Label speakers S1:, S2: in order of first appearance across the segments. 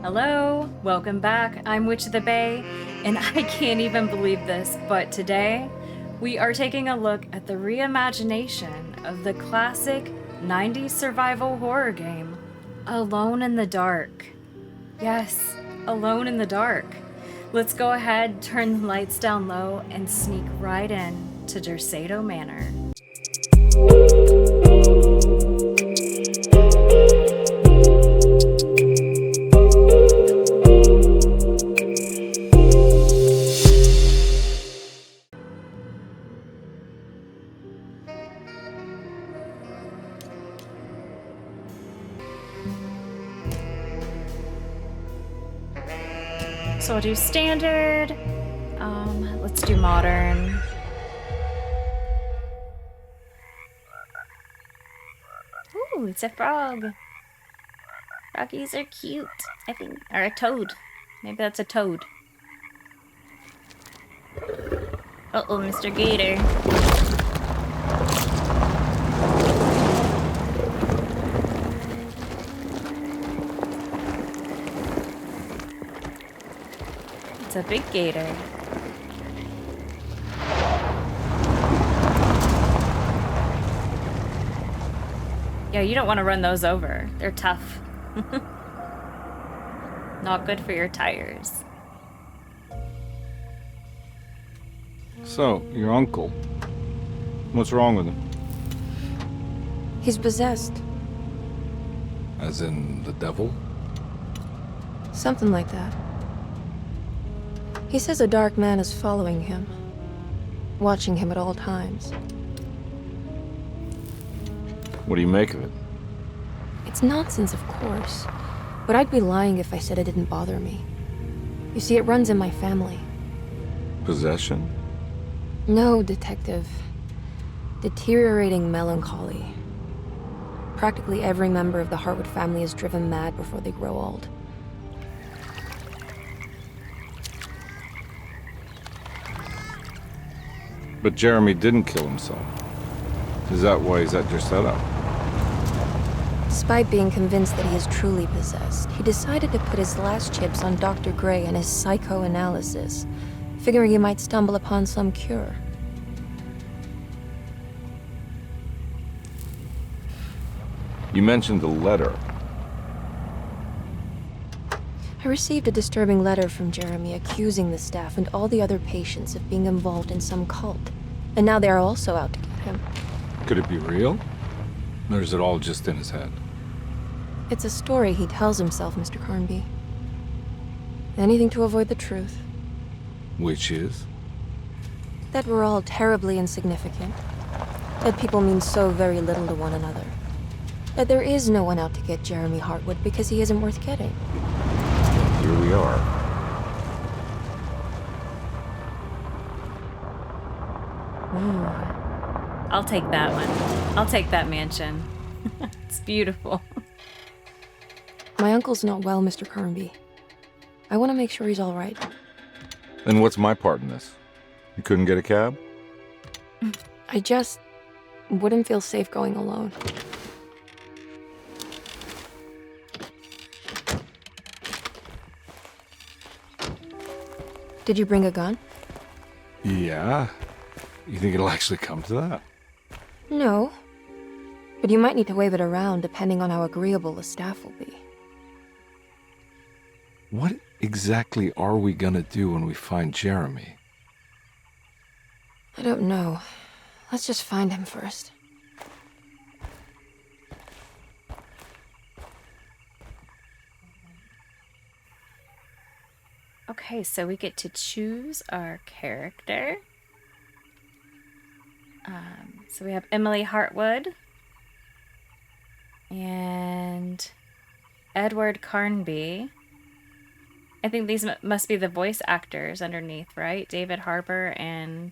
S1: Hello, welcome back. I'm Witch of the Bay, and I can't even believe this, but today we are taking a look at the reimagination of the classic 90s survival horror game, Alone in the Dark. Yes, Alone in the Dark. Let's go ahead, turn the lights down low, and sneak right in to Dercedo Manor. So I'll do standard. Let's do modern. Ooh, it's a frog. Froggies are cute, I think. Or a toad. Maybe that's a toad. Uh-oh, Mr. Gator. It's a big gator. Yeah, you don't want to run those over. They're tough. Not good for your tires.
S2: So, your uncle. What's wrong with him?
S3: He's possessed.
S2: As in the devil?
S3: Something like that. He says a dark man is following him, watching him at all times.
S2: What do you make of it?
S3: It's nonsense, of course, but I'd be lying if I said it didn't bother me. You see, it runs in my family.
S2: Possession?
S3: No, Detective. Deteriorating melancholy. Practically every member of the Hartwood family is driven mad before they grow old.
S2: But Jeremy didn't kill himself. Is that why he's at your setup?
S3: Despite being convinced that he is truly possessed, he decided to put his last chips on Dr. Gray and his psychoanalysis, figuring he might stumble upon some cure.
S2: You mentioned the letter.
S3: I received a disturbing letter from Jeremy accusing the staff and all the other patients of being involved in some cult. And now they are also out to get him.
S2: Could it be real? Or is it all just in his head?
S3: It's a story he tells himself, Mr. Carnby. Anything to avoid the truth.
S2: Which is?
S3: That we're all terribly insignificant. That people mean so very little to one another. That there is no one out to get Jeremy Hartwood because he isn't worth getting.
S2: Here we are.
S1: Ooh. I'll take that one. I'll take that mansion. It's beautiful.
S3: My uncle's not well, Mr. Carnby. I want to make sure he's all right.
S2: Then what's my part in this? You couldn't get a cab?
S3: I just wouldn't feel safe going alone. Did you bring a gun?
S2: Yeah. You think it'll actually come to that?
S3: No. But you might need to wave it around depending on how agreeable the staff will be.
S2: What exactly are we gonna do when we find Jeremy?
S3: I don't know. Let's just find him first.
S1: Okay, so we get to choose our character. So we have Emily Hartwood and Edward Carnby. I think these must be the voice actors underneath, right? David Harbour and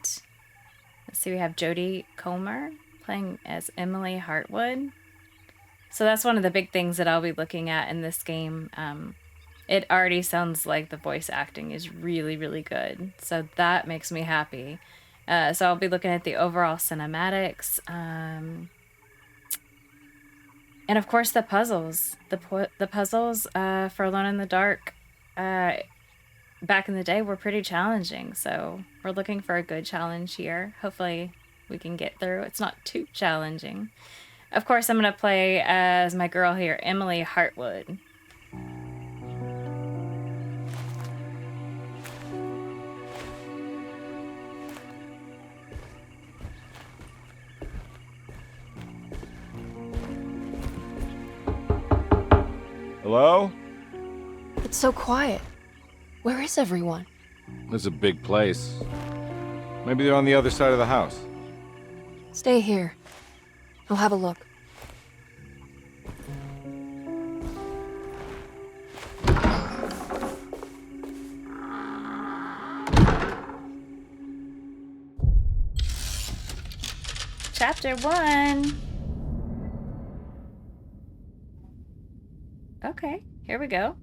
S1: let's see, we have Jodie Comer playing as Emily Hartwood. So that's one of the big things that I'll be looking at in this game. It already sounds like the voice acting is really, really good. So that makes me happy. So I'll be looking at the overall cinematics. And of course the puzzles. The puzzles for Alone in the Dark back in the day were pretty challenging. So we're looking for a good challenge here. Hopefully we can get through. It's not too challenging. Of course, I'm going to play as my girl here, Emily Hartwood.
S2: Hello?
S3: It's so quiet. Where is everyone?
S2: This is a big place. Maybe they're on the other side of the house.
S3: Stay here. I'll have a look.
S1: Chapter 1. Okay, here we go.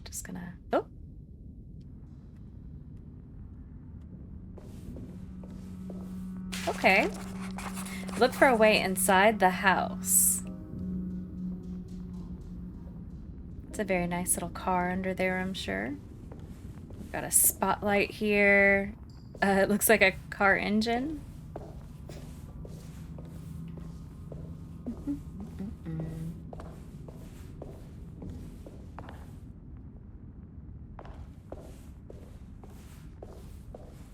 S1: Just gonna... Oh! Okay. Look for a way inside the house. It's a very nice little car under there, I'm sure. We've got a spotlight here. It looks like a car engine.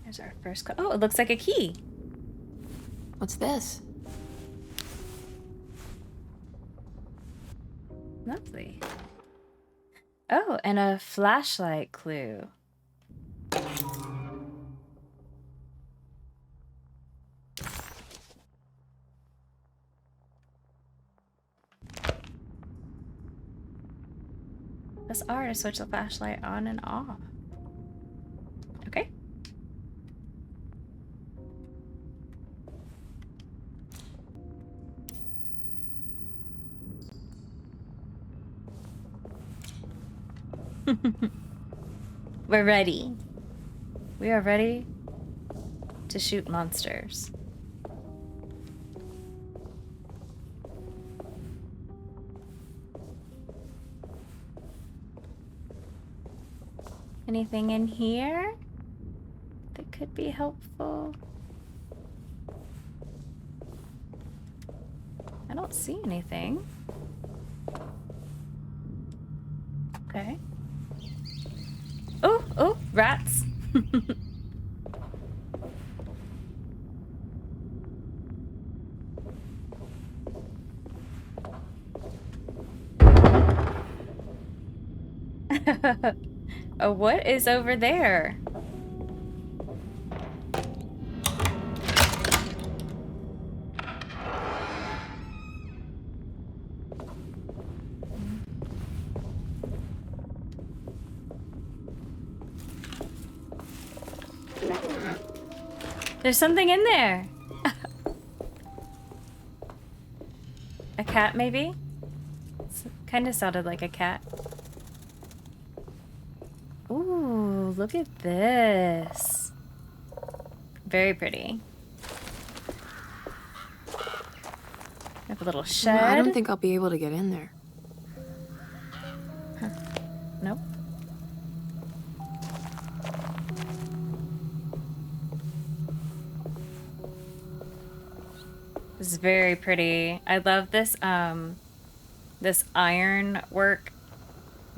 S1: There's our first car. Oh, it looks like a key.
S3: What's this?
S1: Lovely. Oh, and a flashlight clue. Press R to switch the flashlight on and off. Okay. We're ready. We are ready to shoot monsters. Anything in here that could be helpful? I don't see anything. Okay. Oh, oh, rats. Oh, what is over there? There's something in there. A cat, maybe? Kind of sounded like a cat. Ooh, look at this. Very pretty. We have a little shed.
S3: I don't think I'll be able to get in there.
S1: Huh. Nope. This is very pretty. I love this this iron work.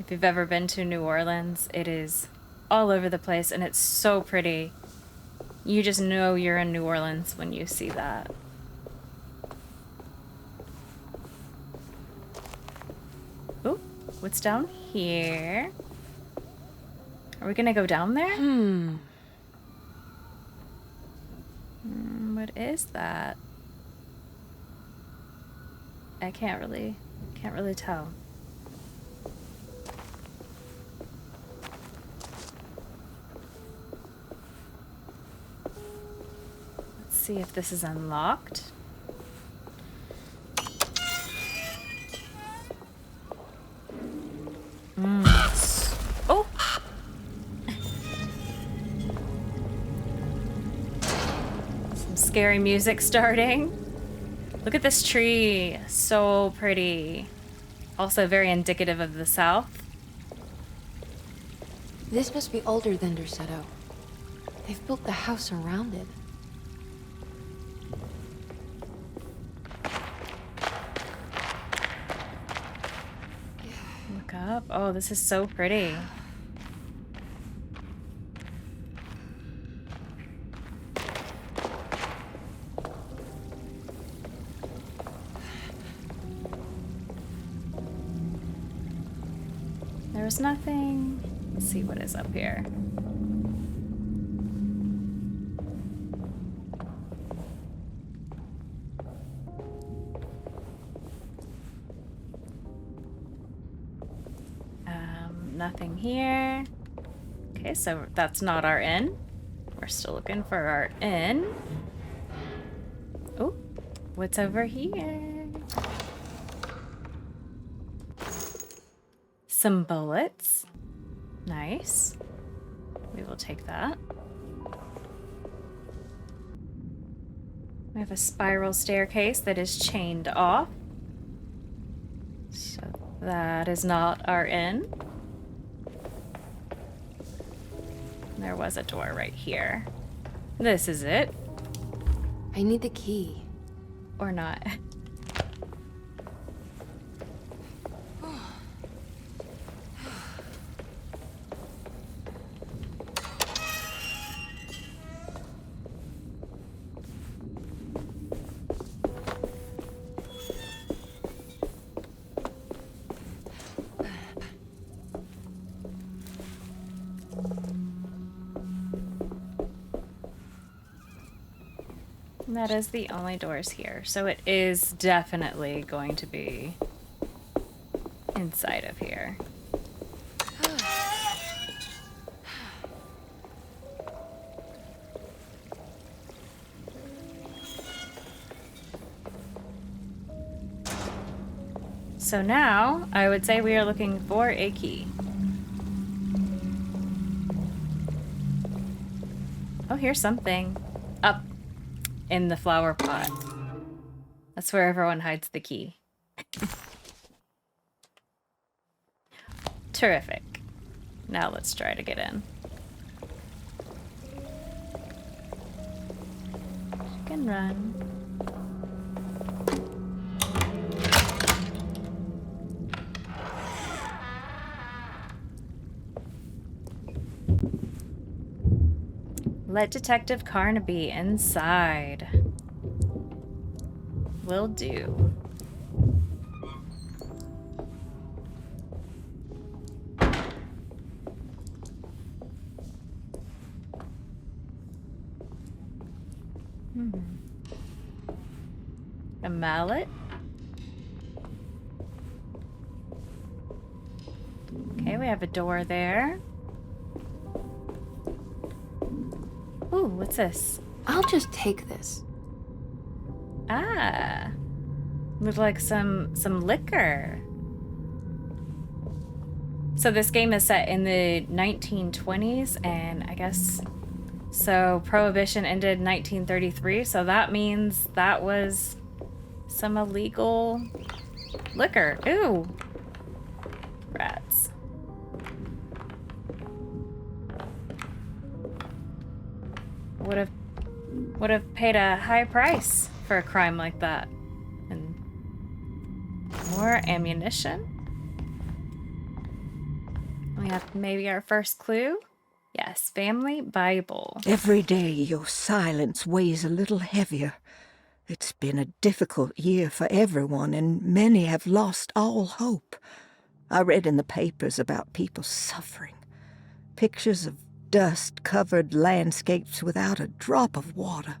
S1: If you've ever been to New Orleans, it is all over the place and it's so pretty. You just know you're in New Orleans when you see that. Oh, what's down here? Are we gonna go down there? What is that? I can't really tell. Let's see if this is unlocked. Oh! Some scary music starting. Look at this tree. So pretty. Also very indicative of the South.
S3: This must be older than Derceto. They've built the house around it.
S1: Look up. Oh, this is so pretty. There's nothing. Let's see what is up here. Nothing here. Okay, so that's not our inn. We're still looking for our inn. Oh, what's over here? Some bullets. Nice. We will take that. We have a spiral staircase that is chained off. So that is not our inn. There was a door right here. This is it.
S3: I need the key.
S1: Or not. That is the only doors here. So it is definitely going to be inside of here. So now I would say we are looking for a key. Oh, here's something. Up in the flower pot. That's where everyone hides the key. Terrific. Now let's try to get in. You can run. Let Detective Carnaby inside. Will do. A mallet? Okay, we have a door there. Ooh, what's this?
S3: I'll just take this.
S1: Ah, look like some liquor. So this game is set in the 1920s, and I guess so. Prohibition ended in 1933, so that means that was some illegal liquor. Ooh, rats. Would have paid a high price for a crime like that. And more ammunition. We have maybe our first clue. Yes, family Bible.
S4: Every day your silence weighs a little heavier. It's been a difficult year for everyone, and many have lost all hope. I read in the papers about people suffering. Pictures of dust-covered landscapes without a drop of water.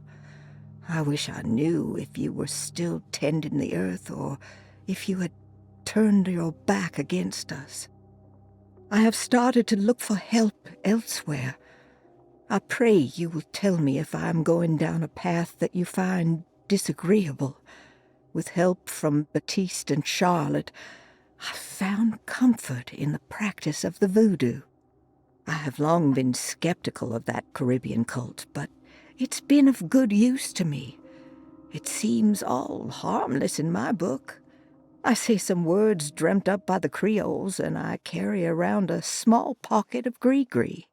S4: I wish I knew if you were still tending the earth or if you had turned your back against us. I have started to look for help elsewhere. I pray you will tell me if I am going down a path that you find disagreeable. With help from Baptiste and Charlotte, I found comfort in the practice of the voodoo. I have long been skeptical of that Caribbean cult, but it's been of good use to me. It seems all harmless in my book. I say some words dreamt up by the Creoles, and I carry around a small pocket of gree-gree.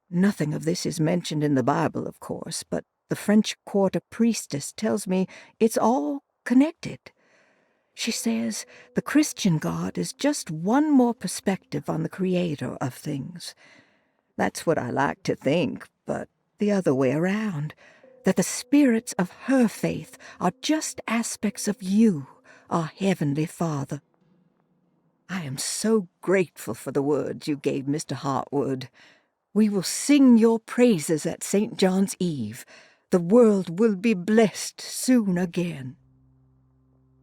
S4: Nothing of this is mentioned in the Bible, of course, but the French Quarter priestess tells me it's all connected. She says the Christian God is just one more perspective on the creator of things. That's what I like to think, but the other way around, that the spirits of her faith are just aspects of you, our Heavenly Father. I am so grateful for the words you gave Mr. Hartwood. We will sing your praises at St. John's Eve. The world will be blessed soon again.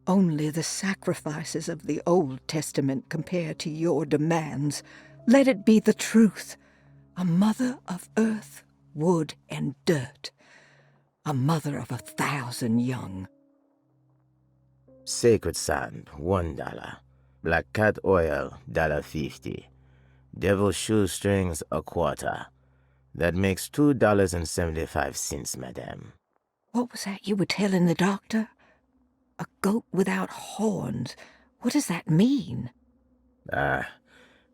S4: Only the sacrifices of the Old Testament compare to your demands. Let it be the truth. A mother of earth, wood, and dirt. A mother of 1,000 young.
S5: Sacred sand, $1. Black cat oil, $1.50. Devil shoestrings, a quarter. That makes $2.75, madame.
S4: What was that you were telling the doctor? A goat without horns. What does that mean?
S5: Ah,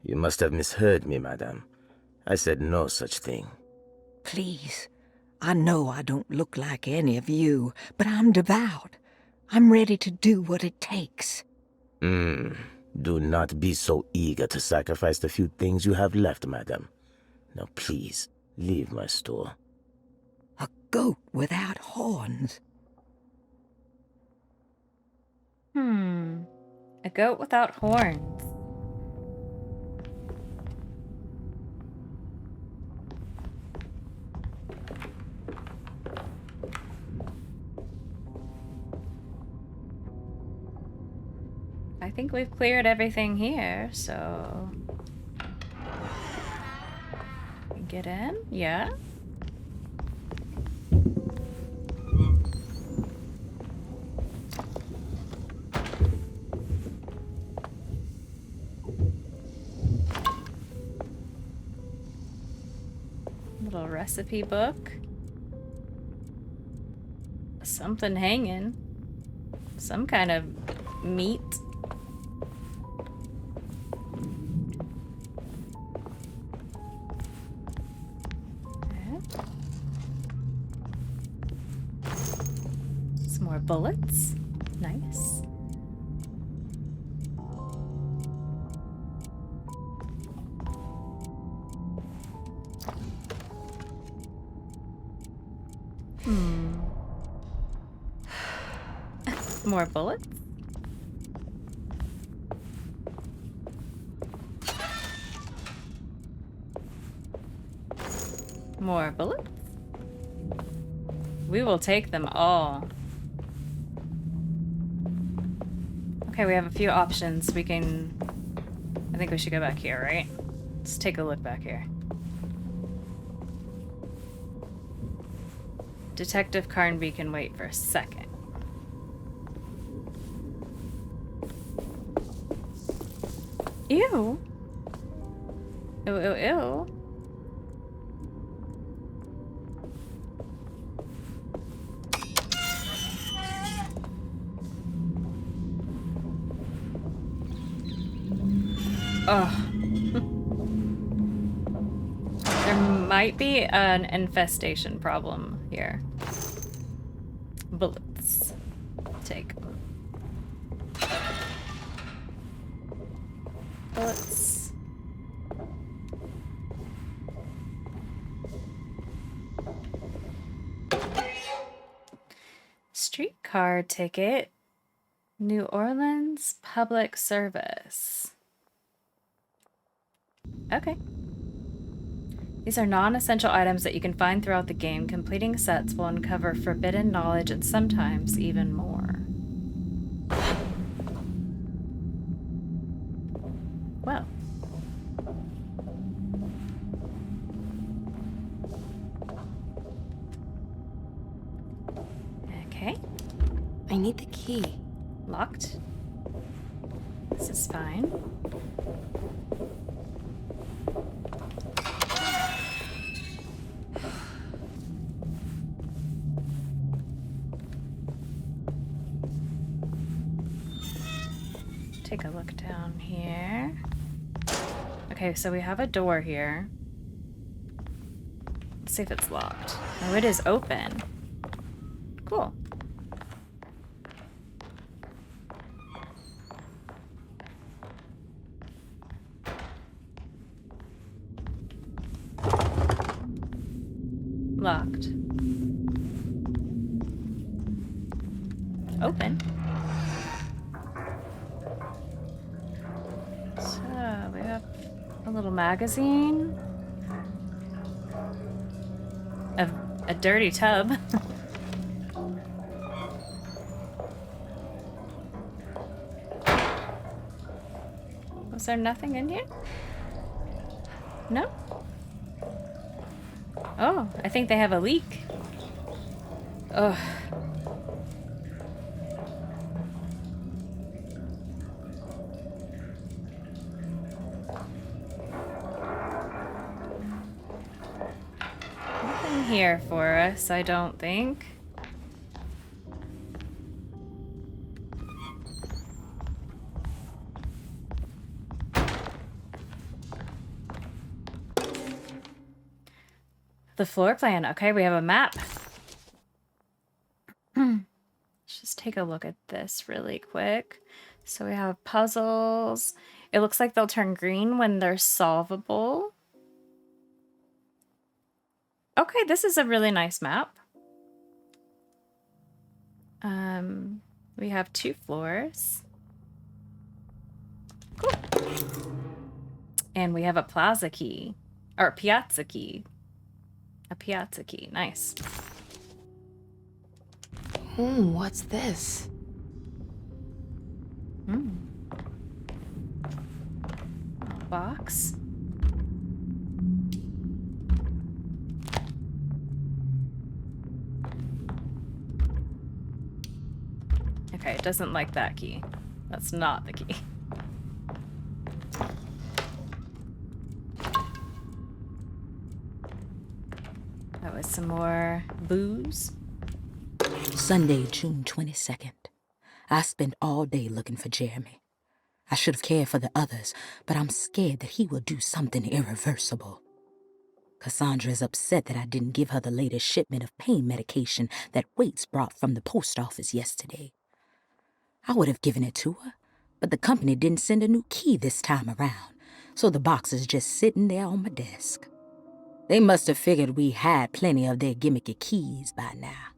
S5: you must have misheard me, madame. I said no such thing.
S4: Please, I know I don't look like any of you, but I'm devout. I'm ready to do what it takes.
S5: Do not be so eager to sacrifice the few things you have left, madame. Now please, leave my store.
S4: A goat without horns.
S1: A goat without horns. I think we've cleared everything here, so... Get in? Yeah? Little recipe book. Something hanging. Some kind of meat. Some more bullets. Nice. More bullets? More bullets? We will take them all. Okay, we have a few options. We can... I think we should go back here, right? Let's take a look back here. Detective Carnby can wait for a second. Ew. Ew, ew, ew. Oh. There might be an infestation problem here. Bullets. Take. Bullets. Streetcar ticket. New Orleans Public Service. Okay. These are non-essential items that you can find throughout the game. Completing sets will uncover forbidden knowledge and sometimes even more. Well. Okay.
S3: I need the key.
S1: Locked. This is fine. take a look down here. Okay, so we have a door here. Let's see if it's locked. Oh, it is open. Cool. Locked. Open. So, we have a little magazine. A dirty tub. Was there nothing in here? No? Oh, I think they have a leak. Ugh. Nothing here for us, I don't think. The floor plan. Okay, we have a map. Let's just take a look at this really quick. So we have puzzles. It looks like they'll turn green when they're solvable. Okay, this is a really nice map. We have 2 floors. Cool. And we have a plaza key. Or piazza key. A piazza key. Nice.
S3: What's this?
S1: Box. Okay, it doesn't like that key. That's not the key. That was some more booze.
S6: Sunday, June 22nd. I spent all day looking for Jeremy. I should have cared for the others, but I'm scared that he will do something irreversible. Cassandra is upset that I didn't give her the latest shipment of pain medication that Waits brought from the post office yesterday. I would have given it to her, but the company didn't send a new key this time around, so the box is just sitting there on my desk. They must have figured we had plenty of their gimmicky keys by now.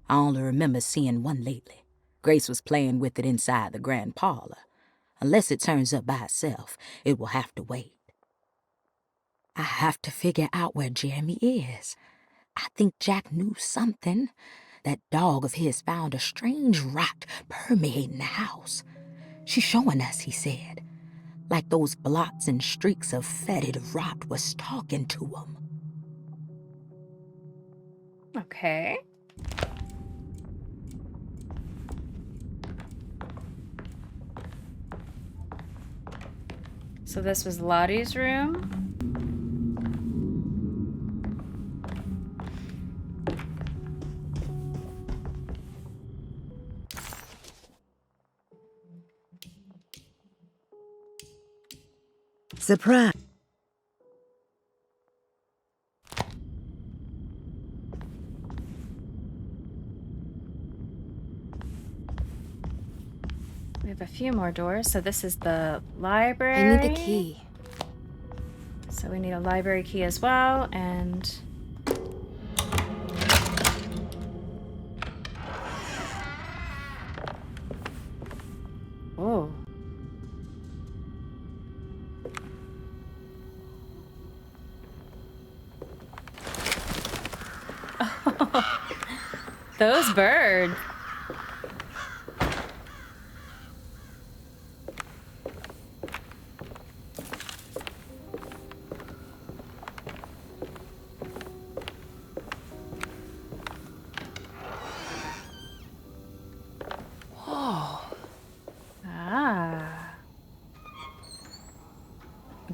S6: I only remember seeing one lately. Grace was playing with it inside the grand parlor. Unless it turns up by itself, it will have to wait. I have to figure out where Jeremy is. I think Jack knew something. That dog of his found a strange rot permeating the house. She's showing us, he said. Like those blots and streaks of fetid rot was talking to him.
S1: Okay. So this was Lottie's room.
S4: Surprise.
S1: We have a few more doors. So this is the library.
S3: I need the key.
S1: So we need a library key as well, and... Oh. Those birds.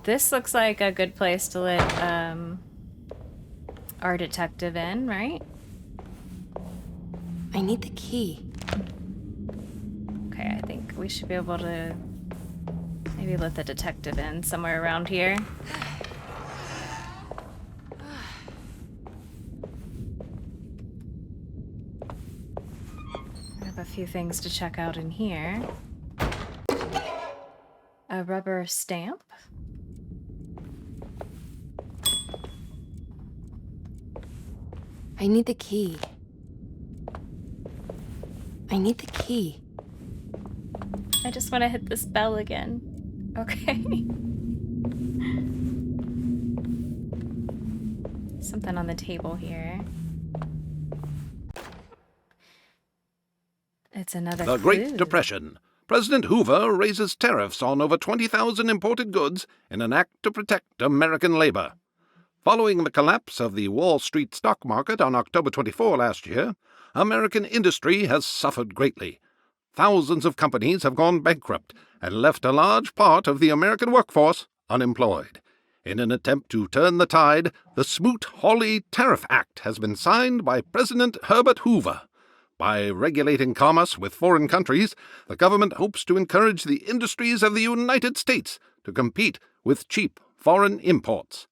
S1: This looks like a good place to let our detective in, right?
S3: I need the key.
S1: Okay, I think we should be able to Maybe let the detective in somewhere around here. I have a few things to check out in here. A rubber stamp.
S3: I need the key. I need the key.
S1: I just want to hit this bell again. Okay. Something on the table here. It's another
S7: The
S1: clue.
S7: Great Depression. President Hoover raises tariffs on over 20,000 imported goods in an act to protect American labor. Following the collapse of the Wall Street stock market on October 24 last year, American industry has suffered greatly. Thousands of companies have gone bankrupt and left a large part of the American workforce unemployed. In an attempt to turn the tide, the Smoot-Hawley Tariff Act has been signed by President Herbert Hoover. By regulating commerce with foreign countries, the government hopes to encourage the industries of the United States to compete with cheap foreign imports.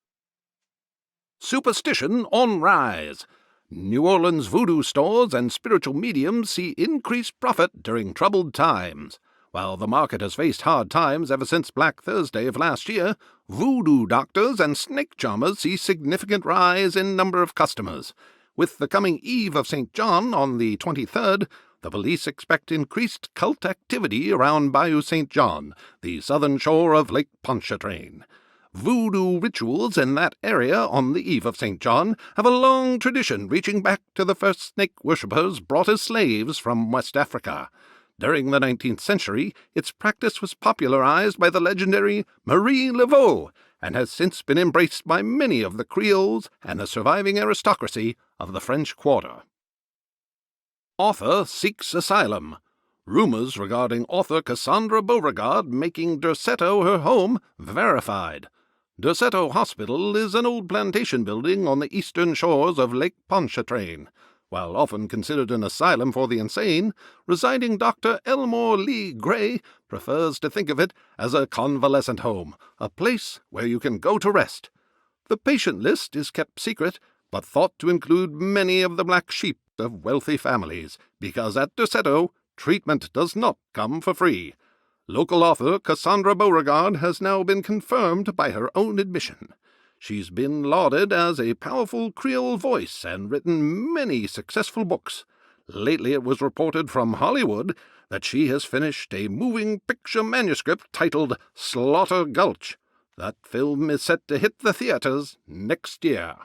S7: Superstition on rise. New Orleans voodoo stores and spiritual mediums see increased profit during troubled times. While the market has faced hard times ever since Black Thursday of last year, voodoo doctors and snake charmers see significant rise in number of customers. With the coming Eve of St. John on the 23rd, the police expect increased cult activity around Bayou St. John, the southern shore of Lake Pontchartrain. Voodoo rituals in that area on the Eve of St. John have a long tradition reaching back to the first snake worshippers brought as slaves from West Africa. During the 19th century, its practice was popularized by the legendary Marie Laveau and has since been embraced by many of the Creoles and the surviving aristocracy of the French Quarter. Author seeks asylum. Rumors regarding author Cassandra Beauregard making Derceto her home verified. Derceto Hospital is an old plantation building on the eastern shores of Lake Pontchartrain. While often considered an asylum for the insane, residing Dr. Elmore Lee Gray prefers to think of it as a convalescent home, a place where you can go to rest. The patient list is kept secret, but thought to include many of the black sheep of wealthy families, because at Derceto, treatment does not come for free. Local author Cassandra Beauregard has now been confirmed by her own admission. She's been lauded as a powerful Creole voice and written many successful books. Lately it was reported from Hollywood that she has finished a moving picture manuscript titled Slaughter Gulch. That film is set to hit the theaters next year.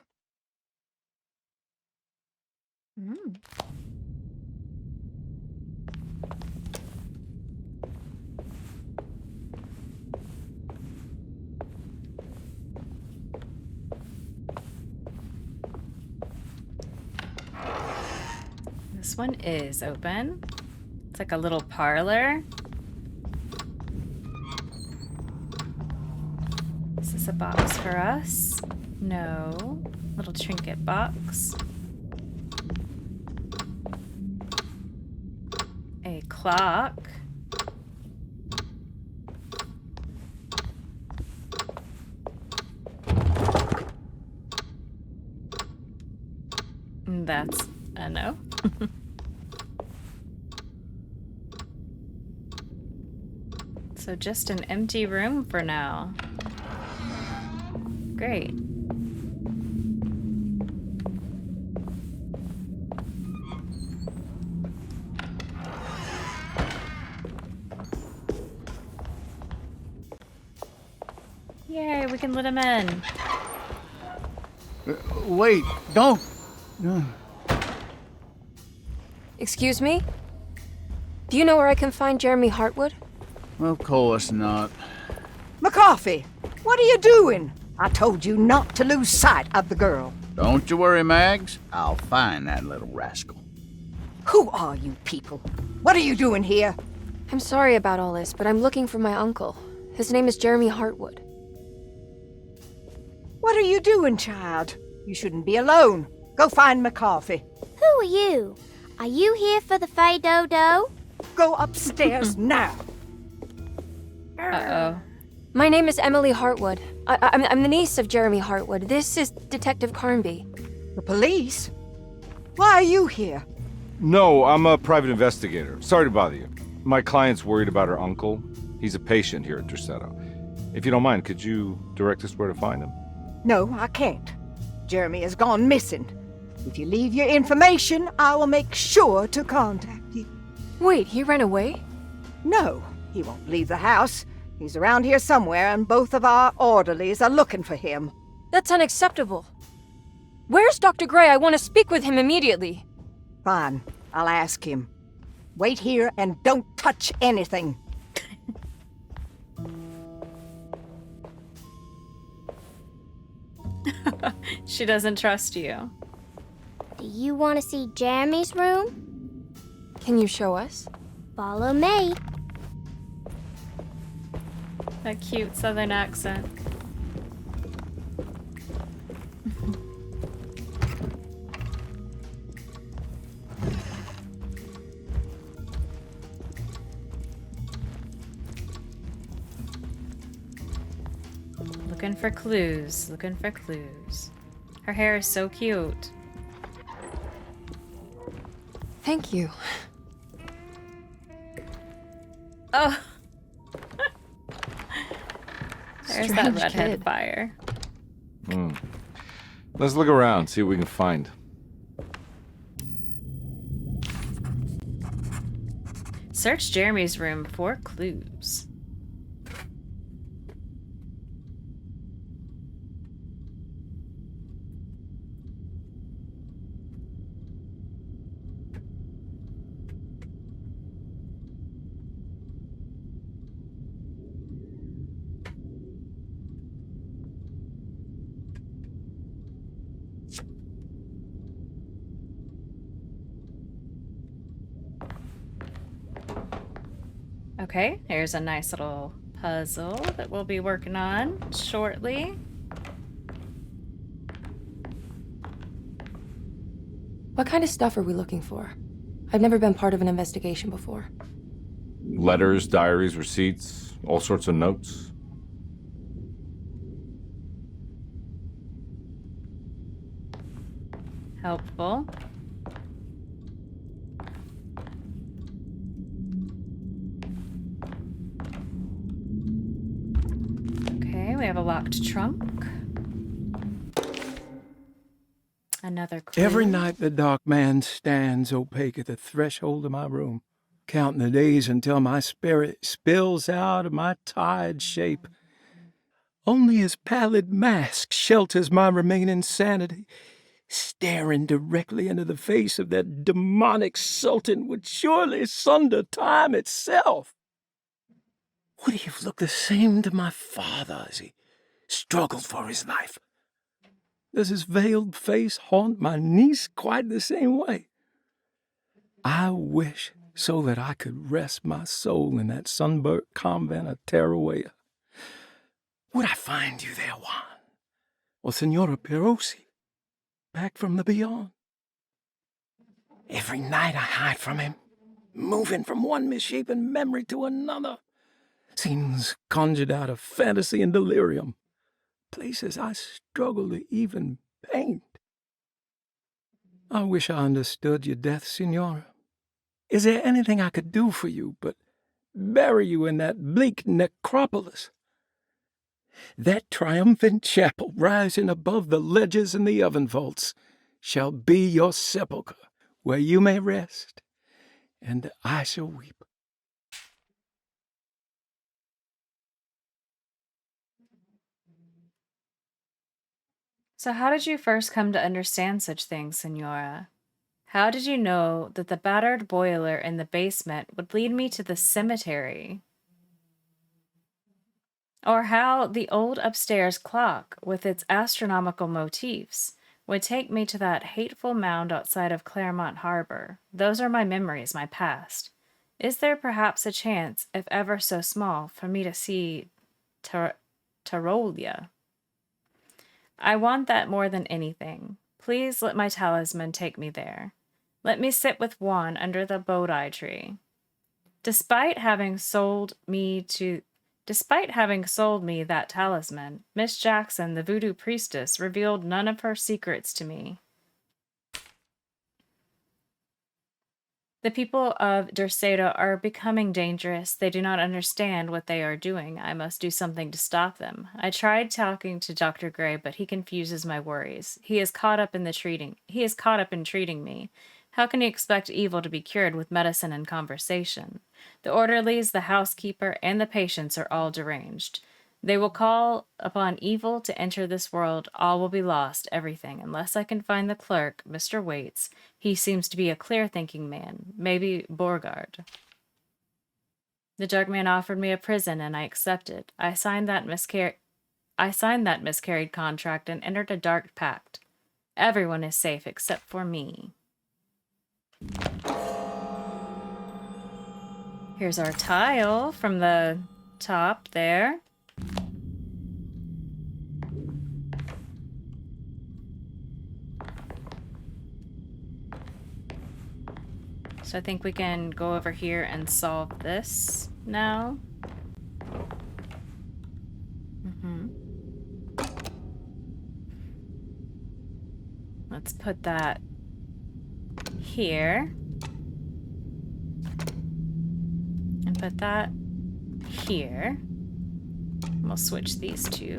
S1: This one is open. It's like a little parlor. Is this a box for us? No. Little trinket box. A clock. That's a no. So just an empty room for now. Great. Yay, we can let him in.
S8: Wait, don't.
S3: Excuse me? Do you know where I can find Jeremy Hartwood?
S8: Of course not.
S4: McCarthy, what are you doing? I told you not to lose sight of the girl.
S8: Don't you worry, Mags. I'll find that little rascal.
S4: Who are you people? What are you doing here?
S3: I'm sorry about all this, but I'm looking for my uncle. His name is Jeremy Hartwood.
S4: What are you doing, child? You shouldn't be alone. Go find McCarthy.
S9: Who are you? Are you here for the Fay Dodo?
S4: Go upstairs now.
S1: Uh-oh.
S3: My name is Emily Hartwood. I'm the niece of Jeremy Hartwood. This is Detective Carnby.
S4: The police? Why are you here?
S2: No, I'm a private investigator. Sorry to bother you. My client's worried about her uncle. He's a patient here at Tercetto. If you don't mind, could you direct us where to find him?
S4: No, I can't. Jeremy has gone missing. If you leave your information, I will make sure to contact you.
S3: Wait, he ran away?
S4: No, he won't leave the house. He's around here somewhere, and both of our orderlies are looking for him.
S3: That's unacceptable. Where's Dr. Gray? I want to speak with him immediately.
S4: Fine, I'll ask him. Wait here and don't touch anything.
S1: She doesn't trust you.
S9: Do you want to see Jeremy's room?
S3: Can you show us?
S9: Follow me.
S1: That cute southern accent. Looking for clues, looking for clues. Her hair is so cute.
S3: Thank you.
S1: Oh! There's that
S3: Strange
S1: redhead
S3: kid.
S1: fire.
S2: Let's look around, see what we can find.
S1: Search Jeremy's room for clues. Okay, here's a nice little puzzle that we'll be working on shortly.
S3: What kind of stuff are we looking for? I've never been part of an investigation before.
S2: Letters, diaries, receipts, all sorts of notes.
S1: Helpful. Okay, we have a locked trunk. Another clue.
S10: Every night the dark man stands opaque at the threshold of my room, counting the days until my spirit spills out of my tired shape. Only his pallid mask shelters my remaining sanity. Staring directly into the face of that demonic sultan would surely sunder time itself. Would he have looked the same to my father as he struggled for his life? Does his veiled face haunt my niece quite the same way? I wish so that I could rest my soul in that sunburnt convent of Tarawea. Would I find you there, Juan? Or Senora Perosi, back from the beyond? Every night I hide from him, moving from one misshapen memory to another. Scenes conjured out of fantasy and delirium. Places I struggle to even paint. I wish I understood your death, Senora. Is there anything I could do for you but bury you in that bleak necropolis? That triumphant chapel rising above the ledges and the oven vaults shall be your sepulchre, where you may rest, and I shall weep.
S1: So how did you first come to understand such things, Senora? How did you know that the battered boiler in the basement would lead me to the cemetery? Or how the old upstairs clock, with its astronomical motifs, would take me to that hateful mound outside of Claremont Harbor? Those are my memories, my past. Is there perhaps a chance, if ever so small, for me to see Tarolia? I want that more than anything. Please let my talisman take me there. Let me sit with Juan under the Bodhi tree. Despite having sold me to Despite having sold me that talisman, Miss Jackson, the voodoo priestess, revealed none of her secrets to me. The people of Derceto are becoming dangerous. They do not understand what they are doing. I must do something to stop them. I tried talking to Dr. Gray, but he confuses my worries. He is caught up in treating me. How can he expect evil to be cured with medicine and conversation? The orderlies, the housekeeper, and the patients are all deranged. They will call upon evil to enter this world. All will be lost, everything, unless I can find the clerk, Mr. Waits. He seems to be a clear-thinking man. Maybe Beauregard. The drug man offered me a prison, and I accepted. I signed that miscarried contract and entered a dark pact. Everyone is safe except for me. Here's our tile from the top there. So I think we can go over here and solve this now. Let's put that here. And put that here. We'll switch these two.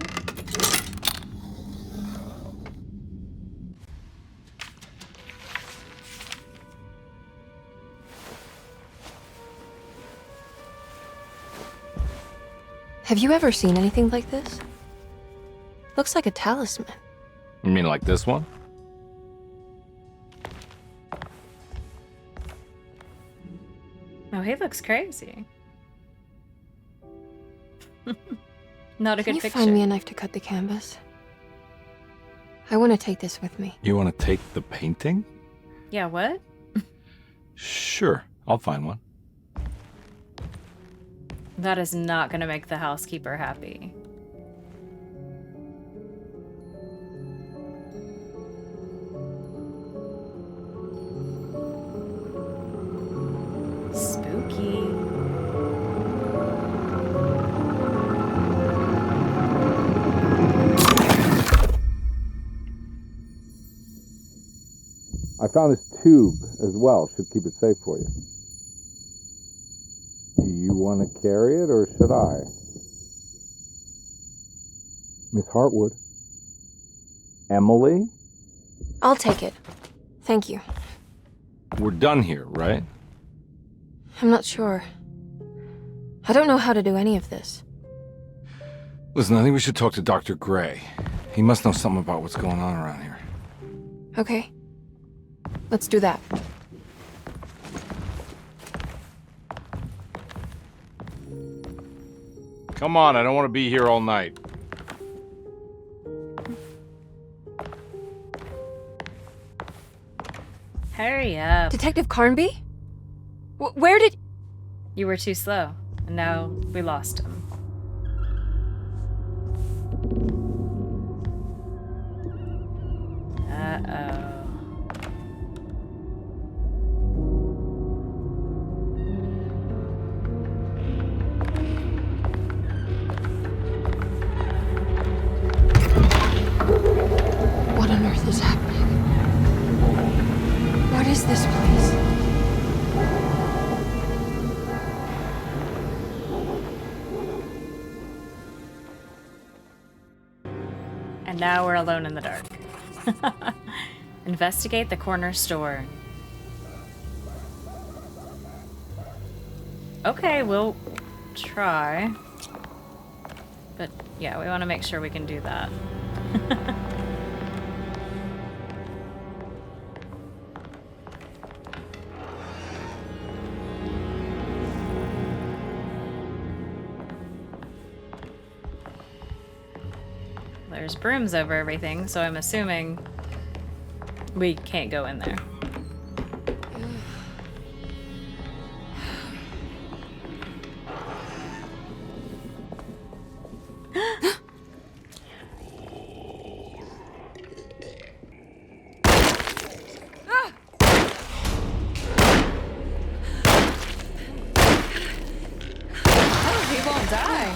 S3: Have you ever seen anything like this? Looks like a talisman.
S2: You mean like this one?
S1: Oh, he looks crazy. Not a
S3: Can
S1: good
S3: you
S1: picture.
S3: find me a knife to cut the canvas? I want to take this with me.
S2: You want to take the painting?
S1: Yeah, what?
S2: Sure, I'll find one.
S1: That is not going to make the housekeeper happy. Spooky.
S2: I found this tube as well. Should keep it safe for you. Do you want to carry it, or should I? Miss Hartwood? Emily?
S3: I'll take it. Thank you.
S2: We're done here, right?
S3: I'm not sure. I don't know how to do any of this.
S2: Listen, I think we should talk to Dr. Gray. He must know something about what's going on around here.
S3: Okay. Let's do that.
S2: Come on, I don't want to be here all night.
S1: Hurry up.
S3: Detective Carnby? Where did...
S1: You were too slow, and now we lost him. Uh-oh.
S3: What on earth is happening? What is this place?
S1: And now we're alone in the dark. Investigate the corner store. Okay, we'll try. But yeah, we want to make sure we can do that. There's brooms over everything, so I'm assuming we can't go in there. Oh, he won't die.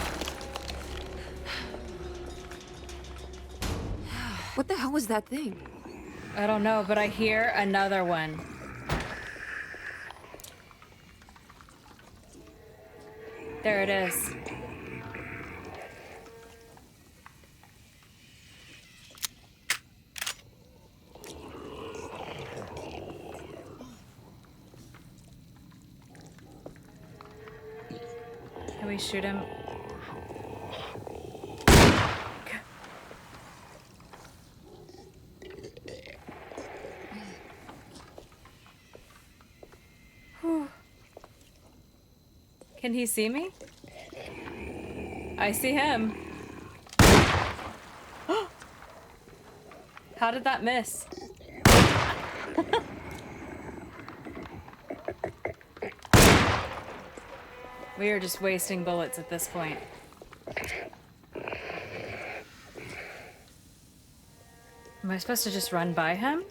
S3: What the hell was that thing?
S1: I don't know, but I hear another one. There it is. Can we shoot him? Whew. Can he see me? I see him. How did that miss? We are just wasting bullets at this point. Am I supposed to just run by him?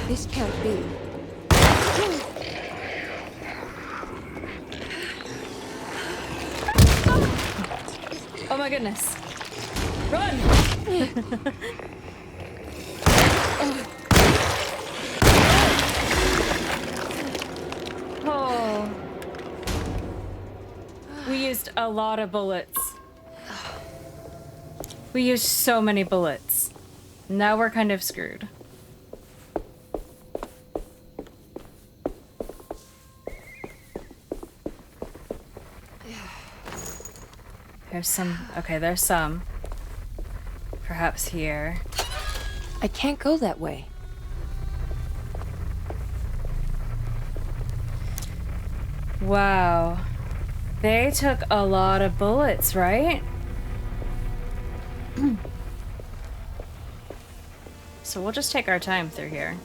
S3: This can't be.
S1: Oh my goodness. Run! Oh. We used a lot of bullets. We used so many bullets. Now we're kind of screwed. There's some. Okay, there's some. Perhaps here.
S3: I can't go that way.
S1: Wow. They took a lot of bullets, right? So we'll just take our time through here.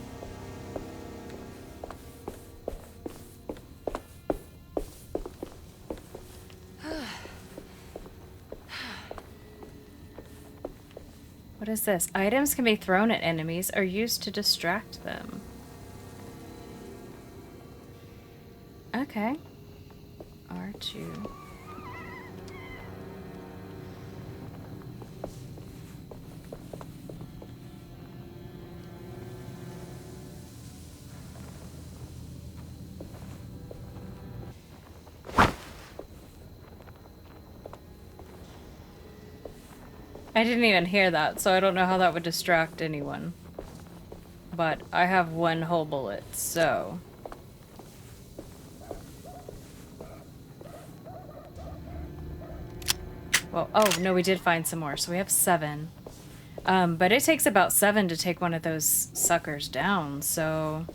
S1: What is this? Items can be thrown at enemies or used to distract them. Okay. R2. I didn't even hear that, so I don't know how that would distract anyone. But I have one whole bullet, so... Well, oh, no, we did find some more, so we have 7. But it takes about 7 to take one of those suckers down, so...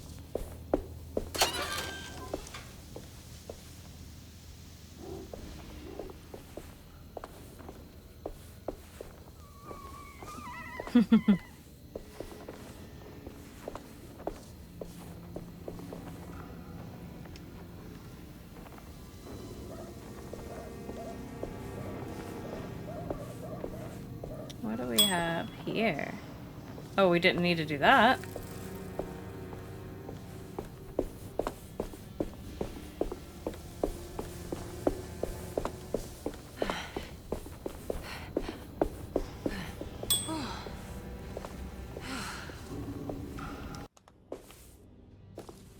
S1: What do we have here? Oh, we didn't need to do that.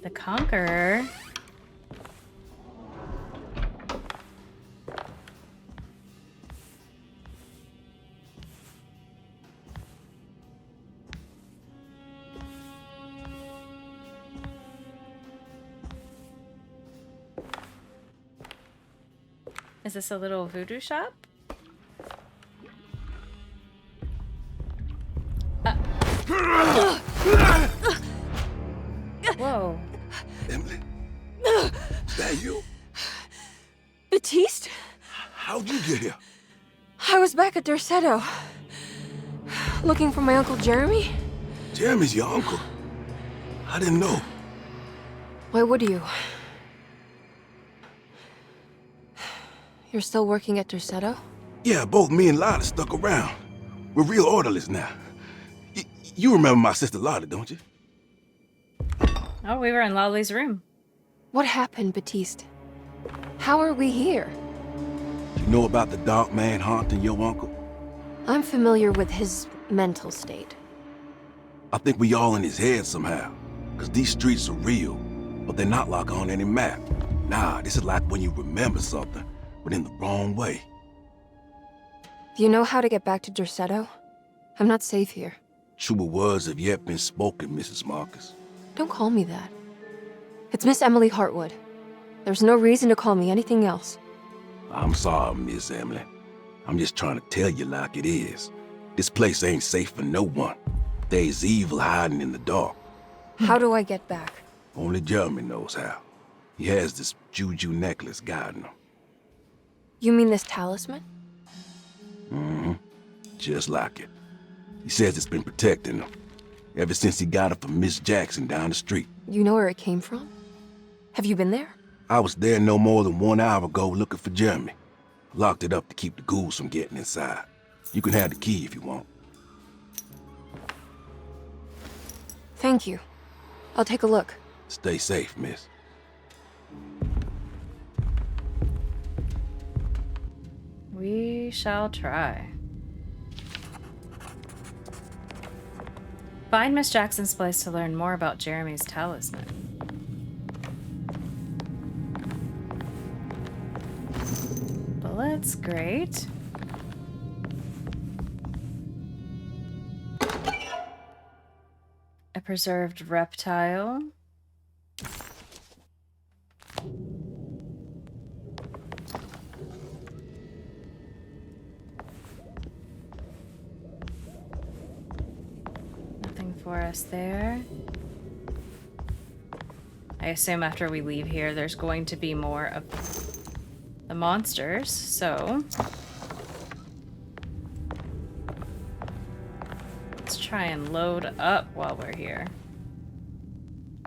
S1: The Conqueror. Is this a little voodoo shop? Whoa.
S11: Emily? Is that you?
S3: Baptiste?
S11: How'd you get here?
S3: I was back at Dorsetto. Looking for my Uncle Jeremy?
S11: Jeremy's your uncle. I didn't know.
S3: Why would you? You're still working at Derceto?
S11: Yeah, both me and Lotta stuck around. We're real orderlies now. You remember my sister Lotta, don't you?
S1: Oh, we were in Lolly's room.
S3: What happened, Baptiste? How are we here?
S11: You know about the dark man haunting your uncle?
S3: I'm familiar with his mental state.
S11: I think we all in his head somehow. Cause these streets are real, but they're not like on any map. Nah, this is like when you remember something, but in the wrong way.
S3: Do you know how to get back to Derceto? I'm not safe here.
S11: Truer words have yet been spoken, Mrs. Marcus.
S3: Don't call me that. It's Miss Emily Hartwood. There's no reason to call me anything else.
S11: I'm sorry, Miss Emily. I'm just trying to tell you like it is. This place ain't safe for no one. There's evil hiding in the dark.
S3: How do I get back?
S11: Only Jeremy knows how. He has this juju necklace guiding him.
S3: You mean this talisman?
S11: Mm-hmm. Just like it. He says it's been protecting him ever since he got it from Miss Jackson down the street.
S3: You know where it came from? Have you been there?
S11: I was there no more than 1 hour ago looking for Jeremy. Locked it up to keep the ghouls from getting inside. You can have the key if you want.
S3: Thank you. I'll take a look.
S11: Stay safe, miss.
S1: We shall try. Find Miss Jackson's place to learn more about Jeremy's talisman. Bullets, great. A preserved reptile. Nothing for us there. I assume after we leave here, there's going to be more of the monsters, so let's try and load up while we're here.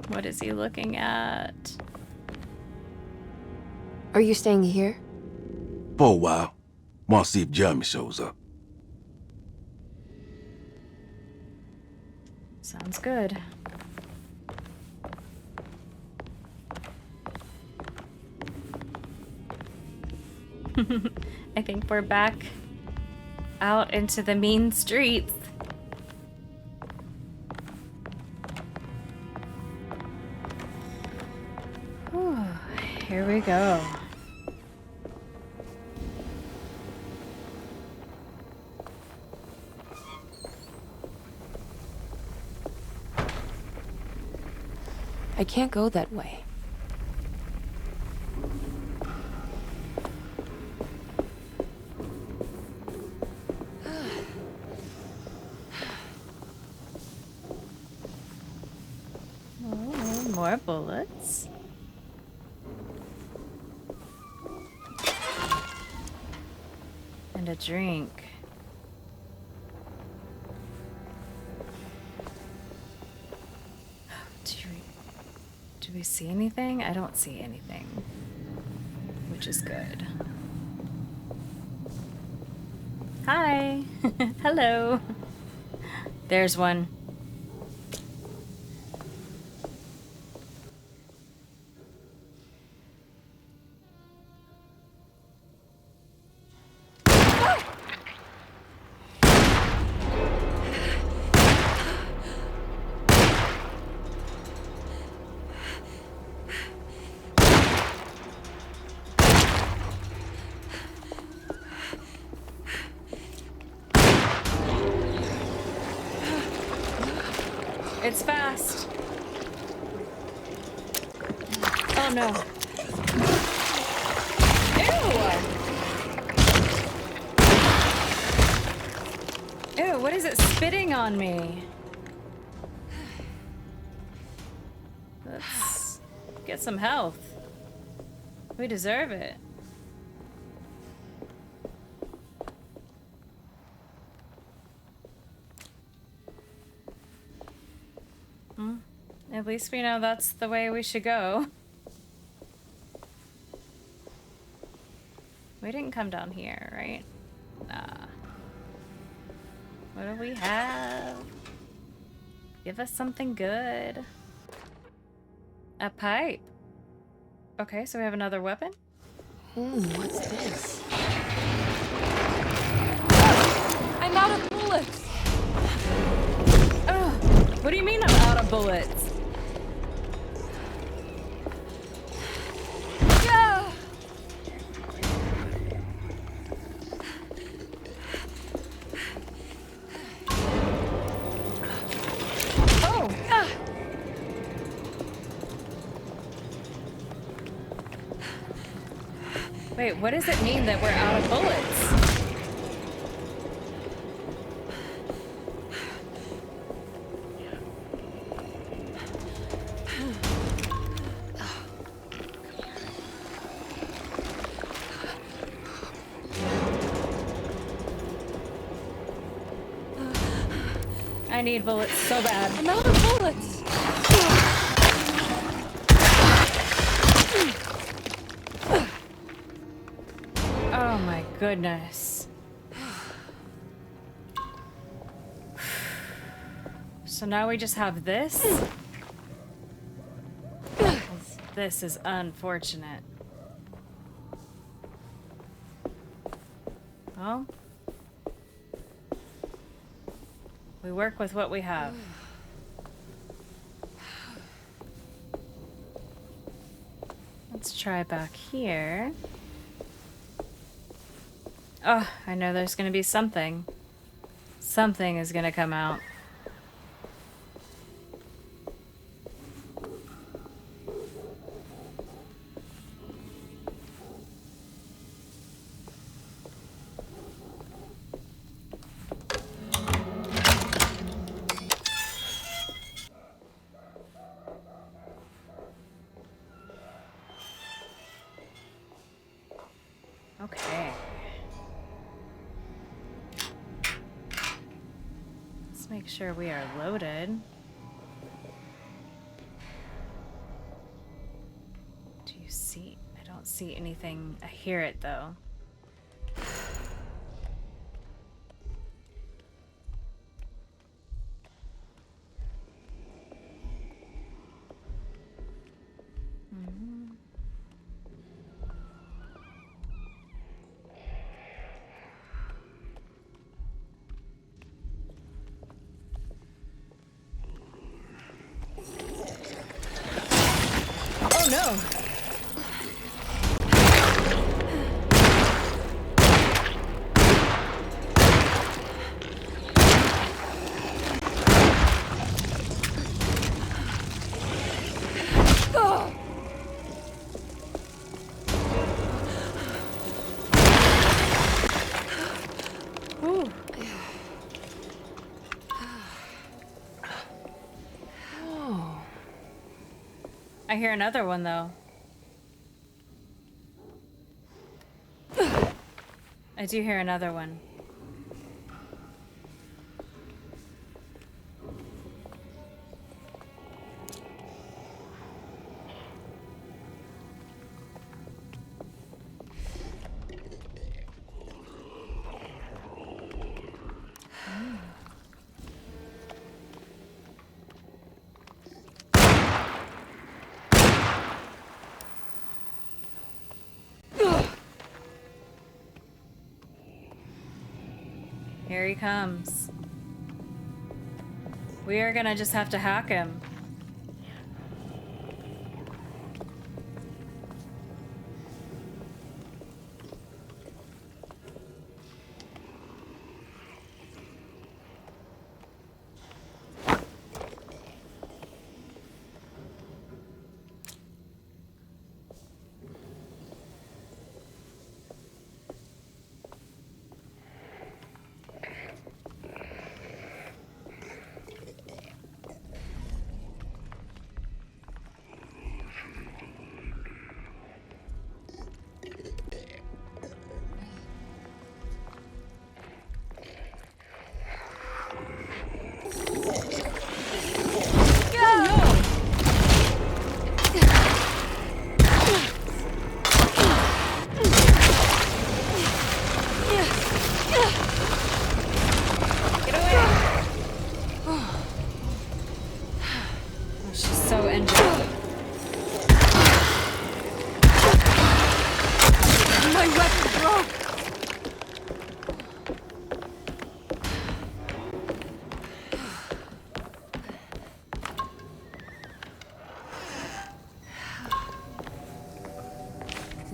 S1: What is he looking at?
S3: Are you staying here?
S11: For a while. Want to see if Jeremy shows up.
S1: Sounds good. I think we're back out into the mean streets. Whew, here we go.
S3: I can't go that way.
S1: Oh, more bullets. And a drink. Do we see anything? I don't see anything, which is good. Hi. Hello. There's one. It's fast. Oh no. Ew! Ew, what is it spitting on me? Let's get some health. We deserve it. At least we know that's the way we should go. We didn't come down here, right? Nah. What do we have? Give us something good. A pipe. Okay, so we have another weapon?
S3: What's this? I'm out of bullets!
S1: Ugh, what do you mean I'm out of bullets? Wait, what does it mean that we're out of bullets? I need bullets so bad.
S3: I'm out of bullets!
S1: Oh my goodness. So now we just have this? This is unfortunate. Well, we work with what we have. Let's try back here. Oh, I know there's gonna be something. Something is gonna come out. Okay. Let's make sure we are loaded. Do you see? I don't see anything. I hear it though. Oh no! Ooh. I hear another one though. I do hear another one. Here he comes. We are gonna just have to hack him.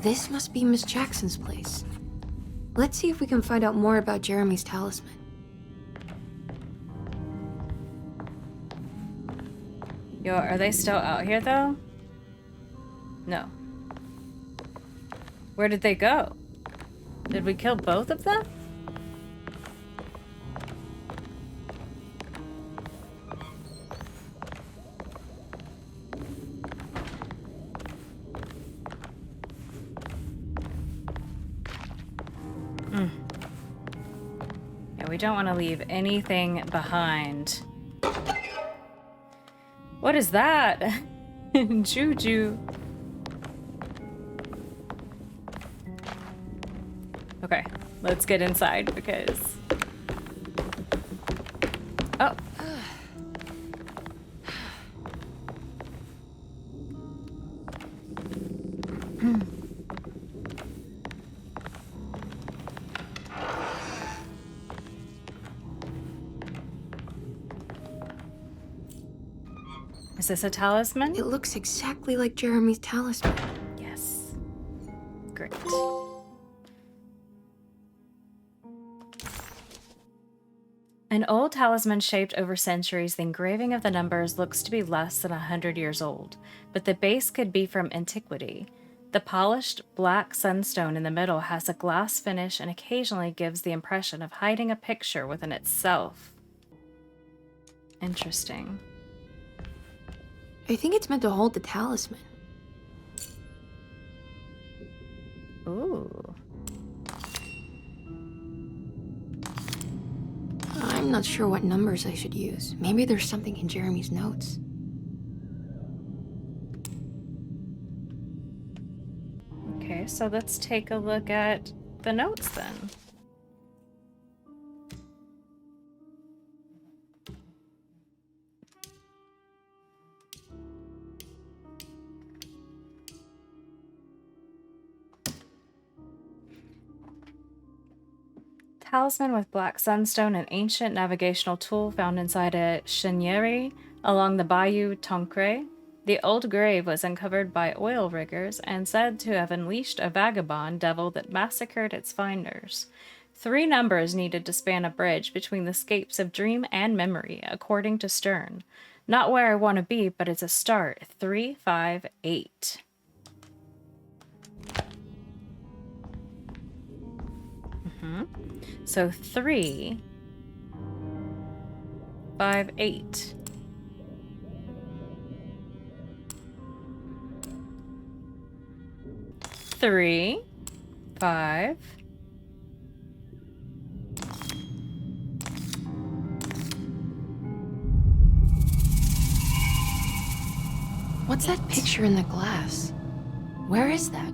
S3: This must be Miss Jackson's place. Let's see if we can find out more about Jeremy's talisman.
S1: Yo, are they still out here though? No. Where did they go? Did we kill both of them? Yeah, we don't want to leave anything behind. What is that? Juju. Okay, let's get inside because... Oh. Is this a talisman?
S3: It looks exactly like Jeremy's talisman.
S1: Yes. Great. An old talisman shaped over centuries, the engraving of the numbers looks to be less than 100 years old, but the base could be from antiquity. The polished black sunstone in the middle has a glass finish and occasionally gives the impression of hiding a picture within itself. Interesting.
S3: I think it's meant to hold the talisman.
S1: Ooh.
S3: I'm not sure what numbers I should use. Maybe there's something in Jeremy's notes.
S1: Okay, so let's take a look at the notes then. Talisman with black sunstone, an ancient navigational tool found inside a cheniere along the Bayou Tancre. The old grave was uncovered by oil riggers and said to have unleashed a vagabond devil that massacred its finders. 3 numbers needed to span a bridge between the scapes of dream and memory, according to Stern. Not where I want to be, but it's a start. 3, 5, 8. So 3, 5, 8. Three, 5.
S3: What's that picture in the glass? Where is that?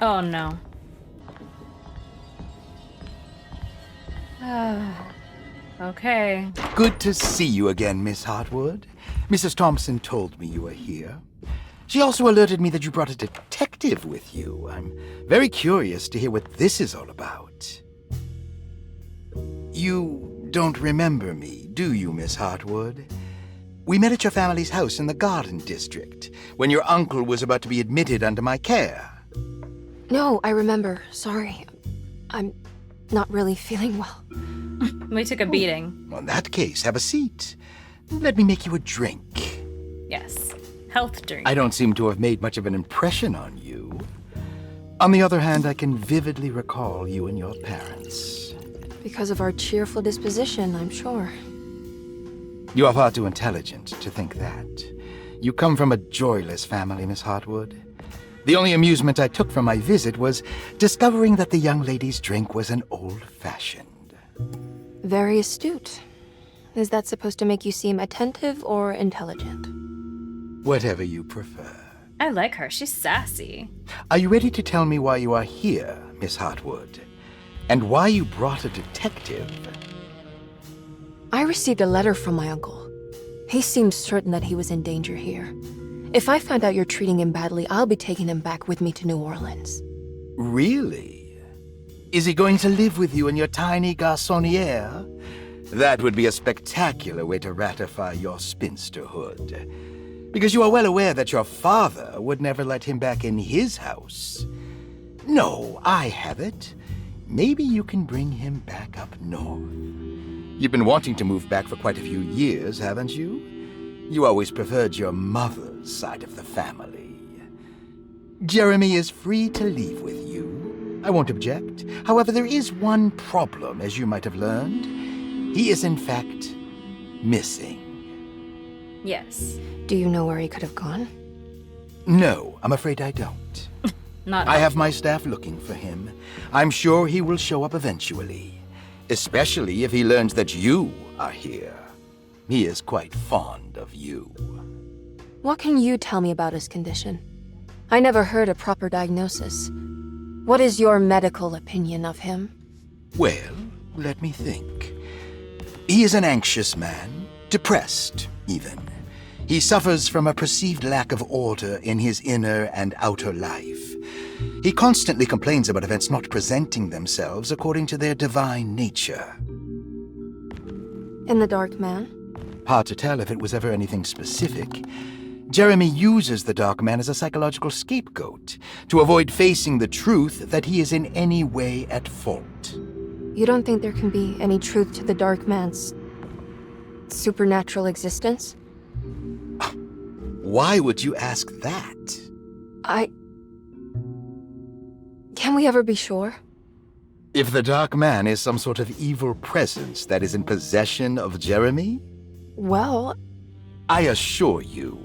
S1: Oh no. Okay.
S8: Good to see you again, Miss Hartwood. Mrs. Thompson told me you were here. She also alerted me that you brought a detective with you. I'm very curious to hear what this is all about. You don't remember me, do you, Miss Hartwood? We met at your family's house in the Garden District, when your uncle was about to be admitted under my care.
S3: No, I remember. Sorry. I'm not really feeling well.
S1: We took a beating.
S8: Well, in that case, have a seat. Let me make you a drink.
S1: Yes. Health drink.
S8: I don't seem to have made much of an impression on you. On the other hand, I can vividly recall you and your parents.
S3: Because of our cheerful disposition, I'm sure.
S8: You are far too intelligent to think that. You come from a joyless family, Miss Hartwood. The only amusement I took from my visit was discovering that the young lady's drink was an old-fashioned.
S3: Very astute. Is that supposed to make you seem attentive or intelligent?
S8: Whatever you prefer.
S1: I like her. She's sassy.
S8: Are you ready to tell me why you are here, Miss Hartwood? And why you brought a detective?
S3: I received a letter from my uncle. He seemed certain that he was in danger here. If I find out you're treating him badly, I'll be taking him back with me to New Orleans.
S8: Really? Is he going to live with you in your tiny garçonniere? That would be a spectacular way to ratify your spinsterhood. Because you are well aware that your father would never let him back in his house. No, I have it. Maybe you can bring him back up north. You've been wanting to move back for quite a few years, haven't you? You always preferred your mother's side of the family. Jeremy is free to leave with you. I won't object. However, there is one problem, as you might have learned. He is, in fact, missing.
S1: Yes.
S3: Do you know where he could have gone?
S8: No, I'm afraid I don't.
S1: Not
S8: I have my staff looking for him. I'm sure he will show up eventually. Especially if he learns that you are here. He is quite fond of you.
S3: What can you tell me about his condition? I never heard a proper diagnosis. What is your medical opinion of him?
S8: Well, let me think. He is an anxious man, depressed, even. He suffers from a perceived lack of order in his inner and outer life. He constantly complains about events not presenting themselves according to their divine nature.
S3: And the Dark Man?
S8: Hard to tell if it was ever anything specific. Jeremy uses the Dark Man as a psychological scapegoat to avoid facing the truth that he is in any way at fault.
S3: You don't think there can be any truth to the Dark Man's supernatural existence?
S8: Why would you ask that?
S3: Can we ever be sure?
S8: If the Dark Man is some sort of evil presence that is in possession of Jeremy?
S3: Well,
S8: I assure you,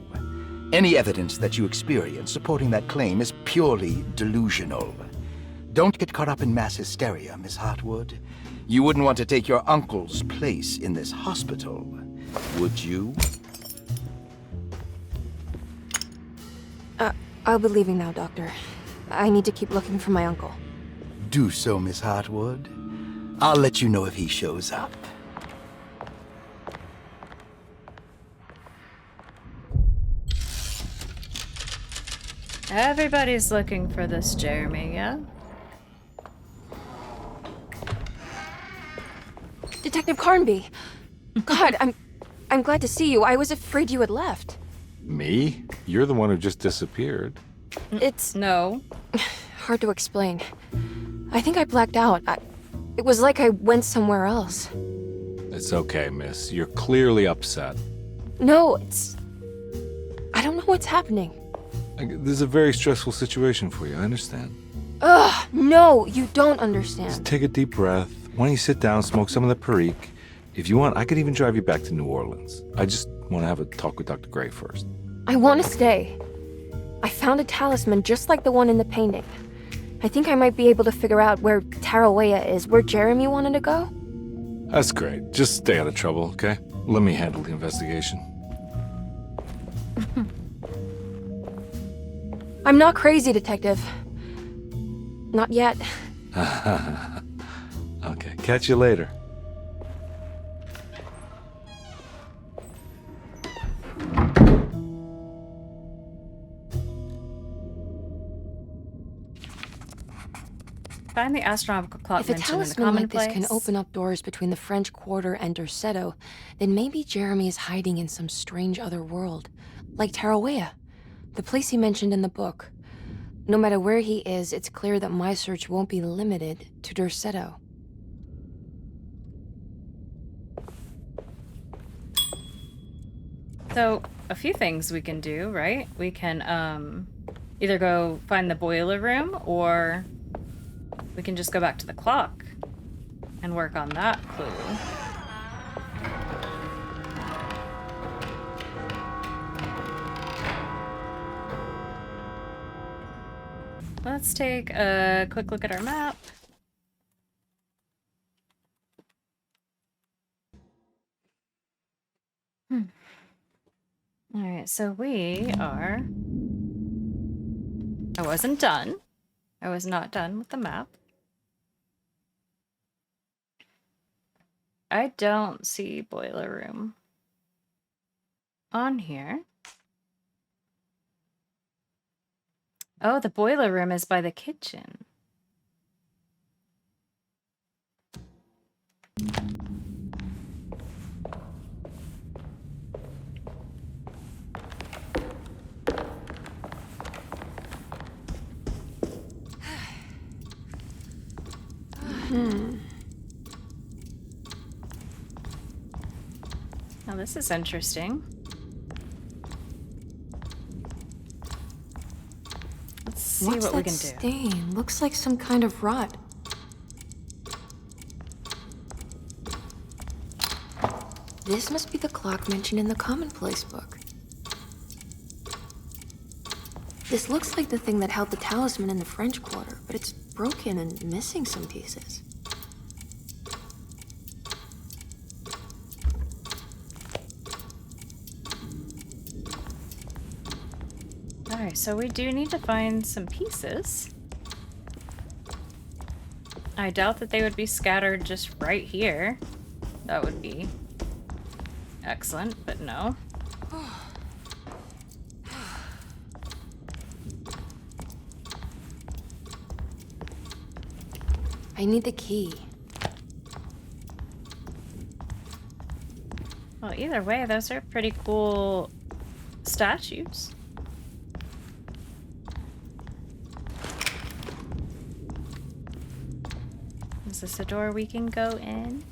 S8: any evidence that you experience supporting that claim is purely delusional. Don't get caught up in mass hysteria, Miss Hartwood. You wouldn't want to take your uncle's place in this hospital, would you?
S3: I'll be leaving now, Doctor. I need to keep looking for my uncle.
S8: Do so, Miss Hartwood. I'll let you know if he shows up.
S1: Everybody's looking for this Jeremy, yeah?
S3: Detective Carnby! God, I'm glad to see you. I was afraid you had left.
S2: Me? You're the one who just disappeared.
S3: It's
S1: No.
S3: hard to explain. I think I blacked out. It was like I went somewhere else.
S2: It's okay, miss. You're clearly upset.
S3: No, I don't know what's happening.
S2: This is a very stressful situation for you, I understand.
S3: Ugh, no, you don't
S2: Just
S3: understand.
S2: take a deep breath. Why don't you sit down, smoke some of the perique? If you want, I could even drive you back to New Orleans. I just want to have a talk with Dr. Gray first.
S3: I want to stay. I found a talisman just like the one in the painting. I think I might be able to figure out where Tarawea is, where Jeremy wanted to go.
S2: That's great. Just stay out of trouble, okay? Let me handle the investigation.
S3: I'm not crazy, Detective. Not yet.
S2: Okay, catch you later.
S1: Find the astronomical clock
S3: If a
S1: mentioned in the
S3: talisman like this
S1: commonplace.
S3: can open up doors between the French Quarter and Derceto, then maybe Jeremy is hiding in some strange other world. Like Tarawea, the place he mentioned in the book. No matter where he is, it's clear that my search won't be limited to Derceto.
S1: So, a few things we can do, right? We can either go find the boiler room, or we can just go back to the clock and work on that clue. Let's take a quick look at our map. Alright, so we are... I wasn't done. I was not done with the map. I don't see boiler room on here. Oh, the boiler room is by the kitchen. Now this is interesting. Let's see what we can do.
S3: Stain? Looks like some kind of rot. This must be the clock mentioned in the commonplace book. This looks like the thing that held the talisman in the French Quarter, but it's broken and missing some pieces.
S1: Alright, so we do need to find some pieces. I doubt that they would be scattered just right here. That would be excellent, but no.
S3: I need the key.
S1: Well, either way, those are pretty cool statues. Is this a door we can go in?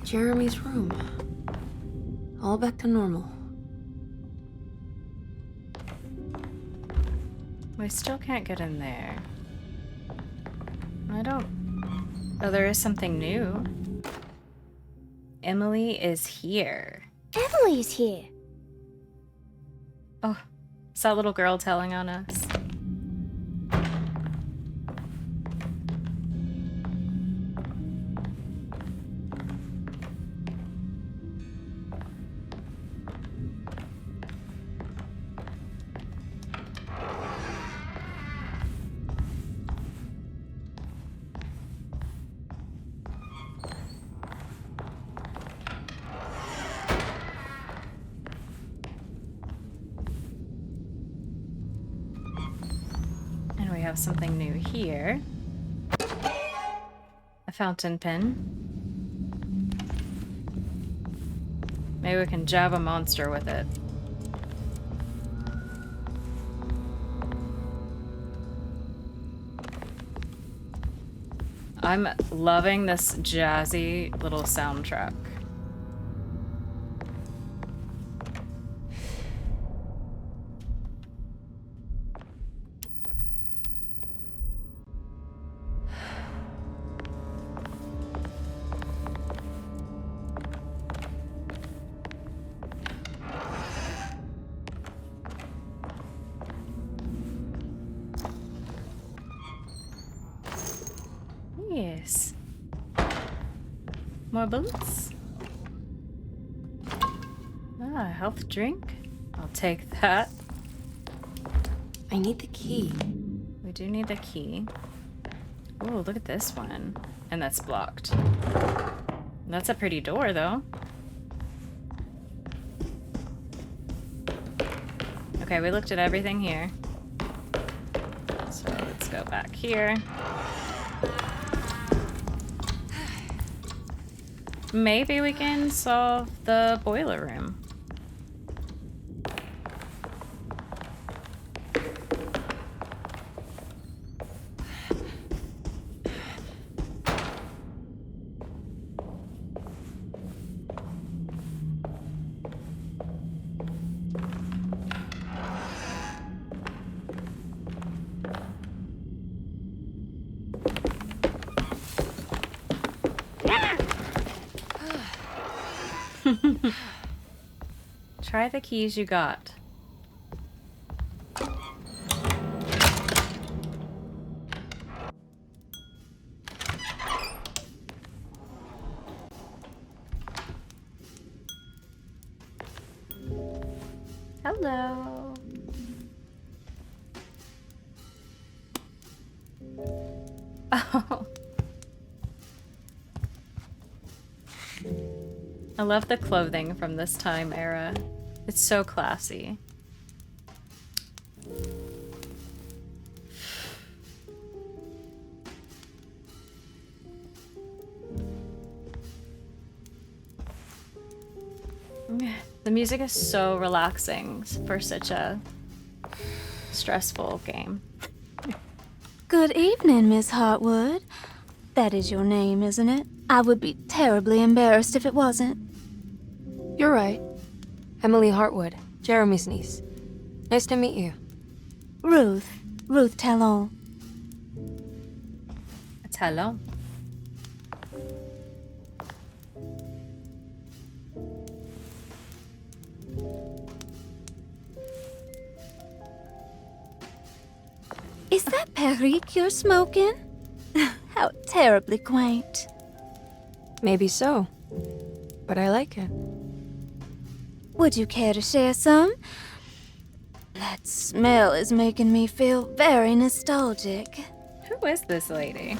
S3: Jeremy's room. All back to normal.
S1: We still can't get in there. I don't... Oh, there is something new. Emily is here.
S9: Emily's here.
S1: Oh, it's that little girl telling on us. Something new here. A fountain pen. Maybe we can jab a monster with it. I'm loving this jazzy little soundtrack. Yes. More bullets. Ah, health drink. I'll take that.
S3: I need the key.
S1: We do need the key. Oh, look at this one. And that's blocked. That's a pretty door, though. Okay, we looked at everything here. So let's go back here. Maybe we can solve the boiler room. Try the keys you got. Hello. Oh. I love the clothing from this time era. It's so classy. The music is so relaxing for such a stressful game.
S12: Good evening, Miss Hartwood. That is your name, isn't it? I would be terribly embarrassed if it wasn't.
S3: You're right. Emily Hartwood, Jeremy's niece. Nice to meet you.
S12: Ruth Talon.
S1: Hello.
S12: Is that Perique you're smoking? How terribly quaint.
S3: Maybe so, but I like it.
S12: Would you care to share some? That smell is making me feel very nostalgic.
S1: Who is this lady?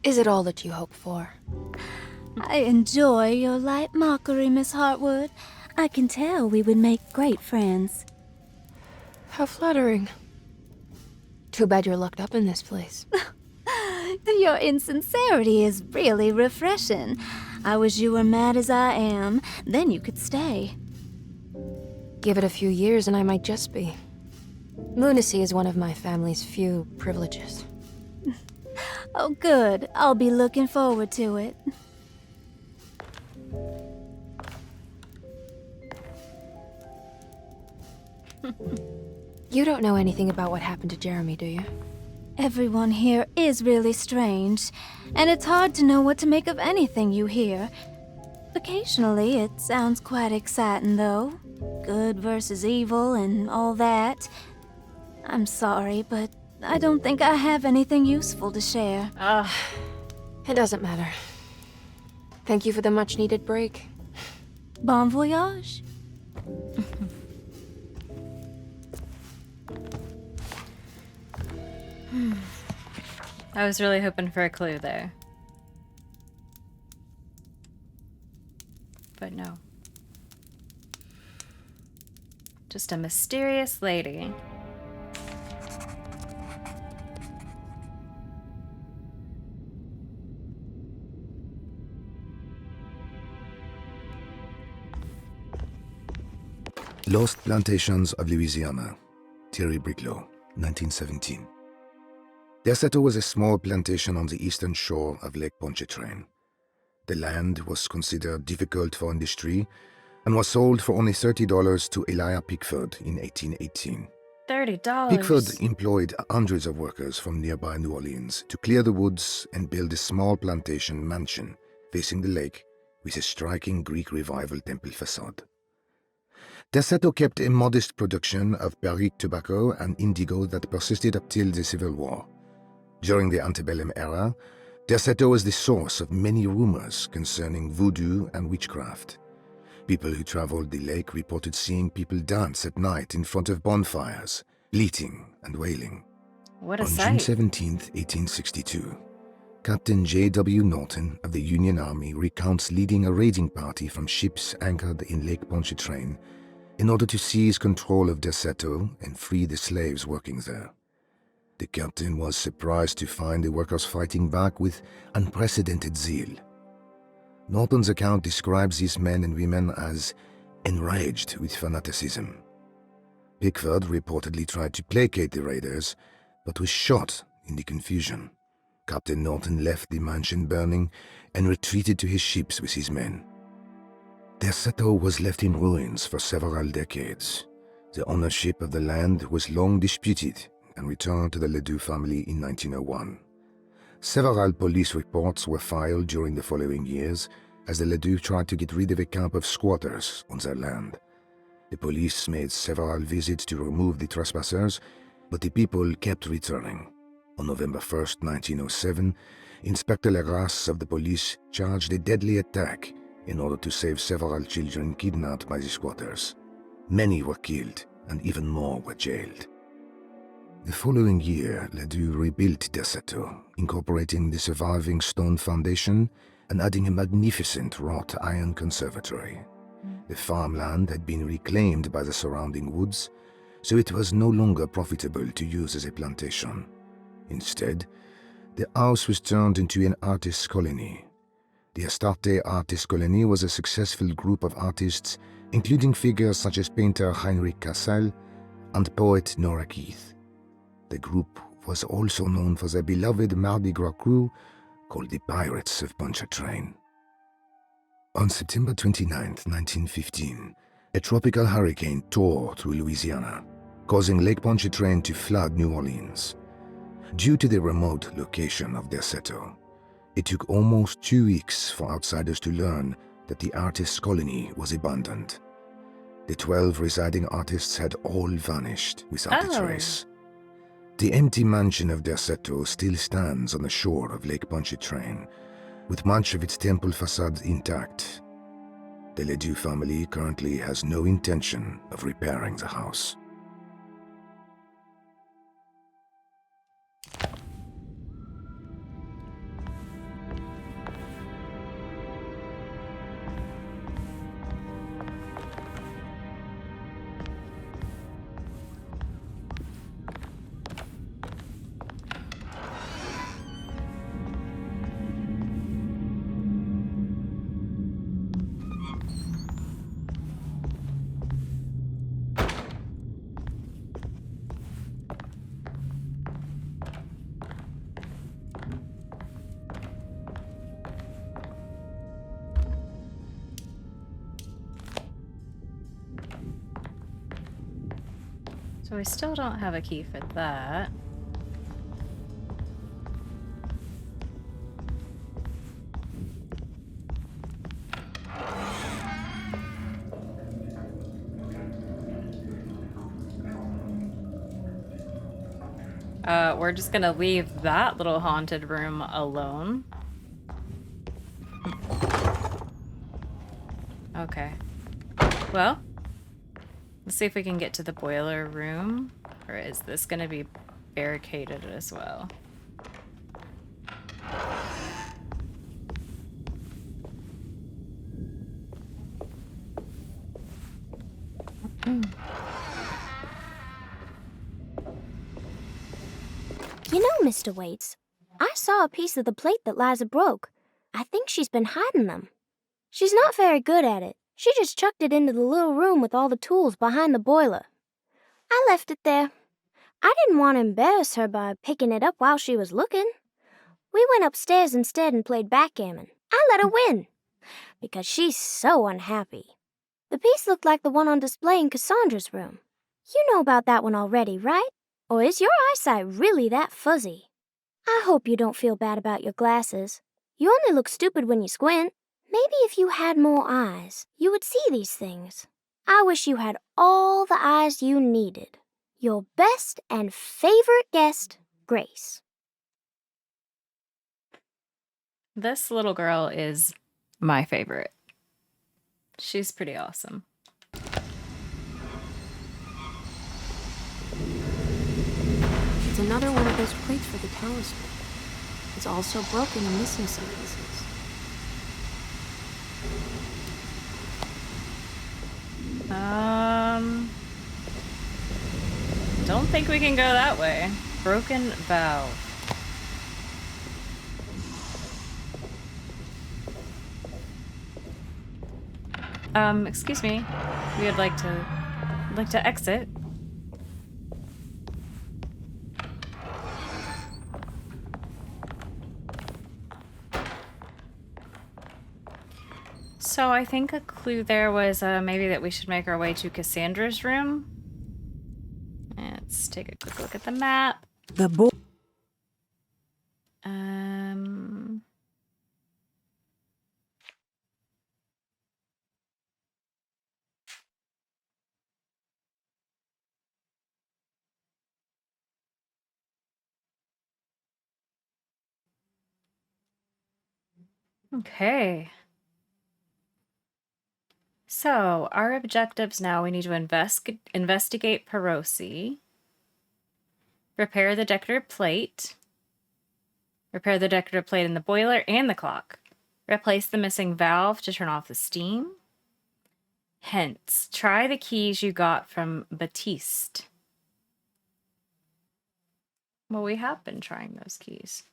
S3: Is it all that you hope for?
S12: I enjoy your light mockery, Miss Hartwood. I can tell we would make great friends.
S3: How flattering. Too bad you're locked up in this place.
S12: Your insincerity is really refreshing. I wish you were mad as I am, then you could stay.
S3: Give it a few years and I might just be. Lunacy is one of my family's few privileges.
S12: Oh, good. I'll be looking forward to it.
S3: You don't know anything about what happened to Jeremy, do you?
S12: Everyone here is really strange, and it's hard to know what to make of anything you hear. Occasionally, it sounds quite exciting, though. Good versus evil and all that. I'm sorry, but I don't think I have anything useful to share.
S3: It doesn't matter. Thank you for the much-needed break.
S12: Bon voyage.
S1: I was really hoping for a clue there. But no. Just a mysterious lady.
S13: Lost Plantations of Louisiana, Thierry Briclot, 1917. Derceto was a small plantation on the eastern shore of Lake Pontchartrain. The land was considered difficult for industry and was sold for only $30 to Elijah Pickford in 1818.
S1: $30?
S13: Pickford employed hundreds of workers from nearby New Orleans to clear the woods and build a small plantation mansion facing the lake with a striking Greek Revival temple facade. Derceto kept a modest production of Perique tobacco and indigo that persisted up till the Civil War. During the antebellum era, Derceto was the source of many rumors concerning voodoo and witchcraft. People who traveled the lake reported seeing people dance at night in front of bonfires, bleating and wailing.
S1: What a
S13: On
S1: sight.
S13: June 17, 1862, Captain J.W. Norton of the Union Army recounts leading a raiding party from ships anchored in Lake Pontchartrain in order to seize control of Derceto and free the slaves working there. The captain was surprised to find the workers fighting back with unprecedented zeal. Norton's account describes these men and women as enraged with fanaticism. Pickford reportedly tried to placate the raiders, but was shot in the confusion. Captain Norton left the mansion burning and retreated to his ships with his men. Derceto was left in ruins for several decades. The ownership of the land was long disputed and returned to the Ledoux family in 1901. Several police reports were filed during the following years as the Ledoux tried to get rid of a camp of squatters on their land. The police made several visits to remove the trespassers, but the people kept returning. On November 1st, 1907, Inspector Legrasse of the police charged a deadly attack in order to save several children kidnapped by the squatters. Many were killed and even more were jailed. The following year, Ledoux rebuilt Derceto, incorporating the surviving stone foundation and adding a magnificent wrought iron conservatory. The farmland had been reclaimed by the surrounding woods, so it was no longer profitable to use as a plantation. Instead, the house was turned into an artist's colony. The Astarte Artist Colony was a successful group of artists, including figures such as painter Heinrich Cassel and poet Nora Keith. The group was also known for their beloved Mardi Gras crew called the Pirates of Pontchartrain. On September 29, 1915, a tropical hurricane tore through Louisiana, causing Lake Pontchartrain to flood New Orleans. Due to the remote location of Derceto, it took almost 2 weeks for outsiders to learn that the artist's colony was abandoned. The 12 residing artists had all vanished without a trace. The empty mansion of Derceto still stands on the shore of Lake Pontchartrain, with much of its temple facade intact. The Ledoux family currently has no intention of repairing the house.
S1: So we still don't have a key for that. We're just gonna leave that little haunted room alone. Okay. Well, let's see if we can get to the boiler room. Or is this gonna be barricaded as well?
S9: You know, Mr. Waits, I saw a piece of the plate that Liza broke. I think she's been hiding them. She's not very good at it. She just chucked it into the little room with all the tools behind the boiler. I left it there. I didn't want to embarrass her by picking it up while she was looking. We went upstairs instead and played backgammon. I let her win, because she's so unhappy. The piece looked like the one on display in Cassandra's room. You know about that one already, right? Or is your eyesight really that fuzzy? I hope you don't feel bad about your glasses. You only look stupid when you squint. Maybe if you had more eyes, you would see these things. I wish you had all the eyes you needed. Your best and favorite guest, Grace.
S1: This little girl is my favorite. She's pretty awesome.
S3: It's another one of those plates for the talisman. It's also broken and missing some pieces.
S1: Don't think we can go that way. Broken valve. Excuse me. We would like to exit. So I think a clue there was maybe that we should make our way to Cassandra's room. Let's take a quick look at the map.
S4: The boy.
S1: Okay. So, our objectives now, we need to investigate Perosi. Repair the decorative plate. Repair the decorative plate in the boiler and the clock. Replace the missing valve to turn off the steam. Hence, try the keys you got from Baptiste. Well, we have been trying those keys.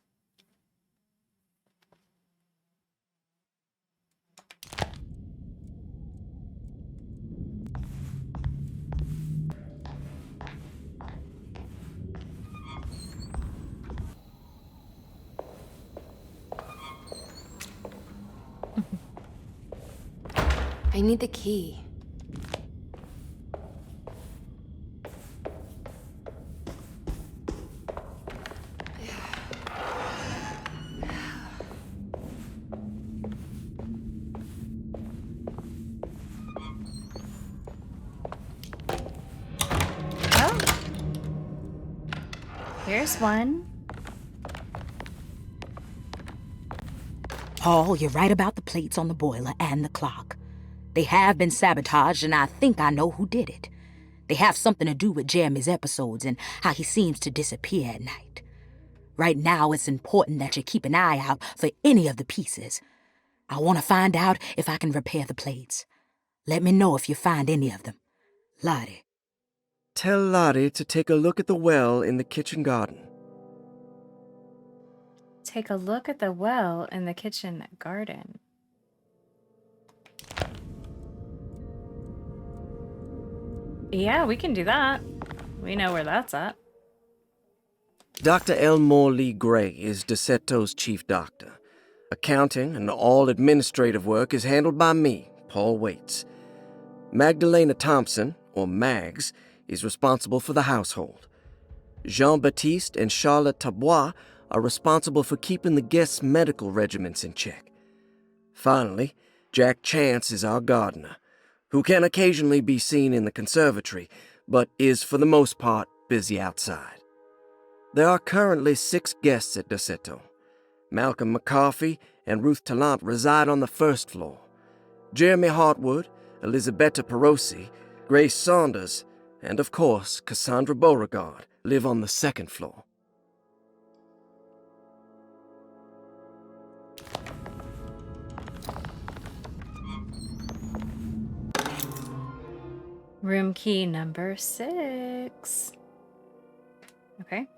S3: I need the key.
S1: Oh. Here's one.
S6: Paul, you're right about the plates on the boiler and the clock. They have been sabotaged, and I think I know who did it. They have something to do with Jeremy's episodes and how he seems to disappear at night. Right now, it's important that you keep an eye out for any of the pieces. I want to find out if I can repair the plates. Let me know if you find any of them. Lottie.
S14: Tell Lottie to take a look at the well in the kitchen garden.
S1: Take a look at the well in the kitchen garden. Yeah, we can do that. We know where that's at.
S14: Dr. Elmore Lee Gray is DeSeto's chief doctor. Accounting and all administrative work is handled by me, Paul Waits. Magdalena Thompson, or Mags, is responsible for the household. Jean-Baptiste and Charlotte Tabois are responsible for keeping the guests' medical regimens in check. Finally, Jack Chance is our gardener, who can occasionally be seen in the conservatory, but is for the most part busy outside. There are currently 6 guests at DeSeto. Malcolm McCarthy and Ruth Tallant reside on the first floor. Jeremy Hartwood, Elisabetta Perosi, Grace Saunders, and of course Cassandra Beauregard live on the second floor.
S1: Room key number 6. Okay.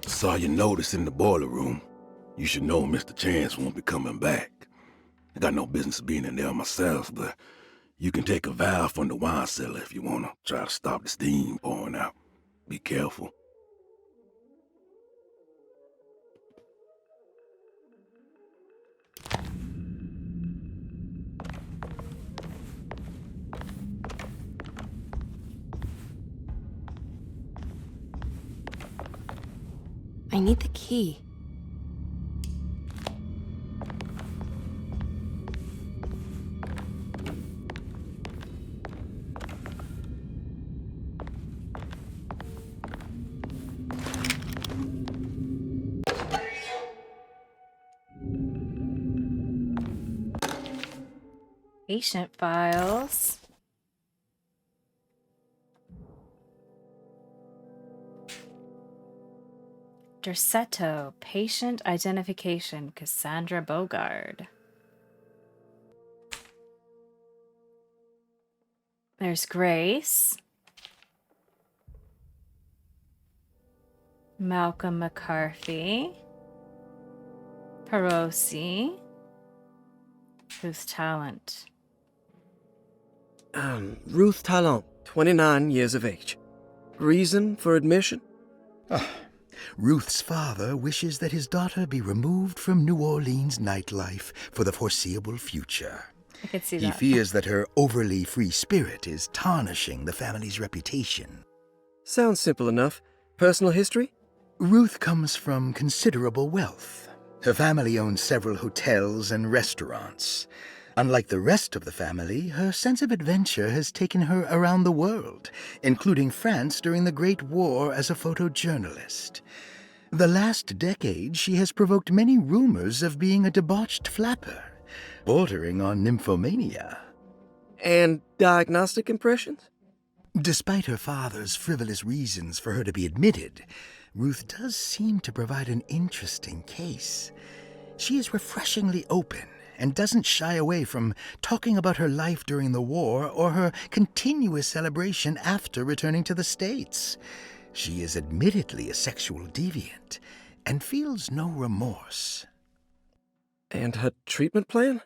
S11: Saw your notice in the boiler room. You should know Mr. Chance won't be coming back. I got no business being in there myself, but you can take a valve from the wine cellar if you want to try to stop the steam pouring out. Be careful.
S3: I need the key.
S1: Patient files. Derceto, patient identification, Cassandra Beauregard. There's Grace. Malcolm McCarthy. Perosi. Ruth Tallant.
S14: Ruth Tallant, 29 years of age. Reason for admission?
S8: Ruth's father wishes that his daughter be removed from New Orleans nightlife for the foreseeable future.
S1: I could see
S8: He
S1: that.
S8: fears that her overly free spirit is tarnishing the family's reputation.
S14: Sounds simple enough. Personal history?
S8: Ruth comes from considerable wealth. Her family owns several hotels and restaurants. Unlike the rest of the family, her sense of adventure has taken her around the world, including France during the Great War as a photojournalist. The last decade, she has provoked many rumors of being a debauched flapper, bordering on nymphomania.
S14: And diagnostic impressions?
S8: Despite her father's frivolous reasons for her to be admitted, Ruth does seem to provide an interesting case. She is refreshingly open and doesn't shy away from talking about her life during the war or her continuous celebration after returning to the States. She is admittedly a sexual deviant and feels no remorse.
S14: And her treatment plan?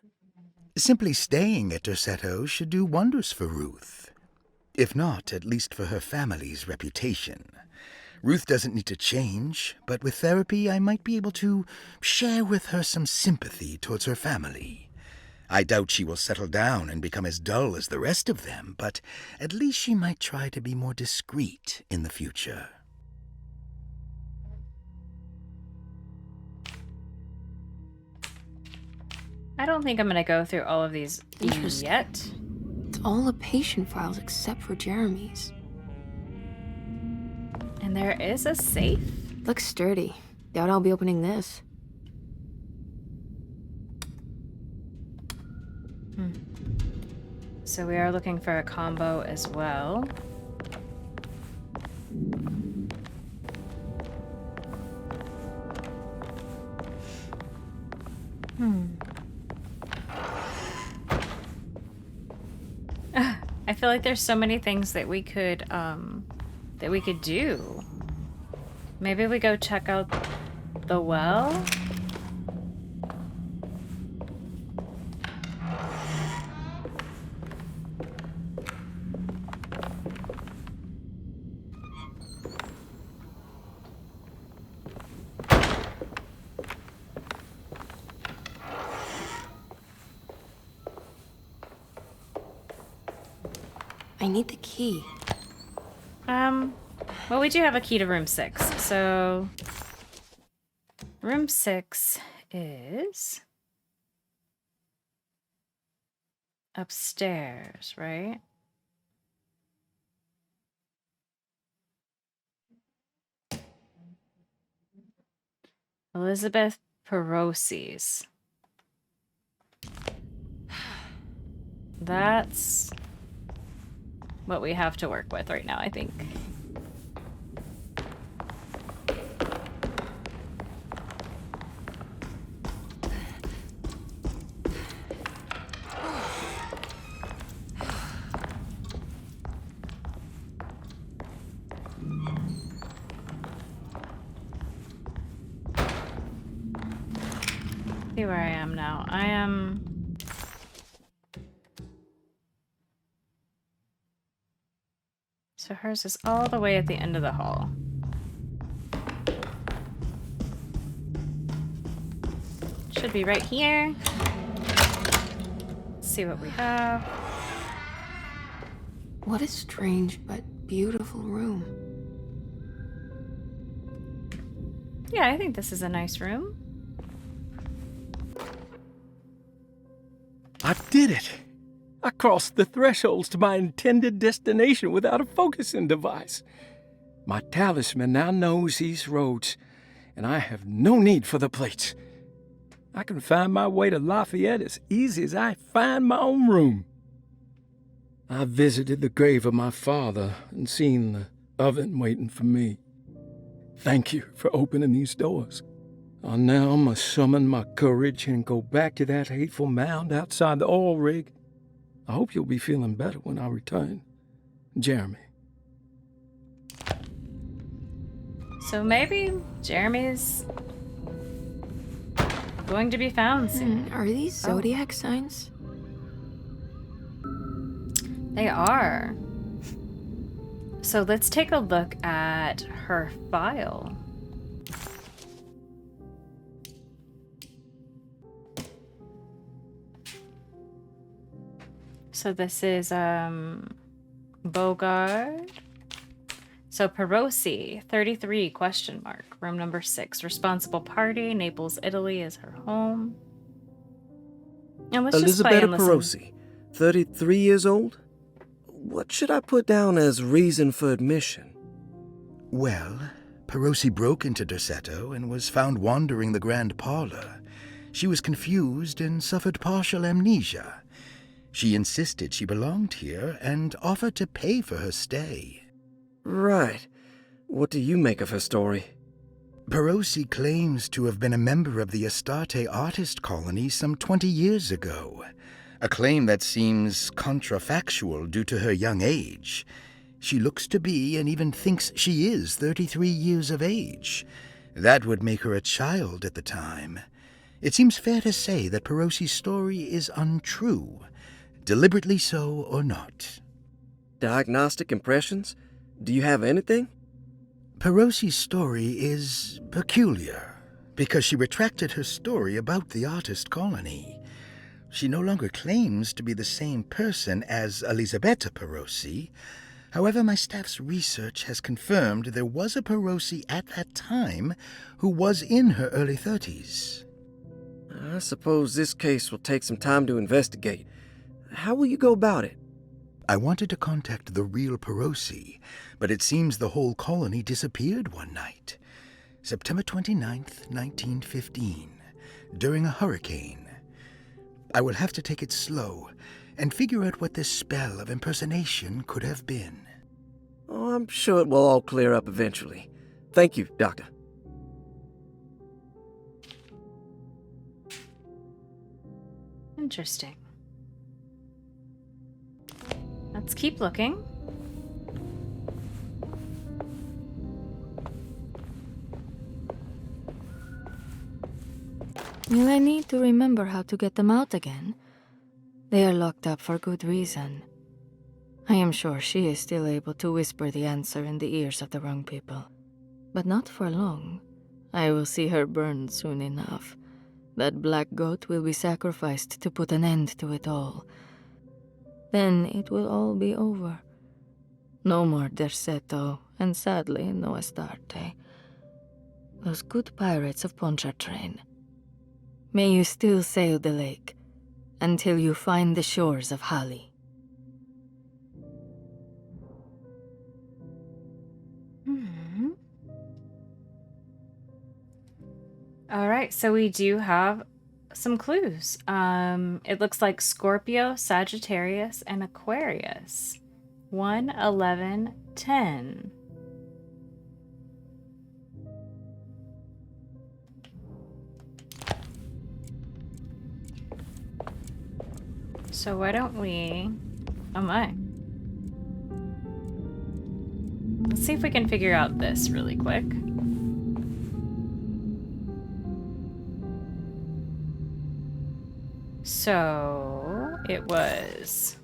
S8: Simply staying at Derceto should do wonders for Ruth. If not, at least for her family's reputation. Ruth doesn't need to change, but with therapy I might be able to share with her some sympathy towards her family. I doubt she will settle down and become as dull as the rest of them, but at least she might try to be more discreet in the future.
S1: I don't think I'm going to go through all of these yet.
S3: It's all the patient files except for Jeremy's.
S1: And there is a safe?
S3: Looks sturdy. Doubt I'll be opening this.
S1: So we are looking for a combo as well. I feel like there's so many things that we could do. Maybe we go check out the well?
S3: I need the key.
S1: Well, we do have a key to room 6, so room 6 is upstairs, right? Elizabeth Perosi's. That's what we have to work with right now, I think. See where I am now. I am... So hers is all the way at the end of the hall. Should be right here. Let's see what we have.
S3: What a strange but beautiful room.
S1: Yeah, I think this is a nice room.
S10: I did it! I crossed the thresholds to my intended destination without a focusing device. My talisman now knows these roads, and I have no need for the plates. I can find my way to Lafayette as easy as I find my own room. I visited the grave of my father and seen the oven waiting for me. Thank you for opening these doors. I now must summon my courage and go back to that hateful mound outside the oil rig. I hope you'll be feeling better when I return. Jeremy.
S1: So maybe Jeremy's going to be found soon.
S3: Are these zodiac signs?
S1: They are. So let's take a look at her file. So this is Bogart. So Perosi, 33 question mark. Room number 6. Responsible party. Naples, Italy is her home. And let's just play
S14: Elizabeth
S1: and listen.
S14: Perosi, 33 years old? What should I put down as reason for admission?
S8: Well, Perosi broke into Derceto and was found wandering the grand parlor. She was confused and suffered partial amnesia. She insisted she belonged here and offered to pay for her stay.
S14: Right. What do you make of her story?
S8: Perosi claims to have been a member of the Astarte artist colony some 20 years ago, a claim that seems contrafactual due to her young age. She looks to be and even thinks she is 33 years of age. That would make her a child at the time. It seems fair to say that Perosi's story is untrue, deliberately so or not.
S14: Diagnostic impressions? Do you have anything?
S8: Perosi's story is peculiar because she retracted her story about the artist colony. She no longer claims to be the same person as Elisabetta Perosi. However, my staff's research has confirmed there was a Perosi at that time who was in her early 30s.
S14: I suppose this case will take some time to investigate. How will you go about it?
S8: I wanted to contact the real Perosi, but it seems the whole colony disappeared one night. September 29th, 1915, during a hurricane. I will have to take it slow and figure out what this spell of impersonation could have been.
S14: Oh, I'm sure it will all clear up eventually. Thank you, Doctor.
S1: Interesting. Let's keep looking.
S12: Will I need to remember how to get them out again? They are locked up for good reason. I am sure she is still able to whisper the answer in the ears of the wrong people. But not for long. I will see her burned soon enough. That black goat will be sacrificed to put an end to it all. Then it will all be over. No more Derceto, and sadly, no Astarte. Those good pirates of Pontchartrain. May you still sail the lake, until you find the shores of Hali.
S1: All right, so we do have some clues. It looks like Scorpio, Sagittarius, and Aquarius. 1, 11, 10. So why don't we... Oh my. Let's see if we can figure out this really quick. So it was...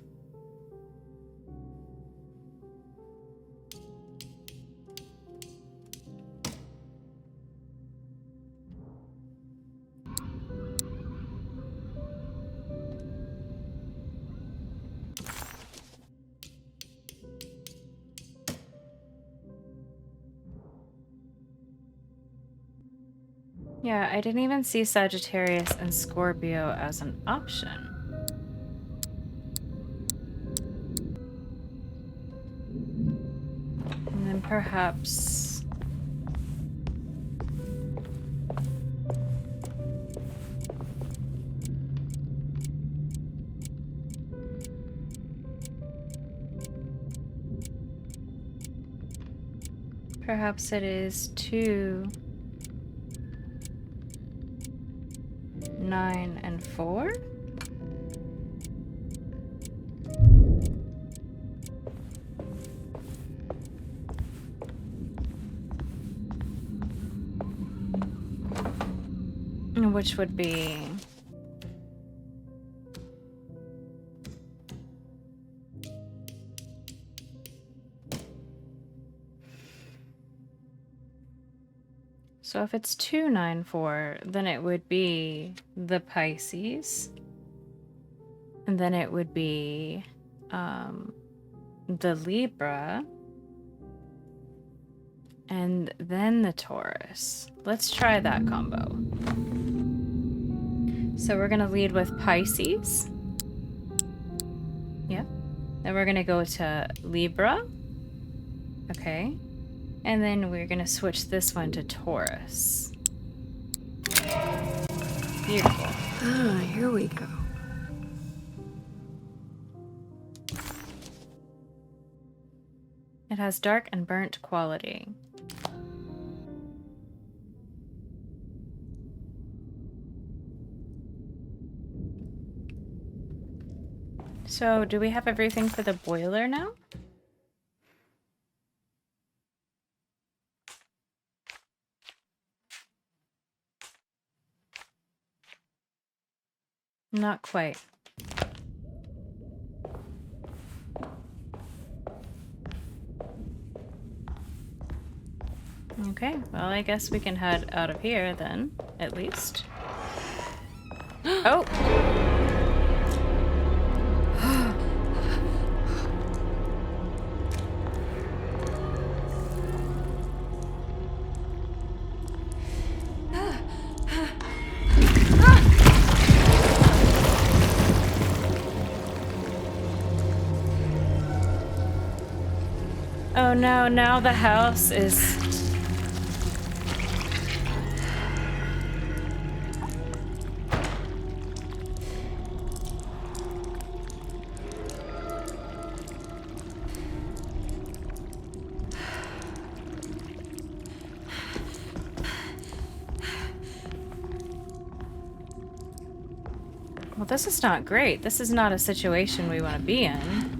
S1: Yeah, I didn't even see Sagittarius and Scorpio as an option. And then perhaps... Perhaps it is 2, 9, and 4? Which would be... So if it's 2, 9, 4, then it would be the Pisces. And then it would be the Libra. And then the Taurus. Let's try that combo. So we're gonna lead with Pisces. Yep. Then we're gonna go to Libra. Okay. And then we're gonna switch this one to Taurus. Beautiful.
S4: Ah, here we go.
S1: It has dark and burnt quality. So, do we have everything for the boiler now? Not quite. Okay, well, I guess we can head out of here then, at least. Oh! Oh no, now the house is... Well, this is not great. This is not a situation we want to be in.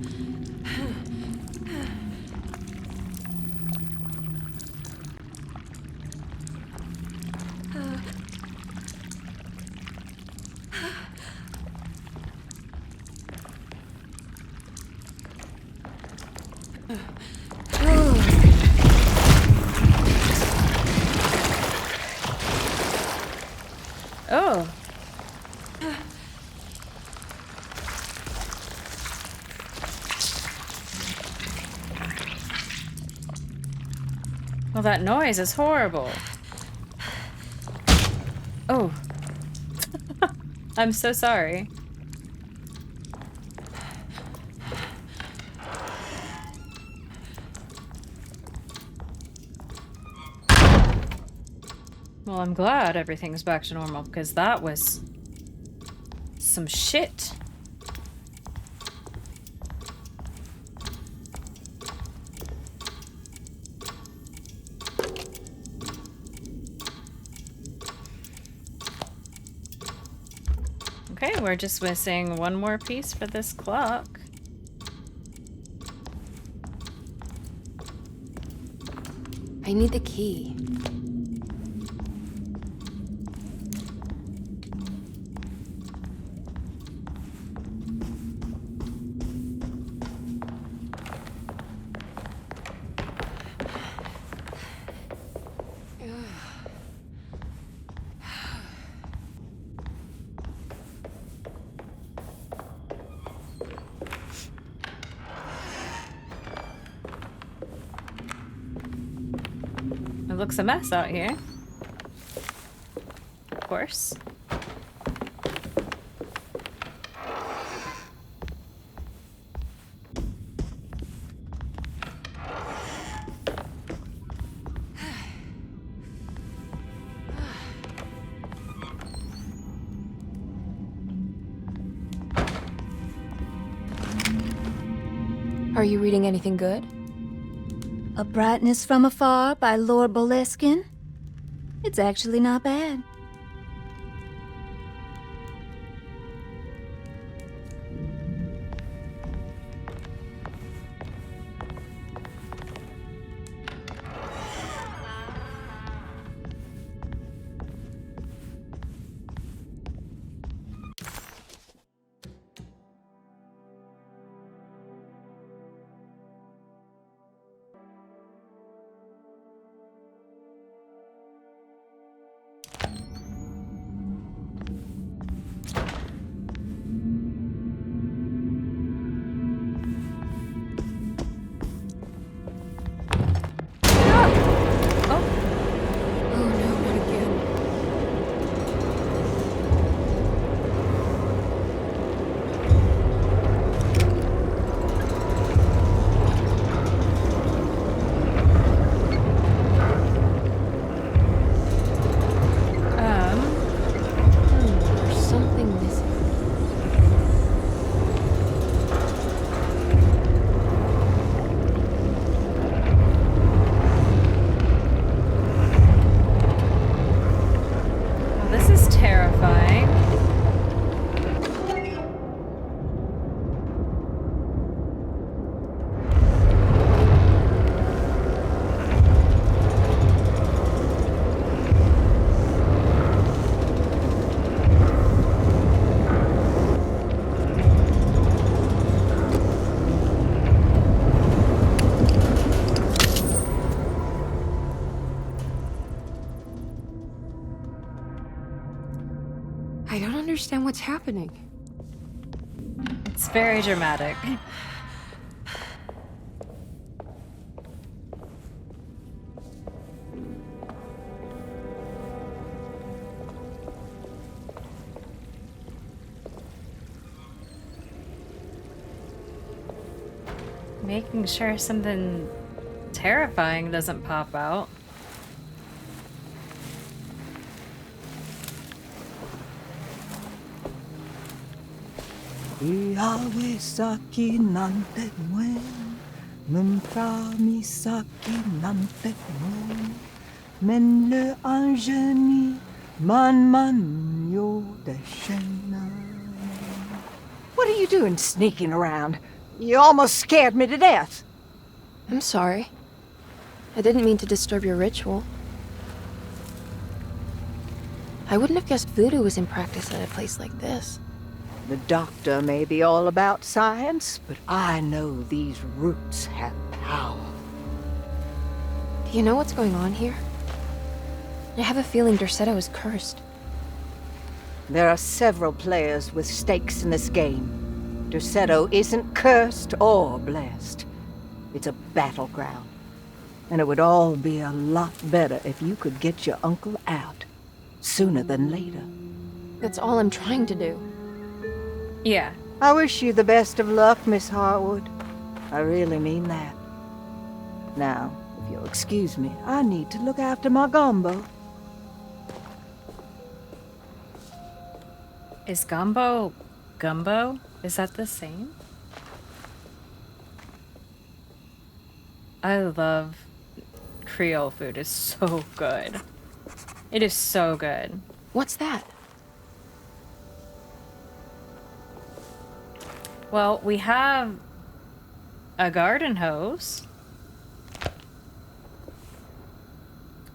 S1: Oh. Well, that noise is horrible. Oh. I'm so sorry. Well, I'm glad everything's back to normal because that was some shit. Okay, we're just missing one more piece for this clock.
S3: I need the key.
S1: It looks a mess out here. Of course.
S3: Are you reading anything good?
S12: A Brightness from Afar by Lord Boleskine. It's actually not bad.
S3: understand what's happening.
S1: It's very dramatic. Making sure something terrifying doesn't pop out.
S4: Iawe saki nante mwen, mumpa mi saki nante mwen, men le anjeni man yo de shena. What are you doing sneaking around? You almost scared me to death.
S3: I'm sorry. I didn't mean to disturb your ritual. I wouldn't have guessed voodoo was in practice at a place like this.
S4: The doctor may be all about science, but I know these roots have power.
S3: Do you know what's going on here? I have a feeling Derceto is cursed.
S4: There are several players with stakes in this game. Derceto isn't cursed or blessed. It's a battleground. And it would all be a lot better if you could get your uncle out sooner than later.
S3: That's all I'm trying to do.
S1: Yeah.
S4: I wish you the best of luck, Miss Hartwood. I really mean that. Now, if you'll excuse me, I need to look after my gumbo.
S1: Is gumbo gumbo? Is that the same? I love Creole food. It's so good. It is so good.
S3: What's that?
S1: Well, we have a garden hose.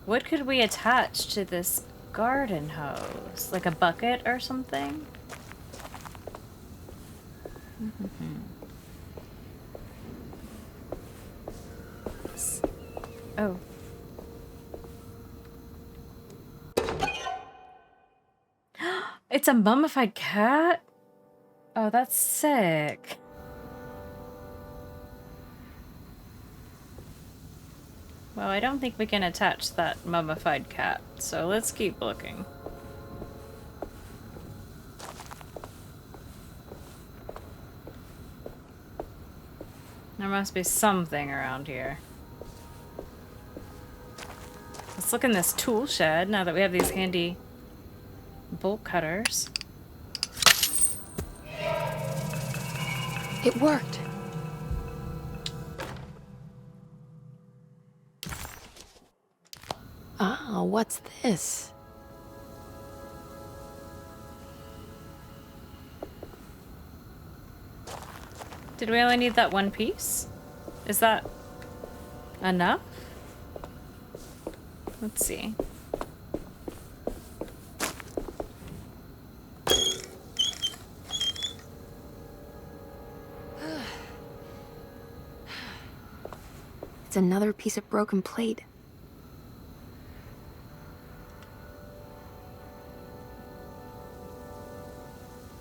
S1: What could we attach to this garden hose? Like a bucket or something? Oh. It's a mummified cat? Oh, that's sick. Well, I don't think we can attach that mummified cat, so let's keep looking. There must be something around here. Let's look in this tool shed now that we have these handy bolt cutters.
S3: It worked. Ah, what's this?
S1: Did we only need that one piece? Is that enough? Let's see.
S3: It's another piece of broken plate.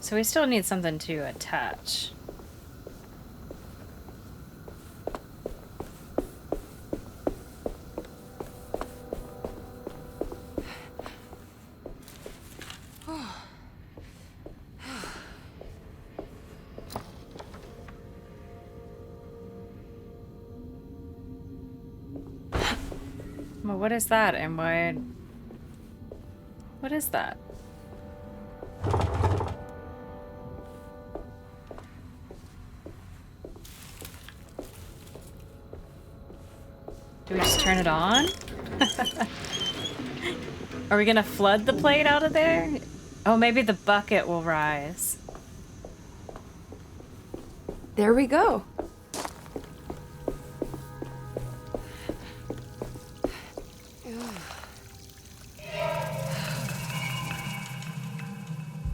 S1: So we still need something to attach. Well, what is that and why? What is that? Do we just turn it on? Are we gonna flood the plate out of there? Oh, maybe the bucket will rise.
S3: There we go.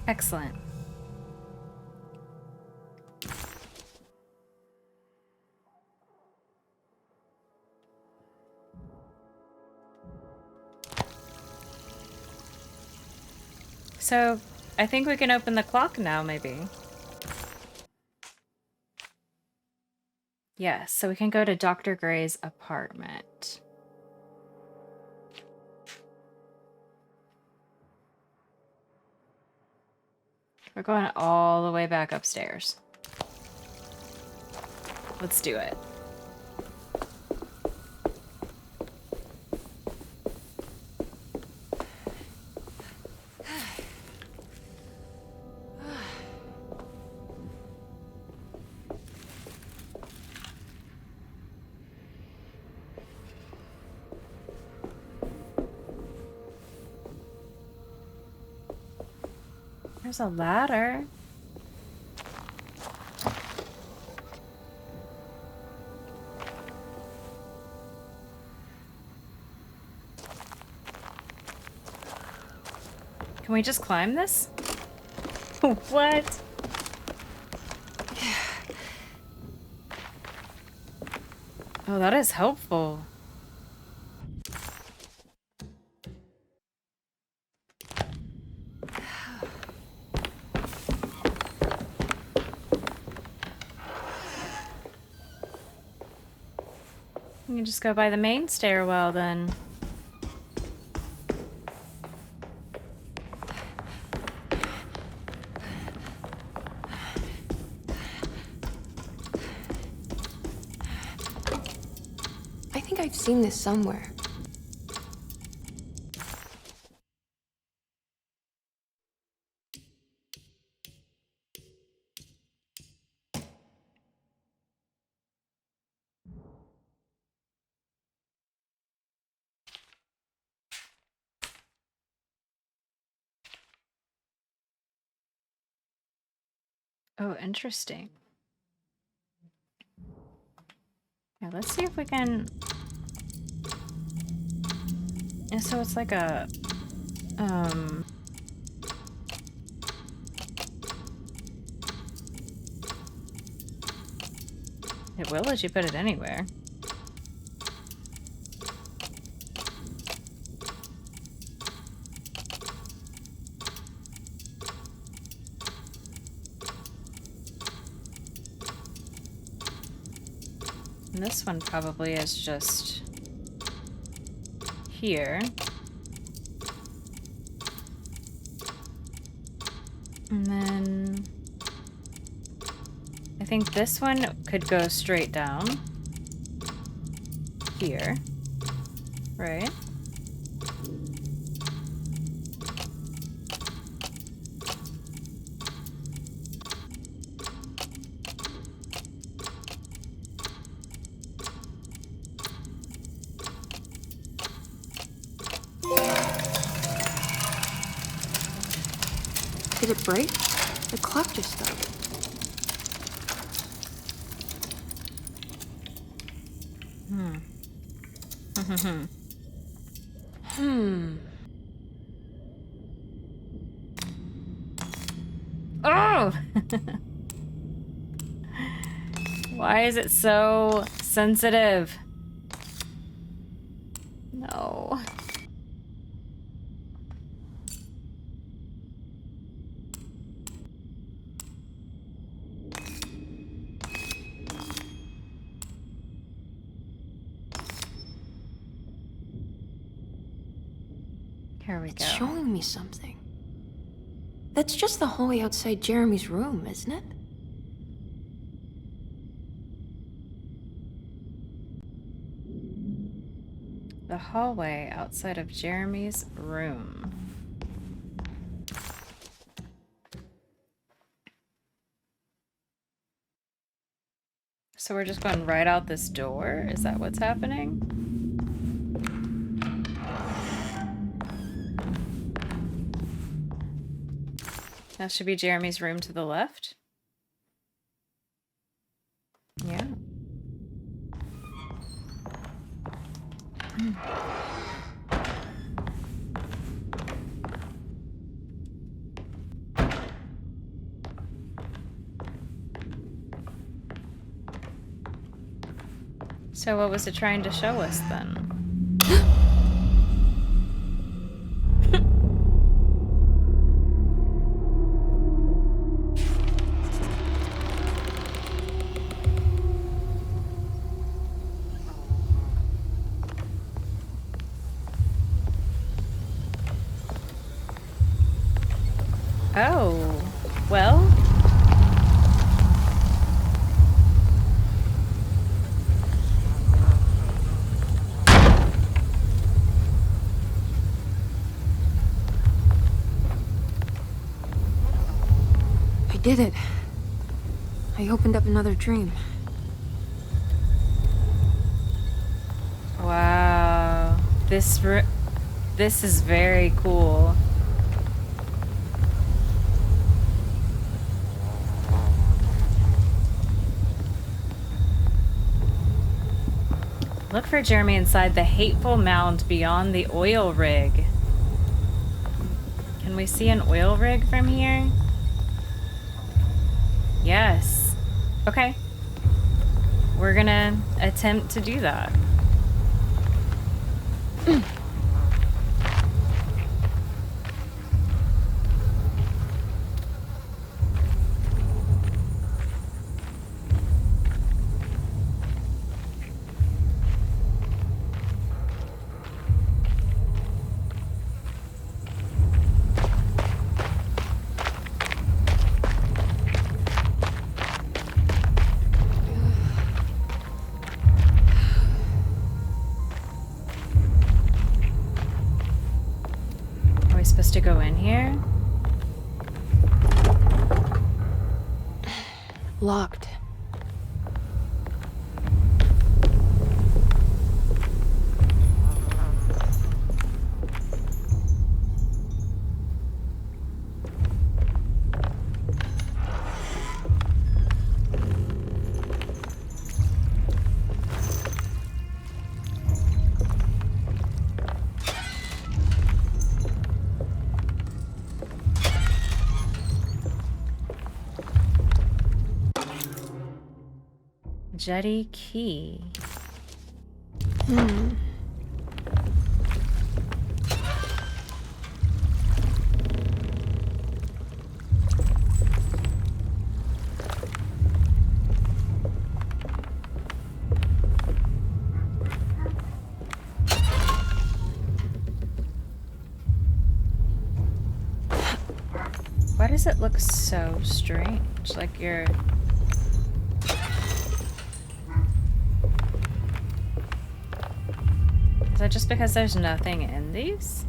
S1: Excellent. So, I think we can open the clock now, maybe. Yes, so we can go to Dr. Gray's apartment. We're going all the way back upstairs. Let's do it. There's a ladder. Can we just climb this? What? Oh, that is helpful. You can just go by the main stairwell then.
S3: I think I've seen this somewhere.
S1: Oh, interesting. Yeah, let's see if we can... Yeah, so it's like a... It will let you put it anywhere. And this one probably is just here. And then I think this one could go straight down here, right?
S3: Did it break? The clock just stopped.
S1: Oh! Why is it so sensitive? No. Here we go.
S3: It's showing me something. That's just the hallway outside Jeremy's room, isn't it?
S1: The hallway outside of Jeremy's room. So we're just going right out this door? Is that what's happening? That should be Jeremy's room to the left. Yeah. So what was it trying to show us then? Oh, well.
S3: I did it. I opened up another dream.
S1: Wow. This is very cool. Look for Jeremy inside the hateful mound beyond the oil rig. Can we see an oil rig from here? Yes. Okay. We're gonna attempt to do that. Are we supposed to go in here?
S3: Locked.
S1: Jetty key. Why does it look so strange? Like you're... Is that just because there's nothing in these?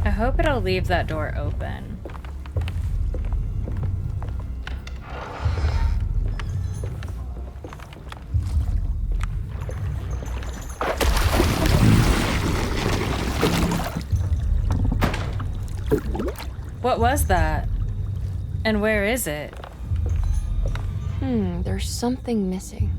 S1: I hope it'll leave that door open. What was that? And where is it?
S3: There's something missing.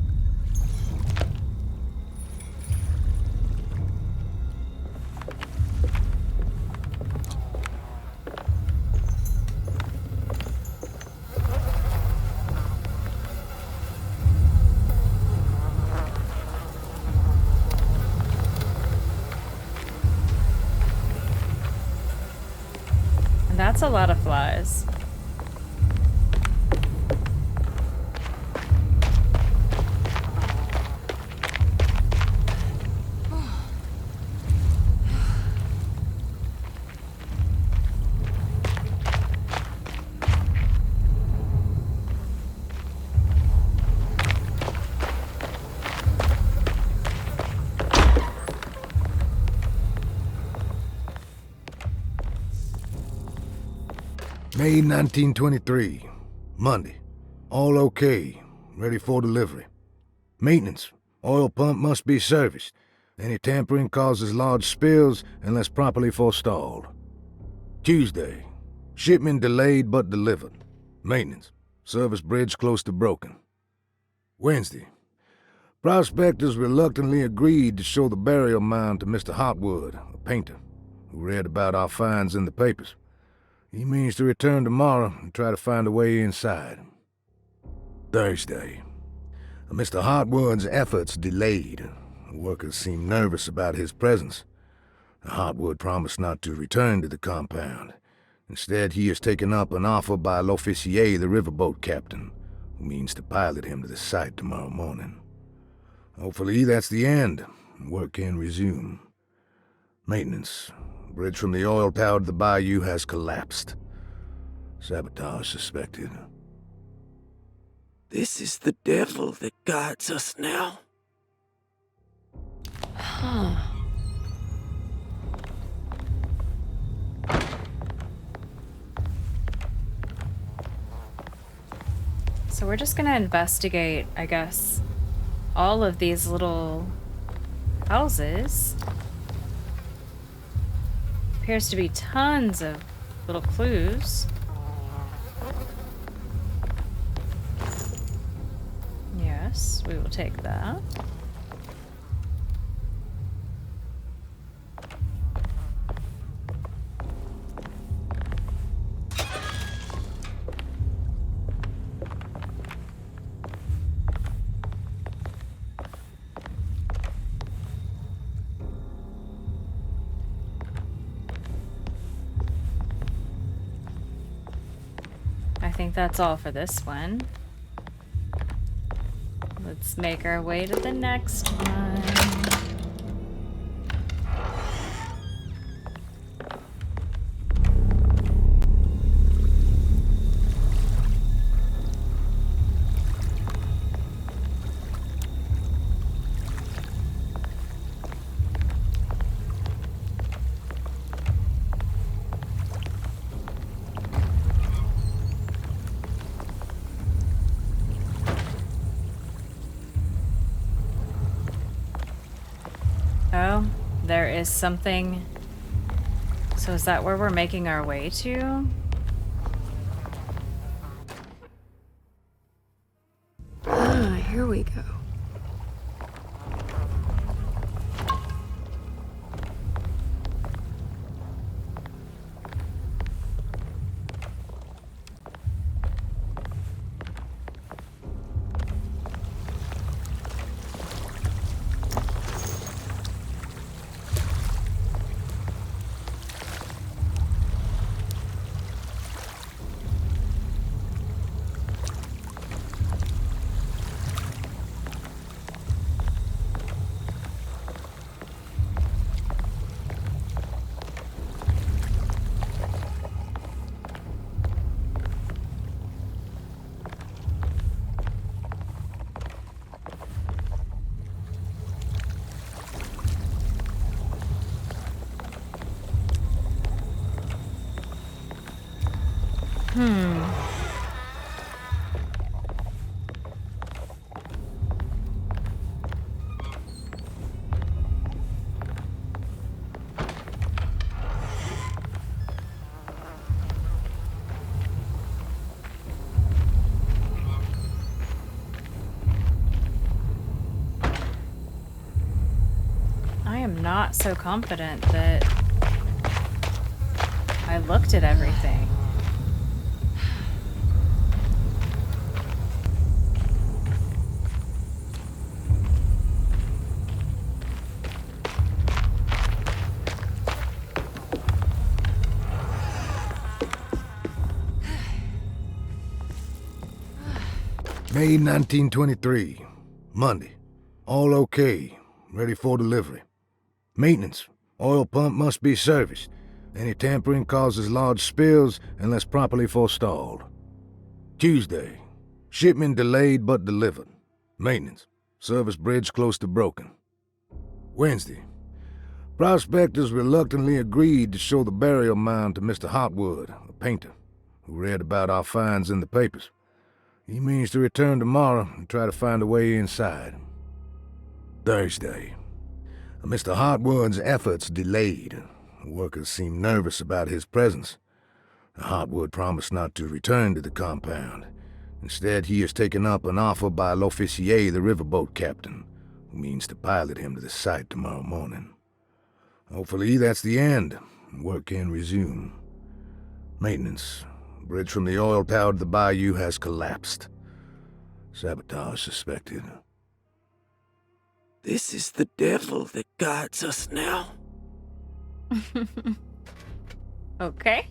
S1: That's a lot of flies.
S13: May 1923, Monday. All okay, ready for delivery. Maintenance, oil pump must be serviced. Any tampering causes large spills unless properly forestalled. Tuesday, shipment delayed but delivered. Maintenance, service bridge close to broken. Wednesday, prospectors reluctantly agreed to show the burial mound to Mr. Hotwood, a painter, who read about our finds in the papers. He means to return tomorrow and try to find a way inside. Thursday. Mr. Hotwood's efforts delayed. The workers seem nervous about his presence. Hartwood promised not to return to the compound. Instead, he has taken up an offer by L'Officier, the riverboat captain, who means to pilot him to the site tomorrow morning. Hopefully that's the end. Work can resume. Maintenance. Bridge from the oil tower to the bayou has collapsed. Sabotage suspected.
S14: This is the devil that guides us now.
S3: Huh.
S1: So we're just gonna investigate, I guess, all of these little houses. Appears to be tons of little clues. Yes, we will take that. I think that's all for this one. Let's make our way to the next one. Oh, there is something. So is that where we're making our way to?
S3: Ah, here we go. I am not so confident that I looked at everything.
S13: May 1923. Monday. All okay. Ready for delivery. Maintenance. Oil pump must be serviced. Any tampering causes large spills unless properly forestalled. Tuesday. Shipment delayed but delivered. Maintenance. Service bridge close to broken. Wednesday. Prospectors reluctantly agreed to show the burial mound to Mr. Hotwood, a painter, who read about our finds in the papers. He means to return tomorrow and try to find a way inside. Thursday. Mr. Hotwood's efforts delayed. The workers seemed nervous about his presence. Hotwood promised not to return to the compound. Instead, he has taken up an offer by L'Officier, the riverboat captain, who means to pilot him to the site tomorrow morning. Hopefully that's the end. Work can resume. Maintenance. Bridge from the oil tower to the bayou has collapsed. Sabotage suspected.
S14: This is the devil that guides us now.
S1: Okay.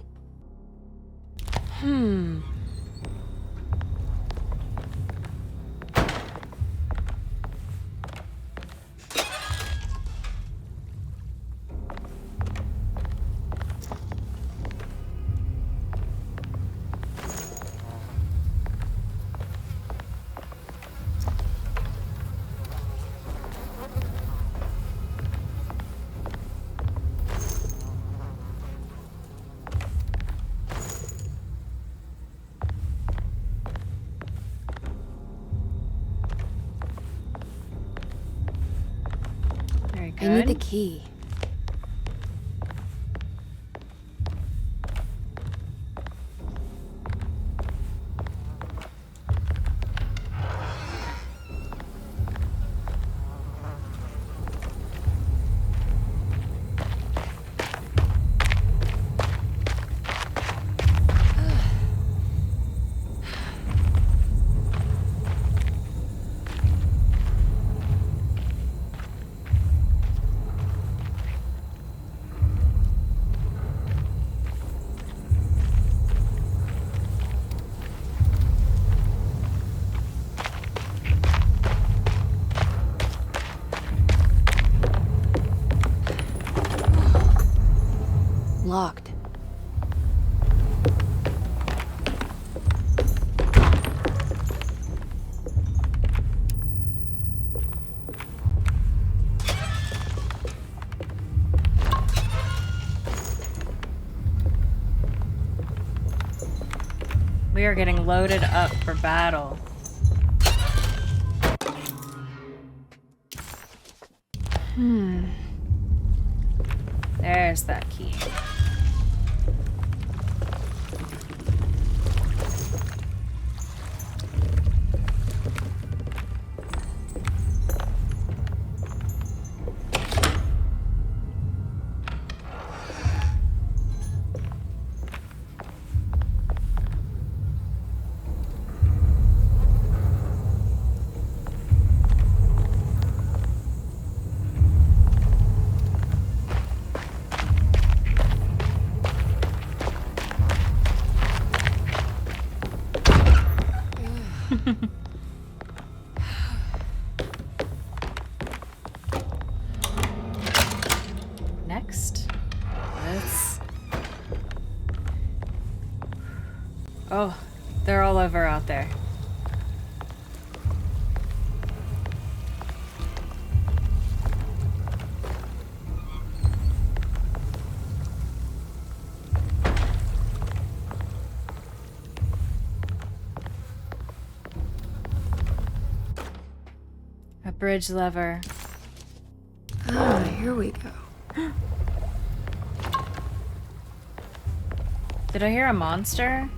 S1: Very good.
S3: I need the key. Locked.
S1: We are getting loaded up for battle. There's that key. Next, let's... Oh, they're all over out there. A bridge lever.
S3: Ah, here we go.
S1: Did I hear a monster?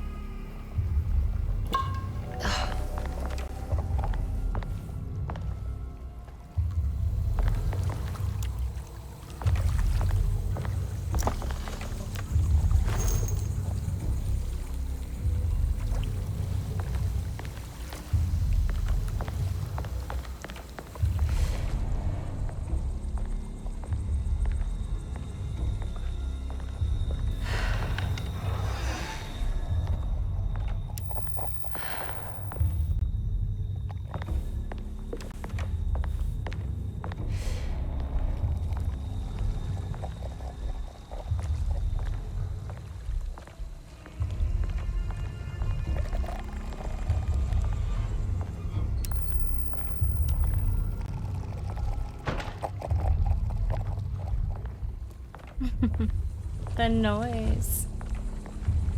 S1: The noise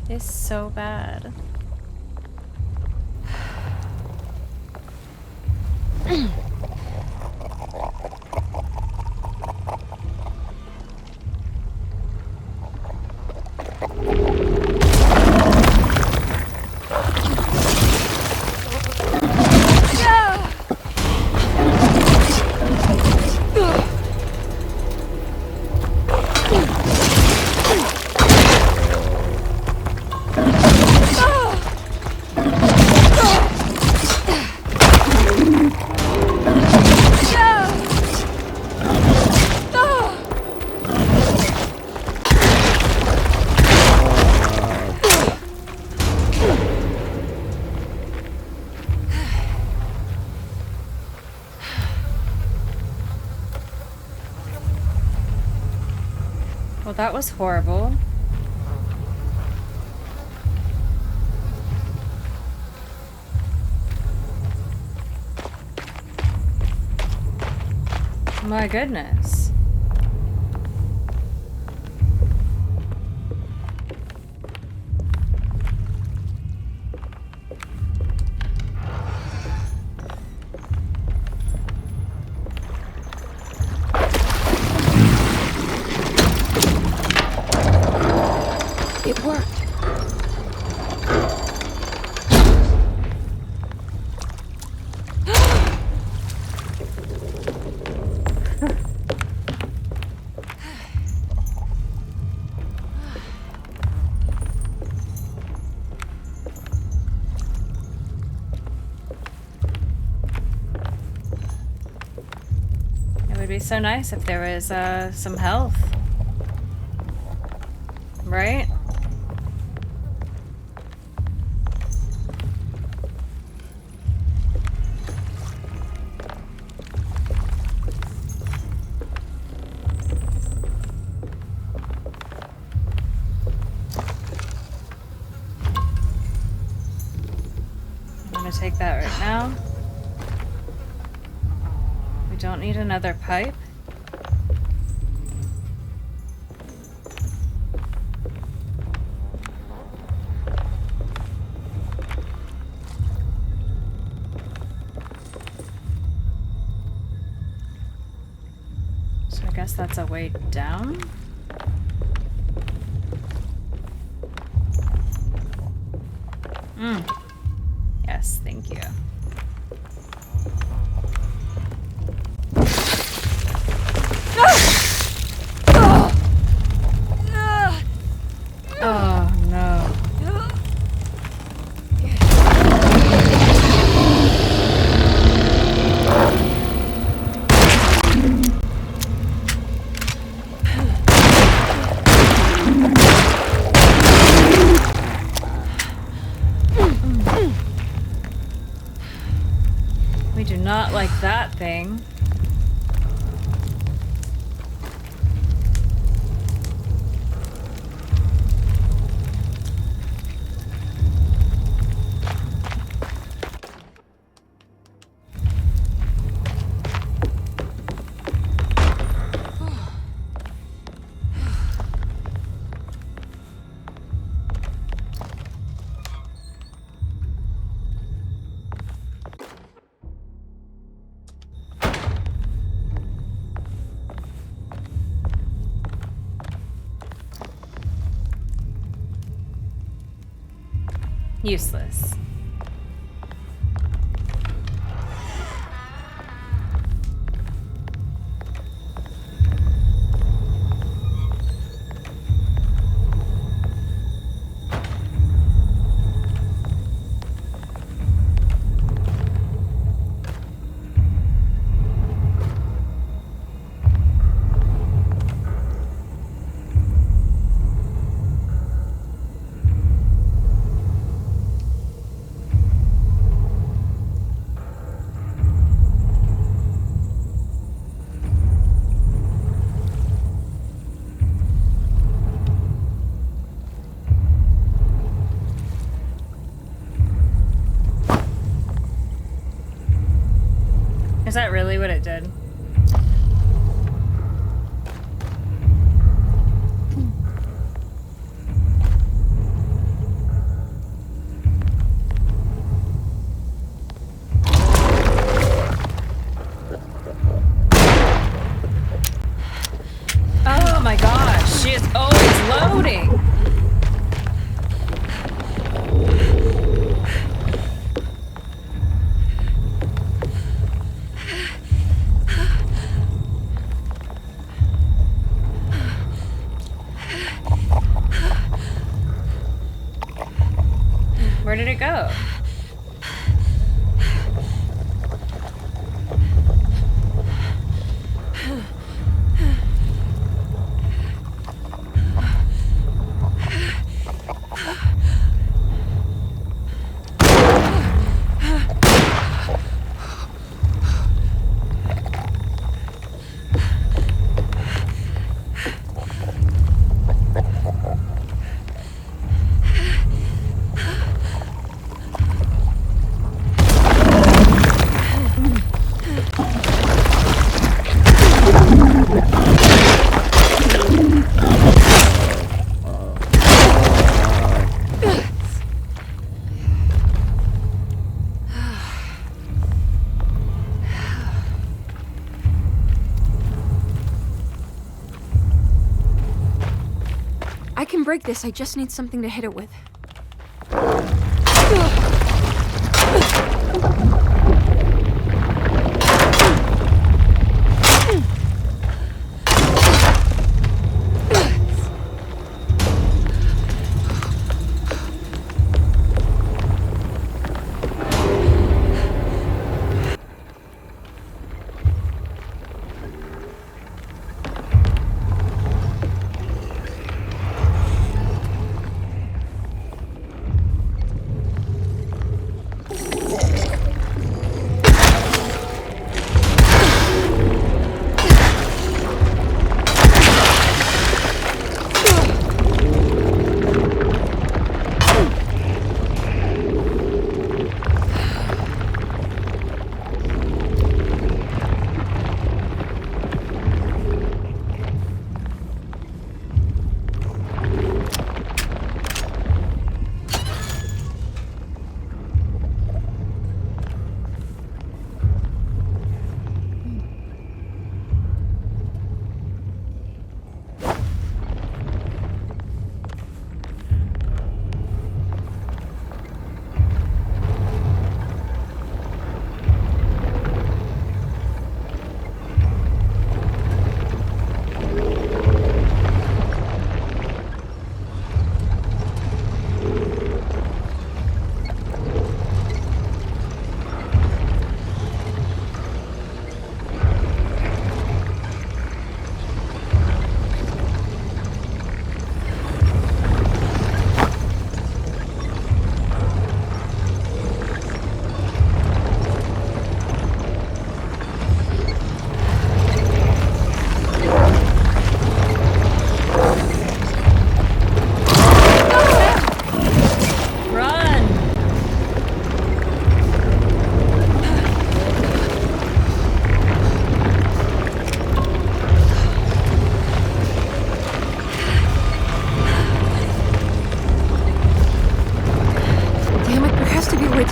S1: is so bad. Well, that was horrible. My goodness.
S3: It worked.
S1: It would be so nice if there was some health. Right? I'm gonna take that right now. We don't need another pipe. So I guess that's a way down. Yes, thank you. Oh no. We do not like that thing. Useless. Is that really what it did? Oh my gosh, she is always loading. Where did it go?
S3: break this, I just need something to hit it with.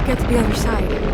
S3: Get to the other side.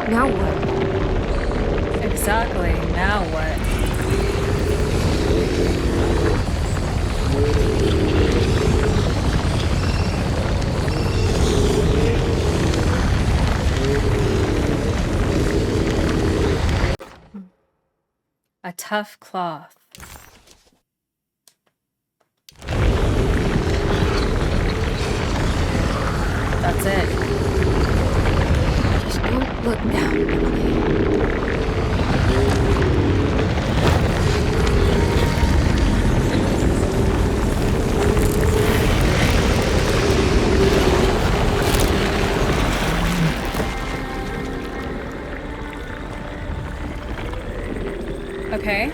S3: Now what?
S1: Exactly. Now what? A tough cloth. That's it.
S3: Just don't look down, Emily.
S1: Okay.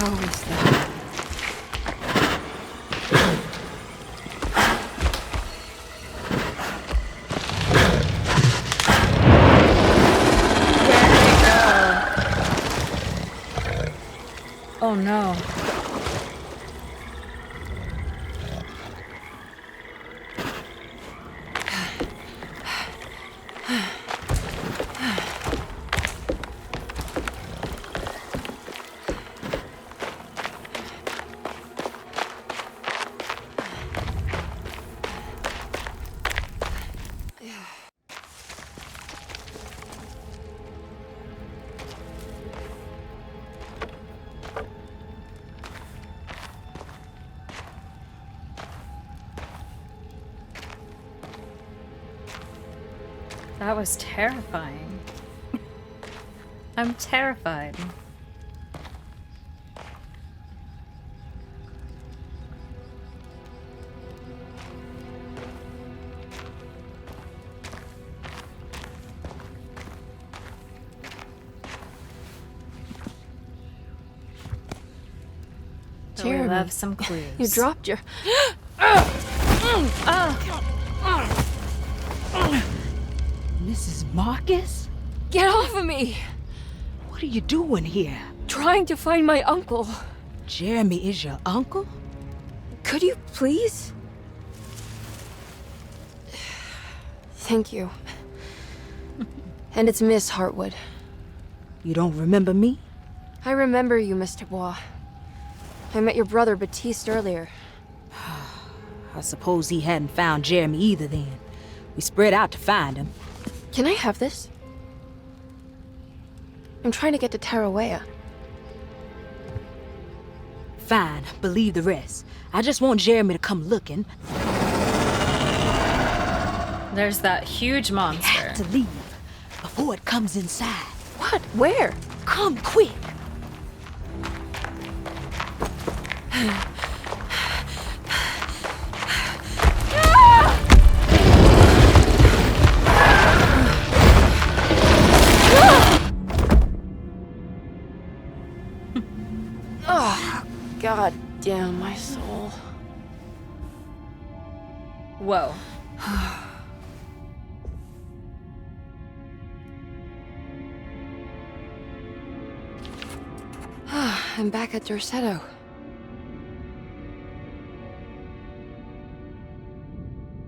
S3: How is that?
S1: Oh no. That was terrifying. I'm terrified.
S3: Jeremy,
S1: we love some clues.
S3: You dropped your...
S6: Mrs. Marcus?
S3: Get off of me!
S6: What are you doing here?
S3: Trying to find my uncle.
S6: Jeremy is your uncle?
S3: Could you please? Thank you. And it's Miss Hartwood.
S6: You don't remember me?
S3: I remember you, Miss Dubois. I met your brother Baptiste earlier.
S6: I suppose he hadn't found Jeremy either then. We spread out to find him.
S3: Can I have this? I'm trying to get to Tarawea.
S6: Fine, believe the rest. I just want Jeremy to come looking.
S1: There's that huge monster.
S6: We have to leave before it comes inside.
S3: What? Where?
S6: Come quick.
S3: Oh, God damn my soul.
S1: Whoa.
S3: I'm back at Dorsetto.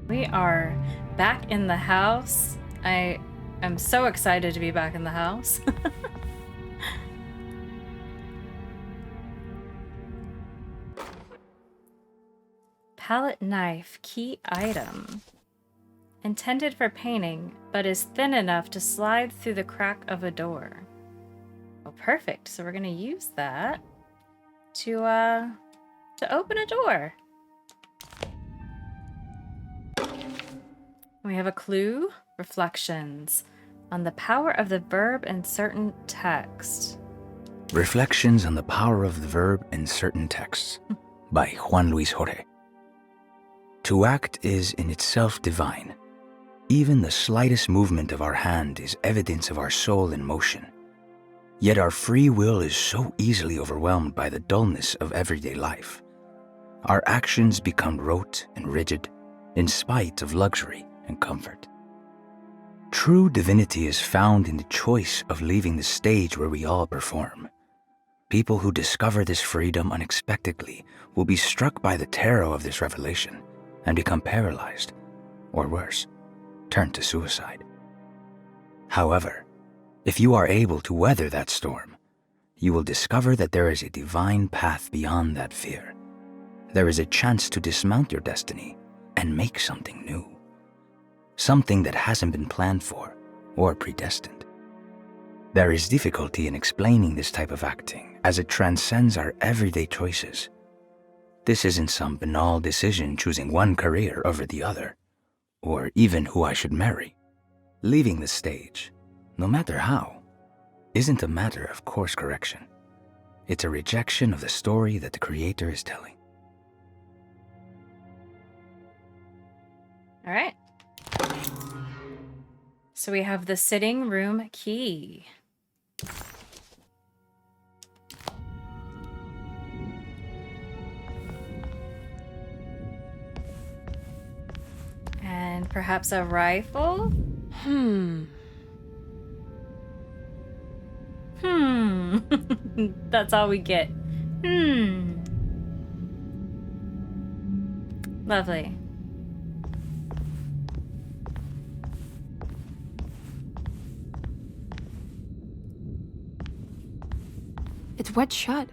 S1: We are back in the house. I am so excited to be back in the house. Palette knife, key item. Intended for painting, but is thin enough to slide through the crack of a door. Oh, perfect. So we're gonna use that to open a door. We have a clue. Reflections on the power of the verb in certain text.
S15: Reflections on the Power of the Verb in Certain Texts by Juan Luis Jorge. To act is in itself divine. Even the slightest movement of our hand is evidence of our soul in motion. Yet our free will is so easily overwhelmed by the dullness of everyday life. Our actions become rote and rigid, in spite of luxury and comfort. True divinity is found in the choice of leaving the stage where we all perform. People who discover this freedom unexpectedly will be struck by the terror of this revelation and become paralyzed, or worse, turn to suicide. However, if you are able to weather that storm, you will discover that there is a divine path beyond that fear. There is a chance to dismount your destiny and make something new. Something that hasn't been planned for or predestined. There is difficulty in explaining this type of acting as it transcends our everyday choices. This isn't some banal decision choosing one career over the other, or even who I should marry. Leaving the stage, no matter how, isn't a matter of course correction. It's a rejection of the story that the creator is telling.
S1: All right. So we have the sitting room key. And perhaps a rifle? That's all we get. Lovely.
S3: It's wedged shut.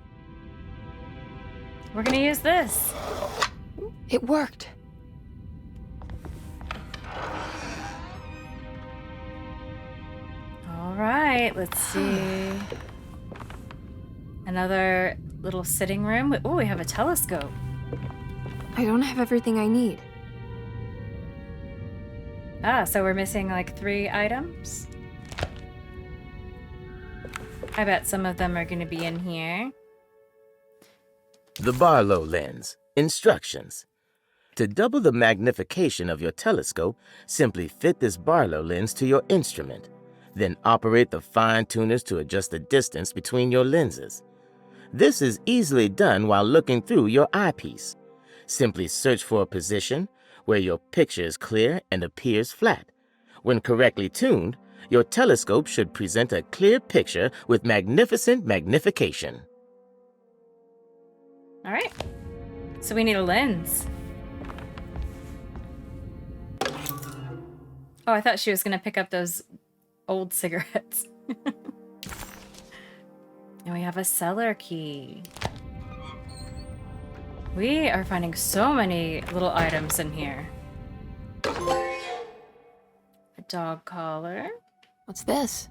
S1: We're gonna use this.
S3: It worked.
S1: All right, let's see. Another little sitting room. Oh, we have a telescope.
S3: I don't have everything I need.
S1: Ah, so we're missing like 3 items? I bet some of them are going to be in here.
S5: The Barlow lens. Instructions. To double the magnification of your telescope, simply fit this Barlow lens to your instrument. Then operate the fine-tuners to adjust the distance between your lenses. This is easily done while looking through your eyepiece. Simply search for a position where your picture is clear and appears flat. When correctly tuned, your telescope should present a clear picture with magnificent magnification.
S1: All right. So we need a lens. Oh, I thought she was going to pick up those old cigarettes. And we have a cellar key. We are finding so many little items in here. A dog collar.
S3: What's this?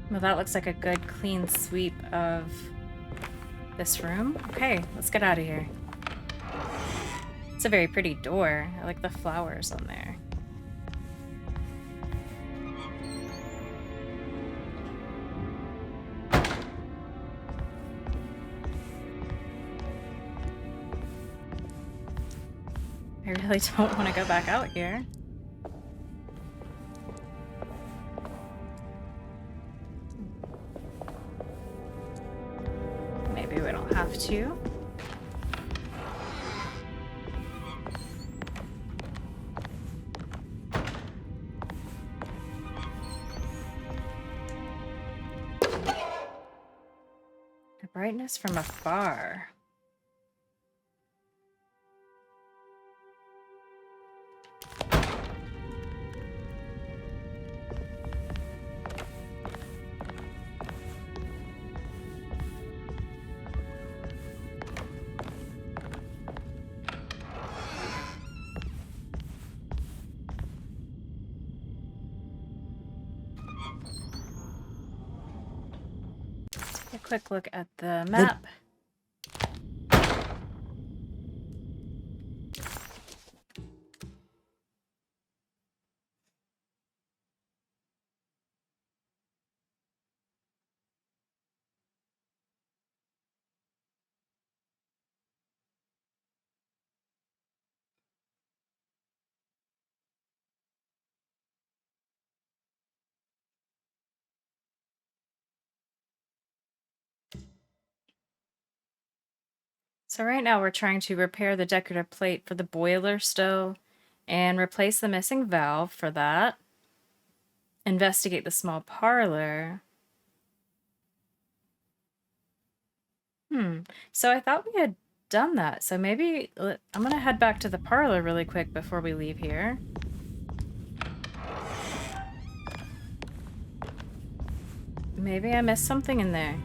S1: Well, that looks like a good clean sweep of this room. Okay, let's get out of here. It's a very pretty door. I like the flowers on there. I really don't want to go back out here. Maybe we don't have to. The brightness from afar. A quick look at the map. So right now we're trying to repair the decorative plate for the boiler still and replace the missing valve for that. Investigate the small parlor. So I thought we had done that. So maybe I'm gonna head back to the parlor really quick before we leave here. Maybe I missed something in there.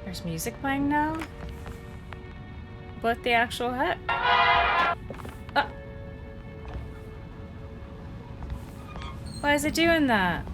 S1: There's music playing now? What the actual heck? Why is it doing that?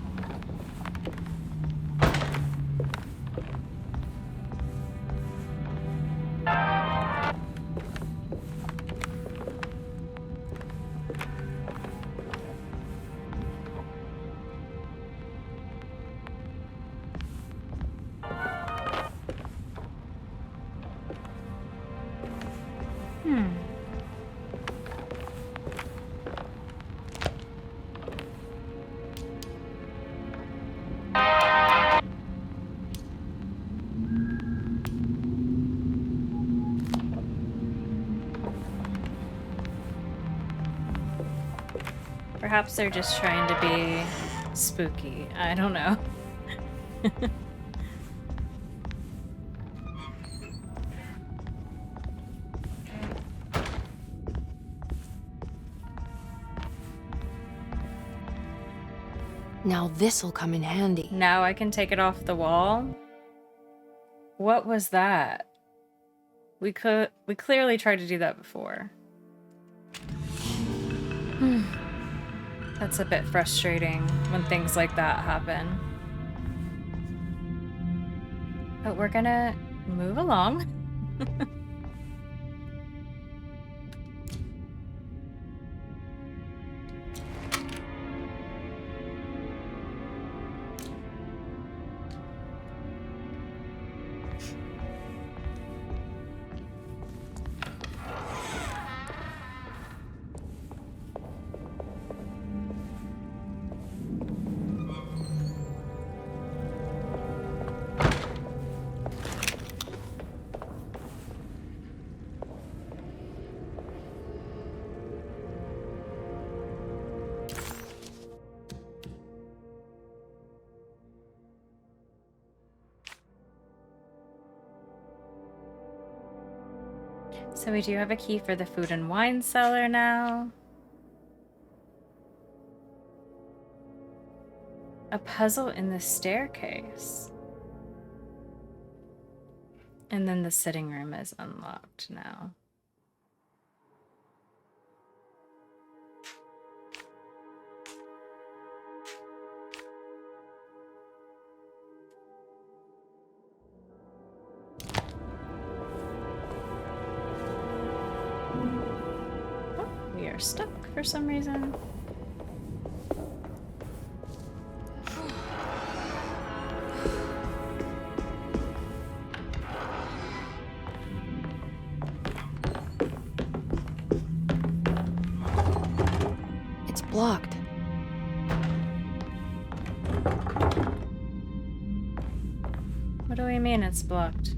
S1: Perhaps they're just trying to be spooky. I don't know.
S3: Now this'll come in handy.
S1: Now I can take it off the wall? What was that? We clearly tried to do that before. That's a bit frustrating when things like that happen. But we're gonna move along. So we do have a key for the food and wine cellar now. A puzzle in the staircase. And then the sitting room is unlocked now. We are stuck for some reason.
S3: It's blocked.
S1: What do we mean it's blocked?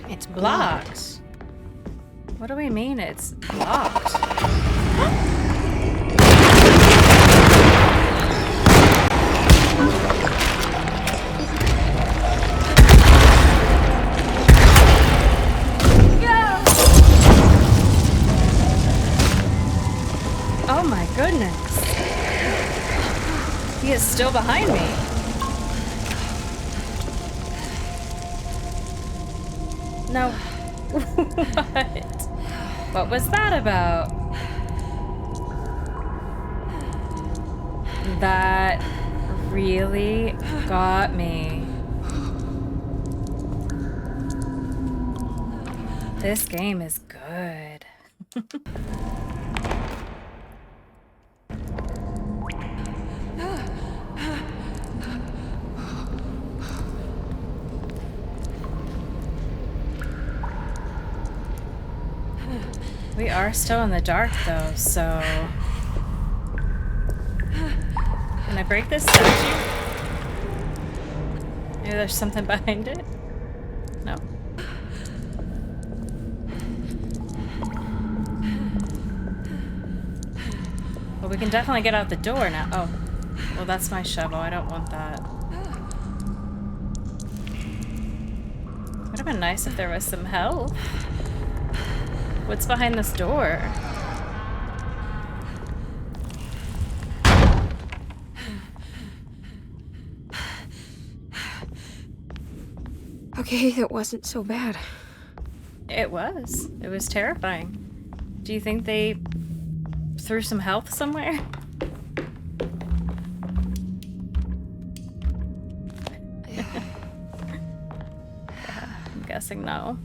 S3: It's
S1: Blocked. What do we mean it's blocked? Oh my goodness. He is still behind me. No. What? What was that about? That really got me. This game is good. are still in the dark, though, so... Can I break this statue? Maybe there's something behind it? No. Well, we can definitely get out the door now. Oh. Well, that's my shovel. I don't want that. Would have been nice if there was some help. What's behind this door?
S3: Okay, that wasn't so bad.
S1: It was. It was terrifying. Do you think they threw some health somewhere? Yeah, I'm guessing no.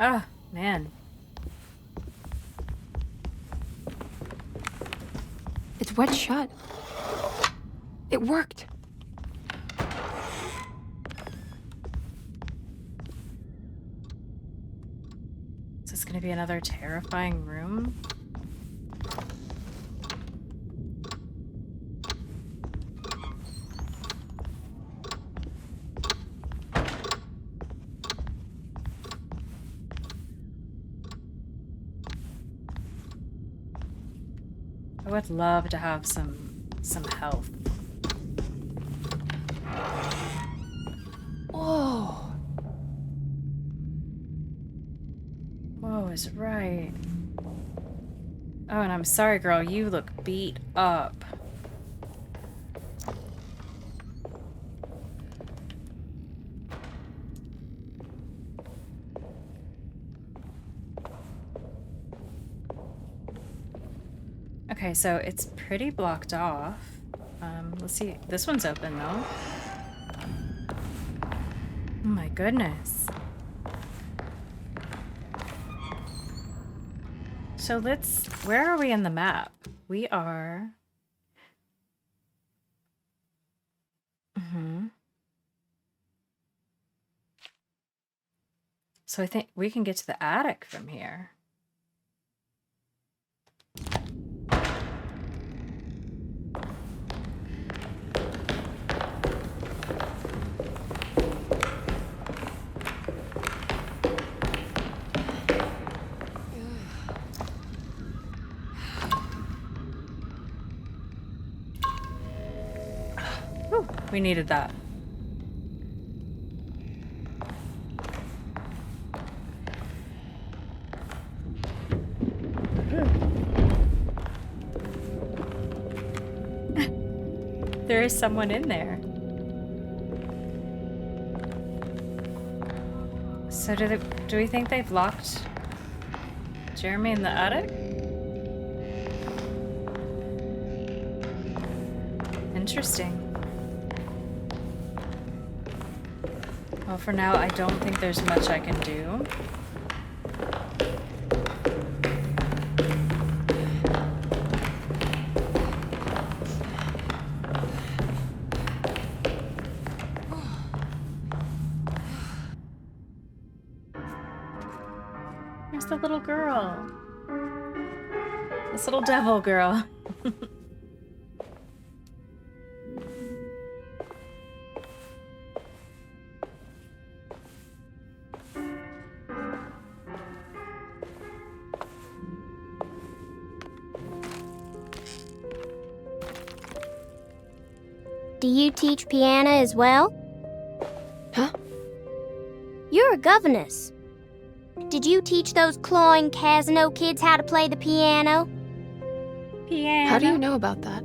S1: Oh, man.
S3: It's wet shut. It worked.
S1: Is this gonna be another terrifying room? I would love to have some health.
S3: Whoa.
S1: Whoa is right. Oh, and I'm sorry, girl. You look beat up. Okay, so it's pretty blocked off. Let's see. This one's open, though. Oh my goodness. So let's... Where are we in the map? We are... So I think we can get to the attic from here. We needed that. There is someone in there. So do we think they've locked Jeremy in the attic? Interesting. Well, for now, I don't think there's much I can do. There's the little girl. This little devil girl.
S9: Do you teach piano as well?
S3: Huh?
S9: You're a governess. Did you teach those clawing Casino kids how to play the piano?
S1: Piano?
S3: How do you know about that?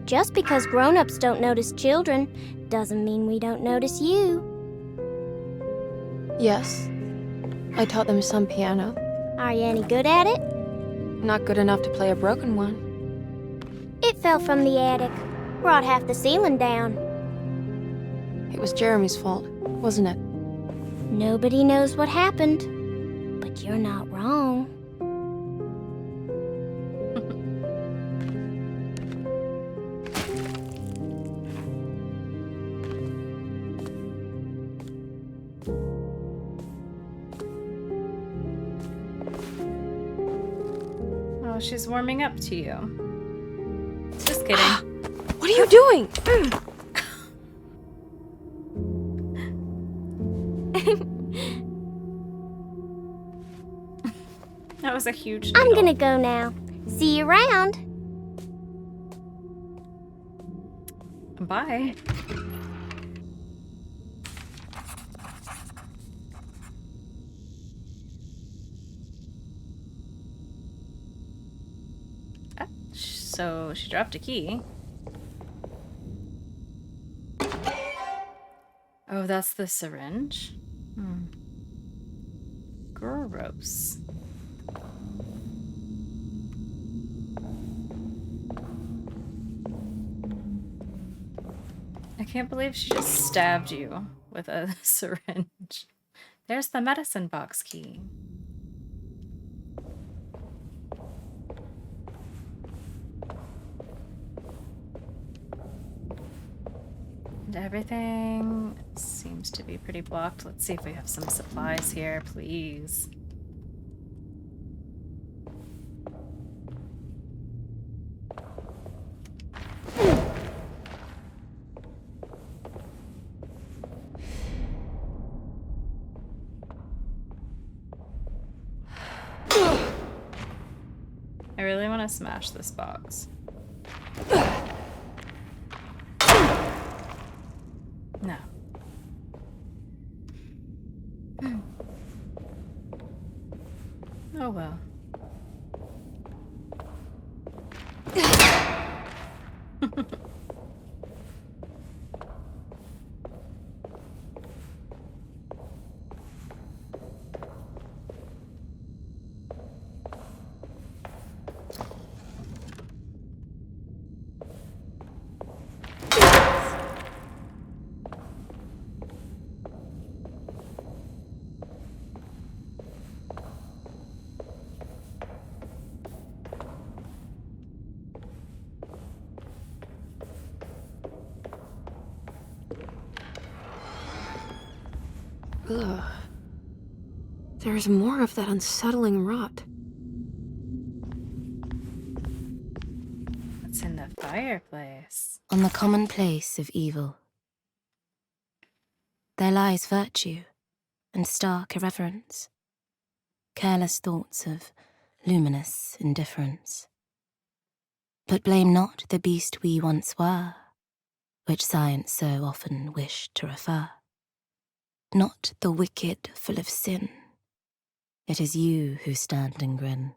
S9: Just because grown-ups don't notice children doesn't mean we don't notice you.
S3: Yes. I taught them some piano.
S9: Are you any good at it?
S3: Not good enough to play a broken one.
S9: It fell from the attic. Brought half the ceiling down.
S3: It was Jeremy's fault, wasn't it?
S9: Nobody knows what happened, but you're not wrong.
S1: Oh, she's warming up to you. Just kidding.
S3: What are you doing?
S1: That was a huge
S9: I'm
S1: needle.
S9: gonna go now. See you around.
S1: Bye. Ah, so she dropped a key. Oh, that's the syringe. Gross. I can't believe she just stabbed you with a syringe. There's the medicine box key. And everything seems to be pretty blocked. Let's see if we have some supplies here, please. I really want to smash this box. No. Oh well.
S3: Ugh. There's more of that unsettling rot.
S1: What's in the fireplace?
S3: On the commonplace of evil, there lies virtue and stark irreverence, careless thoughts of luminous indifference. But blame not the beast we once were, which science so often wished to refer. Not the wicked full of sin, it is you who stand and grin.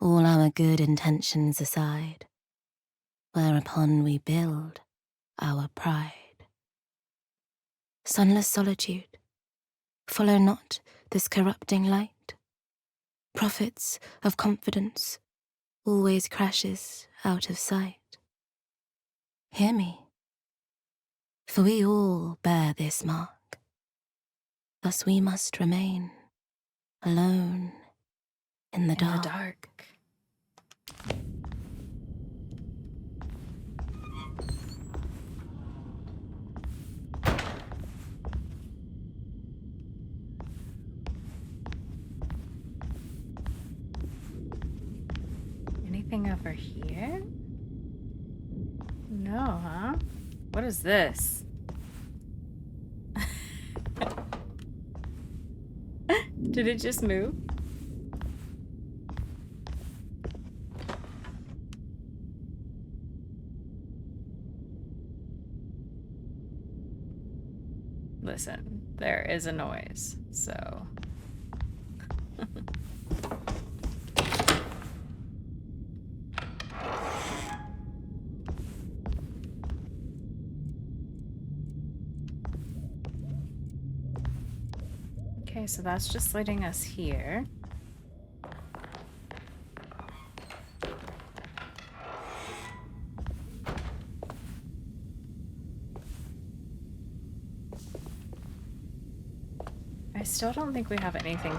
S3: All our good intentions aside, whereupon we build our pride. Sunless solitude, follow not this corrupting light. Prophets of confidence always crashes out of sight. Hear me, for we all bear this mark. Thus we must remain alone in the dark.
S1: Anything over here? No, huh? What is this? Did it just move? Listen, there is a noise, so... Okay, so that's just leading us here. still don't think we have anything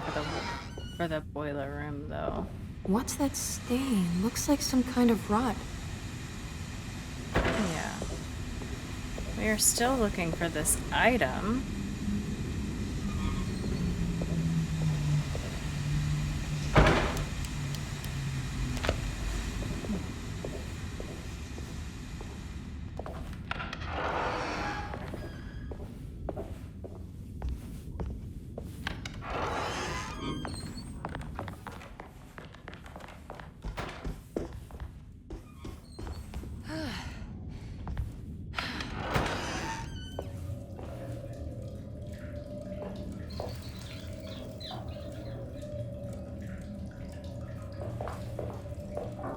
S1: for the boiler room, though.
S3: What's that stain? Looks like some kind of rot.
S1: Yeah. We are still looking for this item.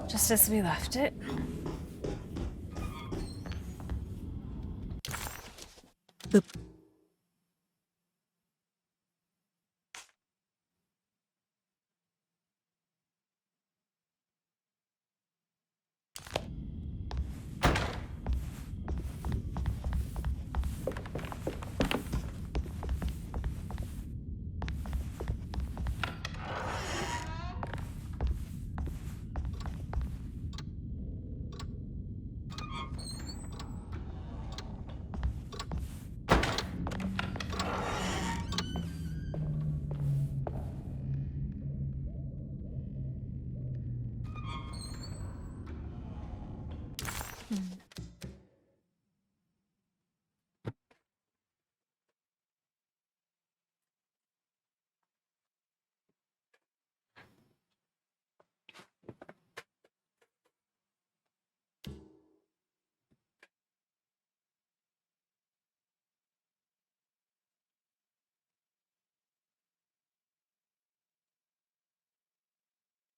S1: Just as we left it.
S4: The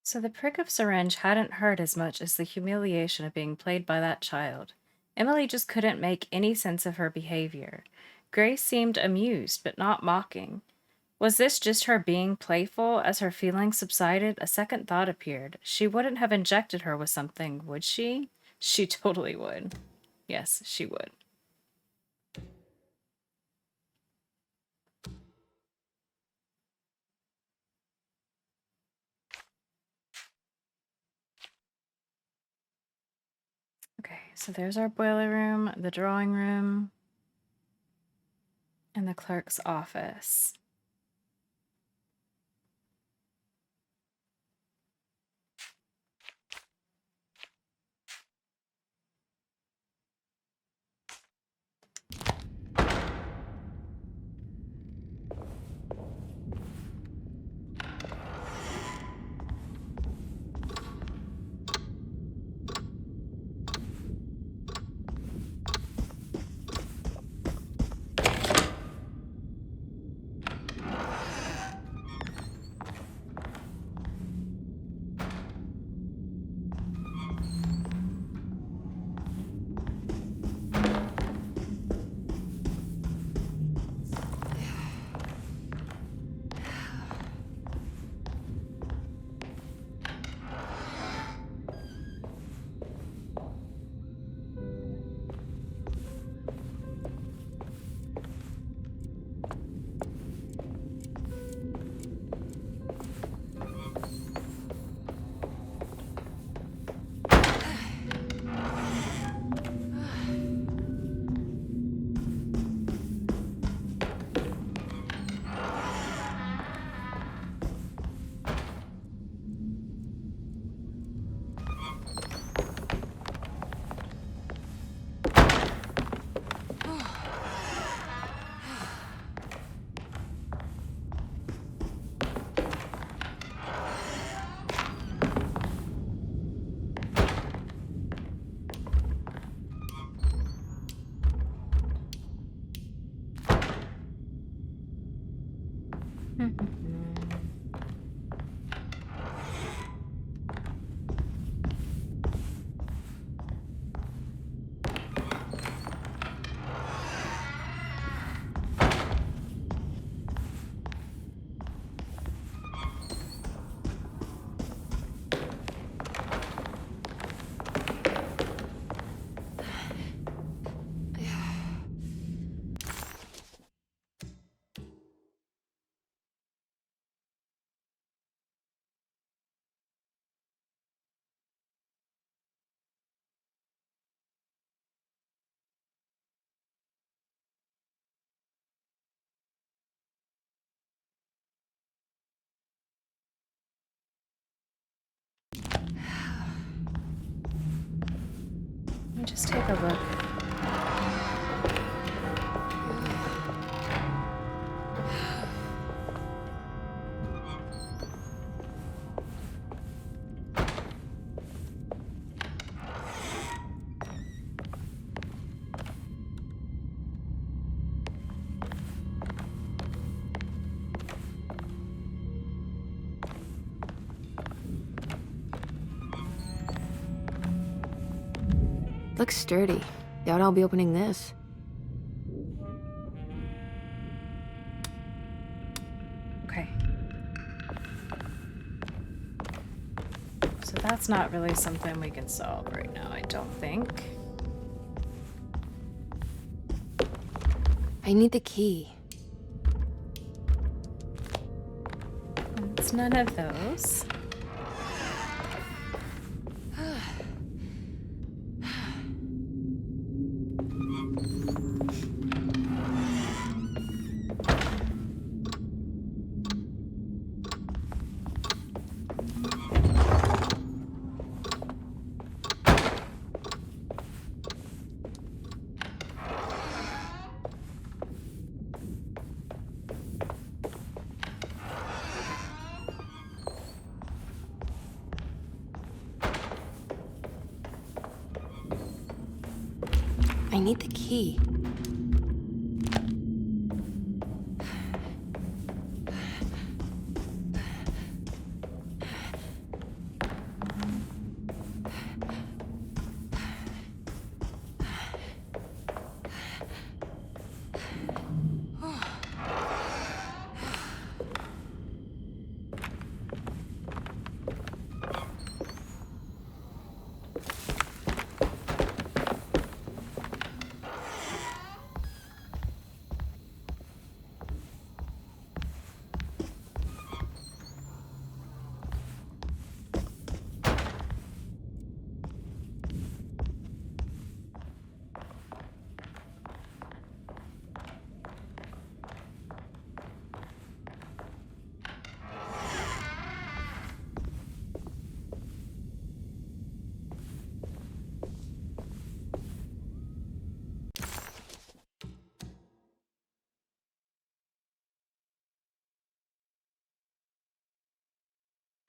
S1: So the prick of syringe hadn't hurt as much as the humiliation of being played by that child. Emily just couldn't make any sense of her behavior. Grace seemed amused, but not mocking. Was this just her being playful? As her feelings subsided, a second thought appeared. She wouldn't have injected her with something, would she? She totally would. Yes, she would. Okay, so there's our boiler room, the drawing room, and the clerk's office. just take a look.
S3: Looks sturdy. Doubt I'll be opening this.
S1: Okay. So that's not really something we can solve right now, I don't think.
S3: I need the key.
S1: It's none of those.
S3: I need the key.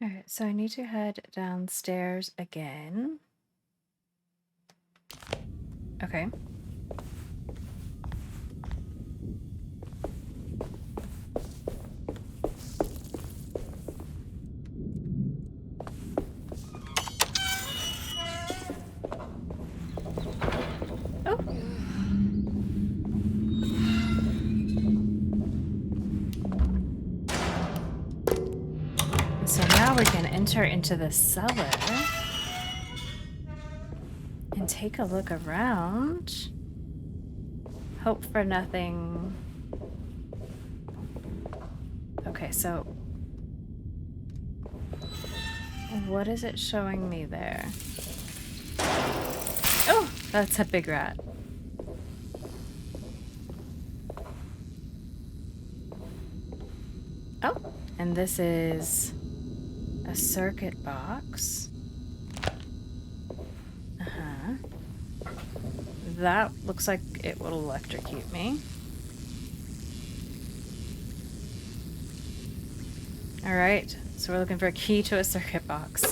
S1: Alright, so I need to head downstairs again. Okay. Oh. So now we can enter into the cellar and take a look around. Hope for nothing. Okay, so what is it showing me there? Oh, that's a big rat. Oh, and this is a circuit box. Uh-huh. That looks like it will electrocute me. Alright, so we're looking for a key to a circuit box.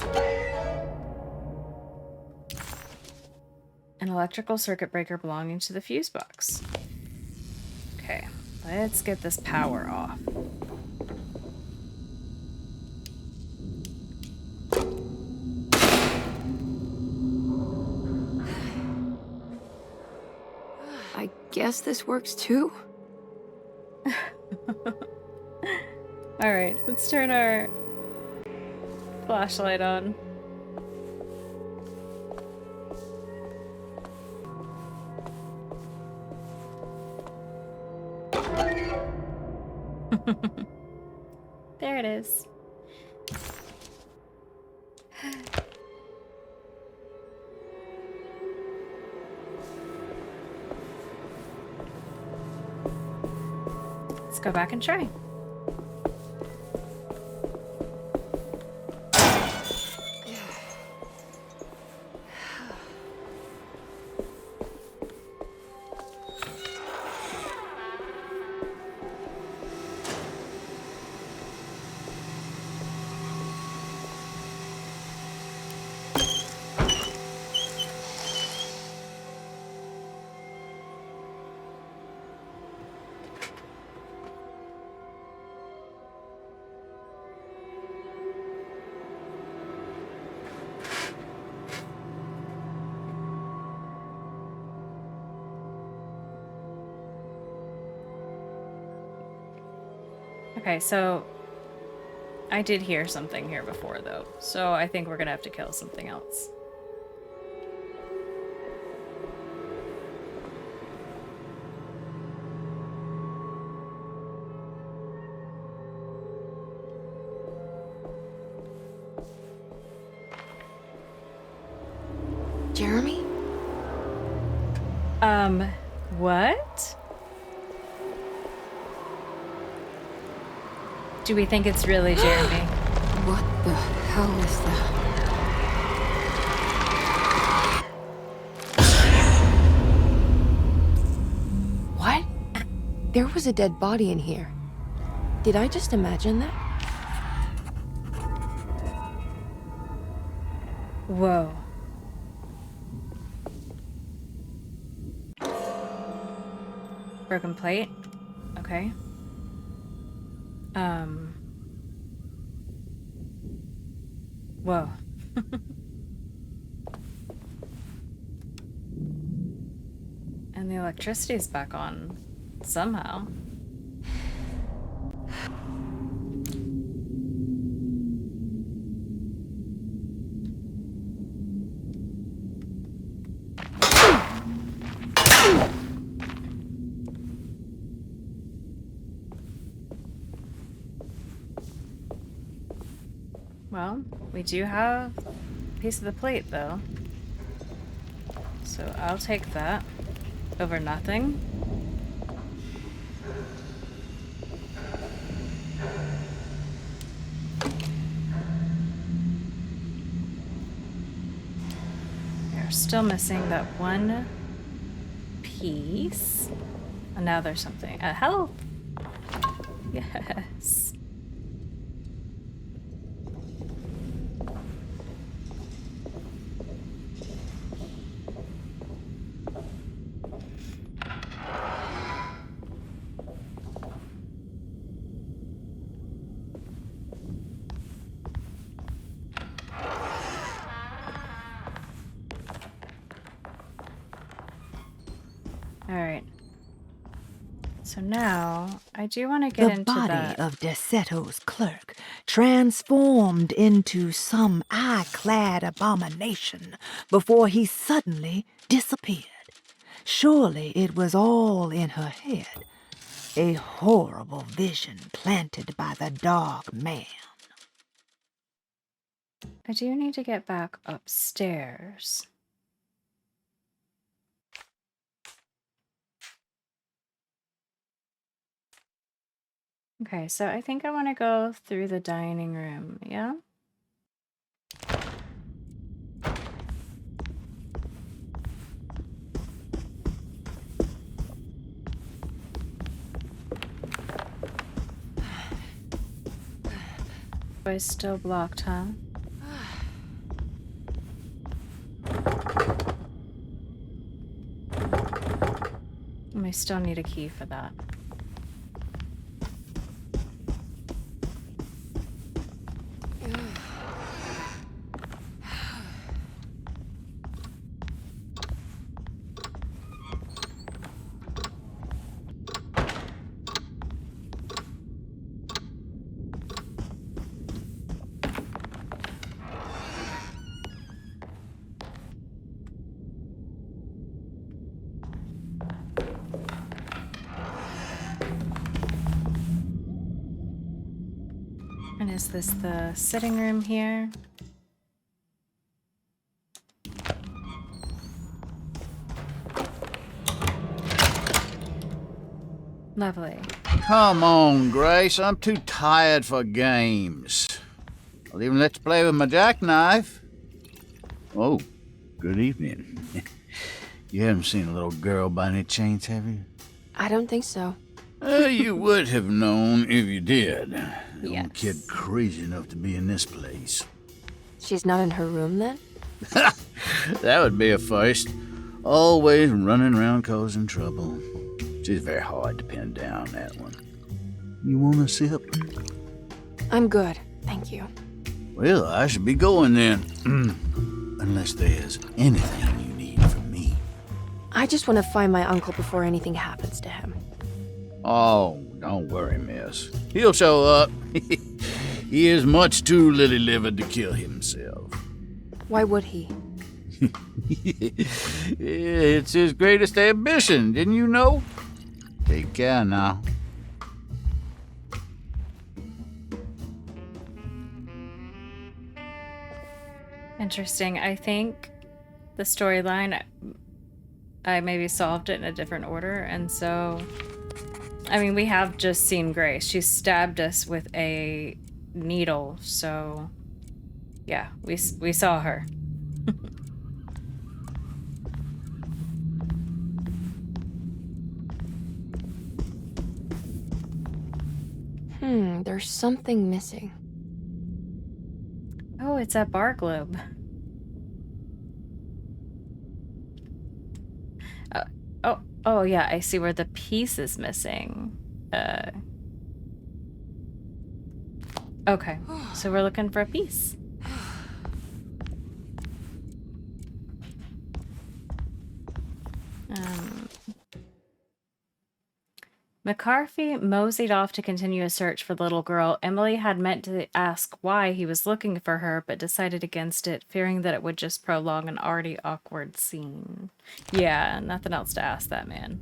S1: An electrical circuit breaker belonging to the fuse box. Okay, let's get this power off.
S3: I guess this works too.
S1: Alright, let's turn our flashlight on. There it is. Let's go back and try. Okay, so I did hear something here before, though. So I think we're gonna have to kill something else.
S3: Jeremy?
S1: What? Do we think it's really Jeremy?
S3: What the hell is that? What? There was a dead body in here. Did I just imagine that?
S1: Whoa. Broken plate? Okay. Whoa. And the electricity's back on somehow. Well, we do have a piece of the plate, though. So I'll take that over nothing. We're still missing that one piece. And now there's something. Health! Yes. Alright. So now, I do want to get into
S4: The
S1: that.
S4: body of Deceto's clerk transformed into some eye-clad abomination before he suddenly disappeared. Surely it was all in her head. A horrible vision planted by the dog man.
S1: I do need to get back upstairs. Okay, so I think I want to go through the dining room, yeah? Doorway's still blocked, huh? And we still need a key for that. And is this the sitting room here? Lovely.
S16: Come on, Grace. I'm too tired for games. I'll even let you play with my jackknife. Oh, good evening. You haven't seen a little girl by any chance, have you?
S3: I don't think so.
S16: You would have known if you did. The
S3: Yes.
S16: only kid crazy enough to be in this place.
S3: She's not in her room then?
S16: That would be a first. Always running around causing trouble. She's very hard to pin down, that one. You want a sip?
S3: I'm good, thank you.
S16: Well, I should be going then. Unless there's anything you need from me.
S3: I just want to find my uncle before anything happens to him.
S16: Oh, Don't worry, miss. He'll show up. He is much too lily-livered to kill himself.
S3: Why would he?
S16: It's his greatest ambition, didn't you know? Take care now.
S1: Interesting. I think the storyline, I maybe solved it in a different order, and so, I mean, we have just seen Grace. She stabbed us with a needle, so yeah, we saw her.
S3: There's something missing.
S1: Oh, it's that bar globe. Oh yeah, I see where the piece is missing. Okay, so we're looking for a piece. McCarthy moseyed off to continue a search for the little girl. Emily had meant to ask why he was looking for her, but decided against it, fearing that it would just prolong an already awkward scene. Yeah, nothing else to ask that man.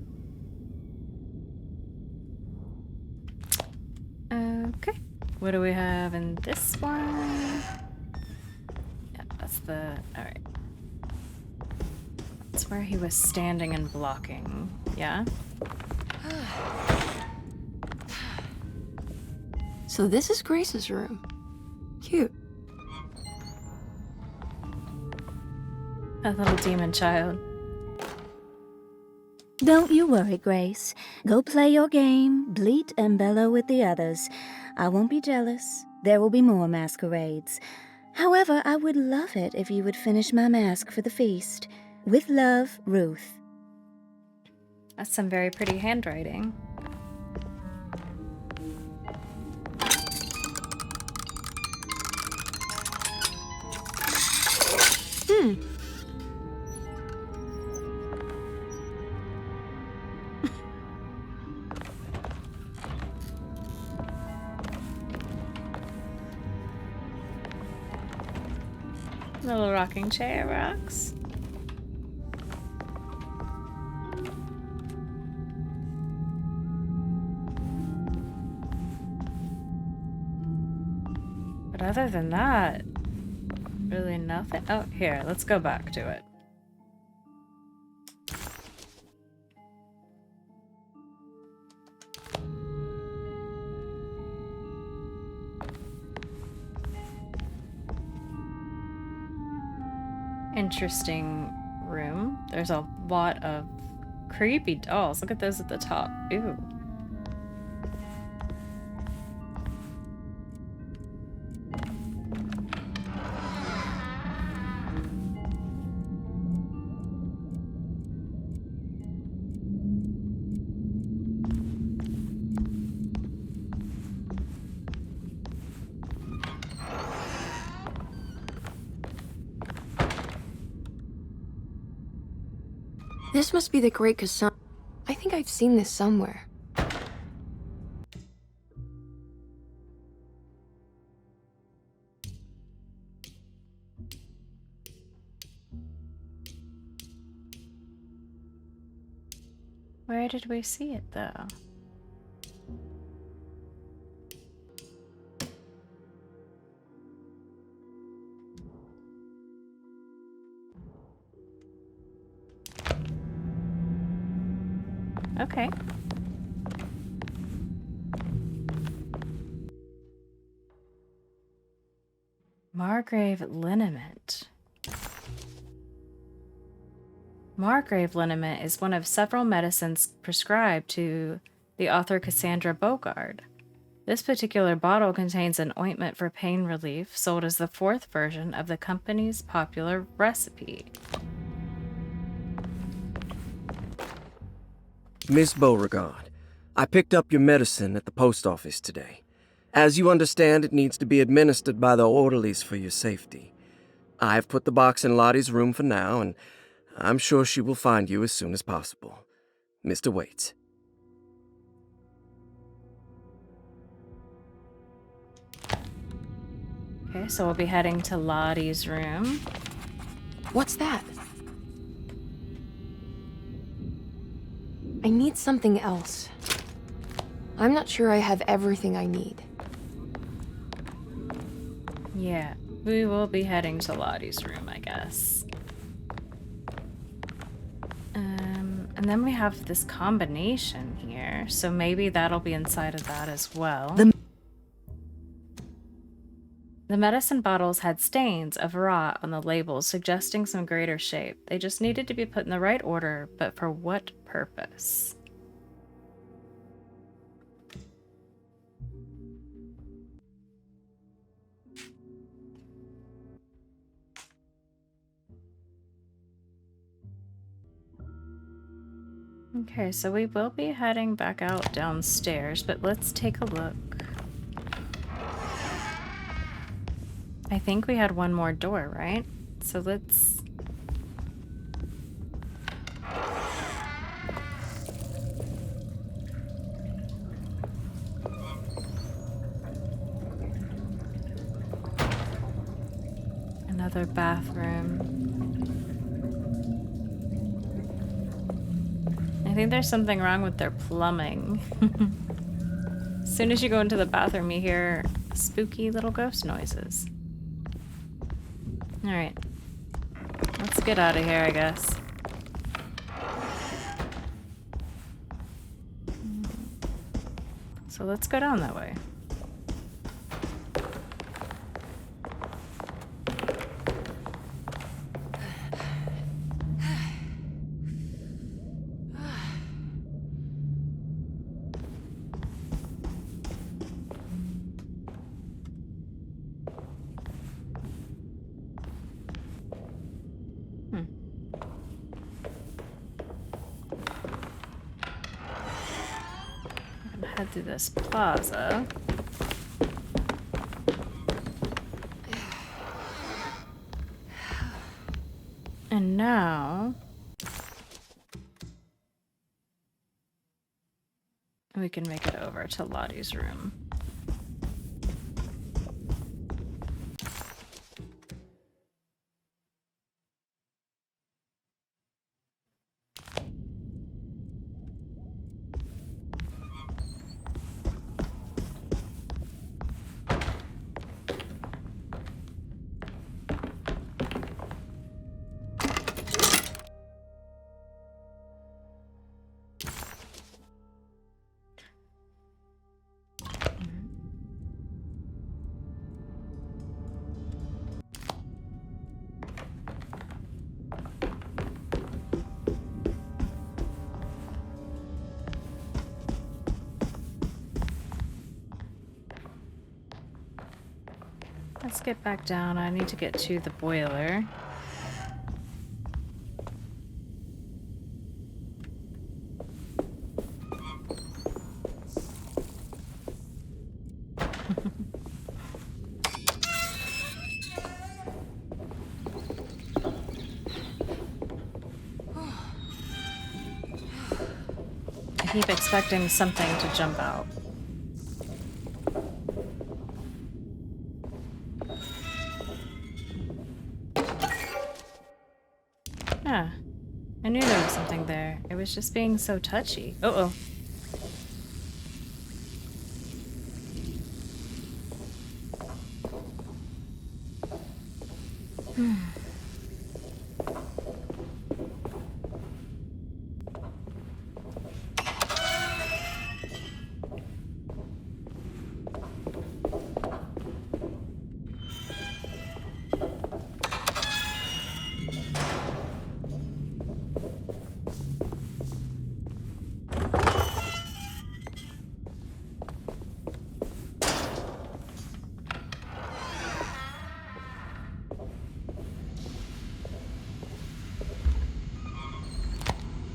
S1: Okay, what do we have in this one? Yeah, that's the... Alright. That's where he was standing and blocking. Yeah?
S3: So this is Grace's room. Cute.
S1: A little demon child.
S12: Don't you worry, Grace. Go play your game, bleat and bellow with the others. I won't be jealous. There will be more masquerades. However, I would love it if you would finish my mask for the feast. With love, Ruth.
S1: That's some very pretty handwriting. Little rocking chair rocks. But other than that, really nothing. Oh, here, let's go back to it. Interesting room. There's a lot of creepy dolls. Look at those at the top. Ew.
S3: This must be the Great Cassandra. I think I've seen this somewhere.
S1: Where did we see it, though? Okay. Margrave liniment. Margrave liniment is one of several medicines prescribed to the author Cassandra Bogard. This particular bottle contains an ointment for pain relief, sold as the fourth version of the company's popular recipe.
S14: Miss Beauregard, I picked up your medicine at the post office today. As you understand, it needs to be administered by the orderlies for your safety. I've put the box in Lottie's room for now, and I'm sure she will find you as soon as possible. Mr. Waits.
S1: Okay, so we'll be heading to Lottie's room.
S3: What's that? I need something else. I'm not sure I have everything I need.
S1: Yeah, we will be heading to Lottie's room, I guess. And then we have this combination here, so maybe that'll be inside of that as well. The medicine bottles had stains of rot on the labels, suggesting some greater shape. They just needed to be put in the right order, but for what purpose? Okay, so we will be heading back out downstairs, but let's take a look. I think we had one more door, right? So let's... Another bathroom. I think there's something wrong with their plumbing. As soon as you go into the bathroom, you hear spooky little ghost noises. Alright. Let's get out of here, I guess. So let's go down that way. Head through this plaza. And now we can make it over to Lottie's room. Let's get back down. I need to get to the boiler. I keep expecting something to jump out. Yeah, I knew there was something there. It was just being so touchy. Uh-oh.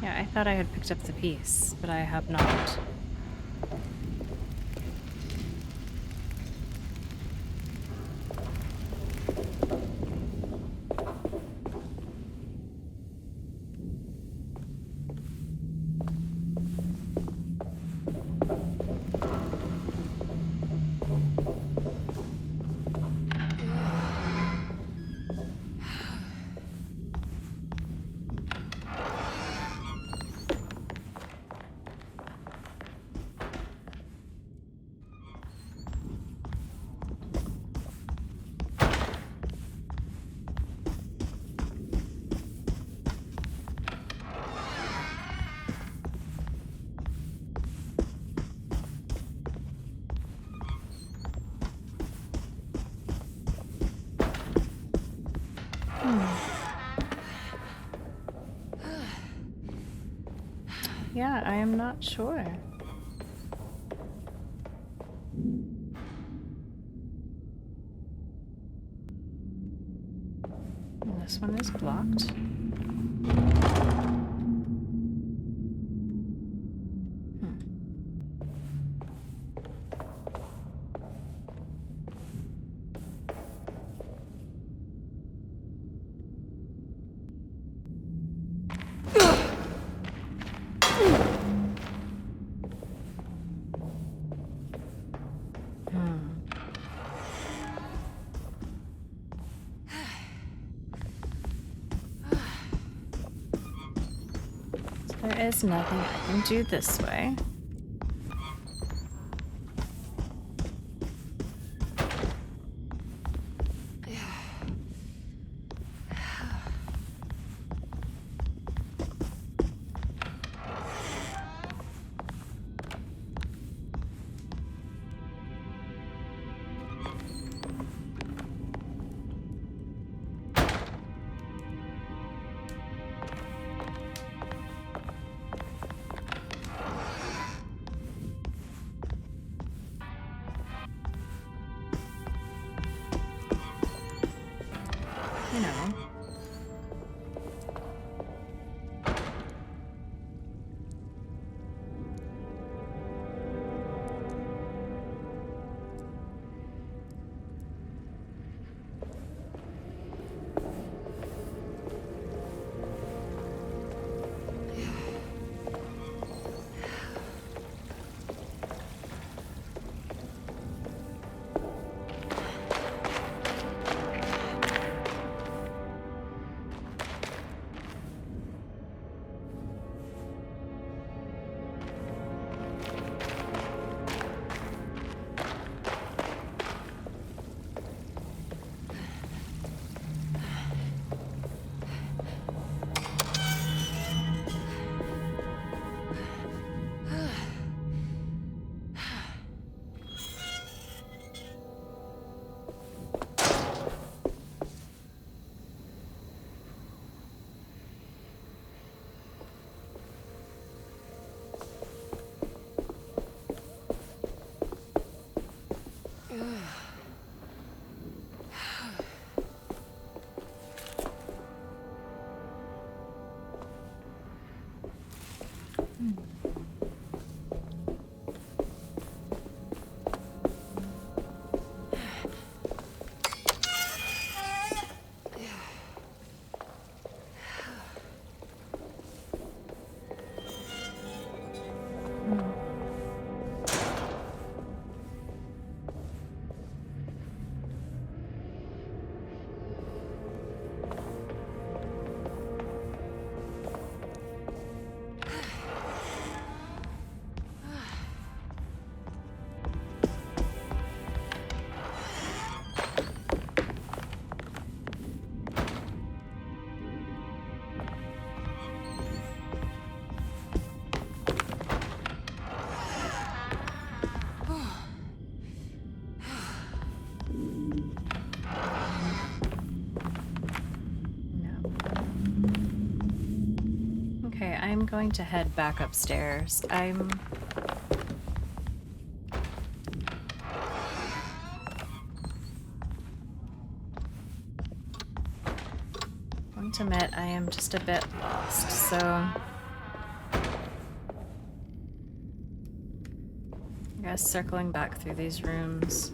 S1: Yeah, I thought I had picked up the piece, but I have not. Yeah, I am not sure. And this one is blocked. There is nothing I can do this way. You know. Okay, I'm going to head back upstairs. I'm going to admit I am just a bit lost, so I guess circling back through these rooms.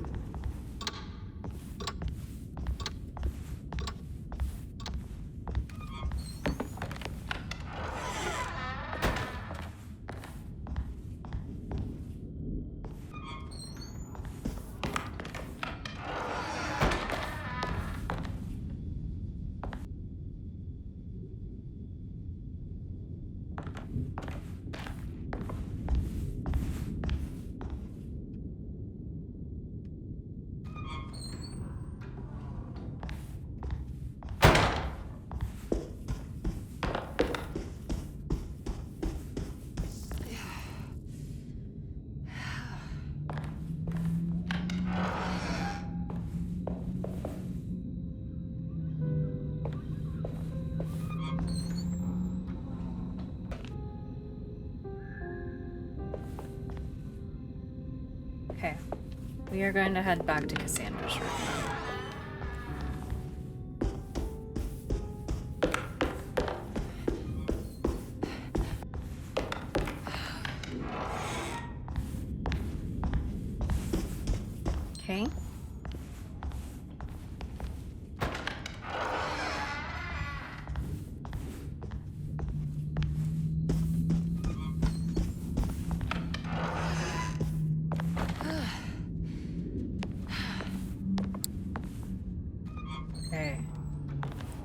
S1: We are going to head back to Cassandra's room. Okay. Okay.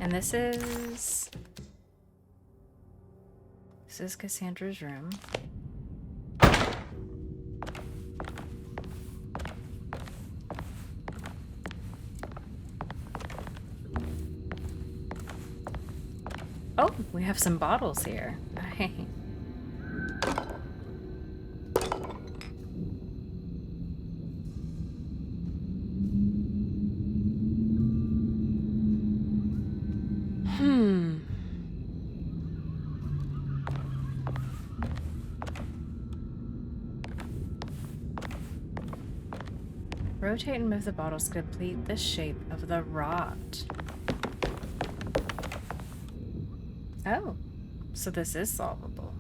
S1: And this is Cassandra's room. Oh, we have some bottles here. Right. Rotate and move the bottles to complete the shape of the rot. Oh, so this is solvable.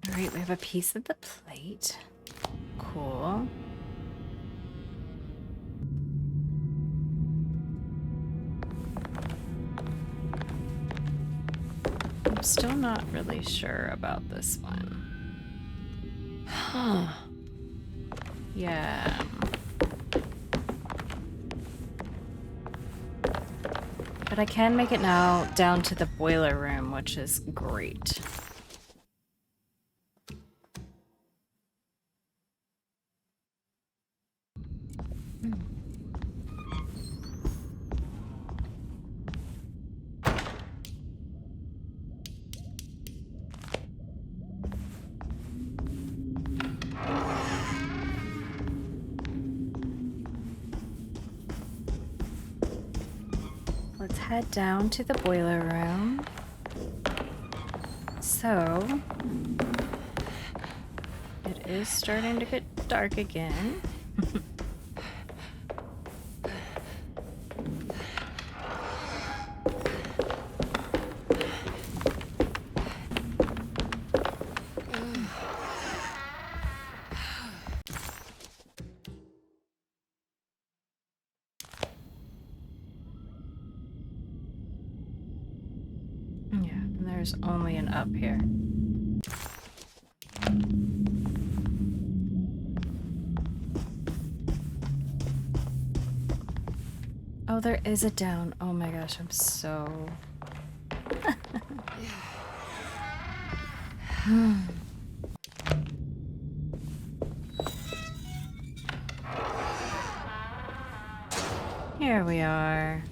S1: Alright, we have a piece of the plate. Cool. I'm still not really sure about this one. Huh. Yeah. But I can make it now down to the boiler room, which is great. Let's head down to the boiler room. So, it is starting to get dark again. There's only an up here. Oh, there is a down. Oh my gosh, I'm so... Here we are.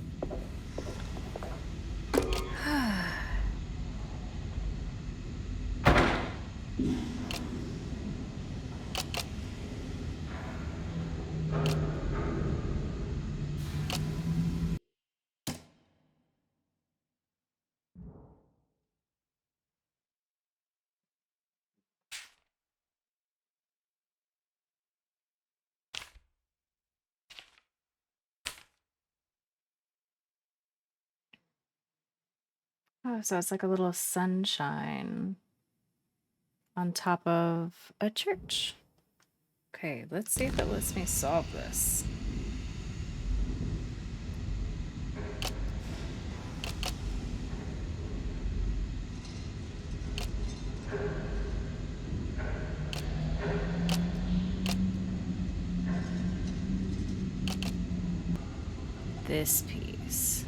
S1: Oh, so it's like a little sunshine on top of a church. Okay, let's see if it lets me solve this. This piece.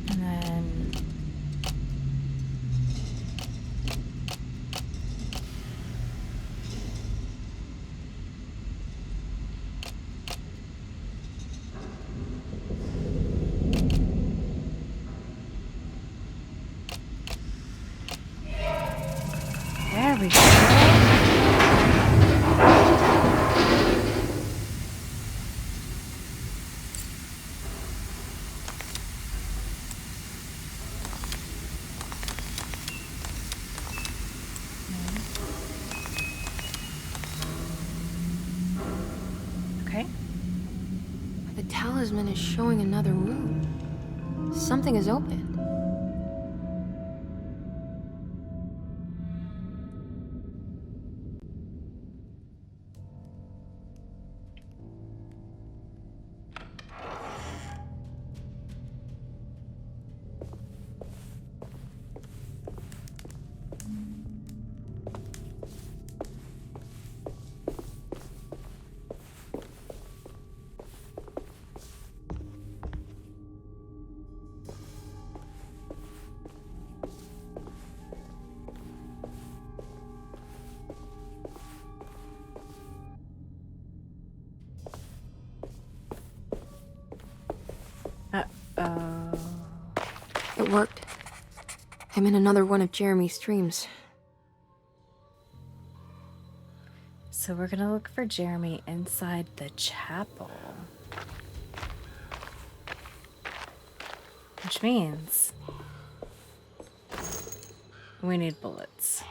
S1: And then there we go. Okay.
S3: The talisman is showing another room. Something is open.
S1: Uh-oh.
S3: It worked. I'm in another one of Jeremy's dreams.
S1: So we're gonna look for Jeremy inside the chapel. Which means we need bullets.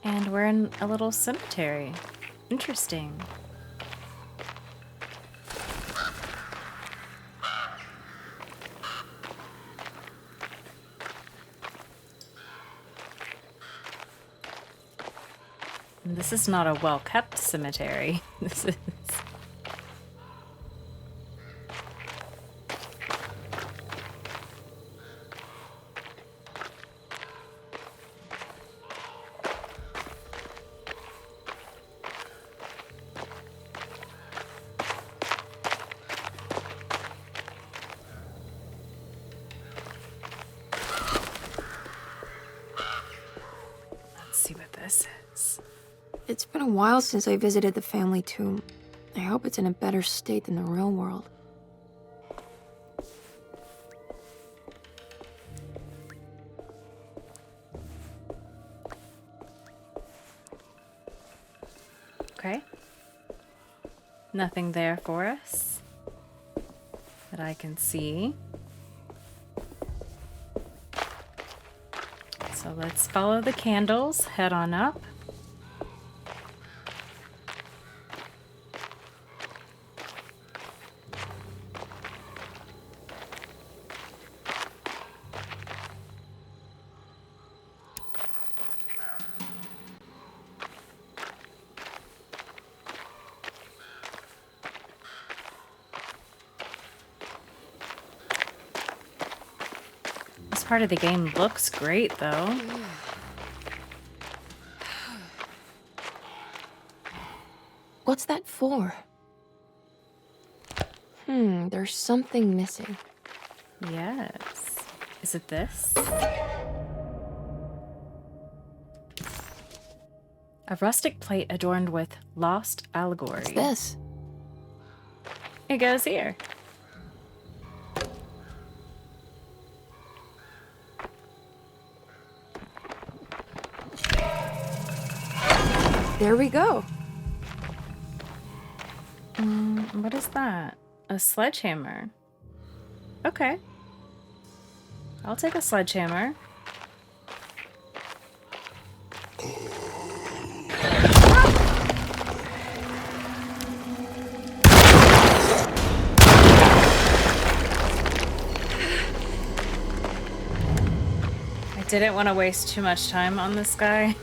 S1: And we're in a little cemetery. Interesting. And this is not a well-kept cemetery. This is... Let's see what this is.
S3: It's been a while since I visited the family tomb. I hope it's in a better state than the real world.
S1: Okay. Nothing there for us that I can see. So let's follow the candles, head on up. This part of the game looks great, though.
S3: What's that for? There's something missing.
S1: Yes. Is it this? A rustic plate adorned with lost allegory.
S3: What's this?
S1: It goes here.
S3: There we go.
S1: What is that? A sledgehammer. Okay. I'll take a sledgehammer. I didn't want to waste too much time on this guy,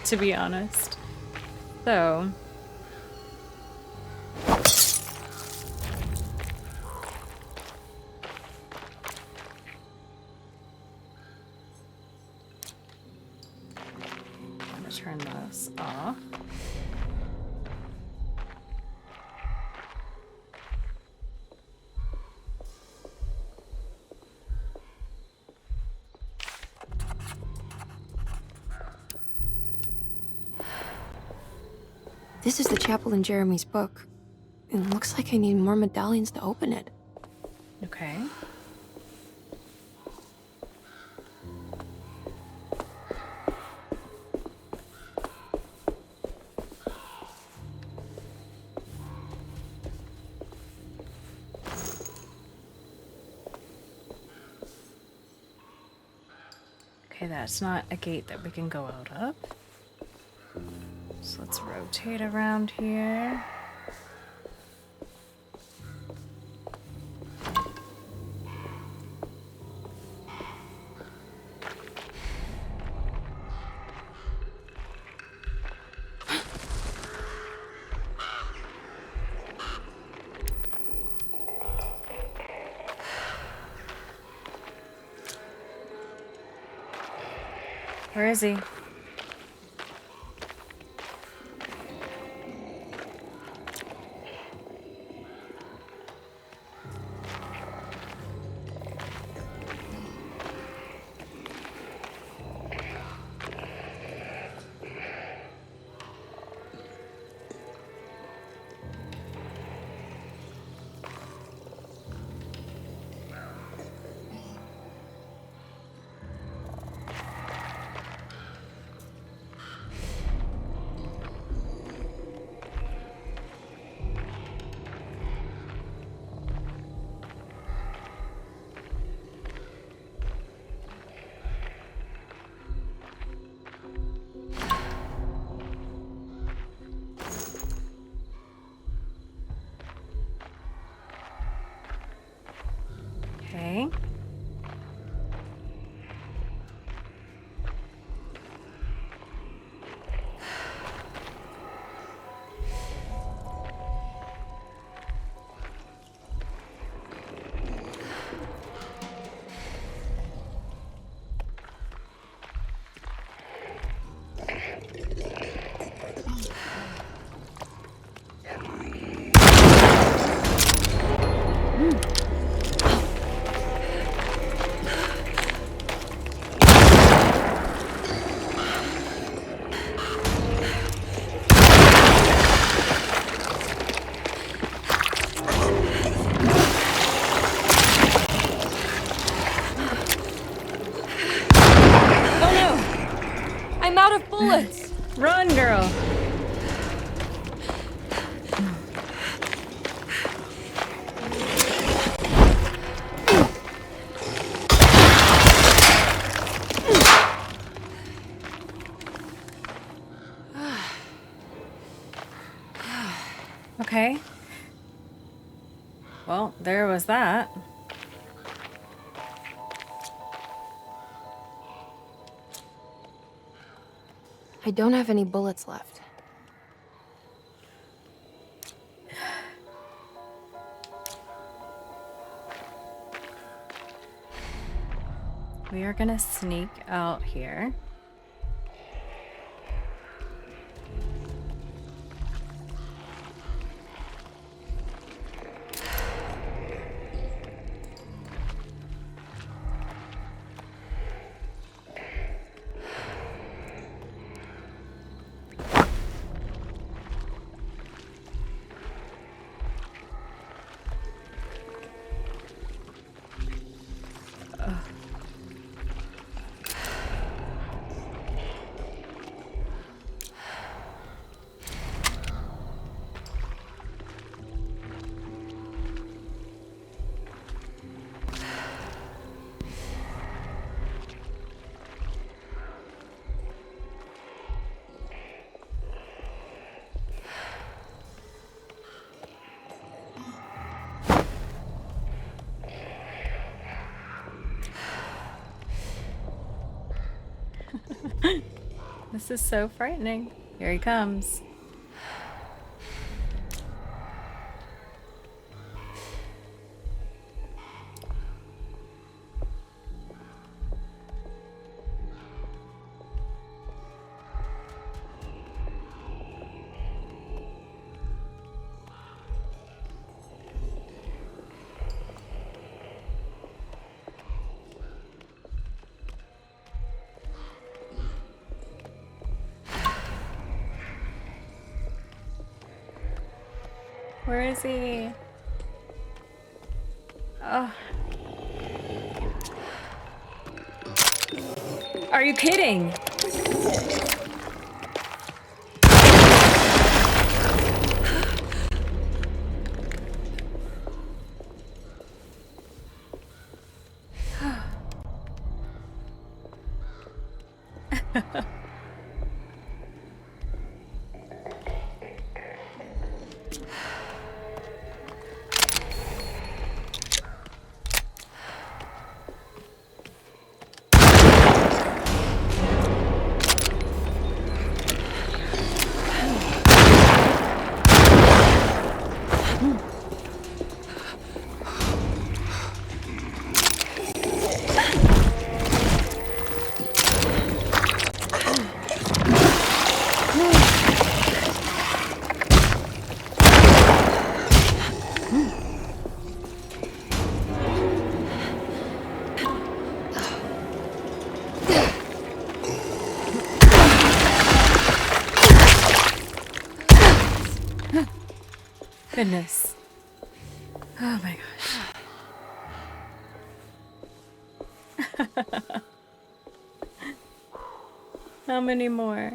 S1: to be honest. So... turn this off.
S3: This is the chapel in Jeremy's book. It looks like I need more medallions to open it.
S1: Okay. Okay, that's not a gate that we can go out of. So let's rotate around here. Where is he? Okay.
S3: Bullets!
S1: Run, girl! Okay. Well, there was that.
S3: I don't have any bullets left.
S1: We are gonna sneak out here. This is so frightening. Here he comes. Where is he? Oh. Are you kidding? Goodness. Oh my gosh. How many more?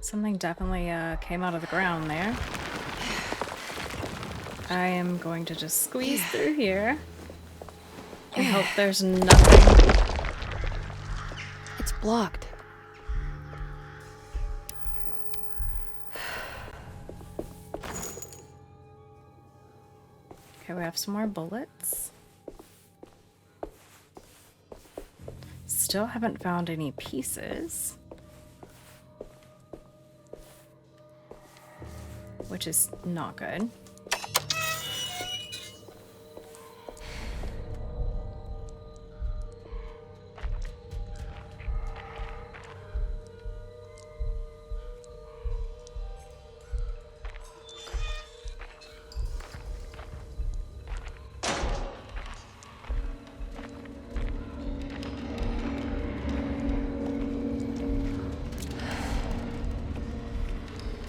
S1: Something definitely came out of the ground there. I am going to just squeeze through here. I hope there's nothing.
S3: It's blocked.
S1: Okay, we have some more bullets. Still haven't found any pieces. Which is not good.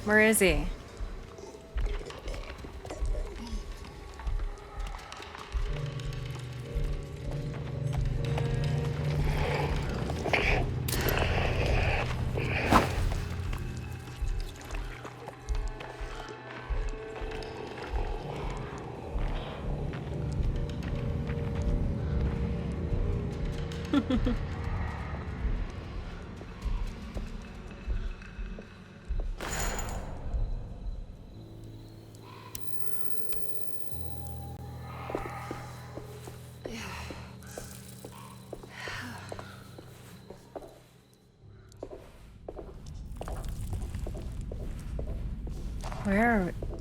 S1: Where is he?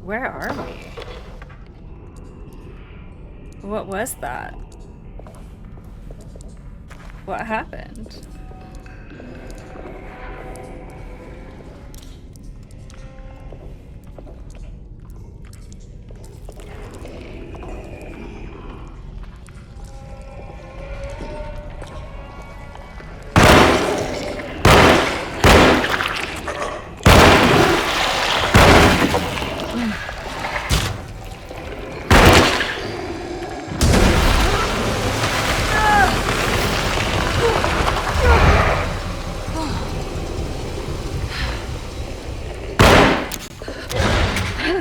S1: Where are we? What was that? What happened?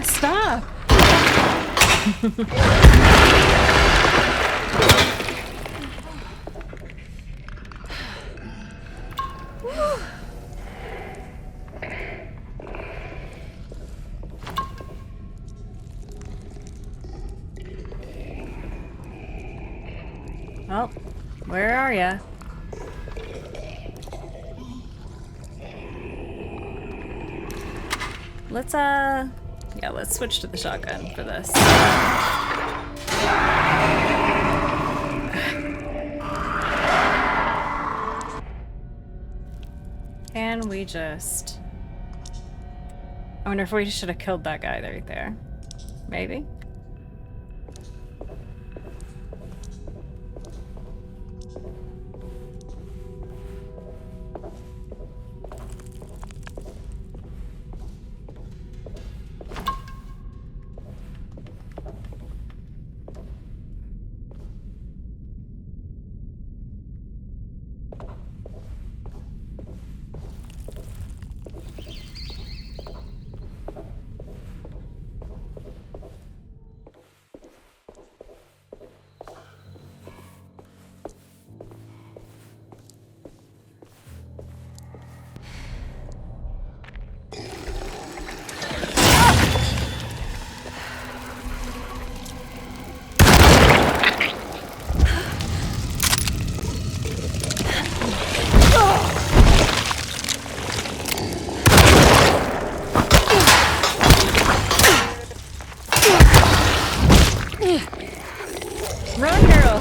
S1: God, stop! Well, where are ya? Let's switch to the shotgun for this. Can we just... I wonder if we should have killed that guy right there. Maybe? Run, girl!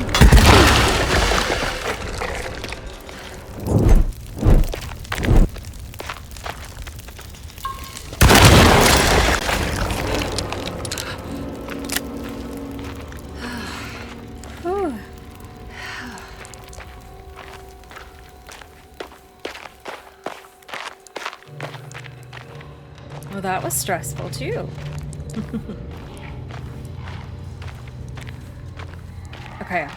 S1: Whew. Well, that was stressful too. Okay.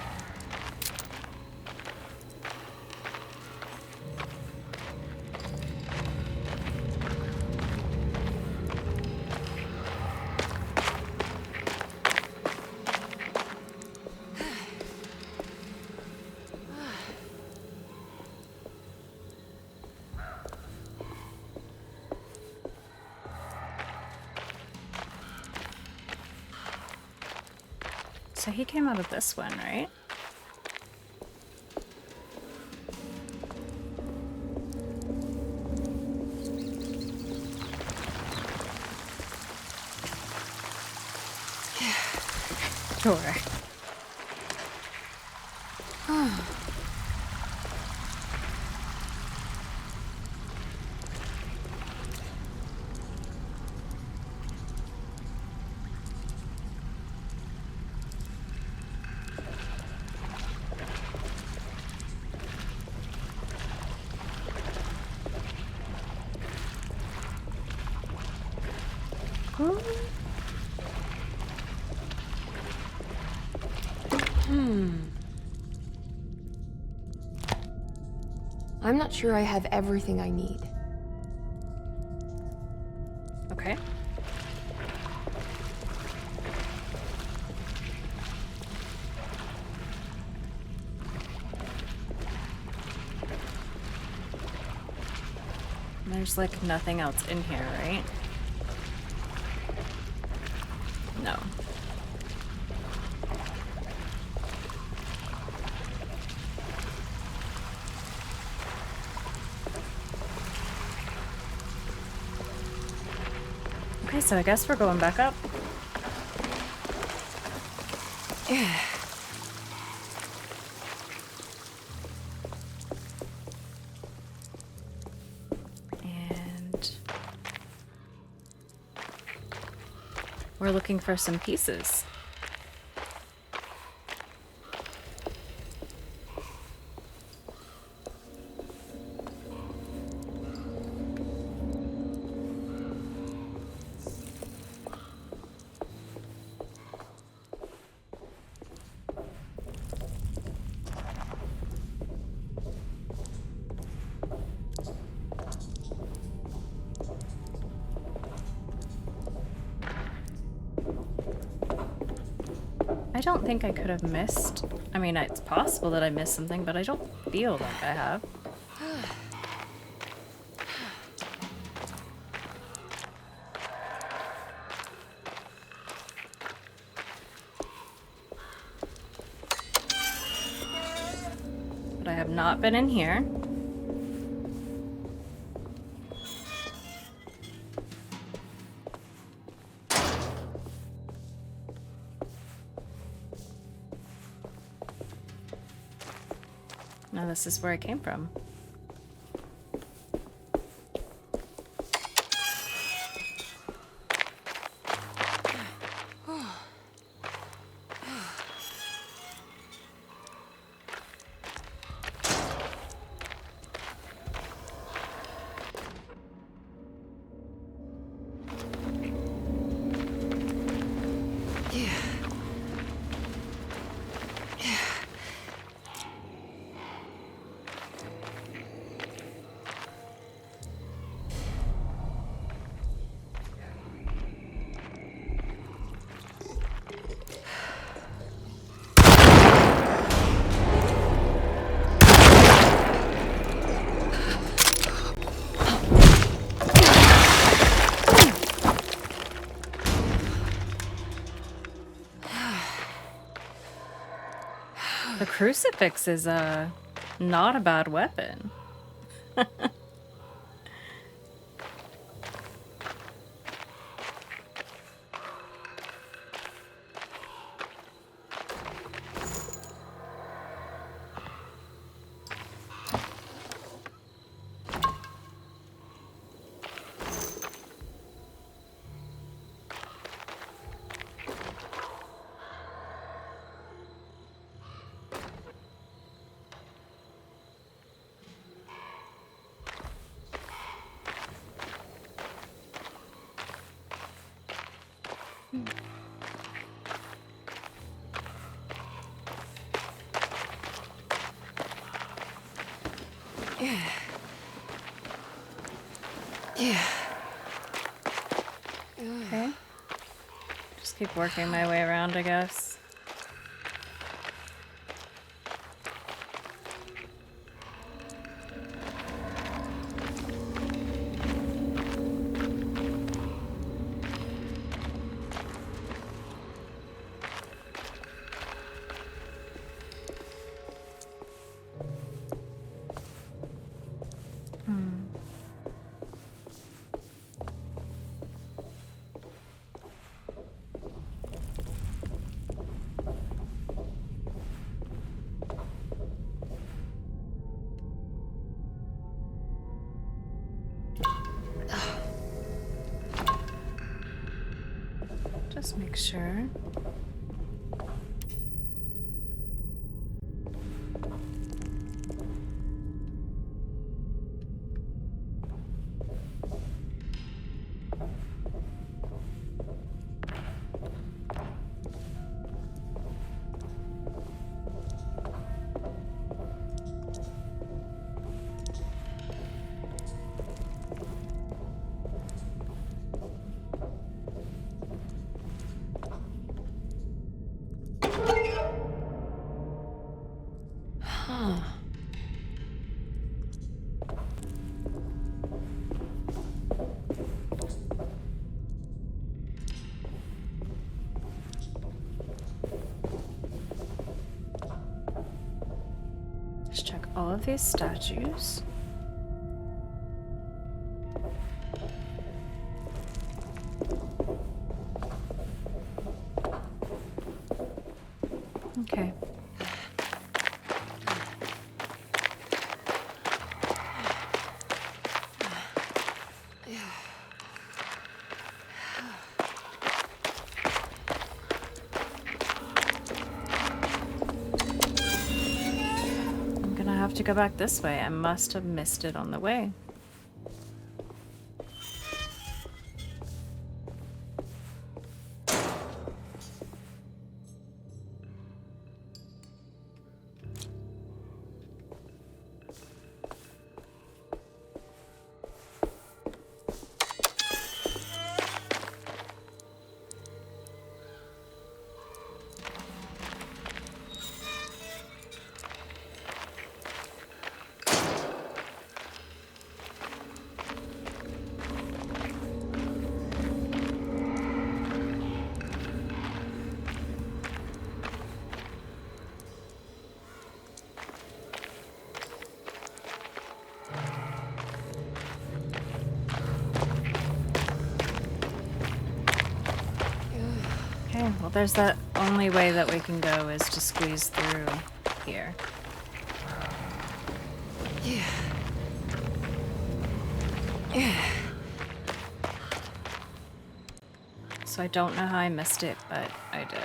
S1: So he came out of this one, right? Sure.
S3: I'm not sure I have everything I need.
S1: Okay. There's like nothing else in here, right? No. Okay, so I guess we're going back up. And we're looking for some pieces. don't think I could have missed. I mean, it's possible that I missed something, but I don't feel like I have. But I have not been in here. Now this is where I came from. The crucifix is not a bad weapon. Okay. Just keep working my way around, I guess. Just make sure. Let's check all of these statues. Okay. To go back this way. I must have missed it on the way. Okay, well there's that only way that we can go is to squeeze through here.
S3: Yeah. Yeah.
S1: So I don't know how I missed it, but I did.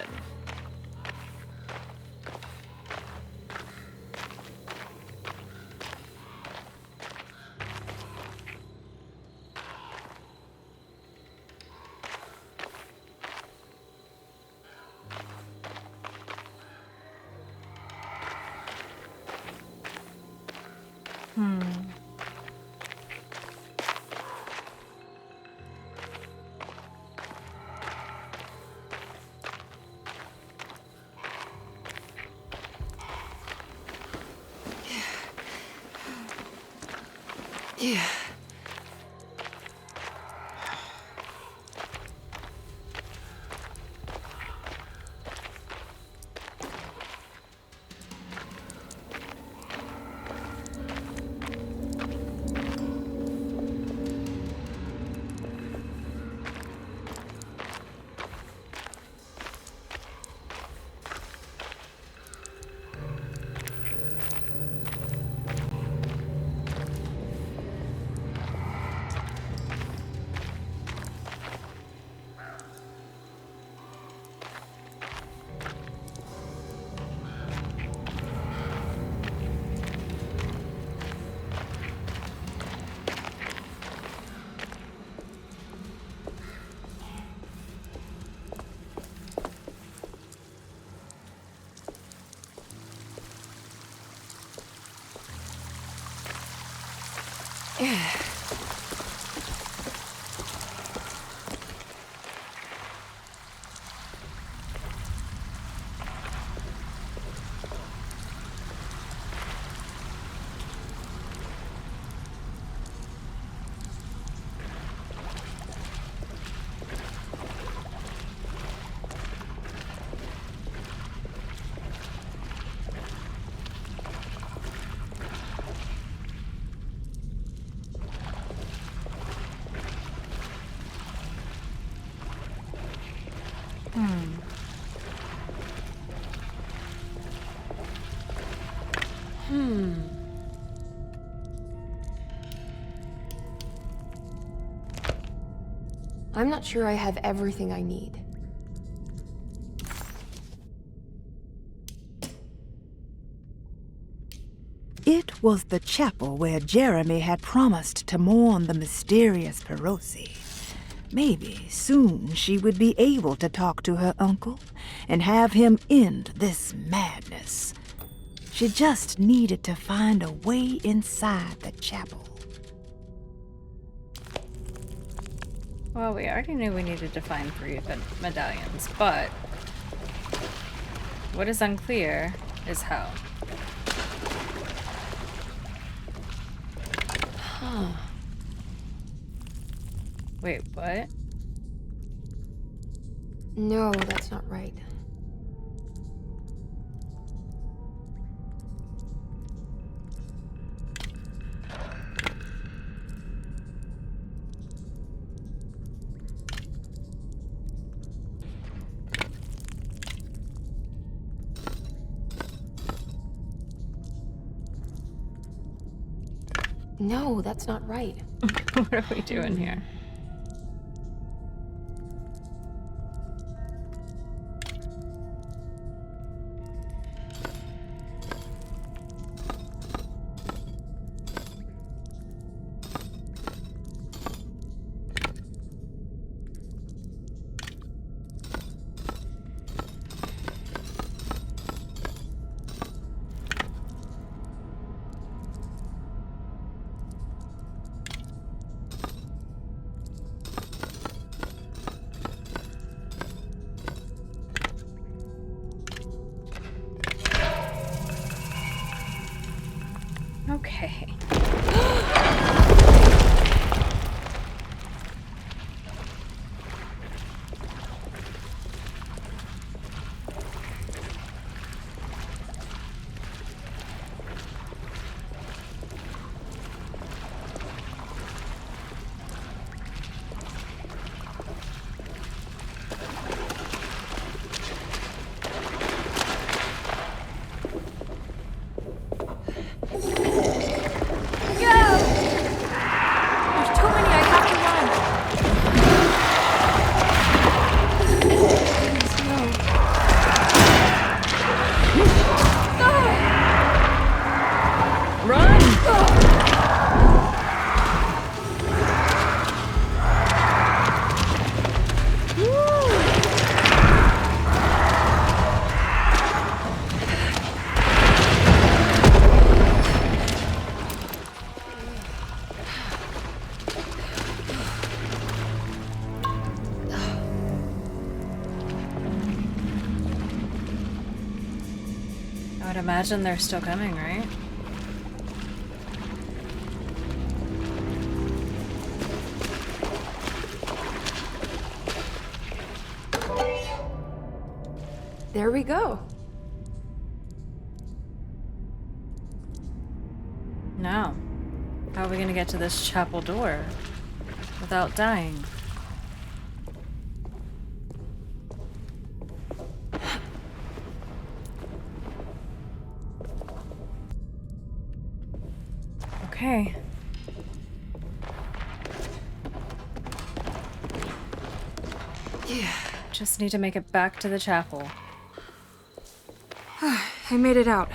S3: Yeah. Yeah. I'm not sure I have everything I need.
S17: It was the chapel where Jeremy had promised to mourn the mysterious Perosi. Maybe soon she would be able to talk to her uncle and have him end this madness. She just needed to find a way inside the chapel.
S1: Well, we already knew we needed to find 3 medallions, but what is unclear is how.
S3: Huh.
S1: Wait, what?
S3: No, that's not right. No, that's not right.
S1: What are we doing here? I would imagine they're still coming, right?
S3: There we go.
S1: Now, how are we gonna get to this chapel door without dying? Okay.
S3: Yeah.
S1: Just need to make it back to the chapel.
S3: I made it out.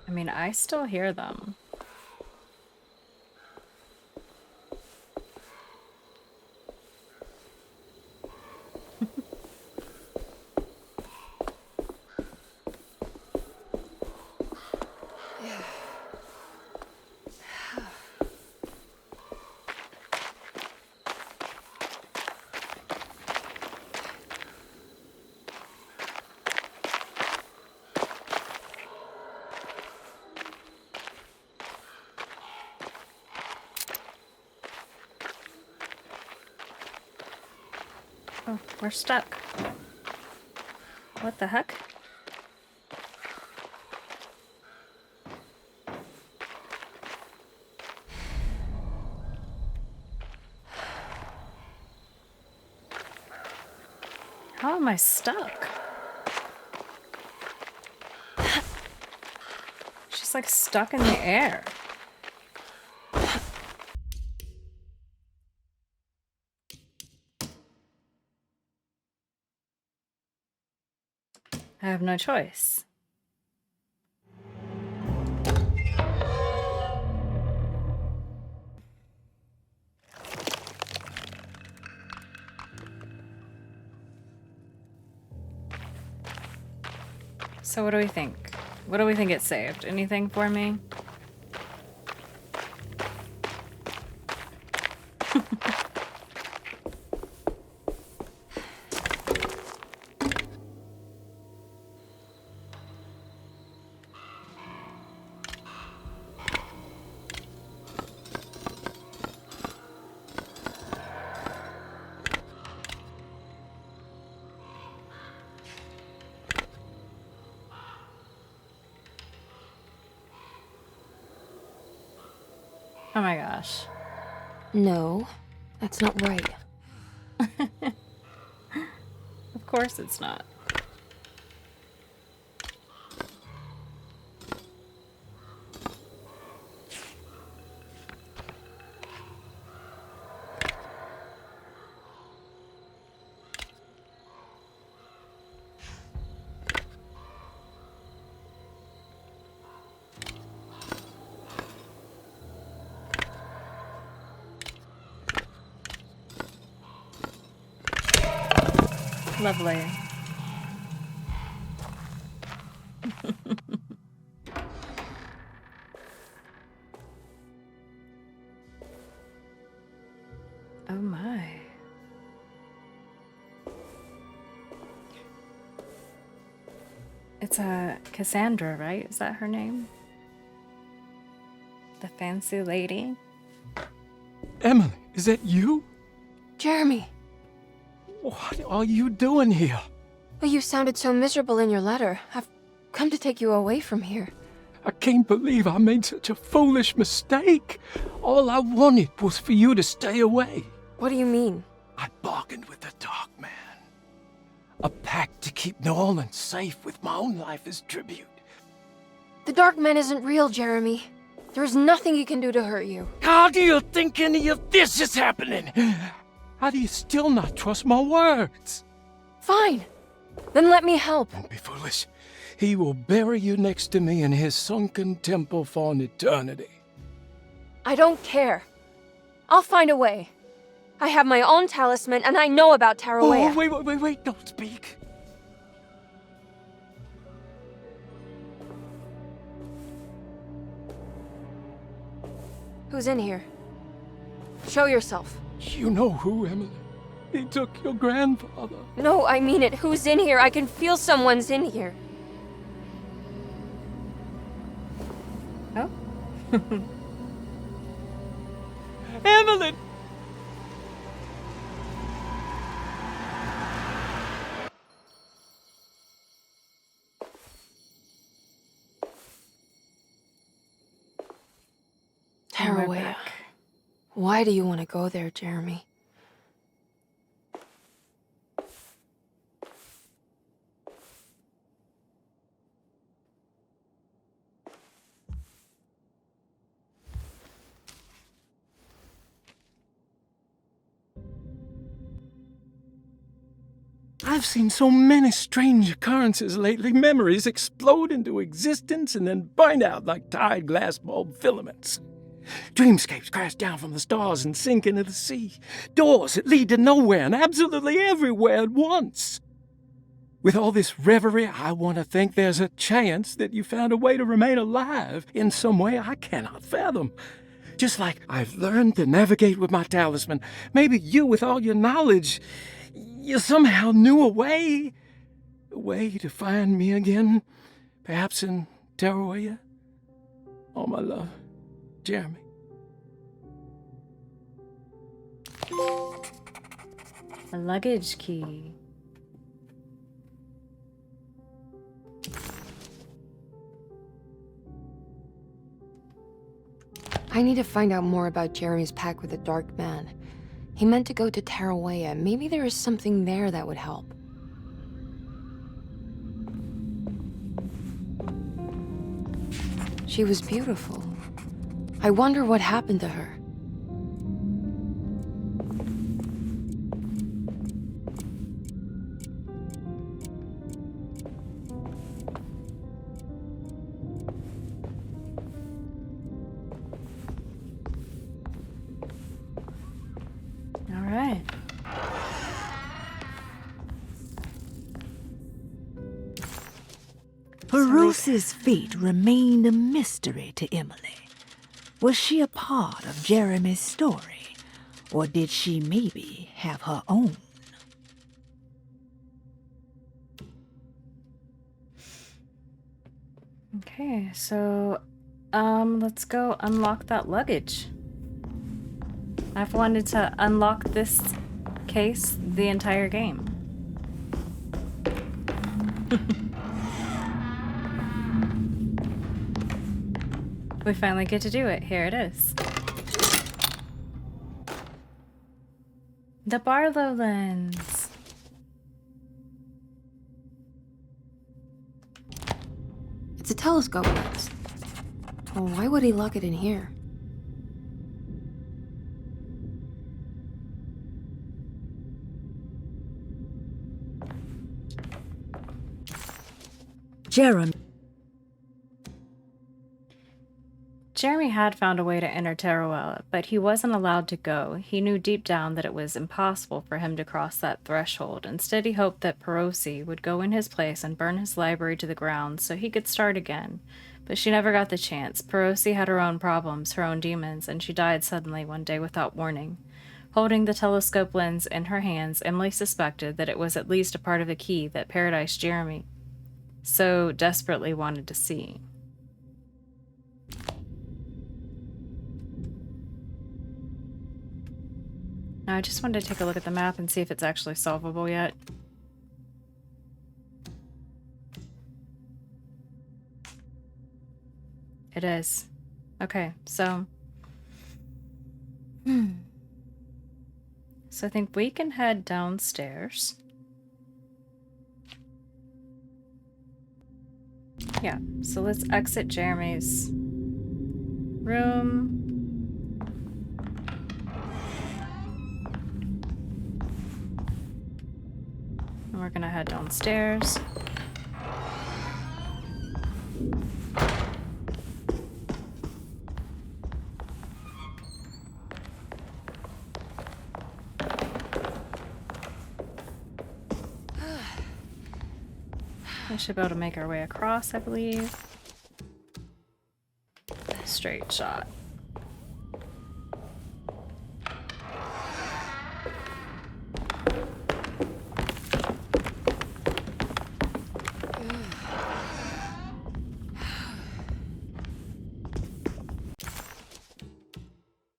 S1: I mean, I still hear them. Oh, we're stuck. What the heck? How am I stuck? She's like stuck in the air. I have no choice. So what do we think? What do we think it saved? Anything for me? Oh my gosh.
S3: No, that's not right.
S1: Of course it's not. Lovely. Oh my. It's Cassandra, right? Is that her name? The fancy lady?
S10: Emily, is that you?
S3: Jeremy.
S10: What are you doing here?
S3: Well, you sounded so miserable in your letter. I've come to take you away from here.
S10: I can't believe I made such a foolish mistake. All I wanted was for you to stay away.
S3: What do you mean?
S10: I bargained with the Dark Man. A pact to keep New Orleans safe with my own life as tribute.
S3: The Dark Man isn't real, Jeremy. There is nothing he can do to hurt you.
S10: How do you think any of this is happening? How do you still not trust my words?
S3: Fine. Then let me help.
S10: Don't be foolish. He will bury you next to me in his sunken temple for an eternity.
S3: I don't care. I'll find a way. I have my own talisman, and I know about Tarawea.
S10: Oh, wait, don't speak.
S3: Who's in here? Show yourself.
S10: You know who, Emily. He took your grandfather.
S3: No, I mean it. Who's in here? I can feel someone's in here.
S1: Oh?
S10: Evelyn!
S3: Tarawea. Why do you want to go there, Jeremy?
S10: I've seen so many strange occurrences lately. Memories explode into existence and then burn out like tired glass bulb filaments. Dreamscapes crash down from the stars and sink into the sea. Doors that lead to nowhere and absolutely everywhere at once. With all this reverie, I want to think there's a chance that you found a way to remain alive in some way I cannot fathom. Just like I've learned to navigate with my talisman. Maybe you, with all your knowledge, you somehow knew a way to find me again. Perhaps in Tarawea. Oh, my love. Jeremy.
S1: A luggage key.
S3: I need to find out more about Jeremy's pact with the Dark Man. He meant to go to Tarawea. Maybe there is something there that would help. She was beautiful. I wonder what happened to her.
S1: All right.
S17: Peruse's fate remained a mystery to Emily. Was she a part of Jeremy's story, or did she maybe have her own?
S1: Okay, so let's go unlock that luggage. I've wanted to unlock this case the entire game. We finally get to do it. Here it is. The Barlow lens.
S3: It's a telescope lens. Well, why would he lock it in here?
S1: Jeremy had found a way to enter Tarawella, but he wasn't allowed to go. He knew deep down that it was impossible for him to cross that threshold. Instead, he hoped that Perosi would go in his place and burn his library to the ground so he could start again. But she never got the chance. Perosi had her own problems, her own demons, and she died suddenly one day without warning. Holding the telescope lens in her hands, Emily suspected that it was at least a part of the key that Paradise Jeremy so desperately wanted to see. Now, I just wanted to take a look at the map and see if it's actually solvable yet. It is. Okay, so... So I think we can head downstairs. Yeah, so let's exit Jeremy's room. And we're gonna head downstairs. We should be able to make our way across, I believe. Straight shot.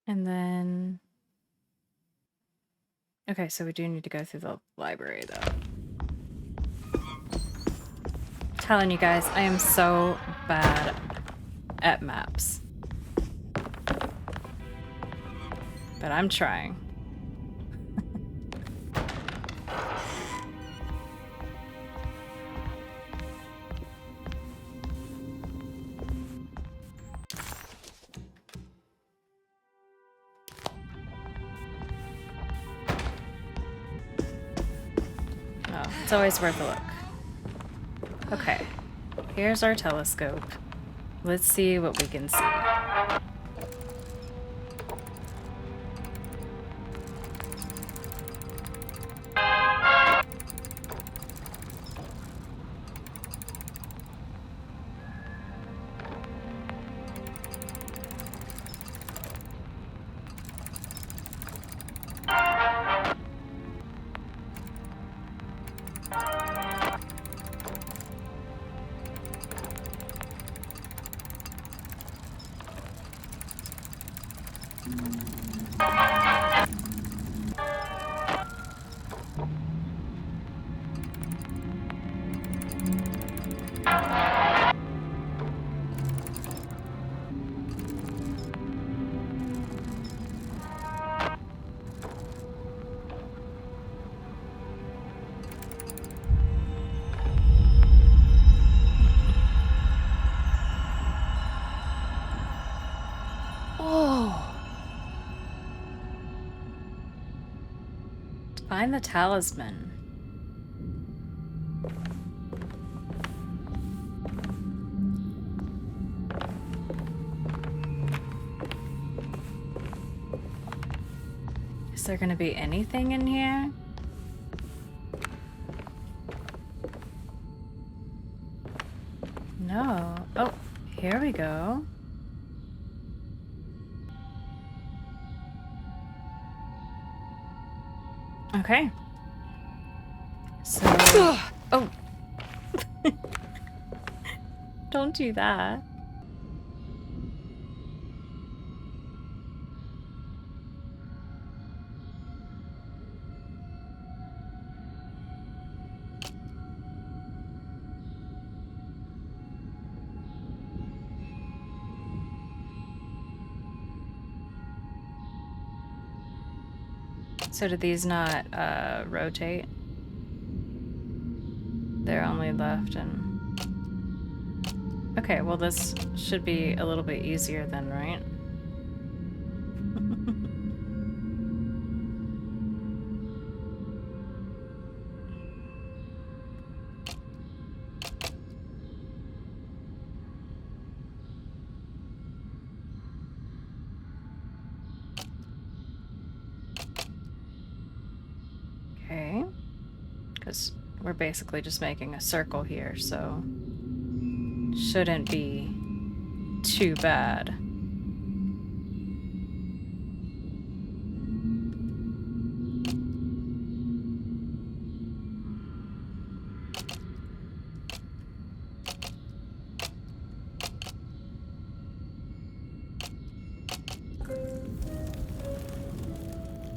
S1: And then... Okay, so we do need to go through the library, though. Telling you guys, I am so bad at maps. But I'm trying. Oh, it's always worth a look. Okay, here's our telescope. Let's see what we can see. Find the talisman. Is there gonna be anything in here? No. Oh, here we go. Okay. So... Oh! Don't do that. So did these not rotate? They're only left and... Okay, well this should be a little bit easier then, right? Okay, because we're basically just making a circle here, so shouldn't be too bad.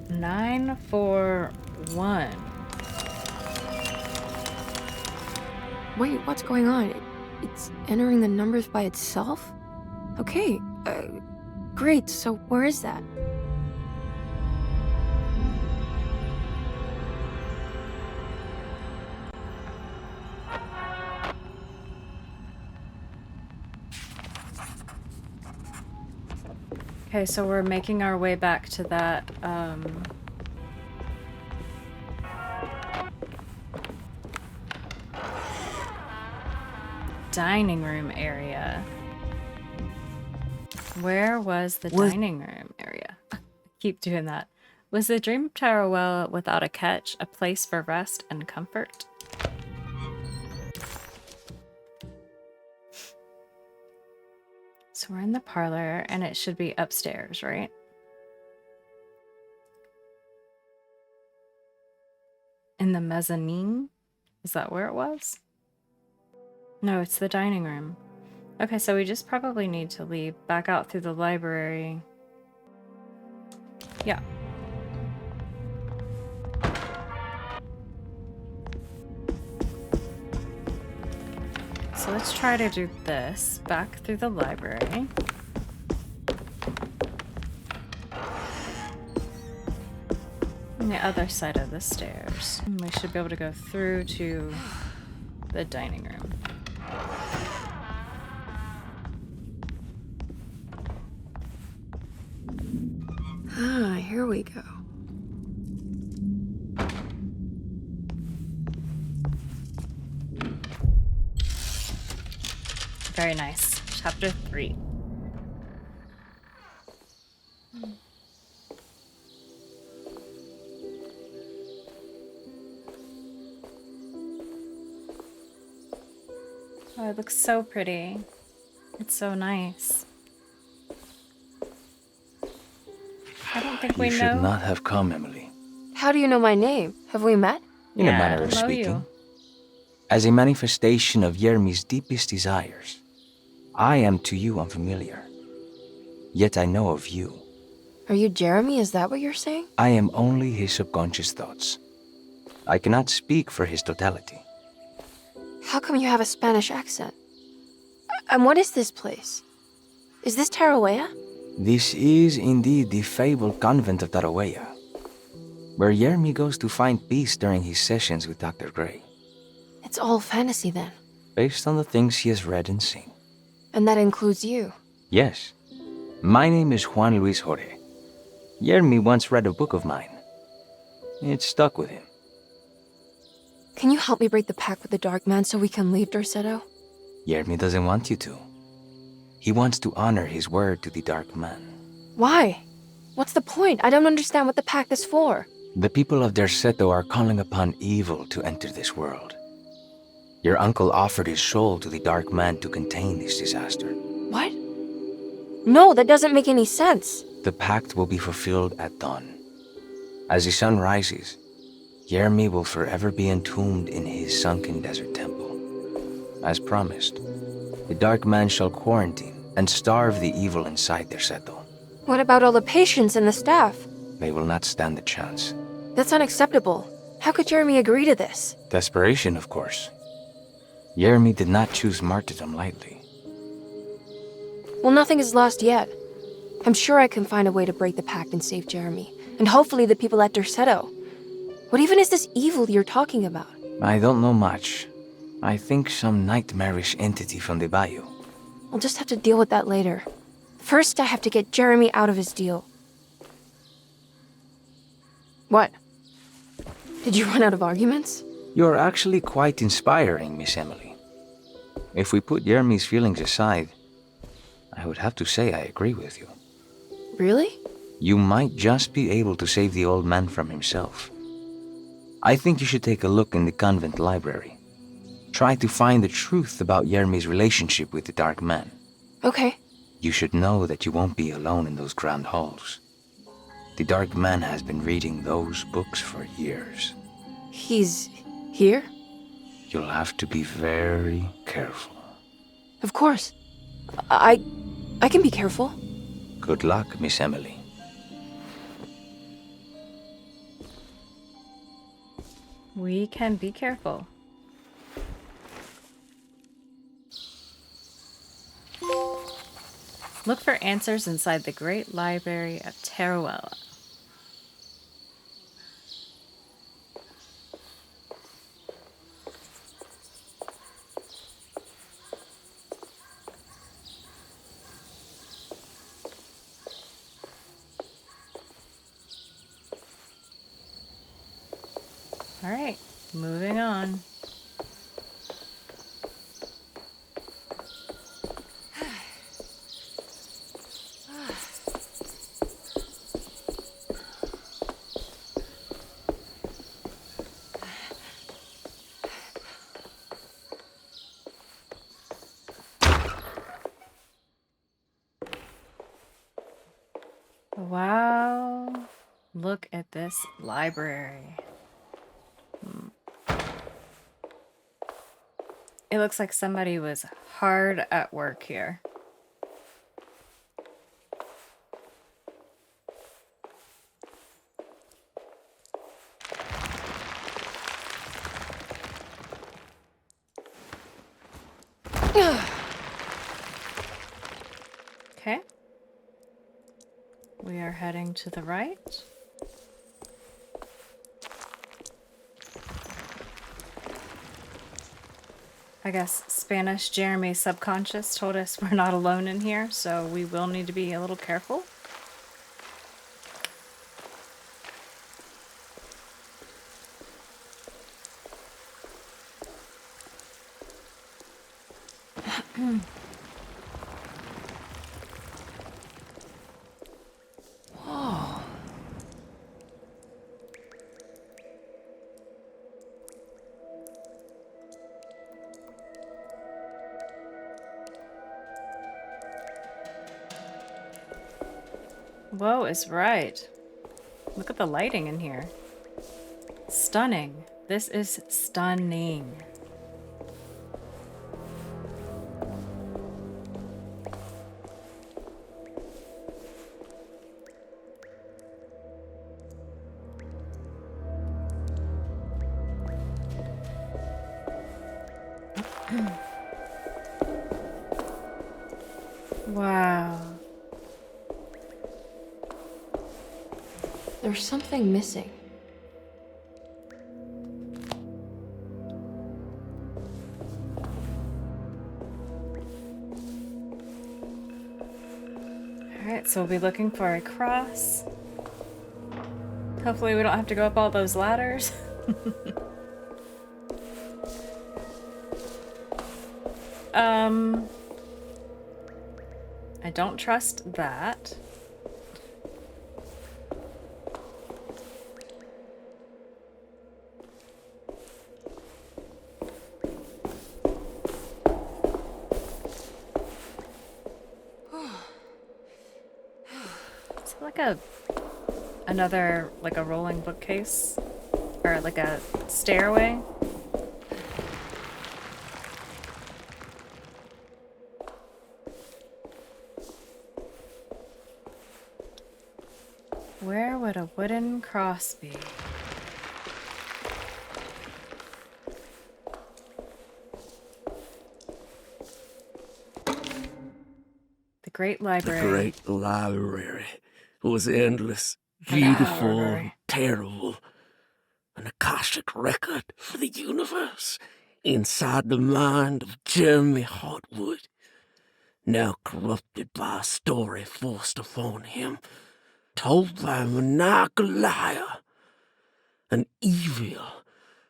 S1: Nine, 4, 1.
S3: Wait, what's going on? It's entering the numbers by itself? Okay, great, so where is that?
S1: Okay, so we're making our way back to that, dining room area. Where was the dining room area? Keep doing that. Was the Dream Tower well without a catch, a place for rest and comfort? So we're in the parlor, and it should be upstairs, right? In the mezzanine? Is that where it was? No, it's the dining room. Okay, so we just probably need to leave back out through the library. Yeah. So let's try to do this back through the library. On the other side of the stairs. And we should be able to go through to the dining room.
S3: Ah, here we go.
S1: Very nice. Chapter 3. Oh, it looks so pretty. It's so nice. I don't think we
S15: You
S1: know.
S15: should not have come, Emily.
S3: How do you know my name? Have we met?
S15: In
S1: Yeah,
S15: a manner
S1: I
S15: of
S1: know
S15: speaking.
S1: you.
S15: As a manifestation of Yermi's deepest desires, I am to you unfamiliar. Yet I know of you.
S3: Are you Jeremy? Is that what you're saying?
S15: I am only his subconscious thoughts. I cannot speak for his totality.
S3: How come you have a Spanish accent? And what is this place? Is this Tarawea?
S15: This is indeed the fabled convent of Tarawea, where Yermi goes to find peace during his sessions with Dr. Gray,
S3: It's all fantasy then.
S15: based on the things he has read and seen.
S3: And that includes you.
S15: Yes, my name is Juan Luis Jorge. Yermi once read a book of mine. It stuck with him.
S3: Can you help me break the pact with the Dark Man so we can leave Dorsetto?
S15: Yermi doesn't want you to. He wants to honor his word to the Dark Man.
S3: Why? What's the point? I don't understand what the pact is for.
S15: The people of Dorsetto are calling upon evil to enter this world. Your uncle offered his soul to the Dark Man to contain this disaster.
S3: What? No, that doesn't make any sense.
S15: The pact will be fulfilled at dawn. As the sun rises, Yermi will forever be entombed in his sunken desert temple. As promised, the Dark Man shall quarantine and starve the evil inside Dorsetto.
S3: What about all the patients and the staff?
S15: They will not stand a chance.
S3: That's unacceptable. How could Jeremy agree to this?
S15: Desperation, of course. Yermi did not choose martyrdom lightly.
S3: Well, nothing is lost yet. I'm sure I can find a way to break the pact and save Jeremy. And hopefully the people at Dorsetto. What even is this evil you're talking about?
S15: I don't know much. I think some nightmarish entity from the bayou.
S3: I'll just have to deal with that later. First, I have to get Jeremy out of his deal. What? Did you run out of arguments?
S15: You're actually quite inspiring, Miss Emily. If we put Yermi's feelings aside, I would have to say I agree with you.
S3: Really?
S15: You might just be able to save the old man from himself. I think you should take a look in the convent library. Try to find the truth about Yermi's relationship with the Dark Man.
S3: Okay.
S15: You should know that you won't be alone in those grand halls. The Dark Man has been reading those books for years.
S3: He's here?
S15: You'll have to be very careful.
S3: Of course. I can be careful.
S15: Good luck, Miss Emily.
S1: We can be careful. Look for answers inside the Great Library of Tarawella. All right, moving on. Wow. Look at this library. It looks like somebody was hard at work here. Okay. We are heading to the right. I guess Spanish Jeremy's subconscious told us we're not alone in here, so we will need to be a little careful.
S3: Whoa.
S1: Whoa is right. Look at the lighting in here. Stunning. This is stunning. Wow.
S3: There's something missing.
S1: Alright, so we'll be looking for a cross. Hopefully we don't have to go up all those ladders. I don't trust that. It's like another like a rolling bookcase or like a stairway. Where would a wooden cross be? The Great Library.
S14: The Great Library was endless, beautiful, and terrible. An Akashic record for the universe inside the mind of Jeremy Hartwood, now corrupted by a story forced upon him, told by a maniacal liar, an evil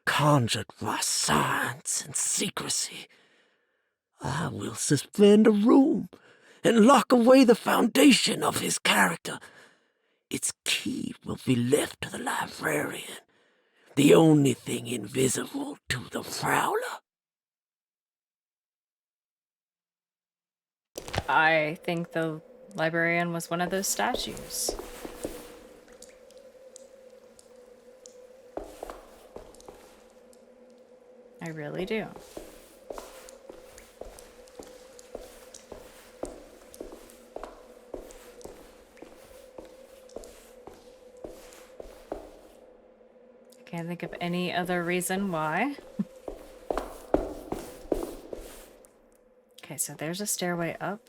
S14: conjured by science and secrecy. I will suspend a room and lock away the foundation of his character. Its key will be left to the librarian, the only thing invisible to the prowler.
S1: I think the librarian was one of those statues. I really do. I can't think of any other reason why. Okay, so there's a stairway up.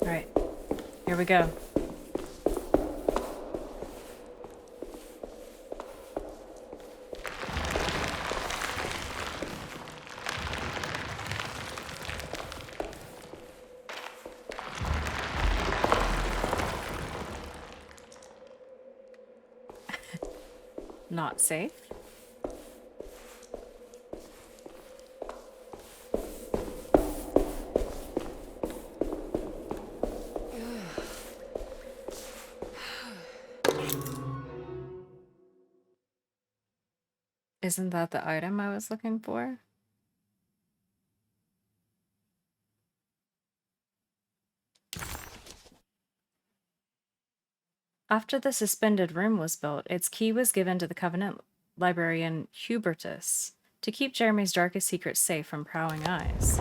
S1: Right, here we go. not safe. Isn't that the item I was looking for? After the suspended room was built, its key was given to the Covenant librarian Hubertus to keep Jeremy's darkest secrets safe from prowling eyes.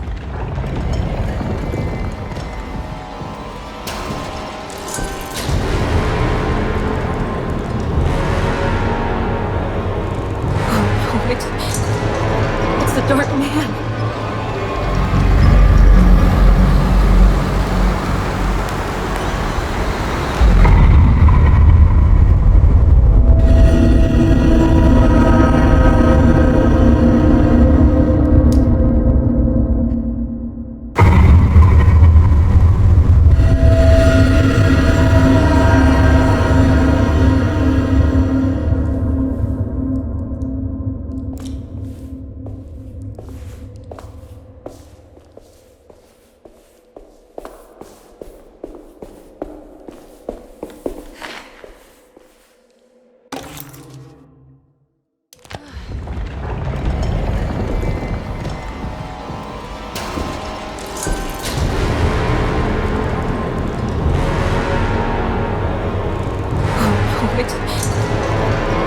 S3: It's the Dark Man.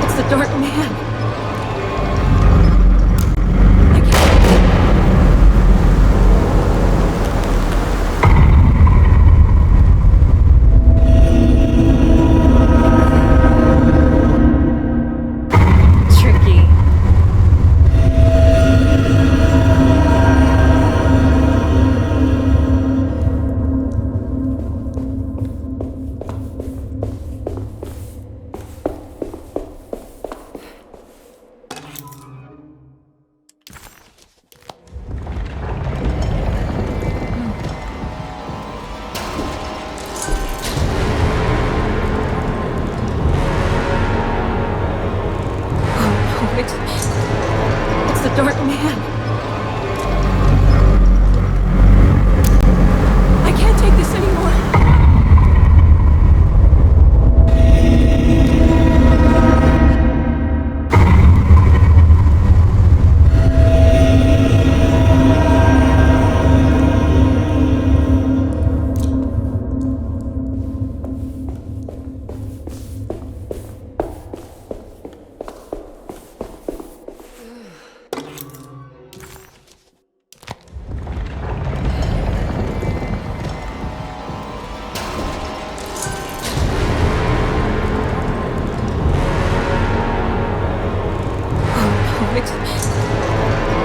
S3: It's the Dark Man.
S1: Tricky.
S3: It's the Dark Man. I can't take this anymore.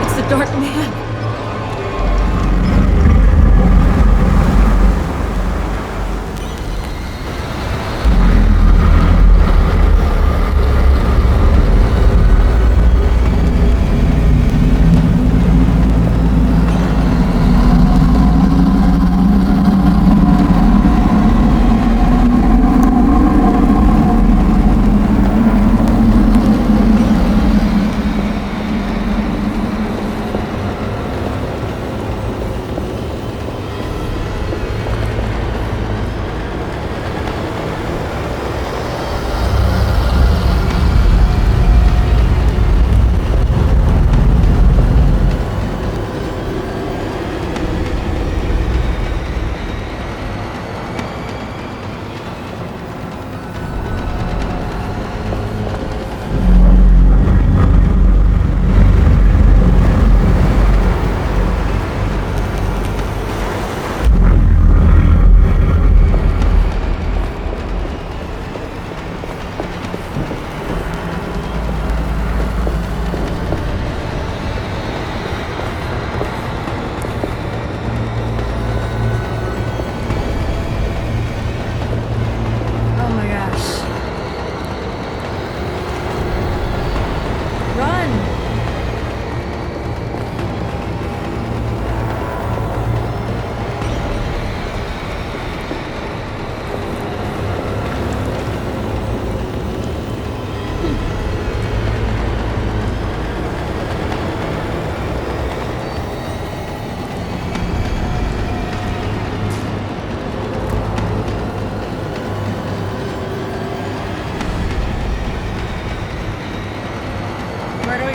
S3: It's the Dark Man.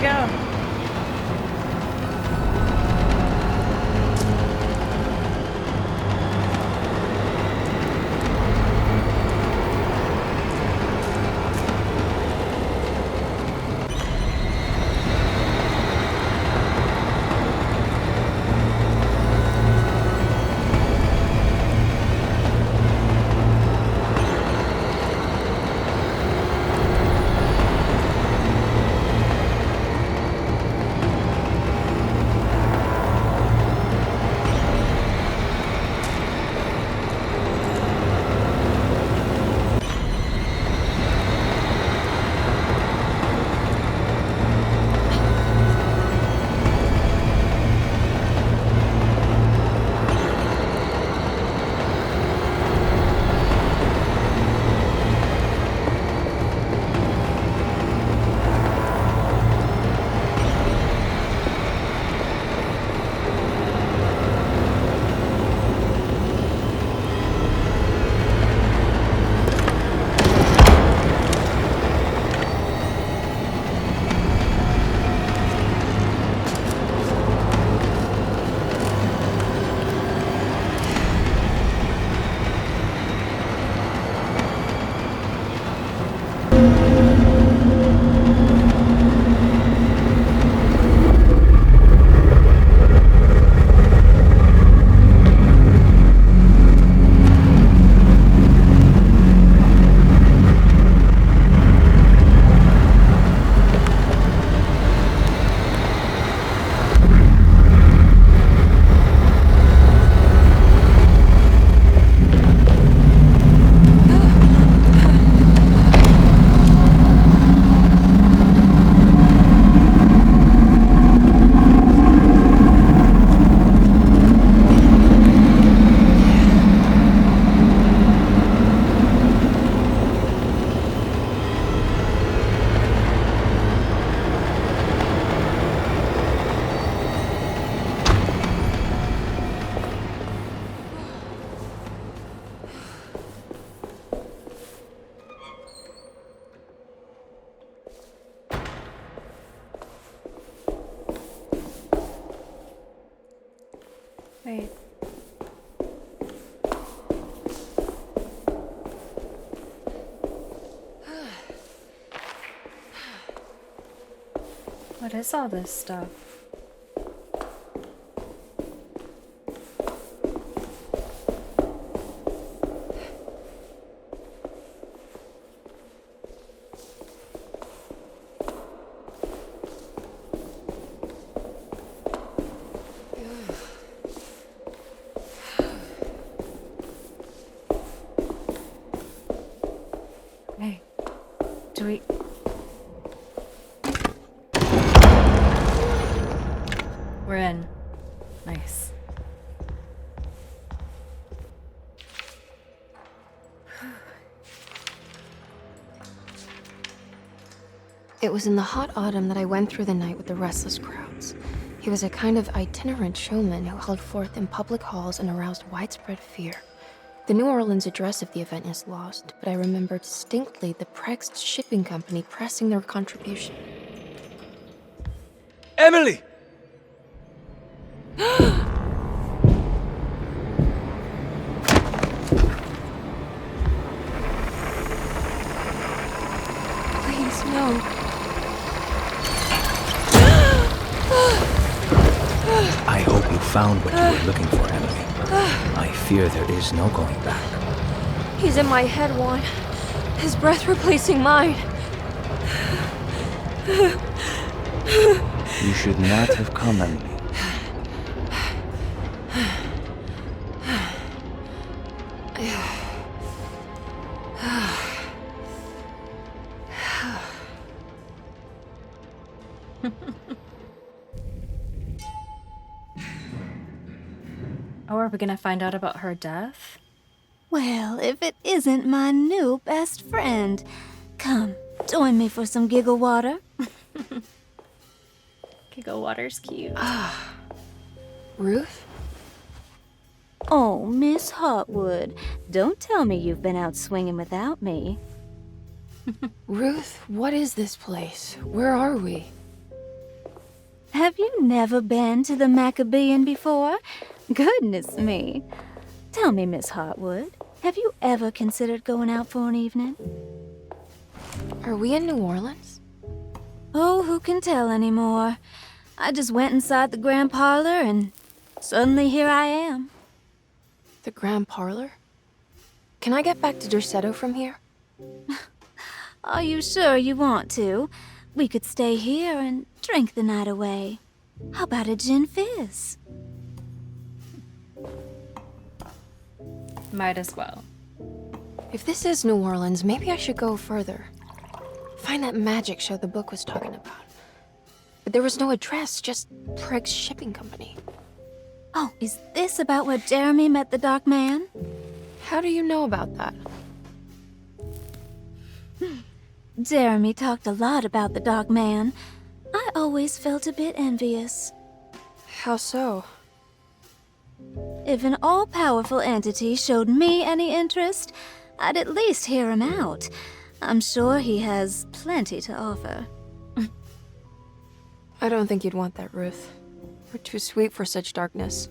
S1: go. Wait. What is all this stuff? Hey, do we... We're in. Nice.
S3: It was in the hot autumn that I went through the night with the restless crowds. He was a kind of itinerant showman who held forth in public halls and aroused widespread fear. The New Orleans address of the event is lost, but I remember distinctly the Prext shipping company pressing their contribution.
S18: Emily!
S3: Please, no.
S15: I hope you found what you were looking for, Emily. I fear there is no going back.
S3: He's in my head, Juan. His breath replacing mine.
S15: You should not have come, Emily.
S1: Oh, are we gonna find out about her death?
S12: Well, if it isn't my new best friend. Come, join me for some giggle water.
S1: Giggle water's cute.
S3: Ruth?
S12: Oh, Miss Hotwood, don't tell me you've been out swinging without me.
S3: Ruth, what is this place? Where are we?
S12: Have you never been to the Maccabean before? Goodness me. Tell me, Miss Hartwood, have you ever considered going out for an evening?
S3: Are we in New Orleans?
S12: Oh, who can tell anymore? I just went inside the grand parlor and suddenly here I am.
S3: The grand parlor? Can I get back to Derceto from here?
S12: Are you sure you want to? We could stay here and drink the night away. How about a gin fizz?
S1: Might as well.
S3: If this is New Orleans, maybe I should go further. Find that magic show the book was talking about. But there was no address, just Preg's Shipping Company.
S12: Oh, is this about where Jeremy met the Dark Man?
S3: How do you know about that?
S12: Jeremy talked a lot about the Dark Man. I always felt a bit envious.
S3: How so?
S12: If an all-powerful entity showed me any interest, I'd at least hear him out. I'm sure he has plenty to offer.
S3: I don't think you'd want that, Ruth. We're too sweet for such darkness.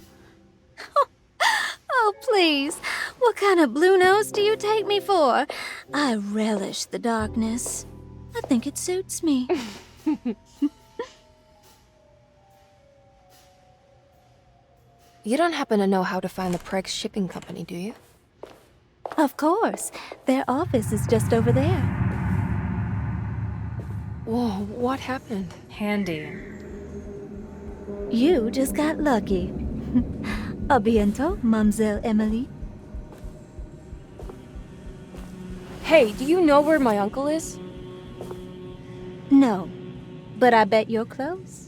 S12: Oh, please. What kind of blue nose do you take me for? I relish the darkness. I think it suits me.
S3: You don't happen to know how to find the Preg's Shipping Company, do you?
S12: Of course. Their office is just over there.
S3: Whoa, what happened?
S1: Handy.
S12: You just got lucky. A bientôt, Mademoiselle Emily.
S3: Hey, do you know where my uncle is?
S12: No, but I bet you're close.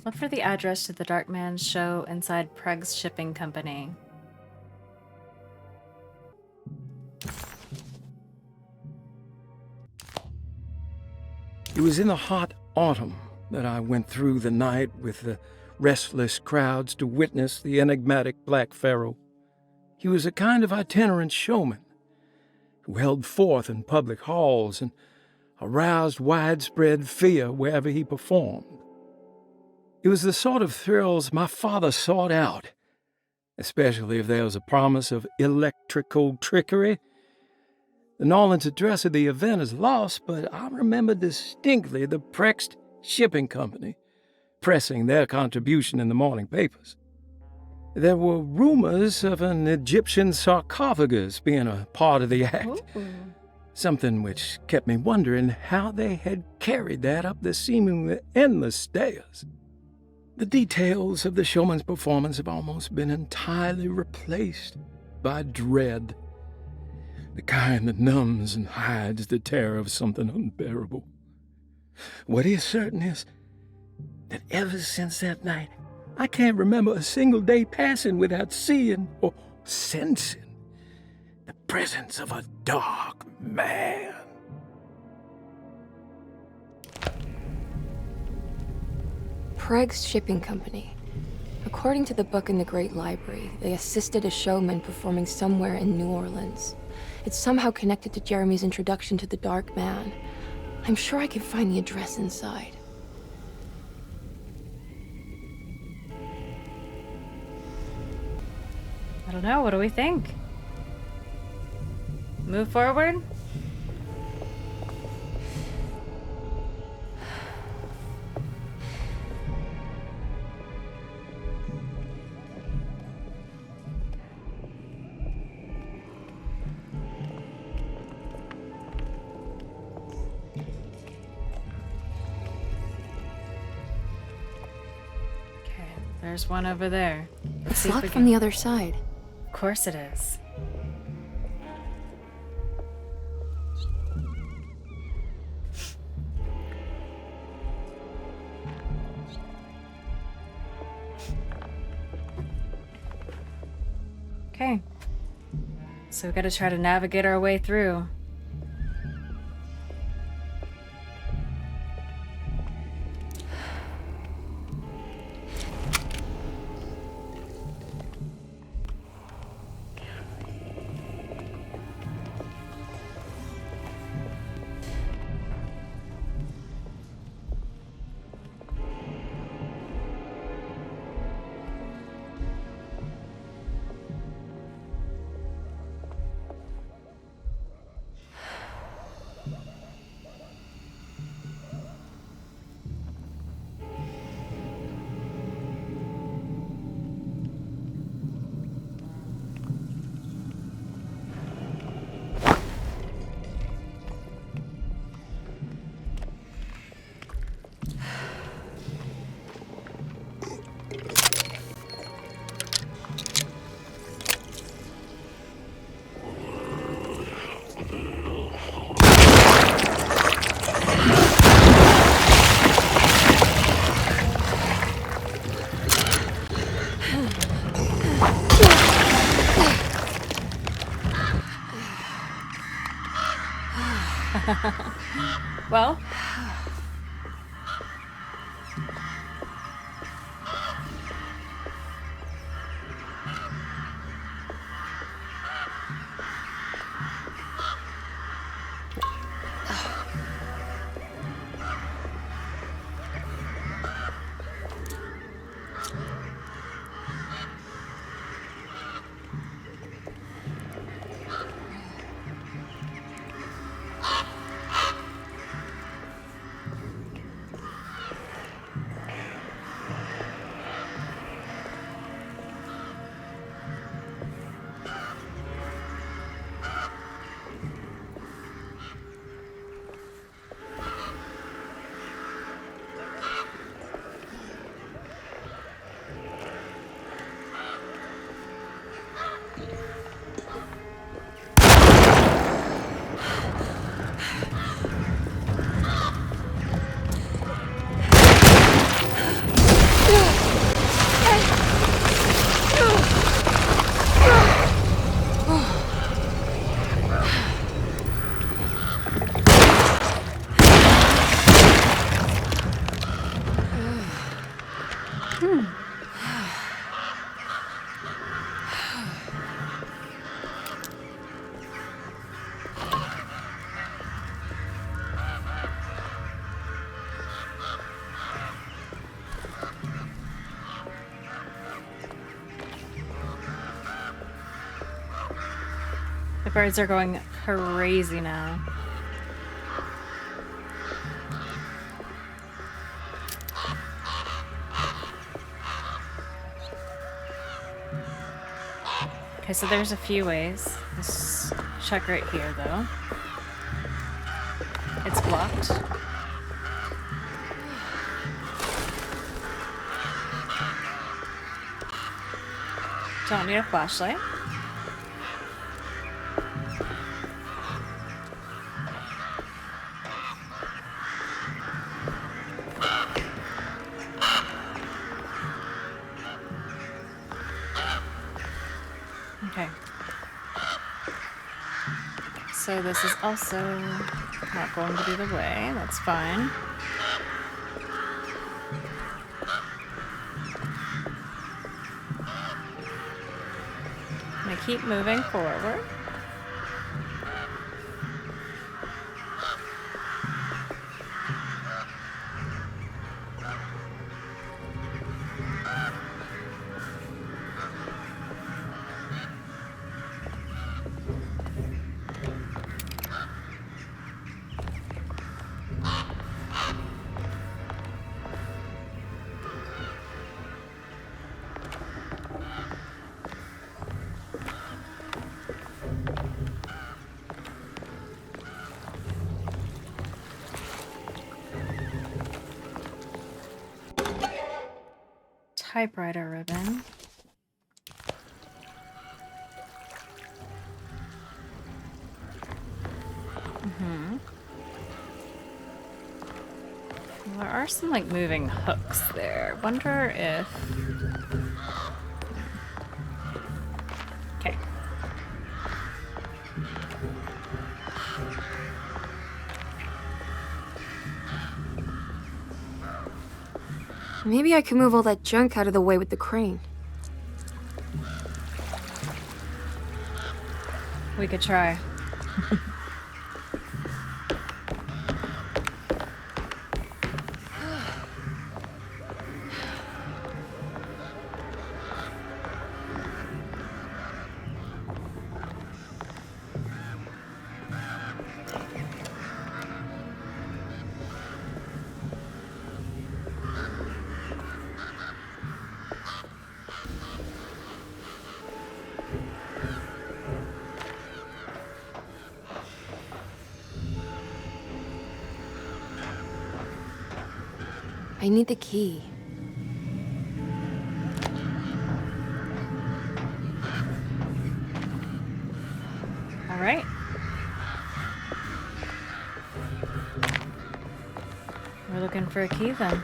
S1: Look for the address to the Dark Man's show inside Preg's Shipping Company.
S10: It was in the hot autumn that I went through the night with the restless crowds to witness the enigmatic Black Pharaoh. He was a kind of itinerant showman who held forth in public halls and aroused widespread fear wherever he performed. It was the sort of thrills my father sought out, especially if there was a promise of electrical trickery. The Nolan's address of the event is lost, but I remember distinctly the Preg's Shipping Company pressing their contribution in the morning papers. There were rumors of an Egyptian sarcophagus being a part of the act, something which kept me wondering how they had carried that up the seemingly endless stairs. The details of the showman's performance have almost been entirely replaced by dread, the kind that numbs and hides the terror of something unbearable. What is certain is that ever since that night, I can't remember a single day passing without seeing or sensing the presence of a dark man.
S3: Preg's Shipping Company. According to the book in the Great Library, they assisted a showman performing somewhere in New Orleans. It's somehow connected to Jeremy's introduction to the Dark Man. I'm sure I can find the address inside.
S1: I don't know. What do we think? Move forward? There's one over there.
S3: It's locked from the other side.
S1: Of course it is. Okay. So we gotta try to navigate our way through. Well, the birds are going crazy now. Okay, so there's a few ways. Let's check right here, though. It's blocked. Don't need a flashlight. Okay. So this is also not going to be the way. That's fine. I'm gonna keep moving forward. Typewriter ribbon. Well, there are some like moving hooks there. Wonder if... Okay.
S3: Maybe I can move all that junk out of the way with the crane.
S1: We could try.
S3: I need the key.
S1: All right. We're looking for a key then.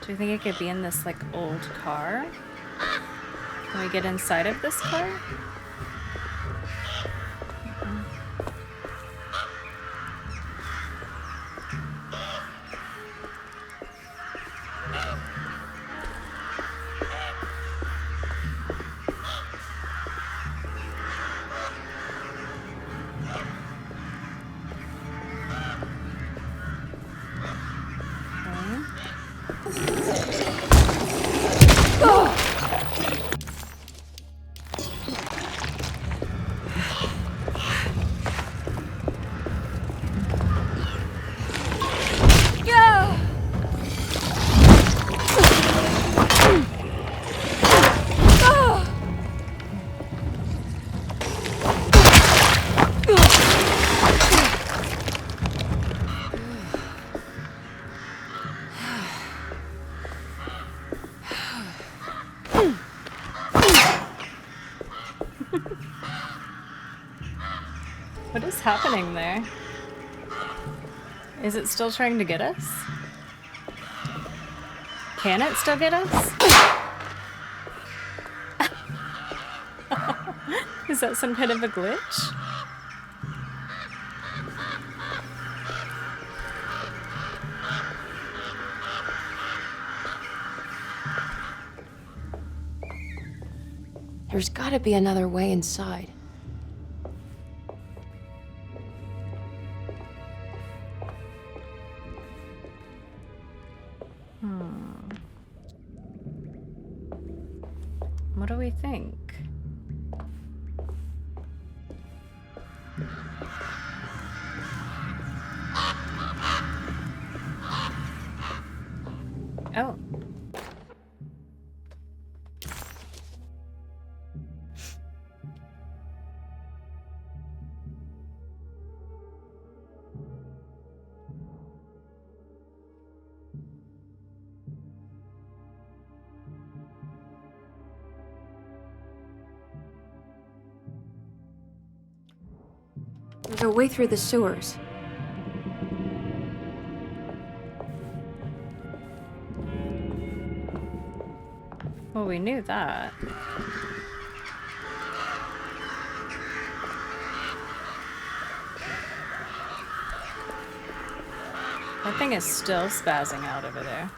S1: Do you think it could be in this, like, old car? Can we get inside of this car? What is happening there? Is it still trying to get us? Can it still get us? Is that some kind of a glitch?
S3: There's gotta be another way inside.
S1: What do we think? Oh.
S3: There's a way through the sewers.
S1: Well, we knew that. That thing is still spazzing out over there.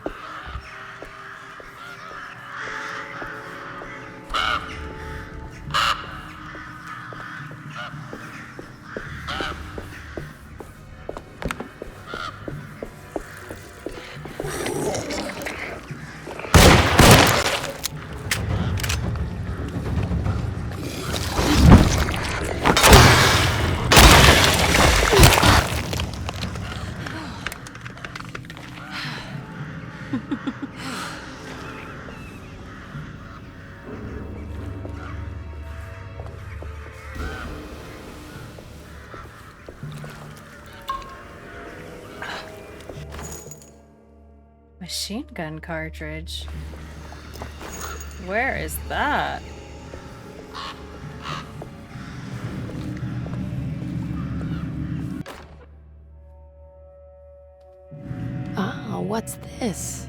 S1: Machine gun cartridge. Where is that?
S3: Oh, what's this?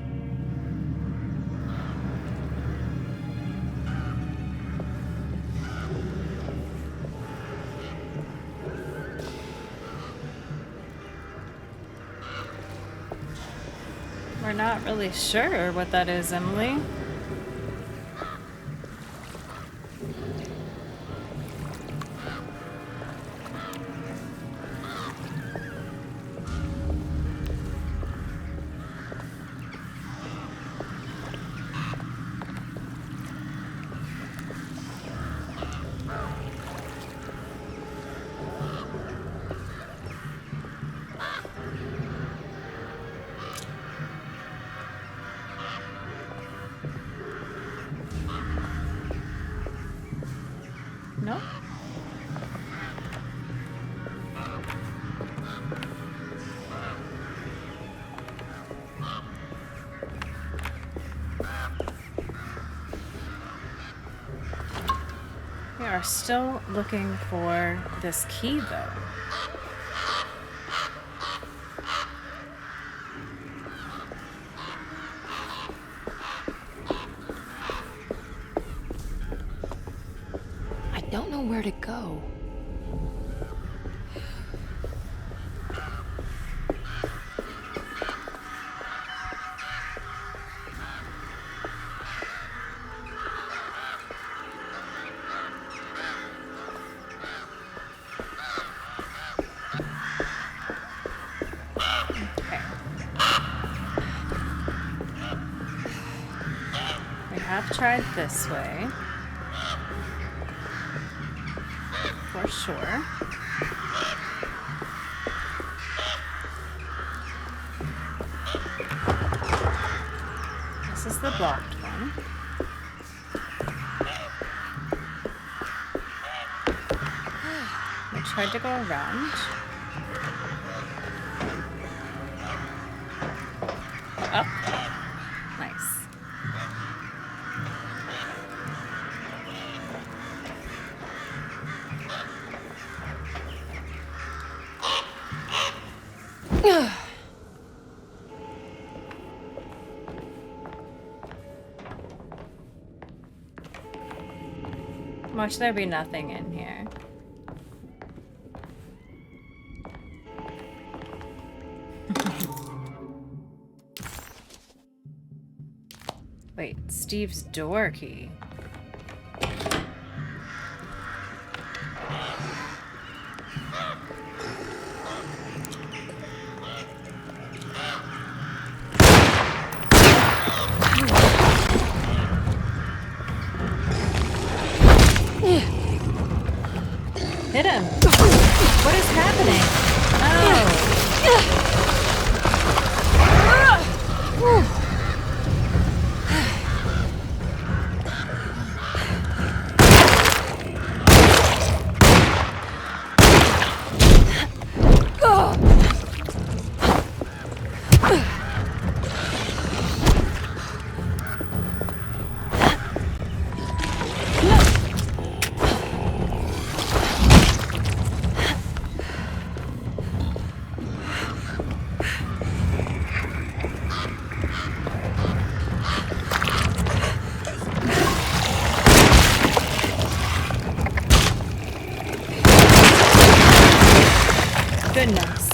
S1: We're not really sure what that is, Emily. No? We are still looking for this key, though.
S3: where to go.
S1: I've tried this way. For sure. This is the blocked one. I tried to go around. Up. Nice. Watch there be nothing in here. Wait, Steve's door key. Hit him! What is happening? Oh! Goodness.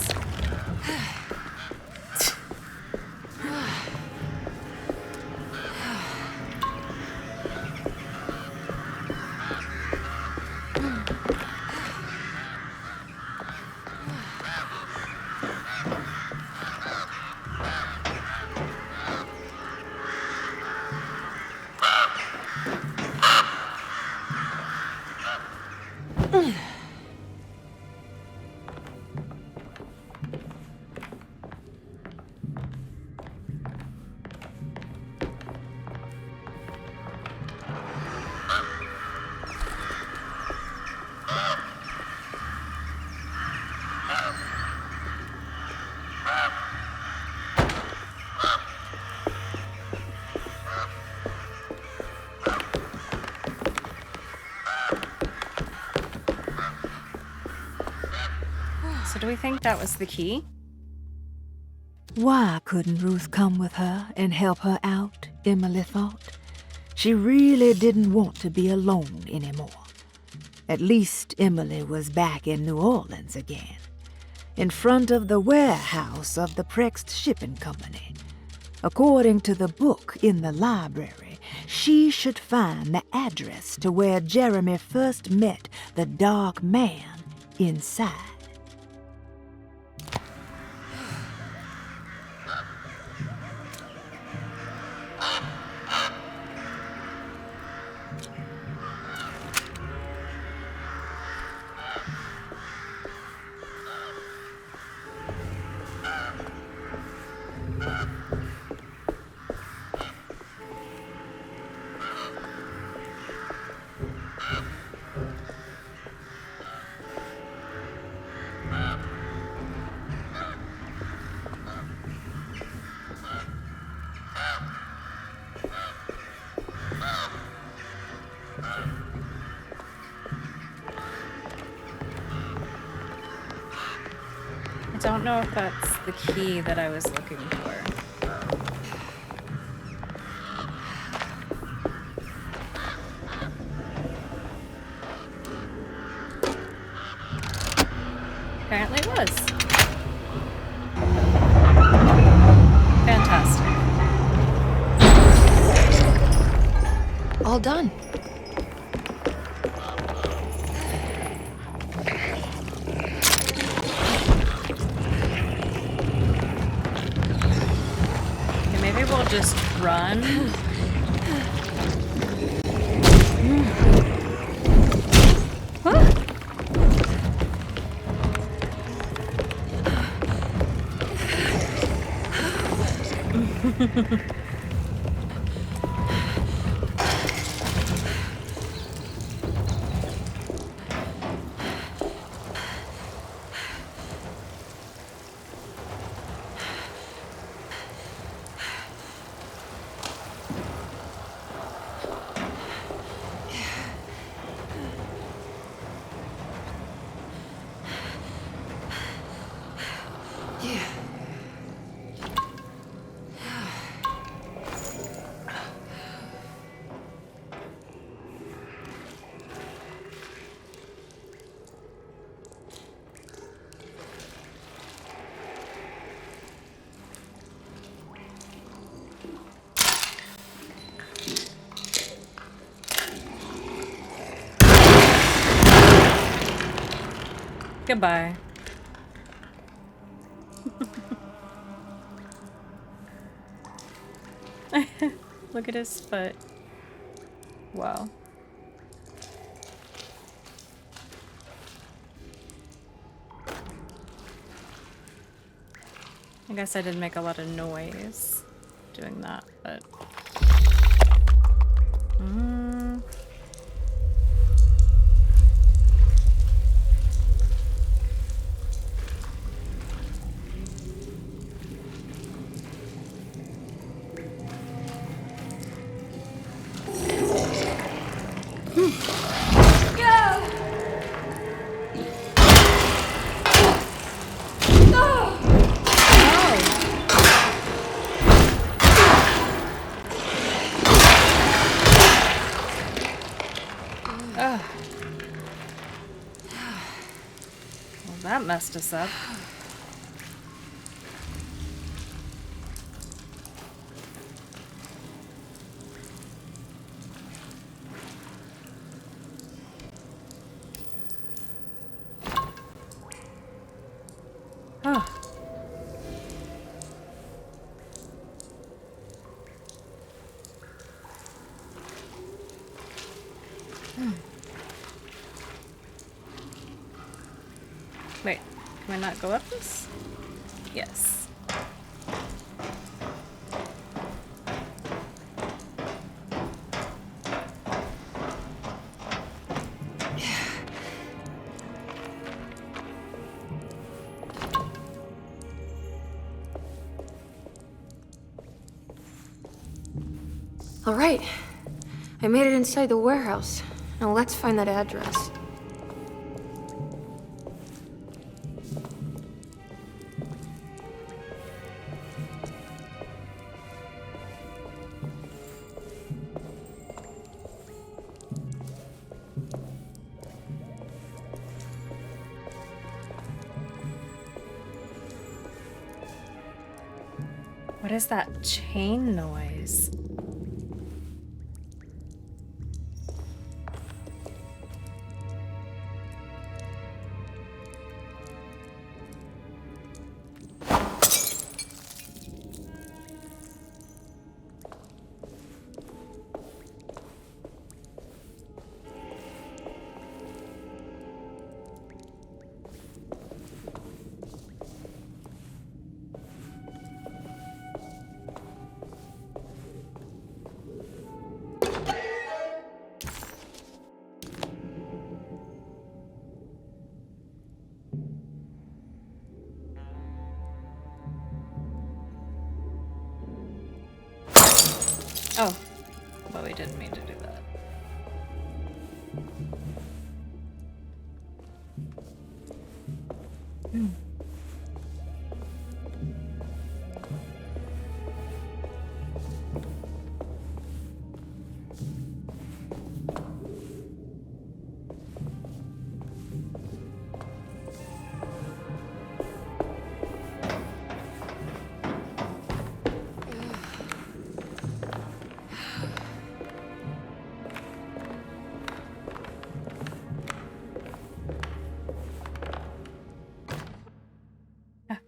S1: So do we think that was the key?
S17: Why couldn't Ruth come with her and help her out, Emily thought. She really didn't want to be alone anymore. At least Emily was back in New Orleans again, in front of the warehouse of the Prext Shipping Company. According to the book in the library, she should find the address to where Jeremy first met the dark man inside.
S1: I don't know if that's the key that I was looking for. Apparently it was. Fantastic.
S3: All done.
S1: Okay, maybe we'll just run. Goodbye. Look at his foot. Wow. I guess I did make a lot of noise doing that, but... Well, that messed us up. Wait, can I not go up this? Yes.
S3: All right. I made it inside the warehouse. Now let's find that address.
S1: What is that chain noise? Oh, well, we didn't mean to do that.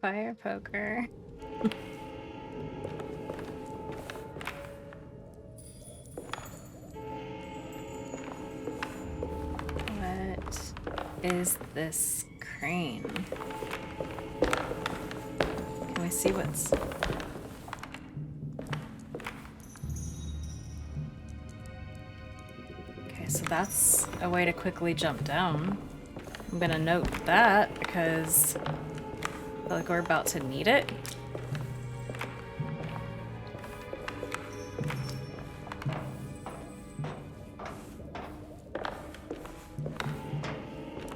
S1: Fire poker. What is this crane? Can we see what's... Okay, so that's a way to quickly jump down. I'm gonna note that because I feel like we're about to need it.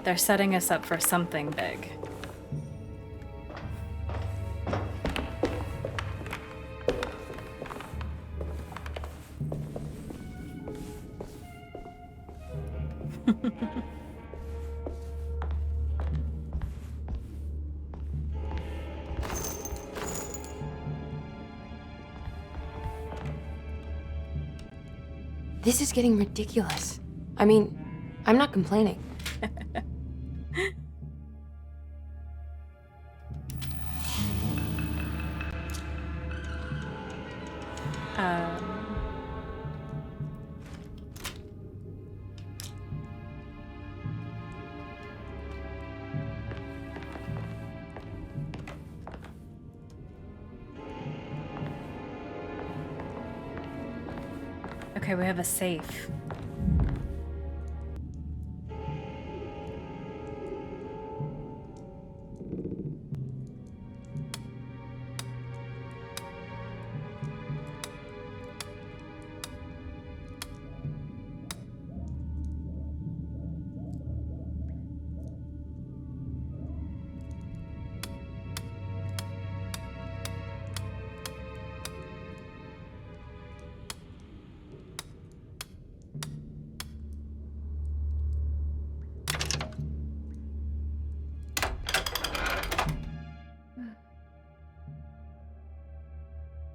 S1: They're setting us up for something big.
S3: This is getting ridiculous. I mean, I'm not complaining.
S1: Okay, we have a safe.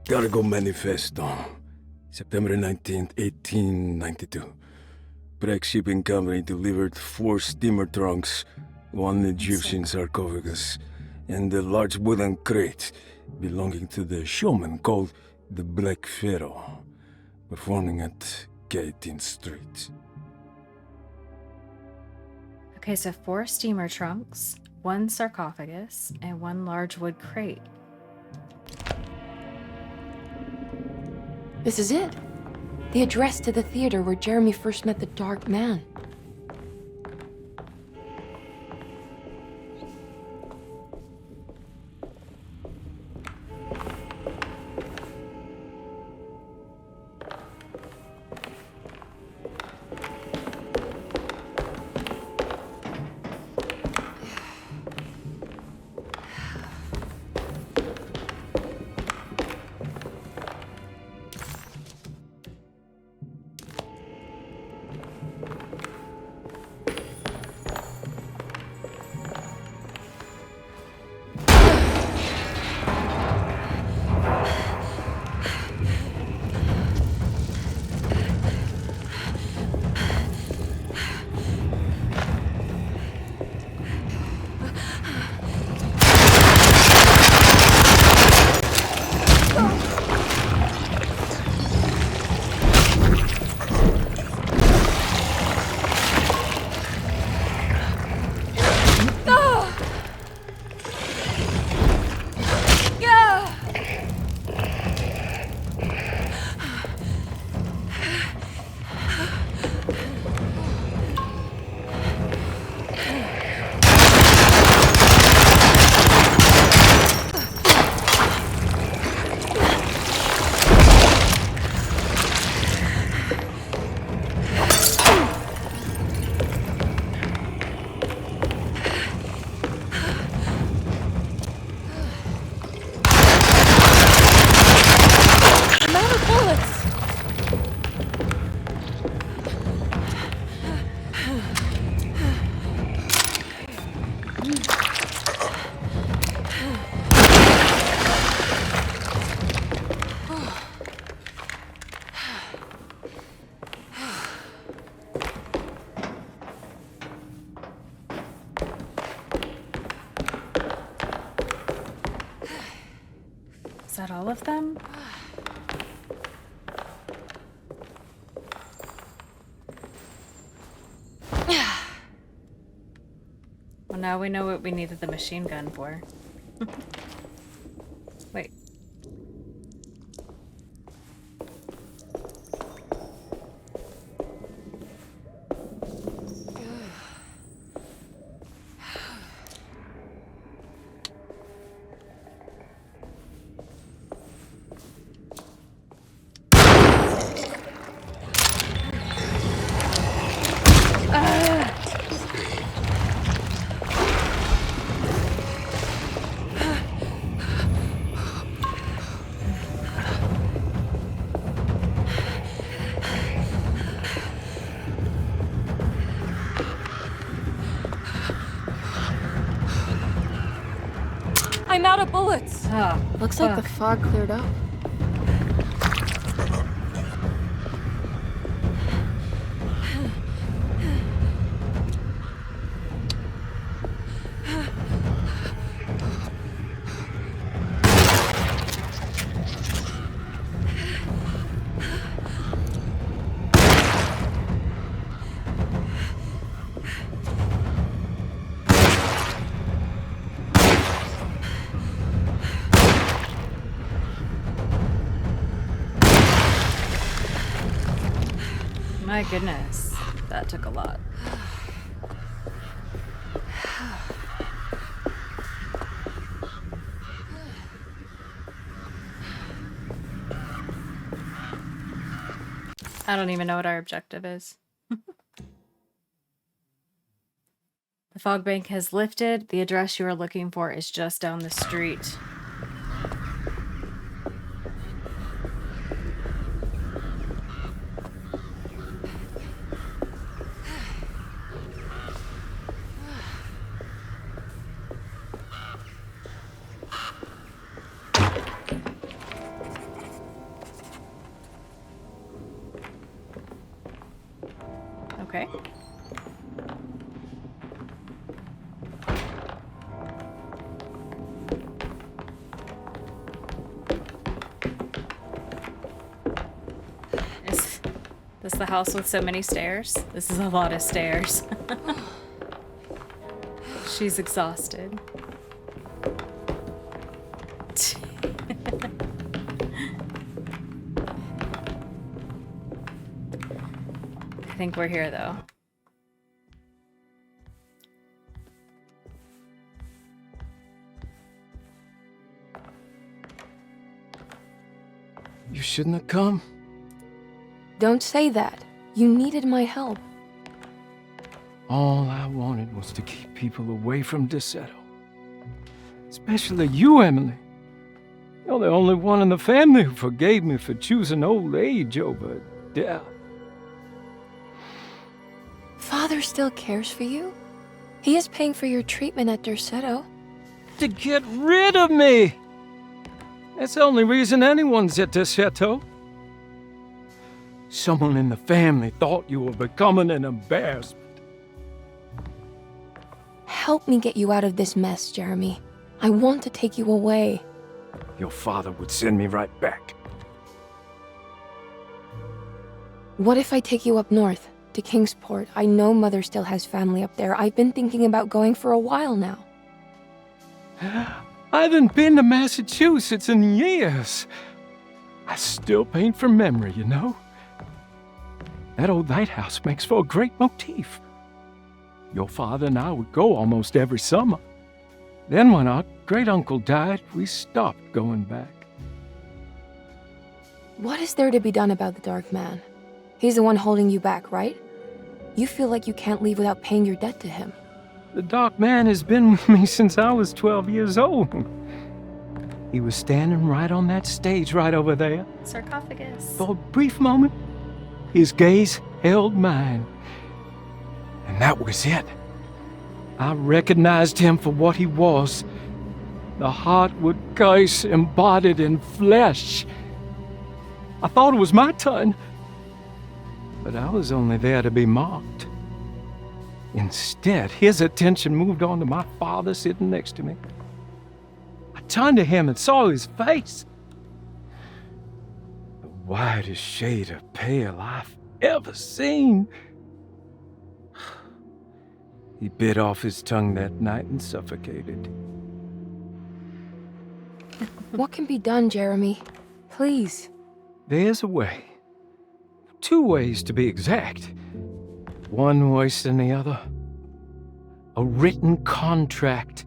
S11: Cargo Manifesto, September 19th, 1892. Breck Shipping Company delivered 4 steamer trunks, 1 Egyptian sarcophagus, and a large wooden crate belonging to the showman called the Black Pharaoh, performing at 18th Street.
S1: Okay, so 4 steamer trunks, 1 sarcophagus, and 1 large wood crate.
S3: This is it. The address to the theater where Jeremy first met the Dark Man.
S1: Is that all of them? Well, now we know what we needed the machine gun for. Wait.
S3: I'm out of bullets.
S1: Oh,
S3: looks like the fog cleared up.
S1: My goodness, that took a lot. I don't even know what our objective is. The fog bank has lifted. The address you are looking for is just down the street. Okay. Is this the house with so many stairs? This is a lot of stairs. She's exhausted. I think we're here, though.
S10: You shouldn't have come.
S3: Don't say that. You needed my help.
S10: All I wanted was to keep people away from Desetto. Especially you, Emily. You're the only one in the family who forgave me for choosing old age over death.
S3: Father still cares for you? He is paying for your treatment at Desetto.
S10: To get rid of me! That's the only reason anyone's at Desetto. Someone in the family thought you were becoming an embarrassment.
S3: Help me get you out of this mess, Jeremy. I want to take you away.
S10: Your father would send me right back.
S3: What if I take you up north, to Kingsport? I know Mother still has family up there. I've been thinking about going for a while now.
S10: I haven't been to Massachusetts in years. I still paint from memory, you know. That old lighthouse makes for a great motif. Your father and I would go almost every summer. Then when our great-uncle died, we stopped going back.
S3: What is there to be done about the Dark Man? He's the one holding you back, right? You feel like you can't leave without paying your debt to him.
S10: The Dark Man has been with me since I was 12 years old. He was standing right on that stage right over there.
S1: Sarcophagus.
S10: For a brief moment, his gaze held mine. And that was it. I recognized him for what he was. The Heartwood curse embodied in flesh. I thought it was my turn. But I was only there to be mocked. Instead, his attention moved on to my father sitting next to me. I turned to him and saw his face. whitest shade of pale I've ever seen. He bit off his tongue that night and suffocated.
S3: What can be done, Jeremy? Please.
S10: There's a way. 2 ways to be exact. One worse than the other. A written contract,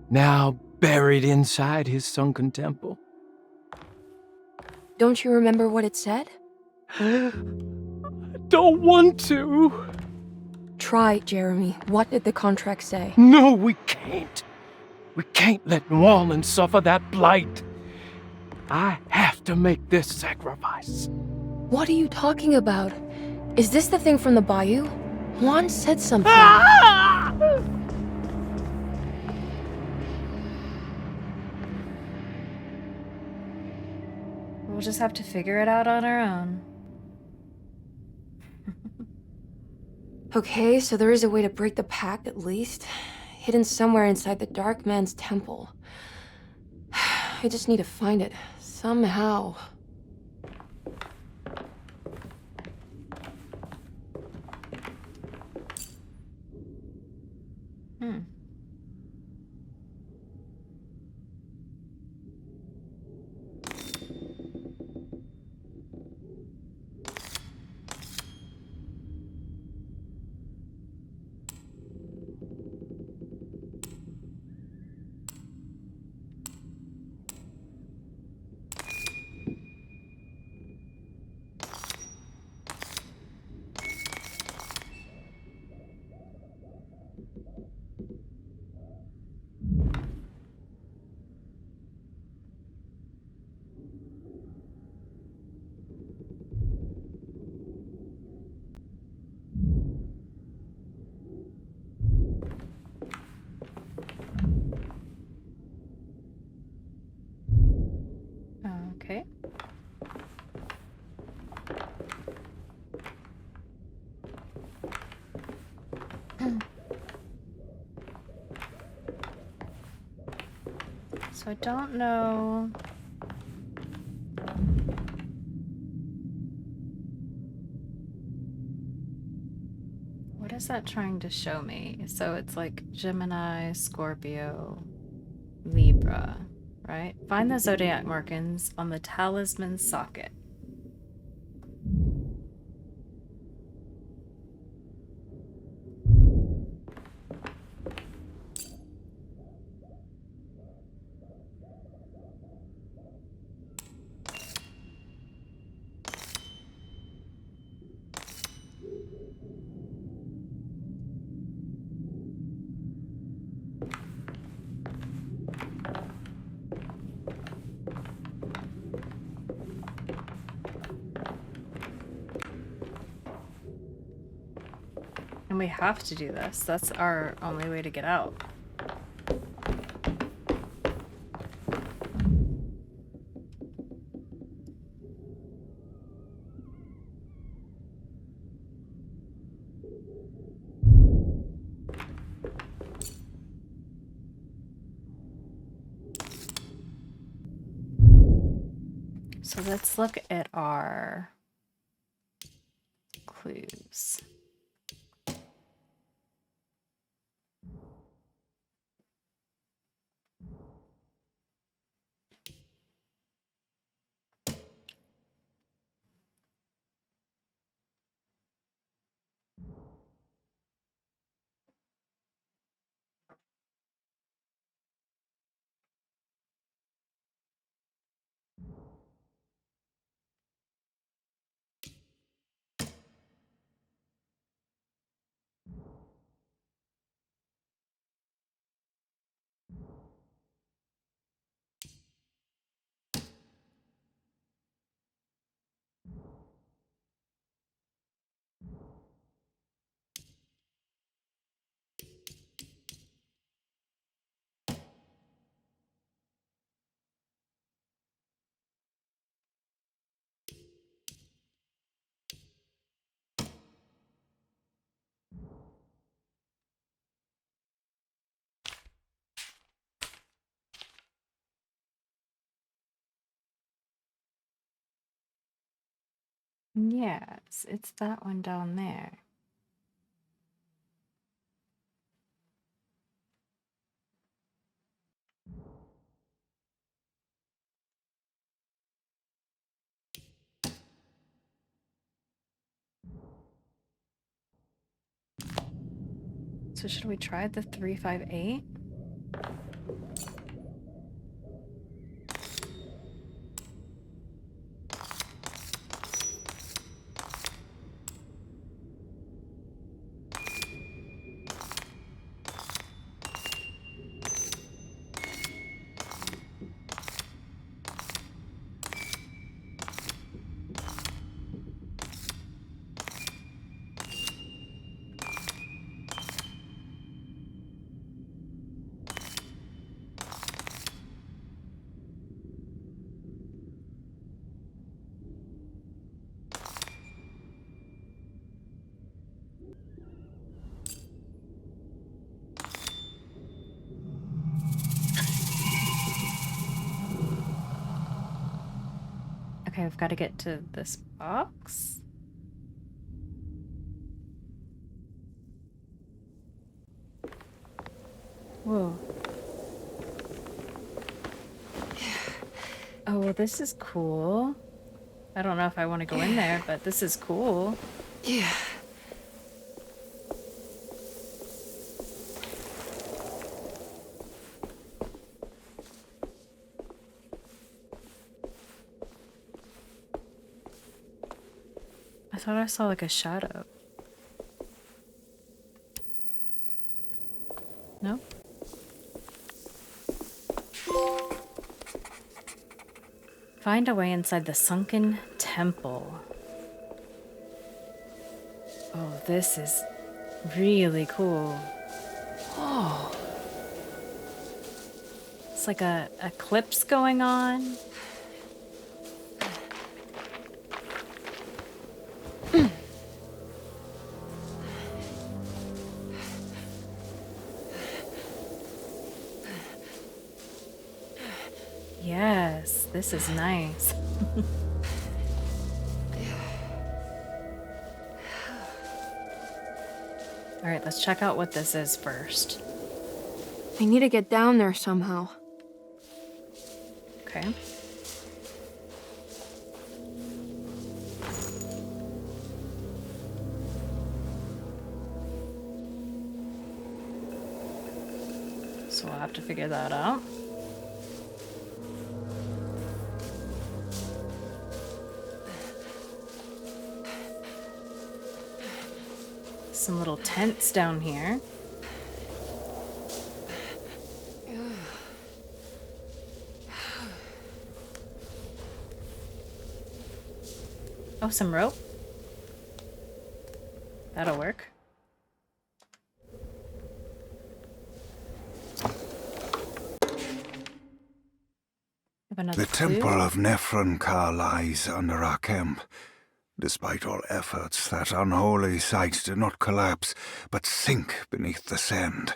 S10: now buried inside his sunken temple.
S3: Don't you remember what it said?
S10: I don't want to.
S3: Try, Jeremy. What did the contract say?
S10: No, we can't. We can't let New Orleans suffer that blight. I have to make this sacrifice.
S3: What are you talking about? Is this the thing from the bayou? Juan said something.
S1: We'll just have to figure it out on our own.
S3: Okay, so there is a way to break the pact at least. Hidden somewhere inside the Dark Man's temple. I just need to find it. Somehow. Okay. So I don't know. What is that trying to show me? So it's like Gemini, Scorpio, Libra, right? Find the zodiac markings on the talisman socket. And we have to do this. That's our only way to get out. So let's look at our clues.
S1: Yeah, it's that one down there. So should we try the 358? Okay, we've got to get to this box. Whoa. Oh, well, this is cool. I don't know if I want to go in there, but this is cool.
S3: Yeah.
S1: I thought I saw like a shadow. No? Find a way inside the sunken temple. Oh, this is really cool. Oh. It's like a eclipse going on. Yes, this is nice. All right, let's check out what this is first.
S3: I need to get down there somehow.
S1: Okay. So we'll have to figure that out. Some little tents down here. Oh, some rope. That'll work.
S18: The temple of Nephron-Ka lies under our camp. Despite all efforts, that unholy site did not collapse, but sink beneath the sand.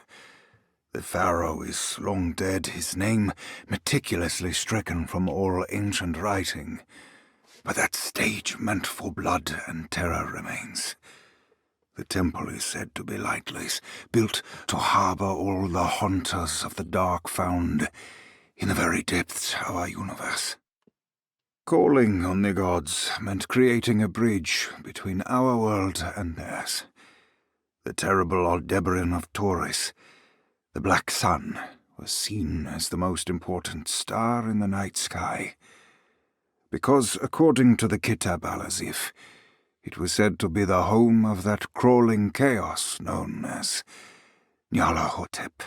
S18: The pharaoh is long dead, his name meticulously stricken from all ancient writing. But that stage meant for blood and terror remains. The temple is said to be lightless, built to harbor all the haunters of the dark found in the very depths of our universe. Calling on the gods meant creating a bridge between our world and theirs. The terrible Aldebaran of Taurus, the Black Sun, was seen as the most important star in the night sky. Because, according to the Kitab al-Azif, it was said to be the home of that crawling chaos known as Nyarlathotep.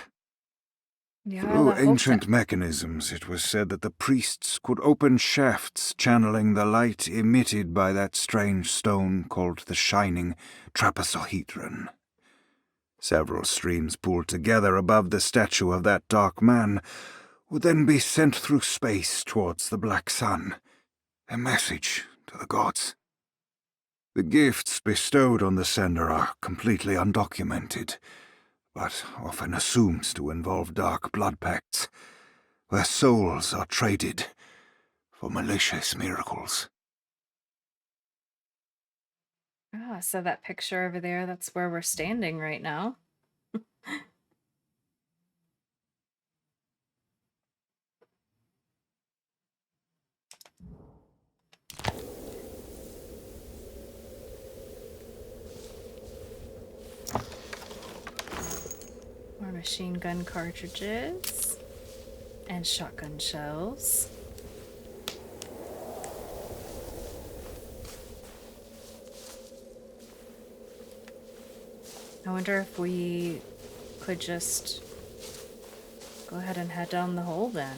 S18: Through ancient mechanisms, it was said that the priests could open shafts channeling the light emitted by that strange stone called the Shining Trapezohedron. Several streams pooled together above the statue of that dark man would then be sent through space towards the Black Sun, a message to the gods. The gifts bestowed on the sender are completely undocumented, but often assumed to involve dark blood pacts, where souls are traded for malicious miracles.
S1: Ah, so that picture over there, that's where we're standing right now. More machine gun cartridges and shotgun shells. I wonder if we could just go ahead and head down the hole then.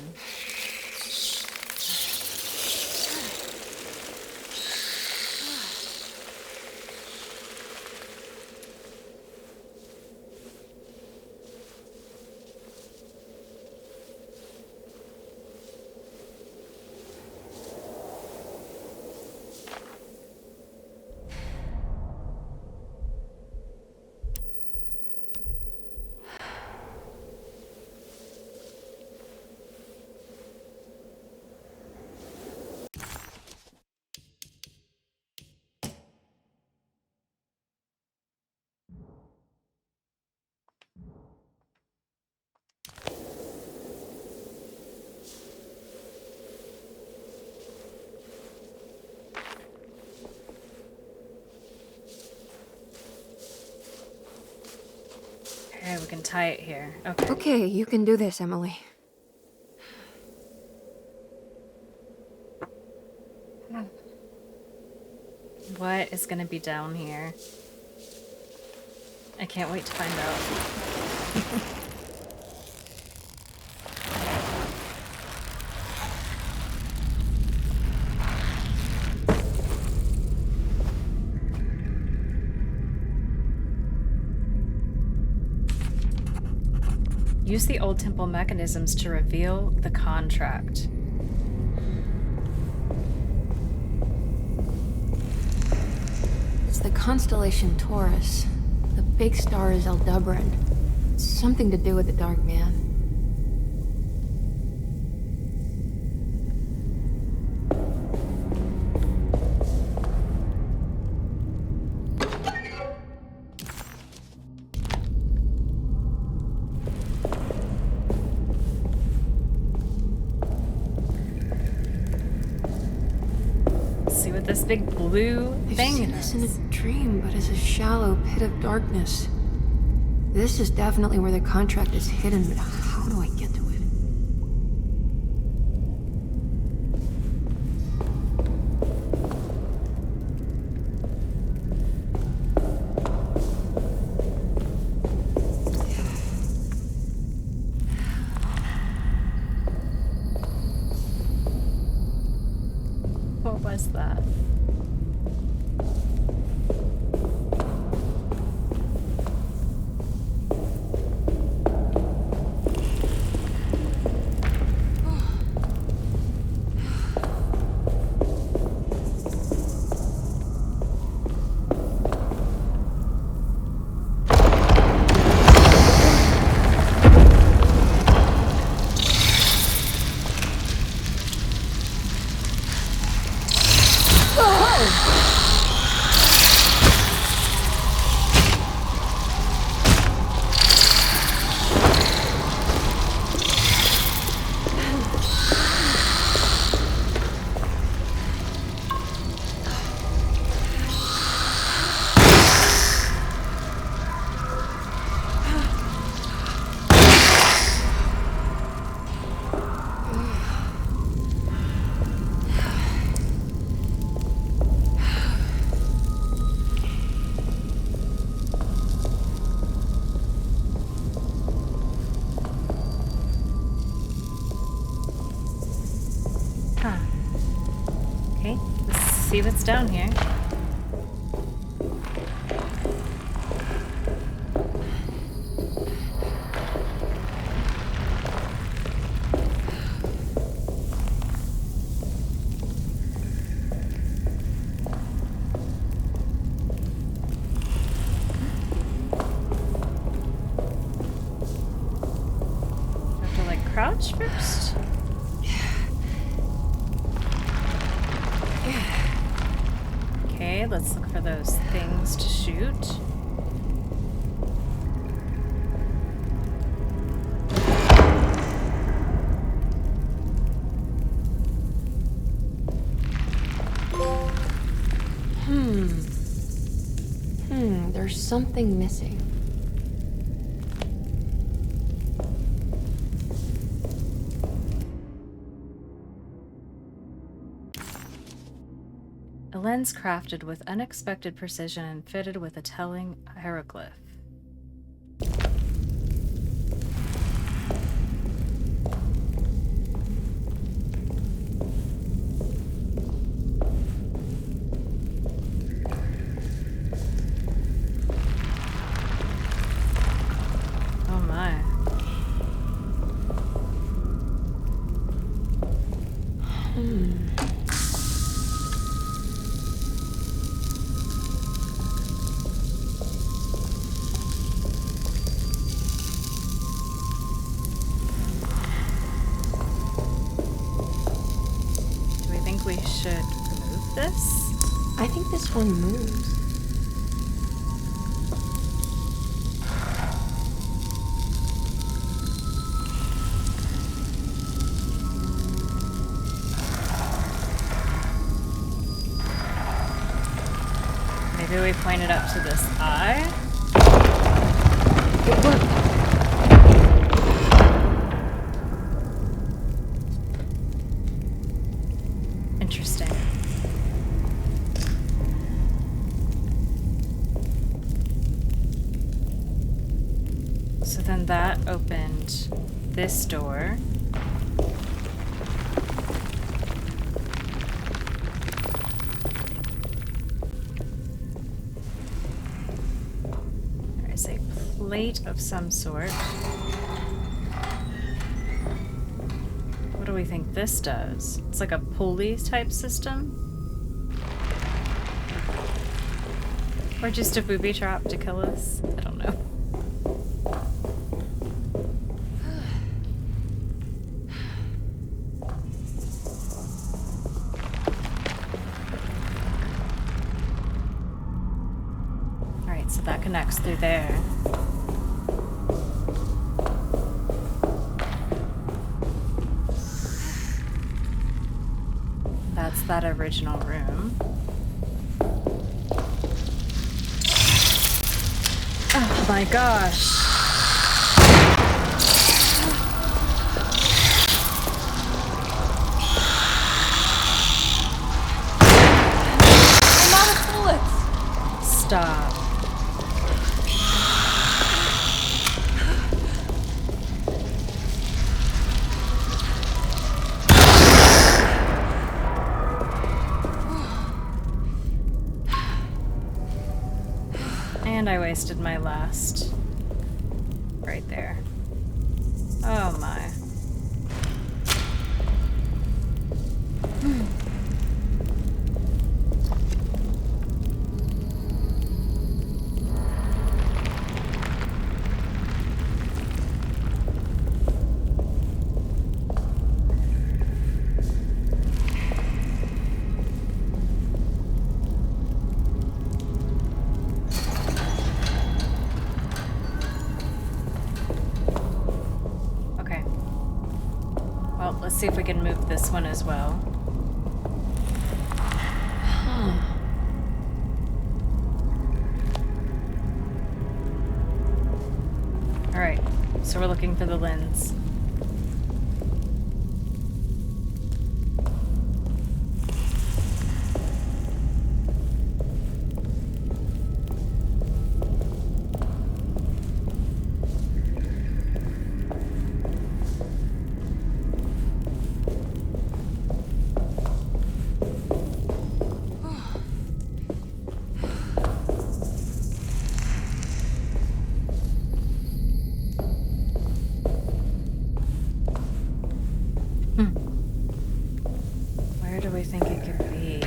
S1: Okay, we can tie it here. Okay.
S3: Okay, you can do this, Emily.
S1: What is gonna be down here? I can't wait to find out. Use the old temple mechanisms to reveal the contract.
S3: It's the constellation Taurus. The big star is Aldebaran. It's something to do with the Dark Man.
S1: See what this big blue thing
S3: I've seen this in a dream, but it's a shallow pit of darkness. This is definitely where the contract is hidden, but how do I get to it?
S1: What was that? Okay, let's see what's down here. Have to like crouch first? Okay, Okay, let's look for those things to shoot.
S3: There's something missing.
S1: A lens crafted with unexpected precision and fitted with a telling hieroglyph. Oh my. Do we think we should remove this?
S3: I think this one moves.
S1: Maybe we point it up to this eye?
S3: It worked.
S1: Interesting. So then that opened this door. There is a plate of some sort. What do we think this does? It's like a pulley type system? Or just a booby trap to kill us? I don't know. Alright, so that connects through there. That's that original room. Oh my gosh.
S3: I'm out of bullets!
S1: Stop. And I wasted my last right there. Oh my. Okay. Well, let's see if we can move this one as well. Alright, so we're looking for the lens. Where do we think it could be?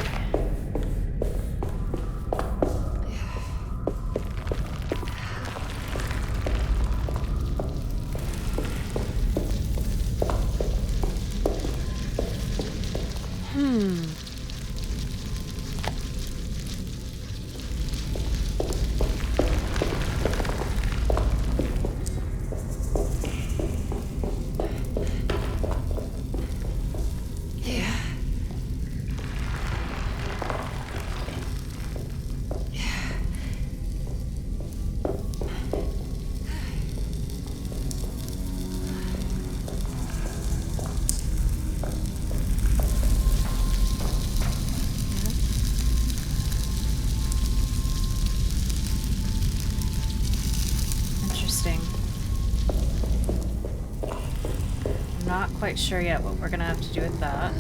S1: not quite sure yet what we're gonna have to do with that.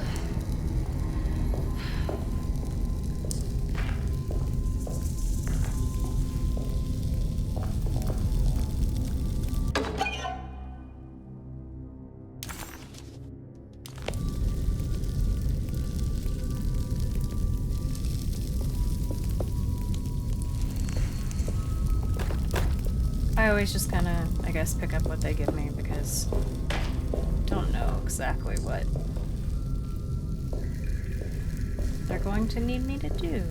S1: I always just kind of, I guess, pick up what they give me because I don't know exactly what they're going to need me to do.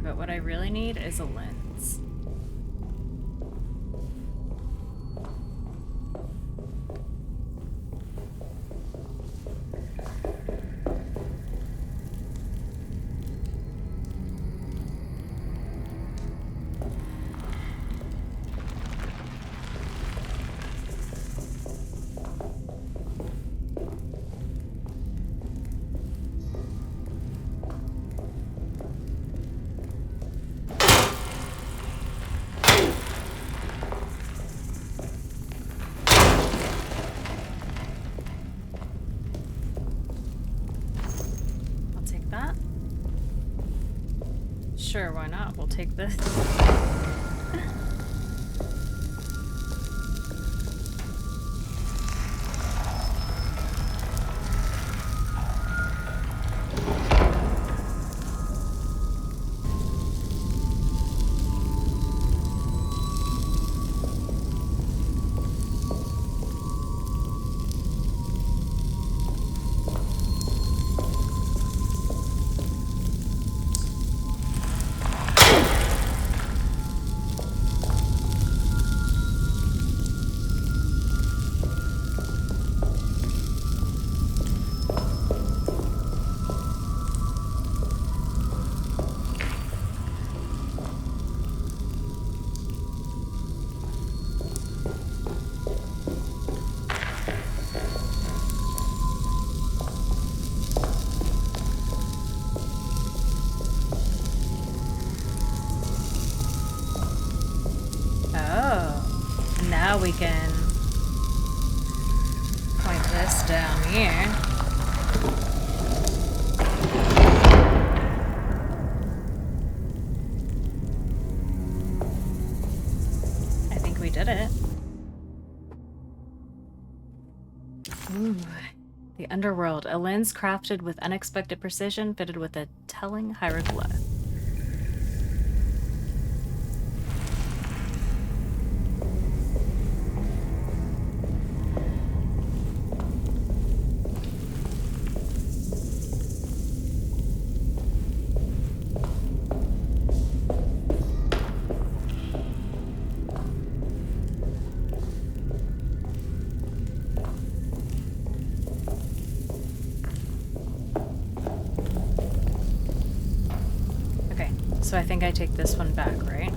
S1: But what I really need is a lens. Sure, why not? We'll take this. Now we can point this down here. I think we did it. Ooh. The underworld. A lens crafted with unexpected precision, fitted with a telling hieroglyph. So I think I take this one back, right?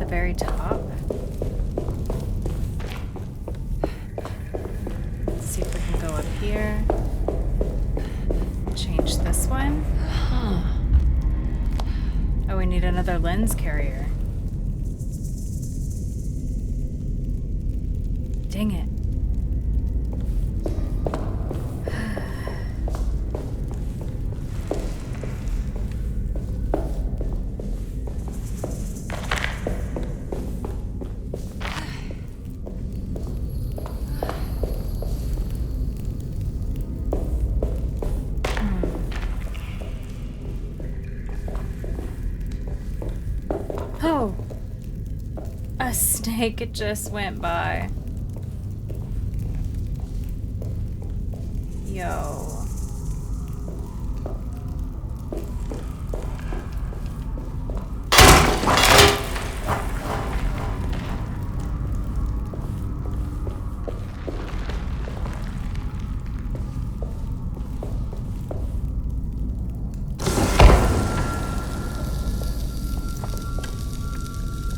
S1: the very top. Let's see if we can go up here. Change this one. Oh, we need another lens carrier. Dang it. Oh, a snake just went by. Yo.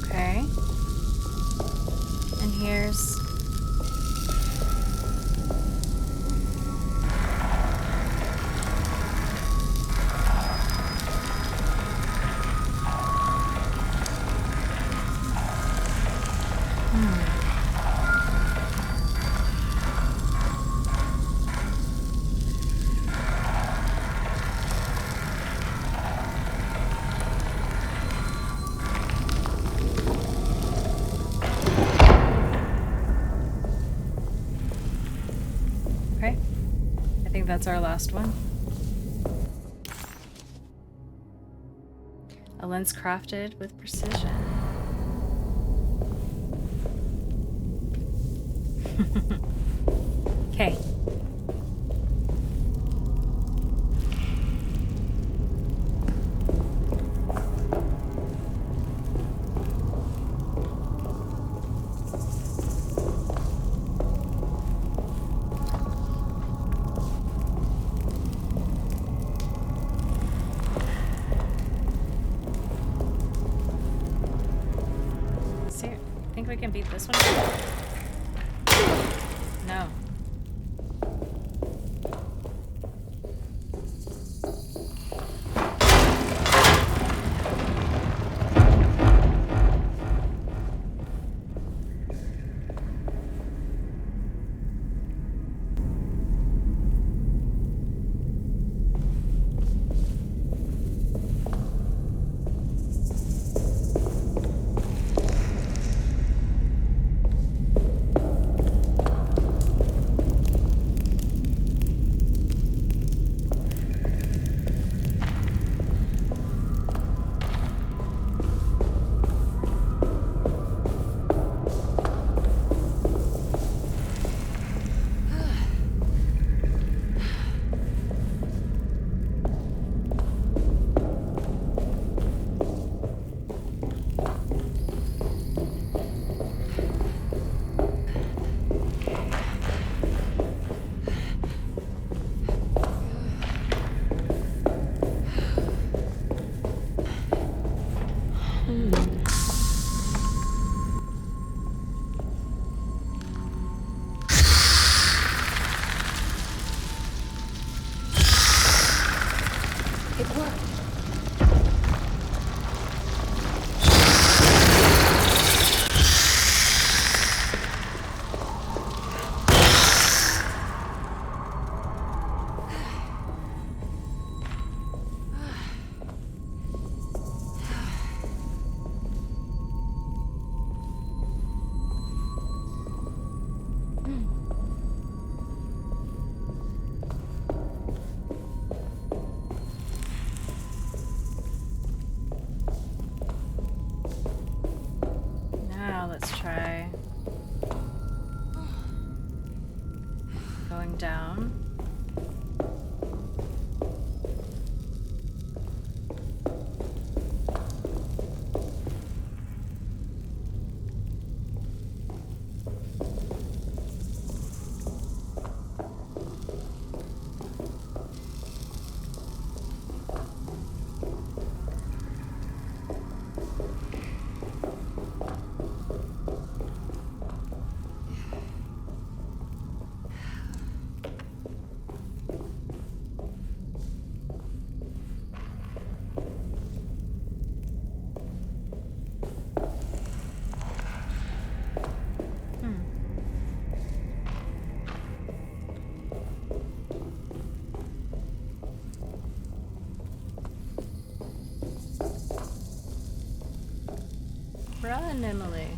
S1: Okay. And here's... Okay. I think that's our last one. A lens crafted with precision. Okay. See, think we can beat this one? No.
S3: It worked.
S1: Now let's try going down. Run, Emily.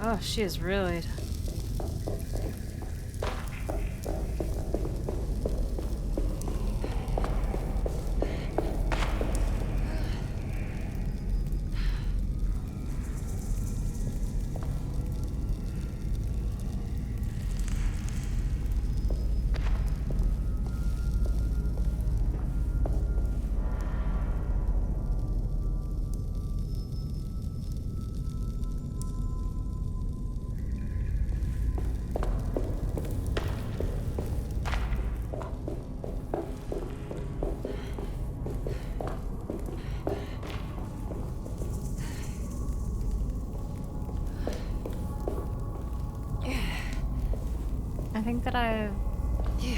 S1: Oh, she is really... I think that I've... Yeah.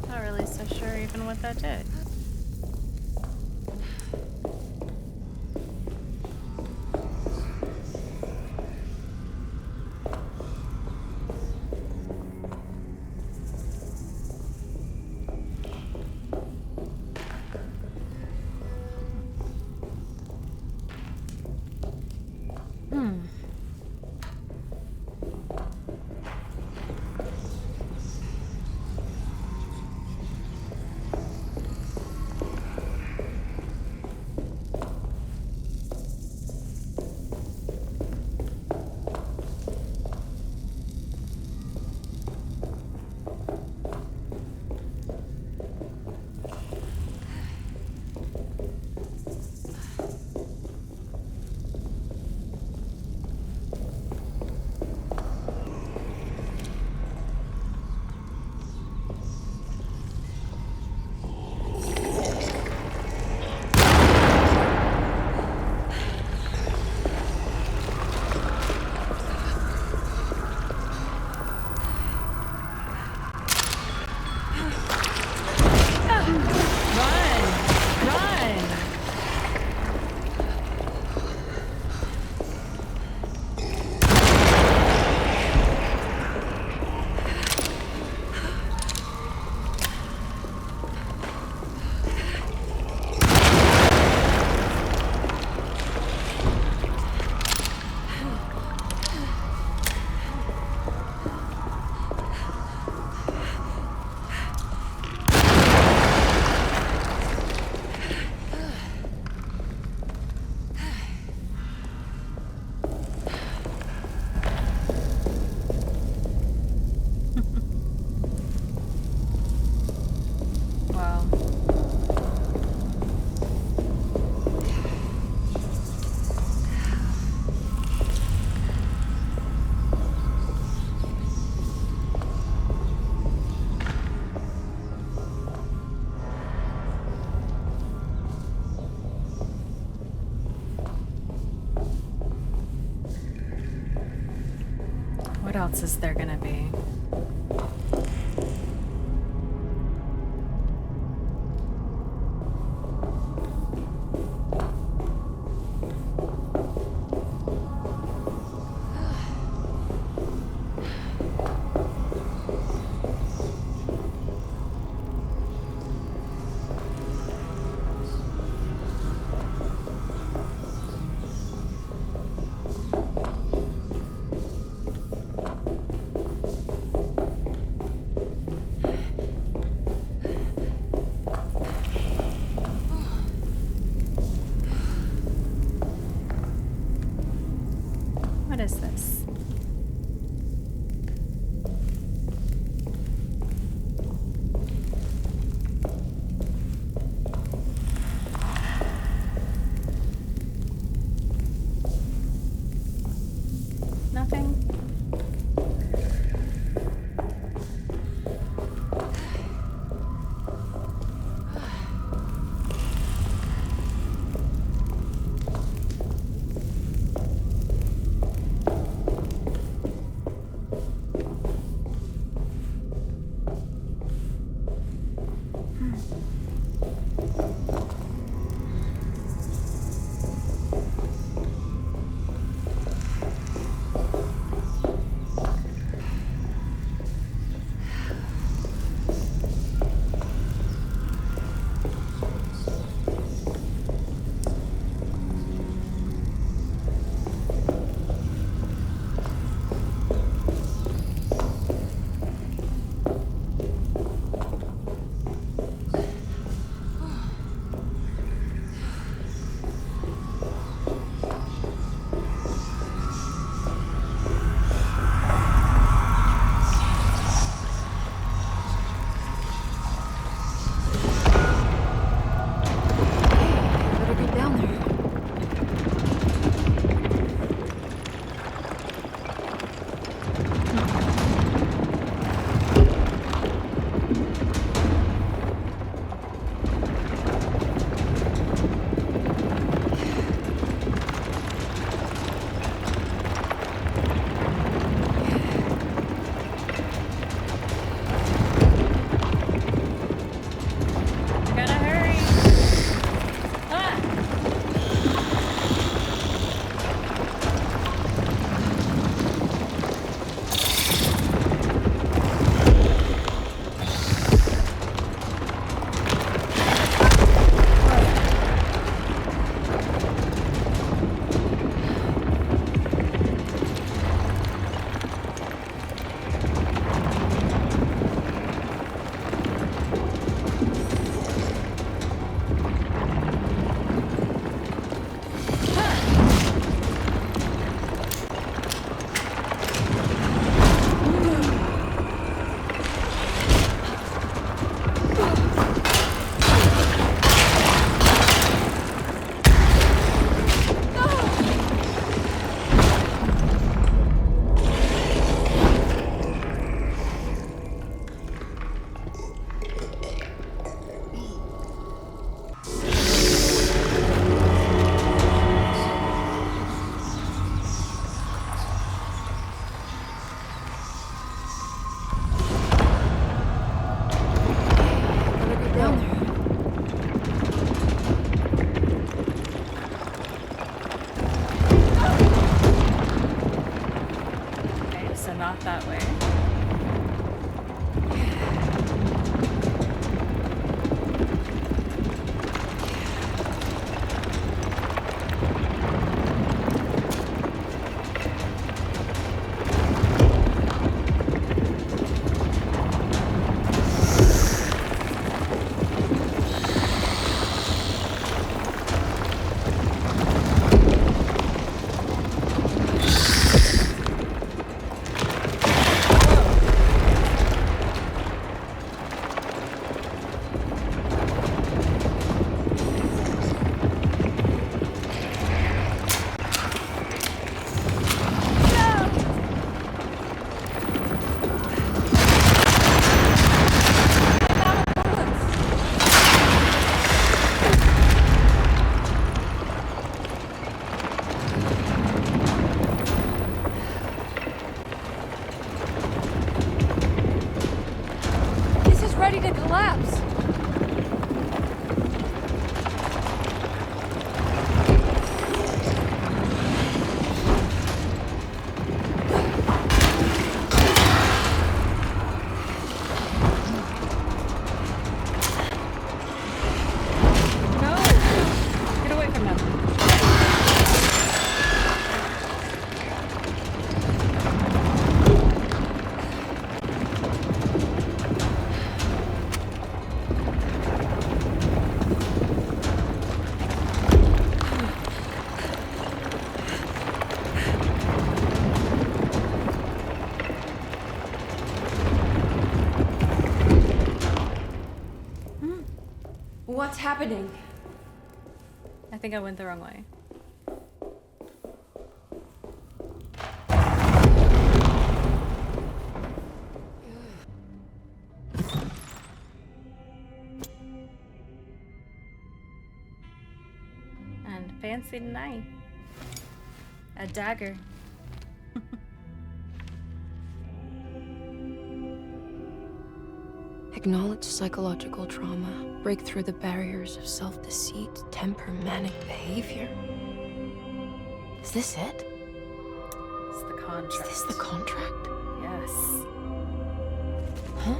S1: Not really so sure even what that did. What else is there gonna be?
S3: ready to collapse.
S1: Get away from them.
S3: What's happening?
S1: I think I went the wrong way. And fancy knife. A dagger.
S3: Acknowledge psychological trauma. Break through the barriers of self-deceit, temper, manic behavior. Is this it?
S1: It's the contract.
S3: Is this the contract?
S1: Yes.
S3: Huh?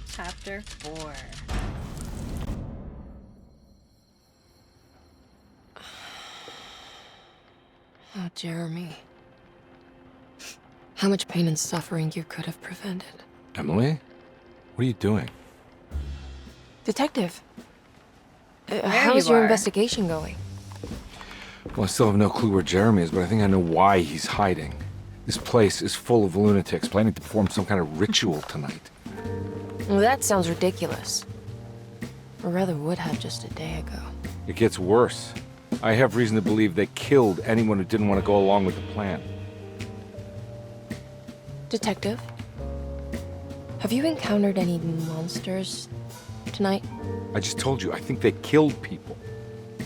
S1: Chapter 4.
S3: Oh, Jeremy. How much pain and suffering you could have prevented.
S2: Emily? What are you doing?
S3: Detective,
S1: There
S3: how's
S1: you
S3: your
S1: are.
S3: investigation going?
S2: Well, I still have no clue where Jeremy is, but I think I know why he's hiding. This place is full of lunatics planning to perform some kind of ritual tonight.
S3: Well, that sounds ridiculous. Or rather would have just a day ago.
S2: It gets worse. I have reason to believe they killed anyone who didn't want to go along with the plan.
S3: Detective, have you encountered any monsters tonight?
S2: I just told you, I think they killed people.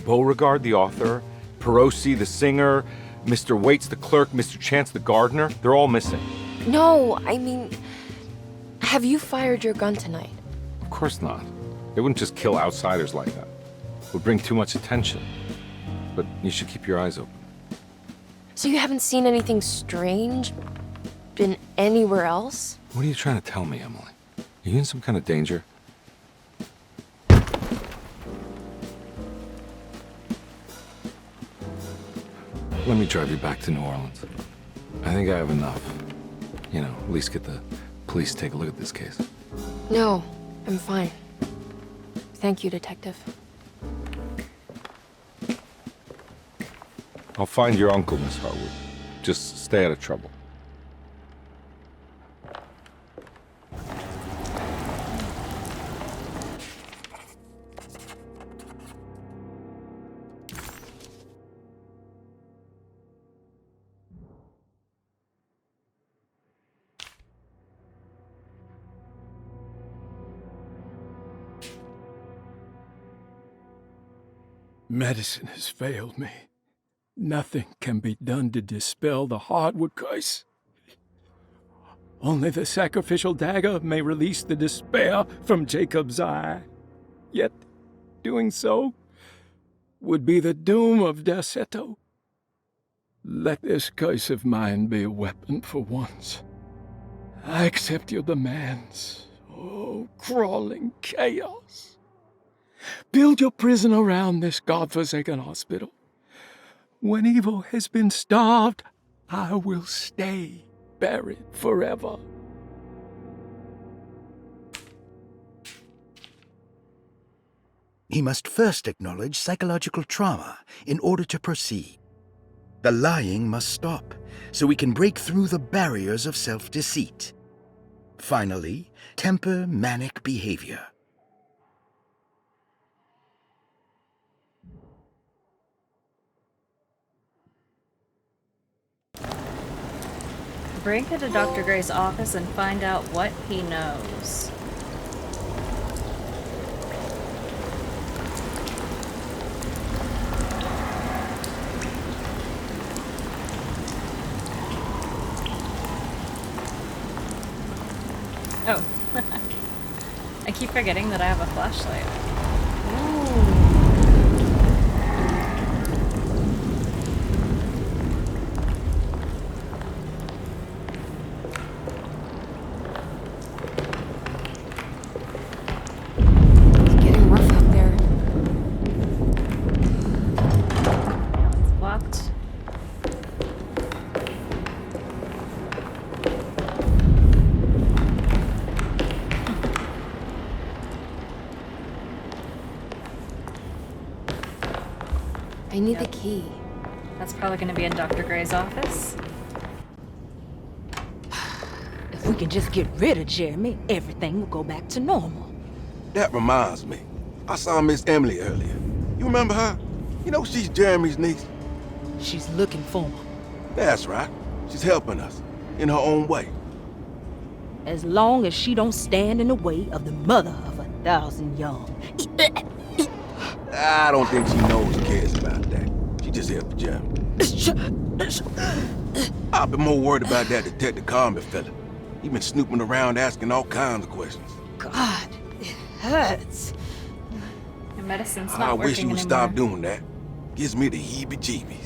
S2: Beauregard, the author, Perosi, the singer, Mr. Waits, the clerk, Mr. Chance, the gardener, they're all missing.
S3: No, I mean, have you fired your gun tonight?
S2: Of course not. They wouldn't just kill outsiders like that. It would bring too much attention. But you should keep your eyes open.
S3: So you haven't seen anything strange? Been anywhere else?
S2: What are you trying to tell me, Emily? Are you in some kind of danger? Let me drive you back to New Orleans. I think I have enough. You know, at least get the police to take a look at this case.
S3: No, I'm fine. Thank you, Detective.
S2: I'll find your uncle, Miss Harwood. Just stay out of trouble.
S10: Medicine has failed me. Nothing can be done to dispel the hardwood curse. Only the sacrificial dagger may release the despair from Jacob's eye. Yet, doing so would be the doom of Derceto. Let this curse of mine be a weapon for once. I accept your demands. Oh, crawling chaos. Build your prison around this godforsaken hospital. When evil has been starved, I will stay buried forever.
S8: He must first acknowledge psychological trauma in order to proceed. The lying must stop, so we can break through the barriers of self-deceit. Finally, temper manic behavior.
S1: Break into Dr. Gray's office and find out what he knows. Oh. I keep forgetting that I have a flashlight.
S3: It's getting rough out there.
S1: It's locked.
S3: I need the key.
S1: That's probably going to be in Dr. Gray's office.
S6: If we can just get rid of Jeremy, everything will go back to normal.
S11: That reminds me. I saw Miss Emily earlier. You remember her? You know she's Jeremy's niece.
S6: She's looking for him.
S11: That's right. She's helping us, in her own way.
S6: As long as she don't stand in the way of the mother of 1,000 young.
S11: I don't think she knows or cares about that. She just here for Jeremy. I've been more worried about that Detective Carnby fella. He been snooping around asking all kinds of questions.
S6: God, it hurts.
S1: Your medicine's not
S11: I
S1: working
S11: wish you would
S1: anymore.
S11: stop doing that. Gives me the heebie-jeebies.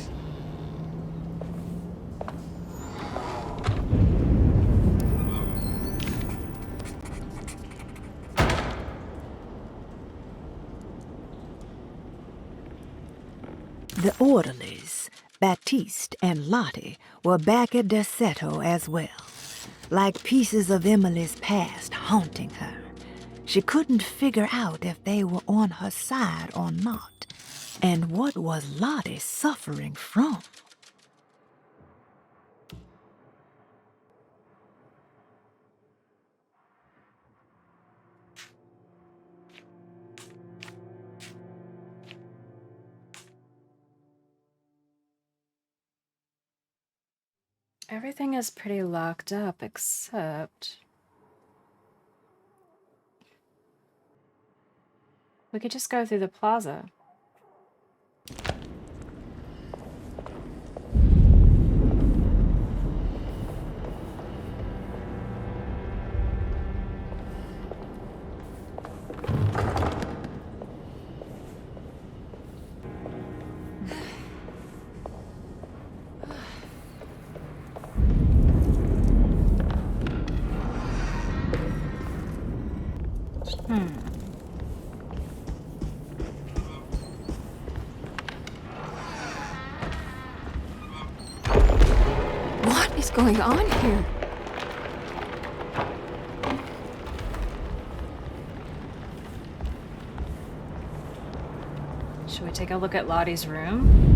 S17: The orderlies, Baptiste and Lottie, were back at Derceto as well, like pieces of Emily's past haunting her. She couldn't figure out if they were on her side or not, and what was Lottie suffering from?
S1: Everything is pretty locked up, except... we could just go through the plaza.
S3: What is going on here?
S1: Should we take a look at Lottie's room?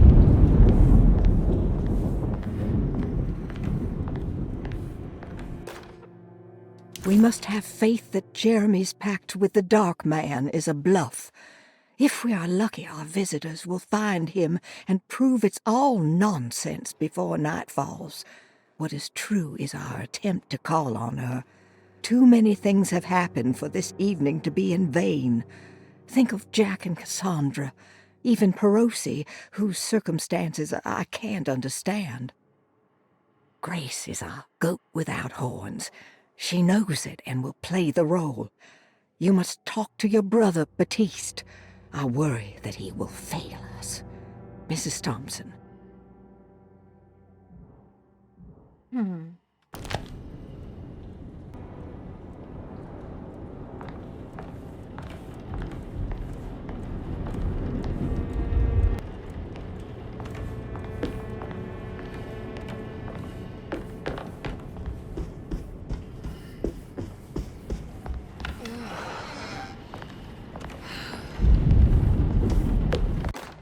S4: We must have faith that Jeremy's pact with the Dark Man is a bluff. If we are lucky, our visitors will find him and prove it's all nonsense before night falls. What is true is our attempt to call on her. Too many things have happened for this evening to be in vain. Think of Jack and Cassandra, even Perosi, whose circumstances I can't understand. Grace is our goat without horns. She knows it and will play the role. You must talk to your brother, Baptiste. I worry that he will fail us. Mrs. Thompson.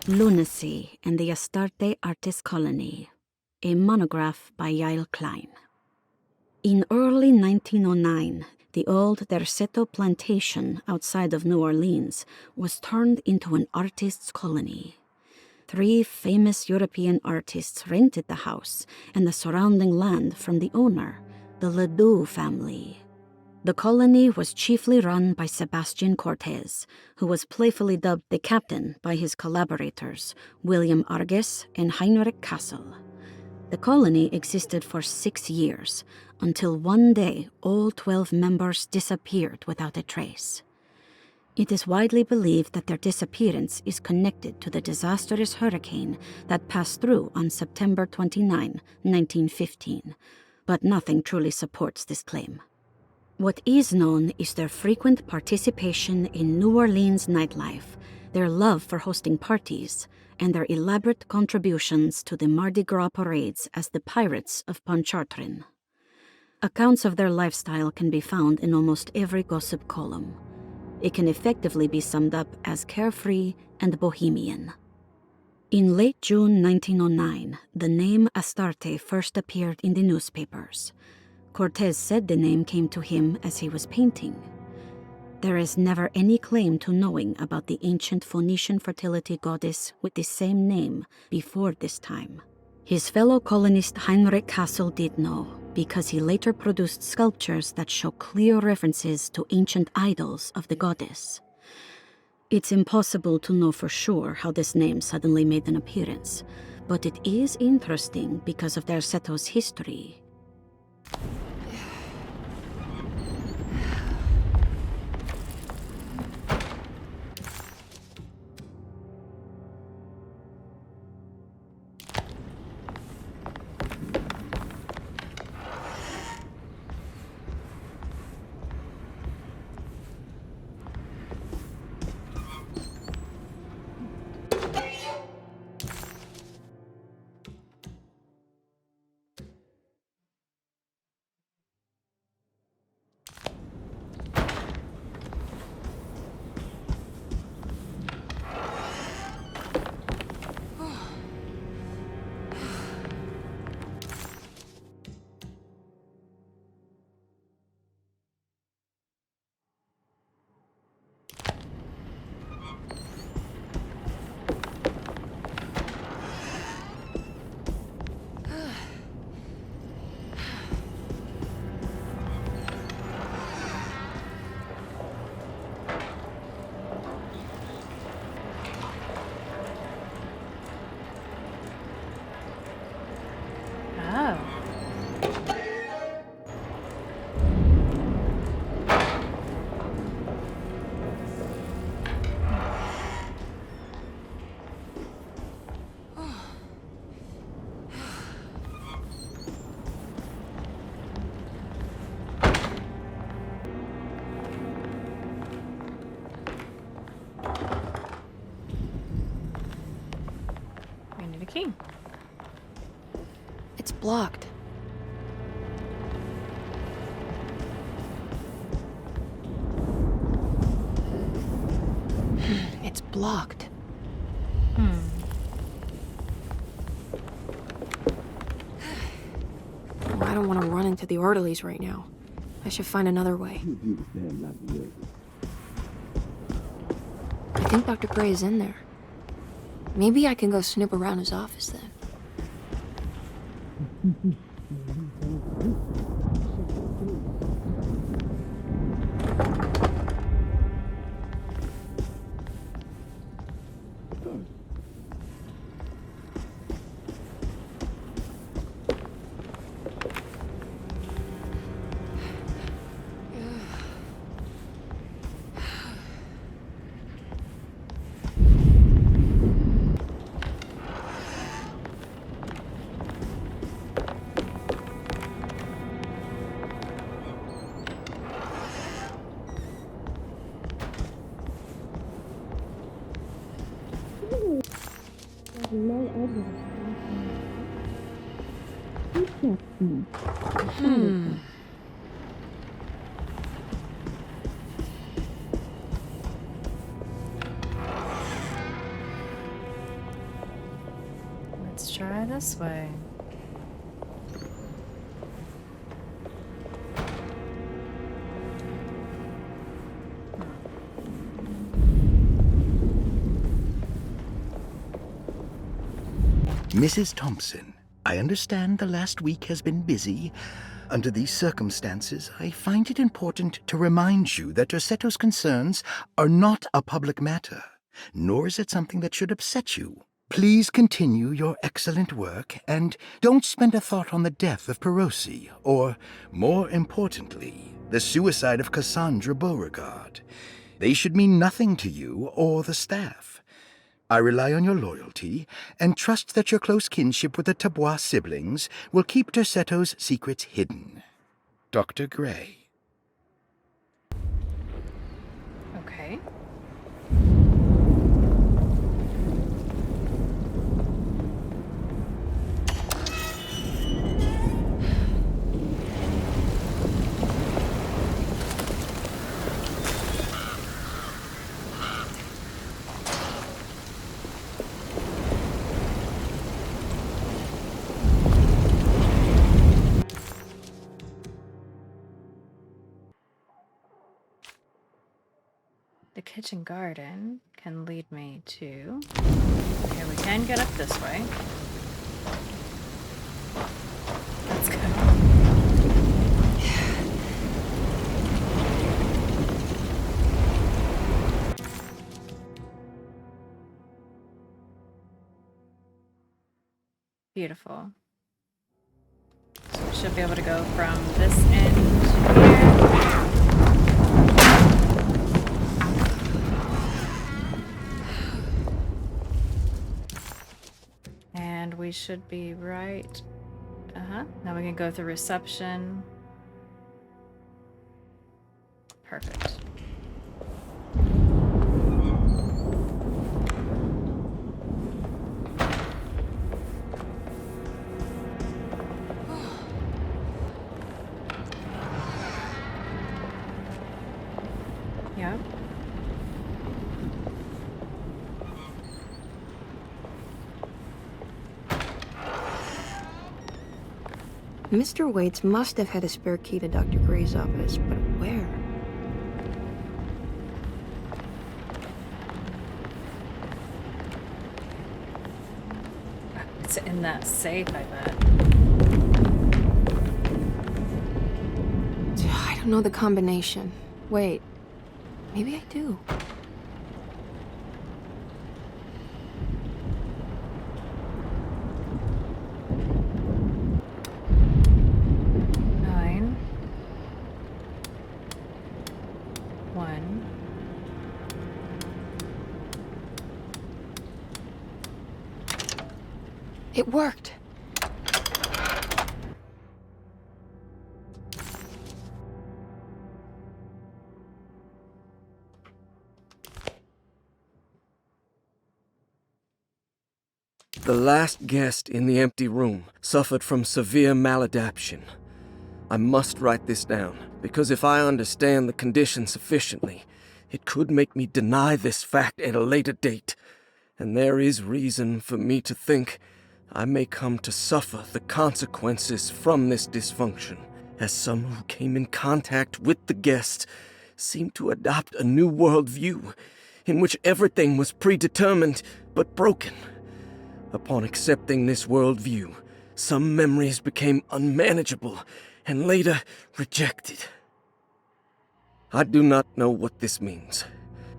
S19: Lunacy and the Astarte Artist Colony, a monograph by Yael Klein. In early 1909, the old Derceto plantation outside of New Orleans was turned into an artist's colony. 3 famous European artists rented the house and the surrounding land from the owner, the Ledoux family. The colony was chiefly run by Sebastian Cortez, who was playfully dubbed the captain by his collaborators, William Arges and Heinrich Kassel. The colony existed for 6 years, until one day all 12 members disappeared without a trace. It is widely believed that their disappearance is connected to the disastrous hurricane that passed through on September 29, 1915, but nothing truly supports this claim. What is known is their frequent participation in New Orleans nightlife, their love for hosting parties, and their elaborate contributions to the Mardi Gras parades as the Pirates of Pontchartrain. Accounts of their lifestyle can be found in almost every gossip column. It can effectively be summed up as carefree and bohemian. In late June 1909, the name Astarte first appeared in the newspapers. Cortez said the name came to him as he was painting. There is never any claim to knowing about the ancient Phoenician fertility goddess with the same name before this time. His fellow colonist Heinrich Kassel did know, because he later produced sculptures that show clear references to ancient idols of the goddess. It's impossible to know for sure how this name suddenly made an appearance, but it is interesting because of their settlers' history.
S1: Key.
S3: It's blocked. It's blocked. I don't want to run into the orderlies right now. I should find another way. I think Dr. Gray is in there. Maybe I can go snoop around his office then.
S1: Let's try this way.
S8: Mrs. Thompson, I understand the last week has been busy. Under these circumstances, I find it important to remind you that Dorsetto's concerns are not a public matter, nor is it something that should upset you. Please continue your excellent work, and don't spend a thought on the death of Perosi, or, more importantly, the suicide of Cassandra Beauregard. They should mean nothing to you or the staff. I rely on your loyalty, and trust that your close kinship with the Tabois siblings will keep Dorsetto's secrets hidden. Dr. Gray.
S1: Okay. The kitchen garden can lead me to... Okay, we can get up this way. Let's go. Beautiful. So we should be able to go from this end here. And we should be right. Now we can go through reception. Perfect. Yeah.
S3: Mr. Waits must have had a spare key to Dr. Gray's office, but where?
S1: It's in that safe, I bet.
S3: I don't know the combination. Wait, maybe I do. It worked.
S14: The last guest in the empty room suffered from severe maladaptation. I must write this down, because if I understand the condition sufficiently, it could make me deny this fact at a later date. And there is reason for me to think I may come to suffer the consequences from this dysfunction, as some who came in contact with the guest seemed to adopt a new worldview in which everything was predetermined but broken. Upon accepting this worldview, some memories became unmanageable and later rejected. I do not know what this means.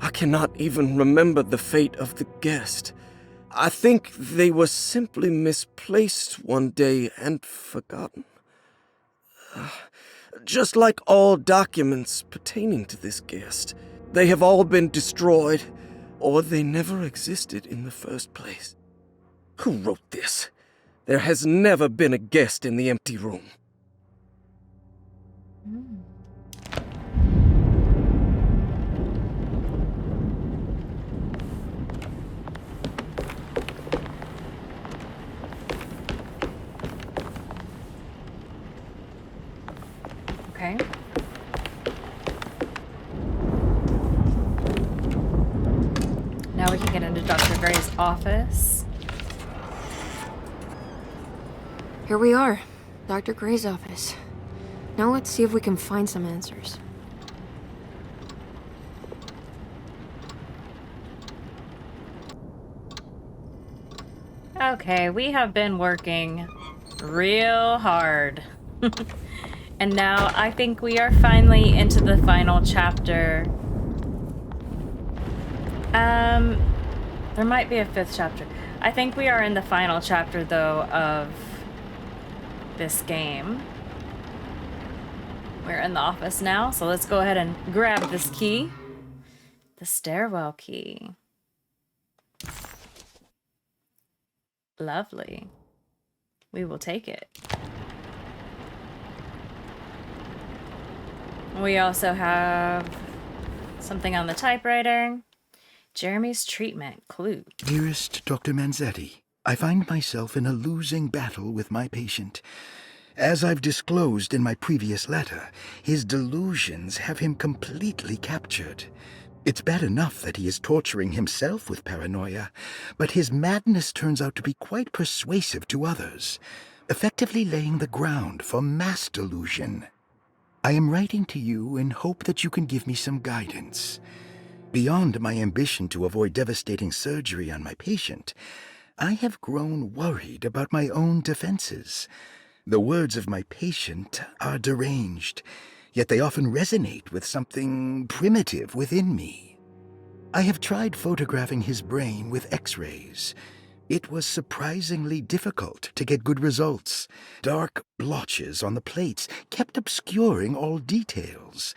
S14: I cannot even remember the fate of the guest. I think they were simply misplaced one day and forgotten. Just like all documents pertaining to this guest, they have all been destroyed, or they never existed in the first place. Who wrote this? There has never been a guest in the empty room.
S1: Okay. Now we can get into Dr. Gray's office.
S3: Here we are, Dr. Gray's office. Now let's see if we can find some answers.
S1: Okay, we have been working real hard. And now I think we are finally into the final chapter. There might be a 5th chapter. I think we are in the final chapter, though, of this game. We're in the office now, so let's go ahead and grab this key. The stairwell key. Lovely. We will take it. We also have something on the typewriter. Jeremy's treatment clue.
S8: Dearest Dr. Manzetti, I find myself in a losing battle with my patient. As I've disclosed in my previous letter, his delusions have him completely captured. It's bad enough that he is torturing himself with paranoia, but his madness turns out to be quite persuasive to others, effectively laying the ground for mass delusion. I am writing to you in hope that you can give me some guidance. Beyond my ambition to avoid devastating surgery on my patient, I have grown worried about my own defenses. The words of my patient are deranged, yet they often resonate with something primitive within me. I have tried photographing his brain with X-rays. It was surprisingly difficult to get good results. Dark blotches on the plates kept obscuring all details.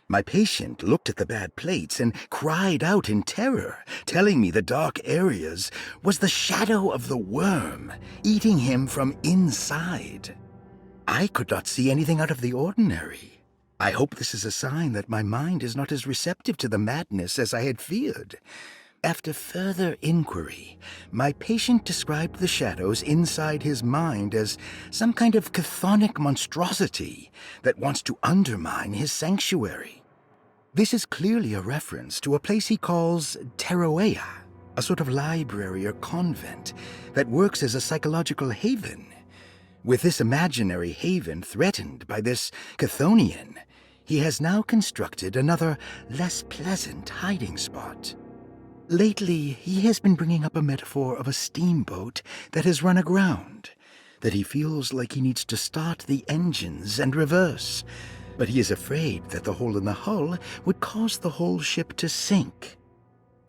S8: My patient looked at the bad plates and cried out in terror, telling me the dark areas was the shadow of the worm, eating him from inside. I could not see anything out of the ordinary. I hope this is a sign that my mind is not as receptive to the madness as I had feared. After further inquiry, my patient described the shadows inside his mind as some kind of chthonic monstrosity that wants to undermine his sanctuary. This is clearly a reference to a place he calls Teroea, a sort of library or convent that works as a psychological haven. With this imaginary haven threatened by this Chthonian, he has now constructed another, less pleasant hiding spot. Lately, he has been bringing up a metaphor of a steamboat that has run aground, that he feels like he needs to start the engines and reverse, but he is afraid that the hole in the hull would cause the whole ship to sink.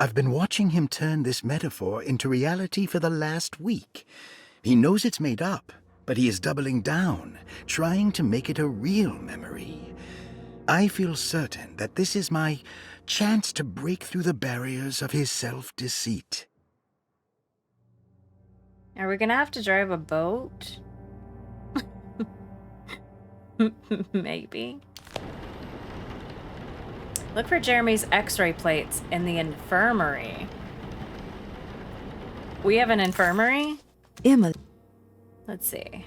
S8: I've been watching him turn this metaphor into reality for the last week. He knows it's made up, but he is doubling down, trying to make it a real memory. I feel certain that this is my chance to break through the barriers of his self-deceit.
S1: Are we gonna have to drive a boat? Maybe. Look for Jeremy's x-ray plates in the infirmary. We have an infirmary?
S17: Emma.
S1: Let's see.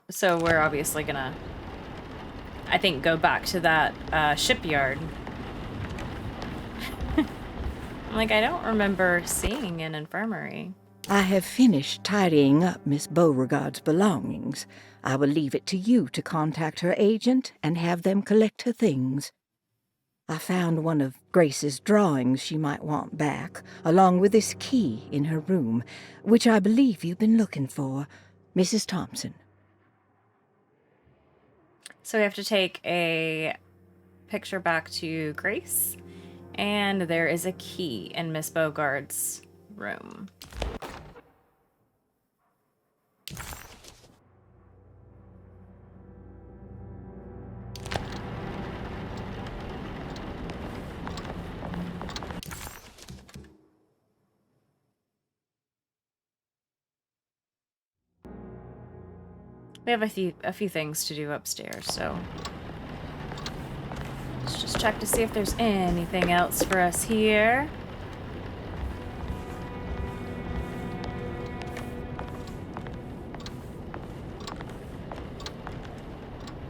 S1: So we're obviously gonna, I think, go back to that shipyard. Like, I don't remember seeing an infirmary.
S4: I have finished tidying up Miss Beauregard's belongings. I will leave it to you to contact her agent and have them collect her things. I found one of Grace's drawings she might want back, along with this key in her room, which I believe you've been looking for. Mrs. Thompson.
S1: So we have to take a picture back to Grace, and there is a key in Miss Beauregard's room. We have a few things to do upstairs, so let's just check to see if there's anything else for us here.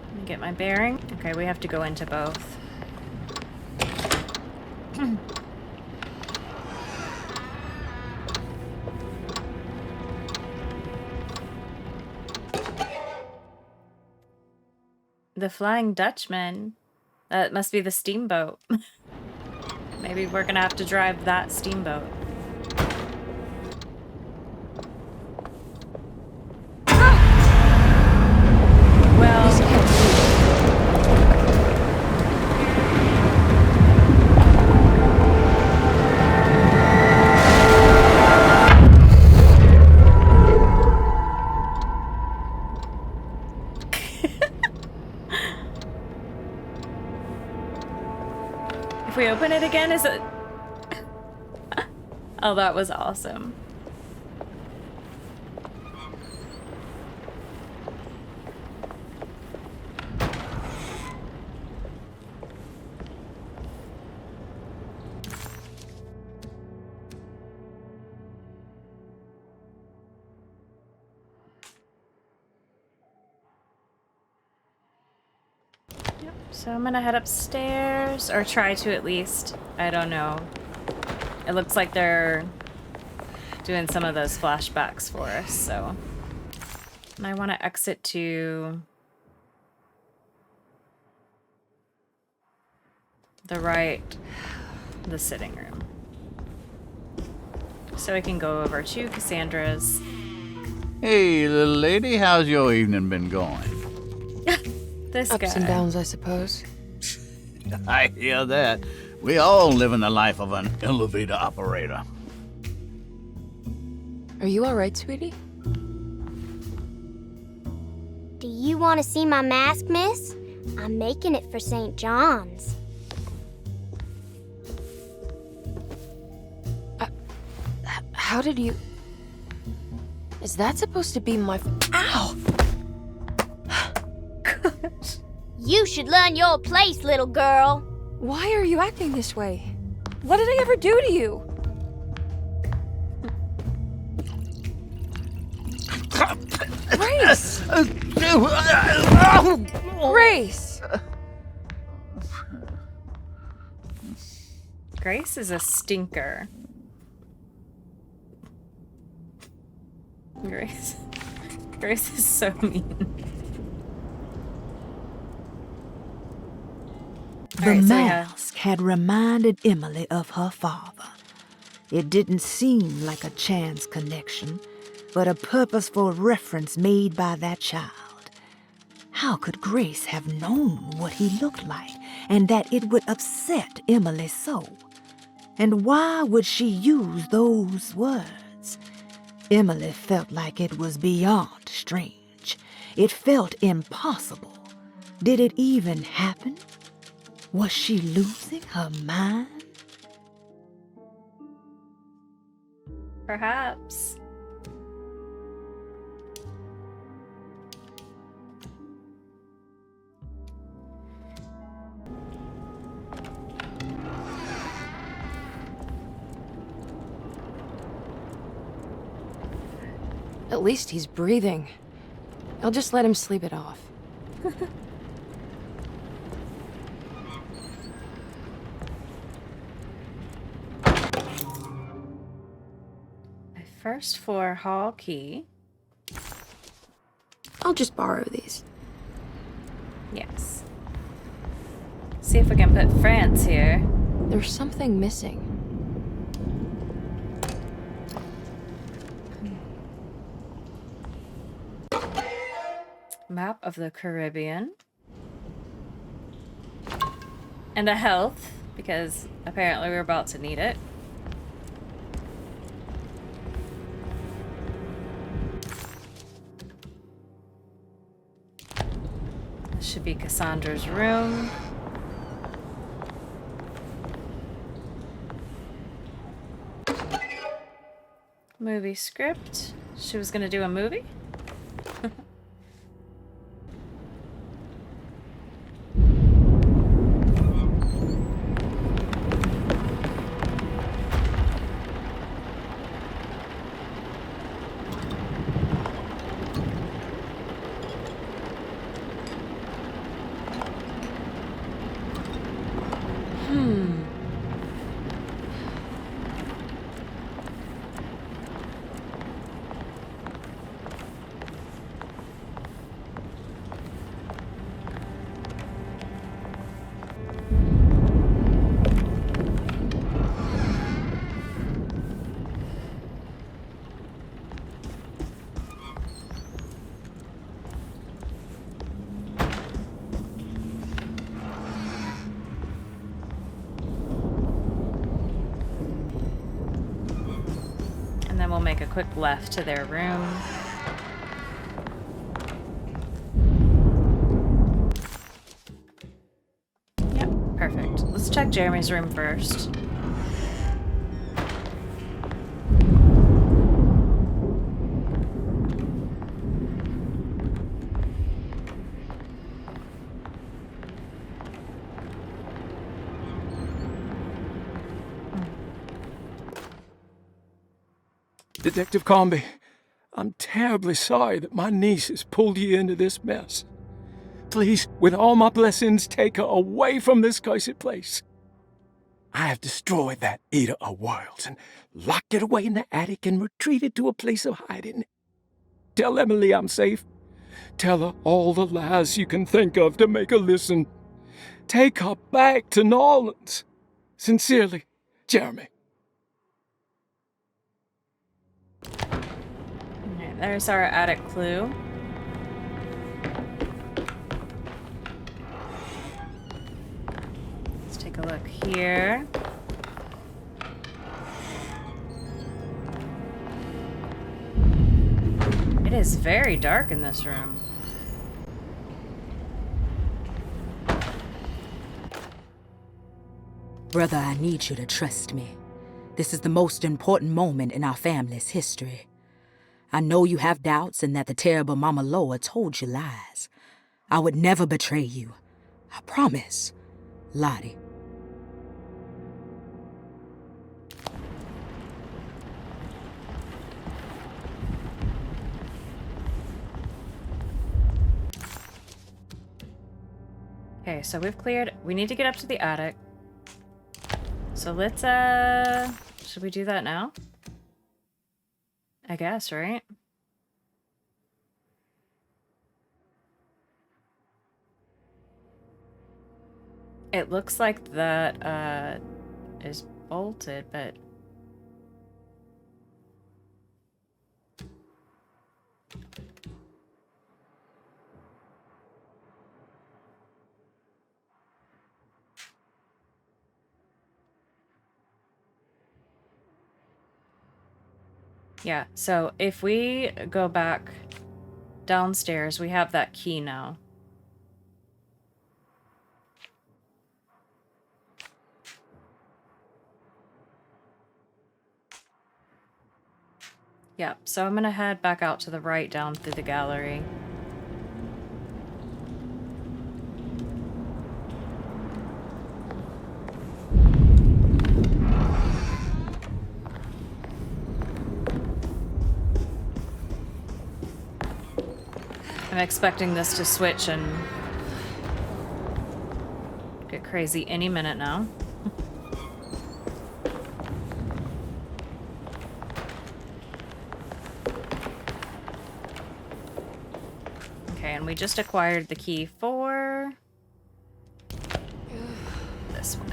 S1: Let me get my bearing. Okay, we have to go into both. The Flying Dutchman. That must be the steamboat. Maybe we're gonna have to drive that steamboat. If we open it again, is it... Oh, that was awesome. So I'm gonna head upstairs, or try to at least. I don't know. It looks like they're doing some of those flashbacks for us, so. And I want to exit to the right, the sitting room. So I can go over to Cassandra's.
S16: Hey, little lady, how's your evening been going?
S1: This
S3: Ups
S1: guy.
S3: and downs, I suppose.
S16: I hear that. We all live in the life of an elevator operator.
S3: Are you all right, sweetie?
S9: Do you want to see my mask, miss? I'm making it for St. John's.
S3: How did you... Is that supposed to be my... Ow!
S9: You should learn your place, little girl.
S3: Why are you acting this way? What did I ever do to you? Grace! Grace!
S1: Grace is a stinker. Grace is so mean.
S17: The mask had reminded Emily of her father. It didn't seem like a chance connection, but a purposeful reference made by that child. How could Grace have known what he looked like, and that it would upset Emily so? And why would she use those words? Emily felt like it was beyond strange. It felt impossible. Did it even happen? Was she losing her mind?
S1: Perhaps.
S3: At least he's breathing. I'll just let him sleep it off.
S1: First floor hall key.
S3: I'll just borrow these.
S1: Yes. See if we can put France here.
S3: There's something missing.
S1: Map of the Caribbean. And a health, because apparently we're about to need it. This should be Cassandra's room. Movie script. She was gonna do a movie? we'll make a quick left to their room. Yep, perfect. Let's check Jeremy's room first.
S10: Detective Comby, I'm terribly sorry that my niece has pulled you into this mess. Please, with all my blessings, take her away from this cursed place. I have destroyed that eater of worlds and locked it away in the attic and retreated to a place of hiding. Tell Emily I'm safe. Tell her all the lies you can think of to make her listen. Take her back to New Orleans. Sincerely, Jeremy.
S1: Alright, there's our attic clue. Let's take a look here. It is very dark in this room.
S6: Brother, I need you to trust me. This is the most important moment in our family's history. I know you have doubts and that the terrible Mama Loa told you lies. I would never betray you. I promise. Lottie.
S1: Okay, so we've cleared. We need to get up to the attic. So let's, should we do that now? I guess, right? It looks like that, is bolted, but... Yeah, so if we go back downstairs, we have that key now. Yeah, so I'm gonna head back out to the right down through the gallery. I'm expecting this to switch and get crazy any minute now. Okay, and we just acquired the key for this one.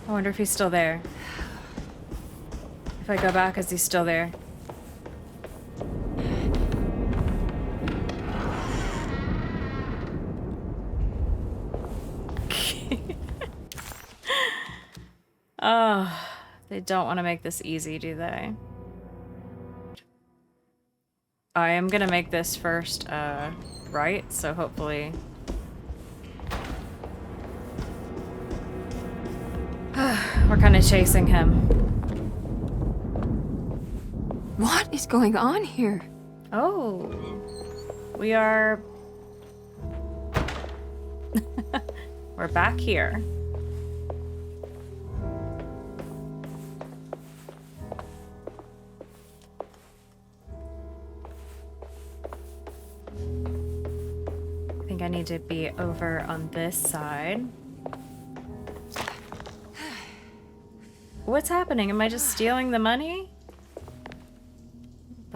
S1: I wonder if he's still there. If I go back, is he still there? Oh, they don't want to make this easy, do they? I am gonna make this first, right, so hopefully... We're kind of chasing him.
S3: What is going on here?
S1: Oh, we are... We're back here. I think I need to be over on this side. What's happening? Am I just stealing the money?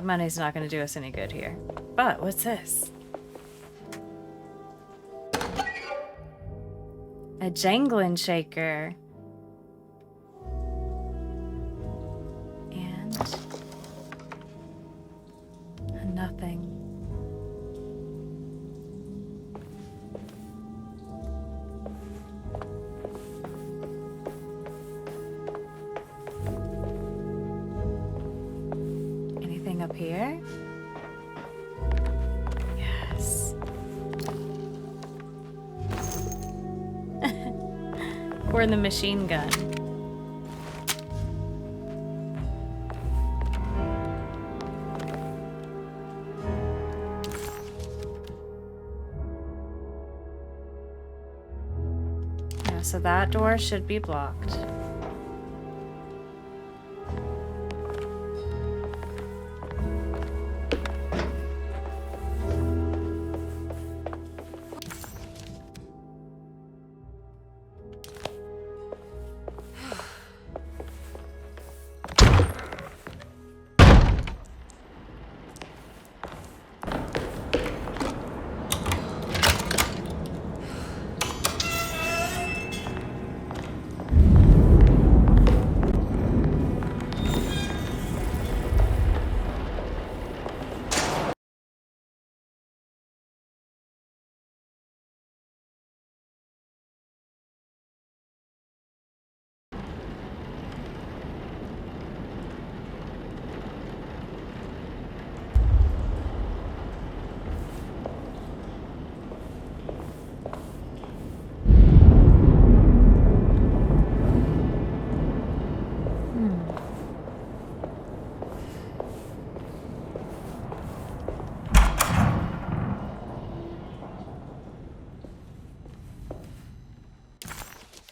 S1: The money's not going to do us any good here. But what's this? A jangling shaker. And nothing. Anything up here? Yes. Or the machine gun. Yeah, so that door should be blocked.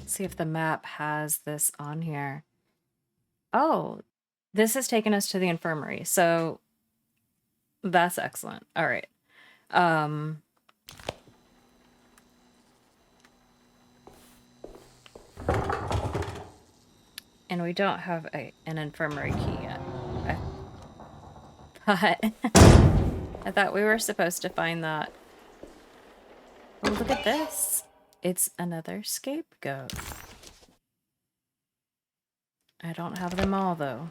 S1: See if the map has this on here. Oh, this has taken us to the infirmary, so that's excellent. All right. And we don't have an infirmary key yet. But I thought we were supposed to find that. Oh, look at this. It's another scapegoat. I don't have them all, though.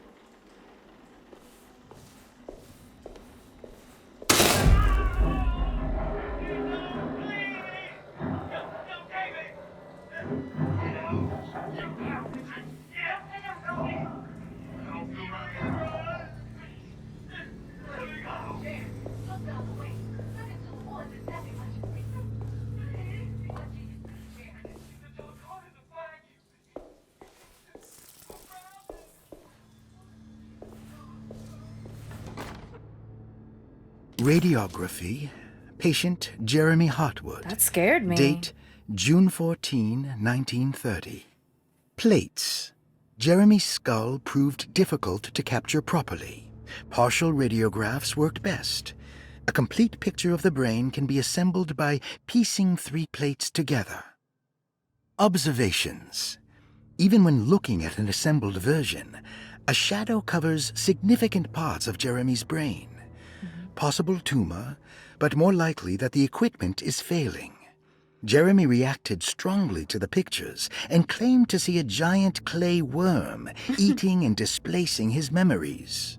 S8: Radiography. Patient Jeremy Hartwood.
S1: That scared me.
S8: Date June 14, 1930. Plates. Jeremy's skull proved difficult to capture properly. Partial radiographs worked best. A complete picture of the brain can be assembled by piecing 3 plates together. Observations. Even when looking at an assembled version, a shadow covers significant parts of Jeremy's brain. Possible tumor, but more likely that the equipment is failing. Jeremy reacted strongly to the pictures and claimed to see a giant clay worm eating and displacing his memories.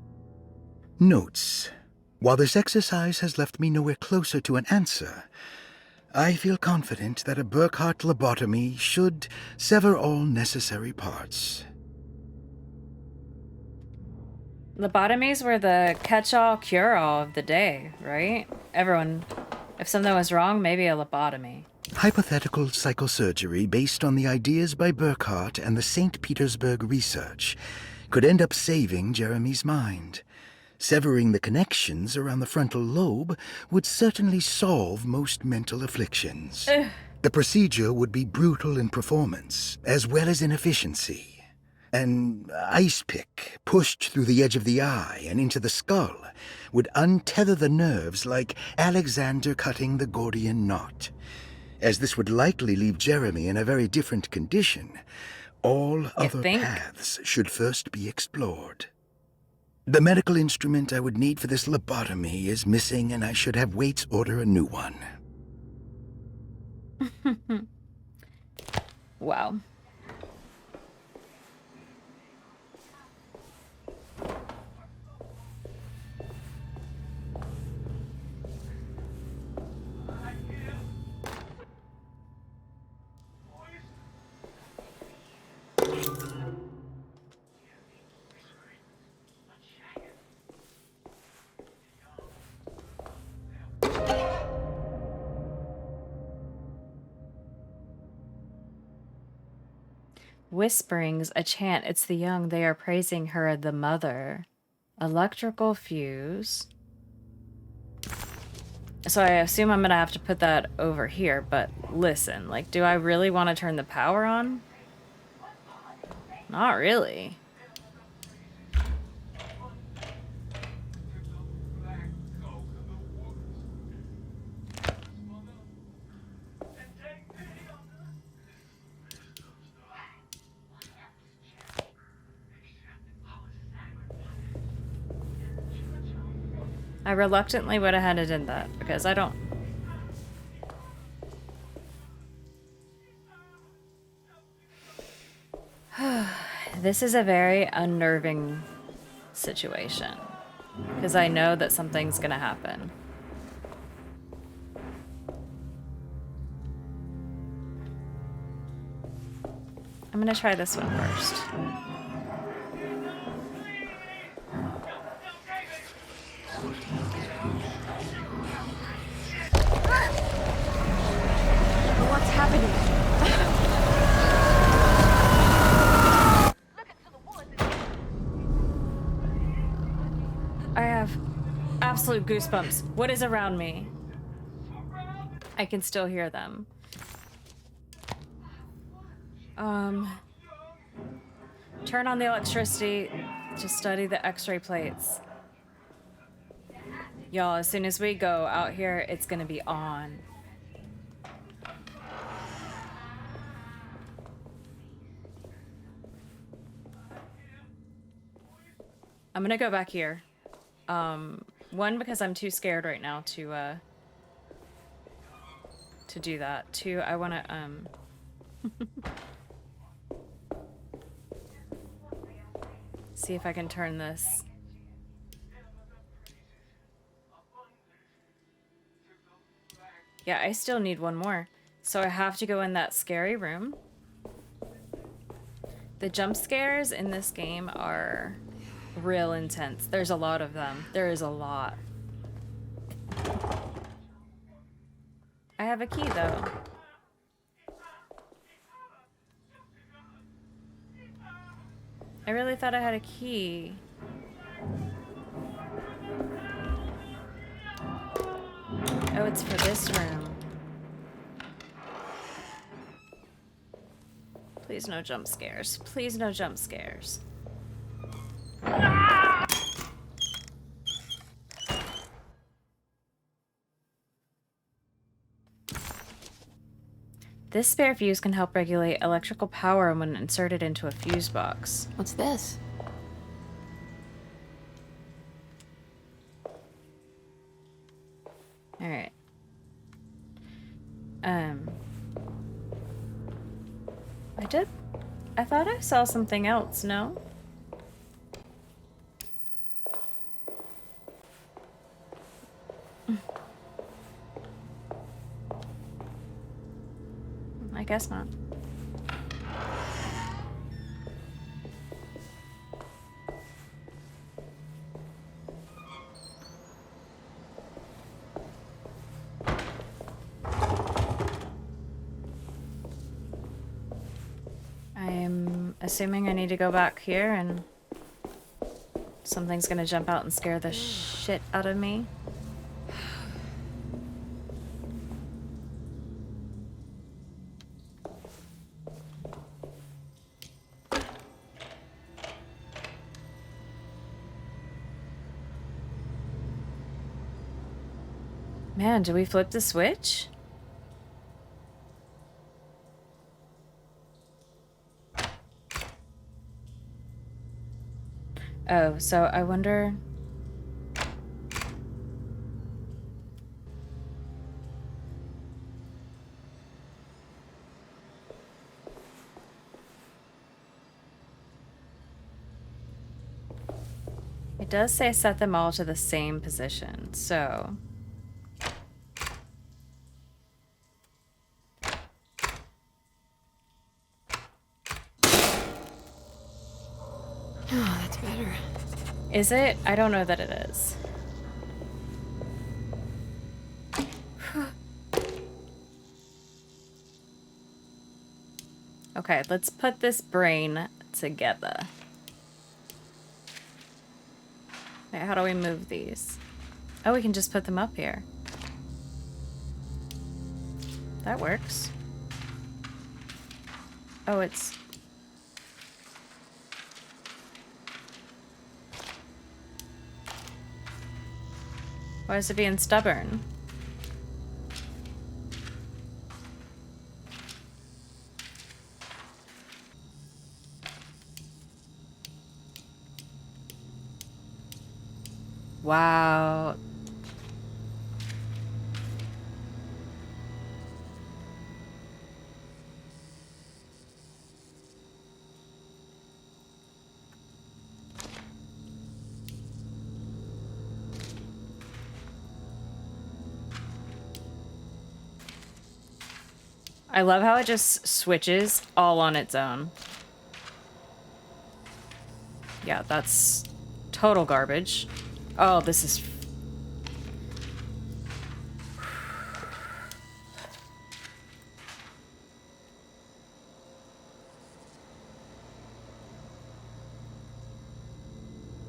S8: Notes. While this exercise has left me nowhere closer to an answer, I feel confident that a Burkhardt lobotomy should sever all necessary parts.
S1: Lobotomies were the catch-all, cure-all of the day, right? Everyone, if something was wrong, maybe a lobotomy.
S8: Hypothetical psychosurgery based on the ideas by Burkhardt and the St. Petersburg research could end up saving Jeremy's mind. Severing the connections around the frontal lobe would certainly solve most mental afflictions. The procedure would be brutal in performance, as well as in efficiency. An ice pick pushed through the edge of the eye and into the skull would untether the nerves like Alexander cutting the Gordian knot. As this would likely leave Jeremy in a very different condition, all other paths should first be explored. The medical instrument I would need for this lobotomy is missing, and I should have Waits order a new one.
S1: Wow. Whisperings, a chant. It's the young. They are praising her, the mother. Electrical fuse. So I assume I'm gonna have to put that over here, but listen, like, do I really want to turn the power on? Not really. I reluctantly went ahead and did that because I don't... This is a very unnerving situation because I know that something's gonna happen. I'm gonna try this one first.
S3: What's happening?
S1: I have absolute goosebumps. What is around me? I can still hear them. Turn on the electricity to study the x-ray plates. Y'all, as soon as we go out here, it's gonna be on. I'm gonna go back here. One, because I'm too scared right now to do that. Two, I wanna, see if I can turn this. Yeah, I still need one more. So I have to go in that scary room. The jump scares in this game are real intense. There's a lot of them. There is a lot. I have a key though. I really thought I had a key. Oh, it's for this room. Please no jump scares. Please no jump scares. This spare fuse can help regulate electrical power when inserted into a fuse box.
S3: What's this?
S1: All right. I thought I saw something else, no? I guess not. I'm assuming I need to go back here and something's gonna jump out and scare the shit out of me. Man, do we flip the switch? Oh, so I wonder... It does say set them all to the same position, so...
S3: Oh, that's better.
S1: Is it? I don't know that it is. Okay, let's put this brain together. Wait, how do we move these? Oh, we can just put them up here. That works. Oh, it's... Why is it being stubborn? Wow. I love how it just switches all on its own. Yeah, that's total garbage. Oh, this is...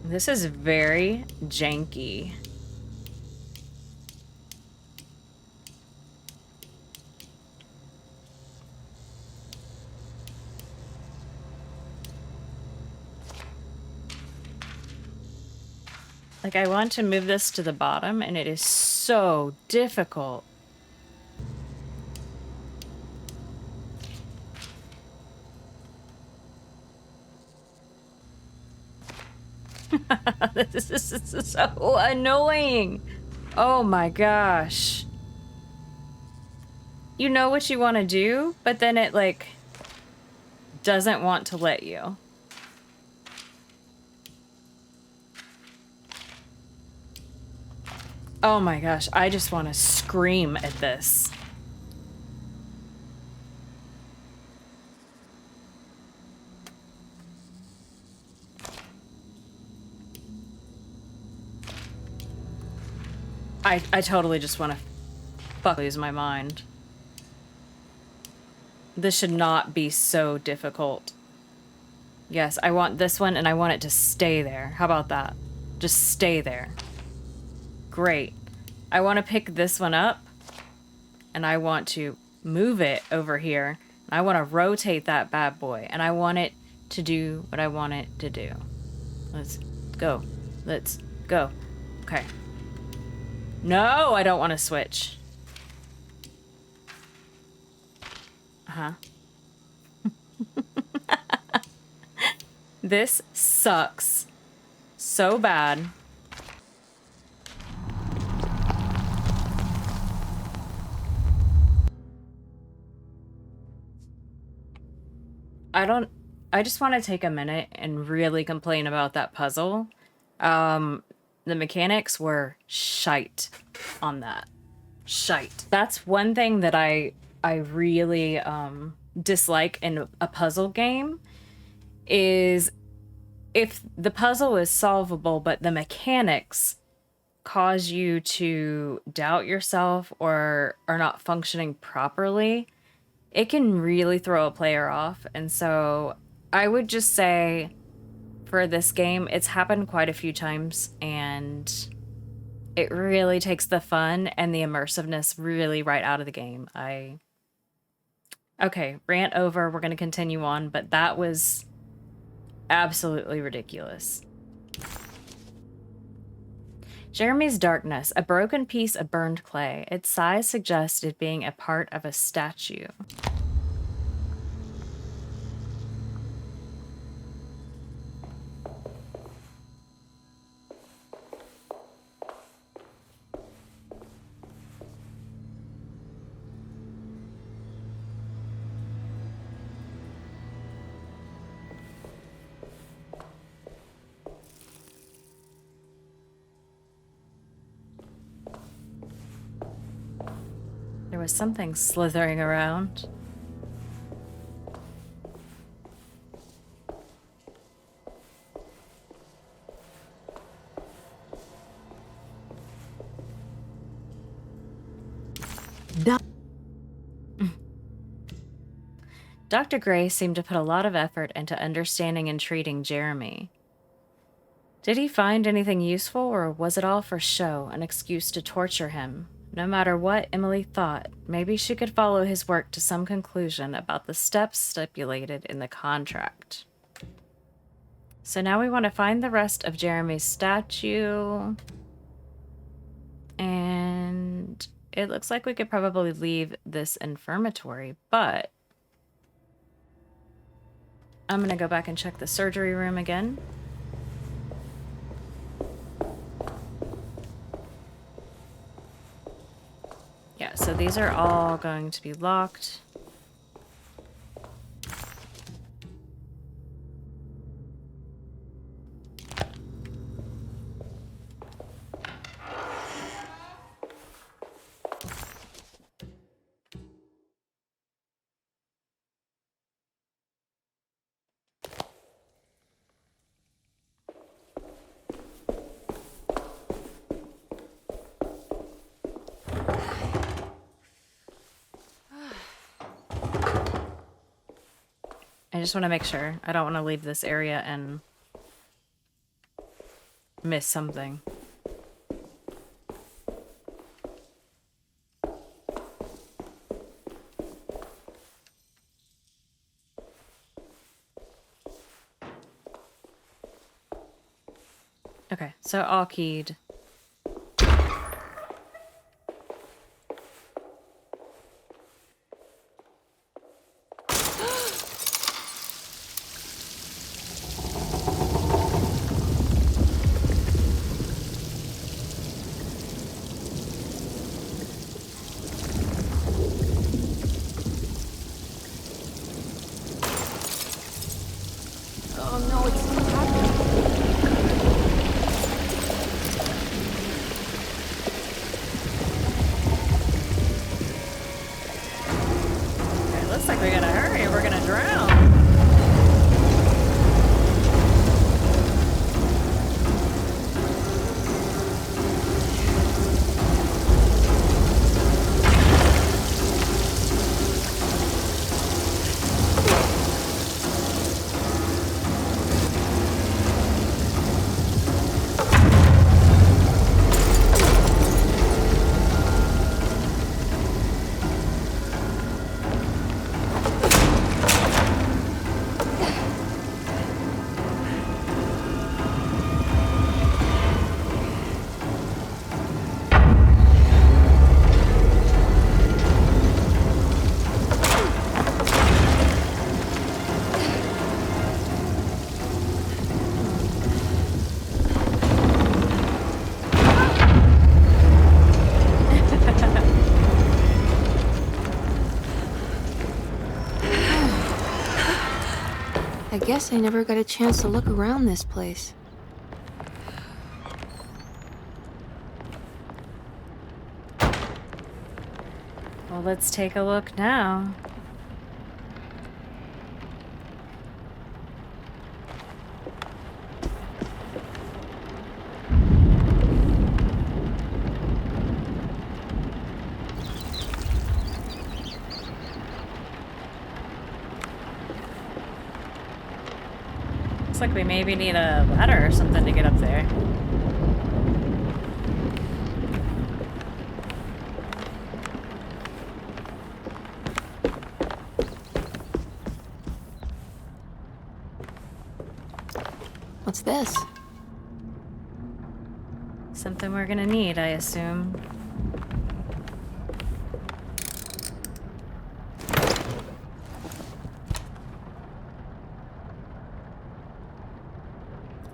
S1: This is very janky. Like, I want to move this to the bottom, and it is so difficult. This is so annoying. Oh my gosh. You know what you want to do, but then it, like, doesn't want to let you. Oh my gosh, I just want to scream at this. I totally just want to lose my mind. This should not be so difficult. Yes, I want this one and I want it to stay there. How about that? Just stay there. Great. I want to pick this one up and I want to move it over here. I want to rotate that bad boy and I want it to do what I want it to do. Let's go. Let's go. Okay. No, I don't want to switch. Uh-huh. This sucks so bad. I just want to take a minute and really complain about that puzzle. The mechanics were shite on that. Shite. That's one thing that I really dislike in a puzzle game is if the puzzle is solvable but the mechanics cause you to doubt yourself or are not functioning properly, it can really throw a player off. And so I would just say for this game, it's happened quite a few times and it really takes the fun and the immersiveness really right out of the game. Okay, rant over. We're going to continue on, but that was absolutely ridiculous. Jeremy's darkness, a broken piece of burned clay. Its size suggests it being a part of a statue. There was something slithering around. Dr. Gray seemed to put a lot of effort into understanding and treating Jeremy. Did he find anything useful, or was it all for show, an excuse to torture him? No matter what Emily thought, maybe she could follow his work to some conclusion about the steps stipulated in the contract. So now we want to find the rest of Jeremy's statue. And it looks like we could probably leave this infirmatory, but I'm going to go back and check the surgery room again. Yeah, so these are all going to be locked. I just want to make sure. I don't want to leave this area and miss something. Okay, so all keyed.
S3: Oh no, it's still happening.
S1: It looks like we gotta hurry, we're gonna drown.
S3: I guess I never got a chance to look around this place.
S1: Well, let's take a look now. Looks like we maybe need a ladder or something to get up there.
S3: What's this?
S1: Something we're gonna need, I assume.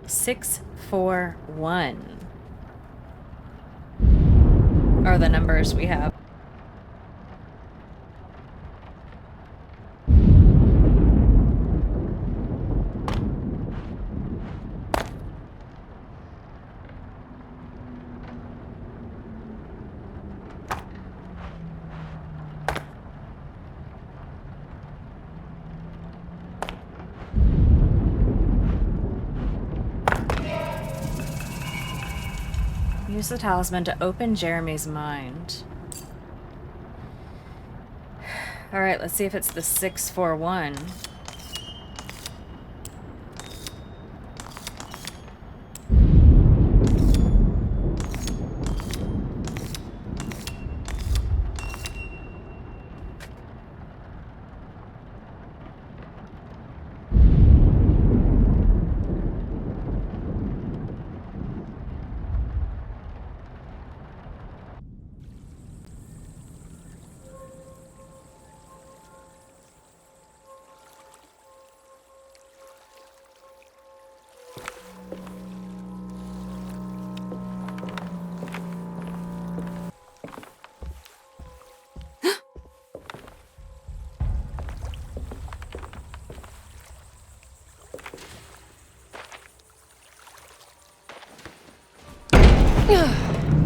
S1: Six, 4, 1 are the numbers we have. Use the talisman to open Jeremy's mind. Alright, let's see if it's the 641.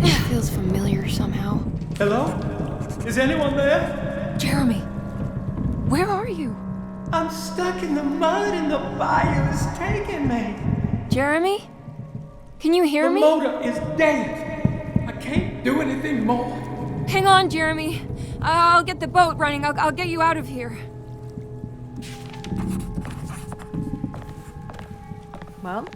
S3: It feels familiar somehow.
S20: Hello? Is anyone there?
S3: Jeremy, where are you?
S20: I'm stuck in the mud and the bayou's taking me.
S3: Jeremy? Can you hear me?
S20: The motor is dead. I can't do anything more.
S3: Hang on, Jeremy. I'll get the boat running. I'll get you out of here.
S1: Well.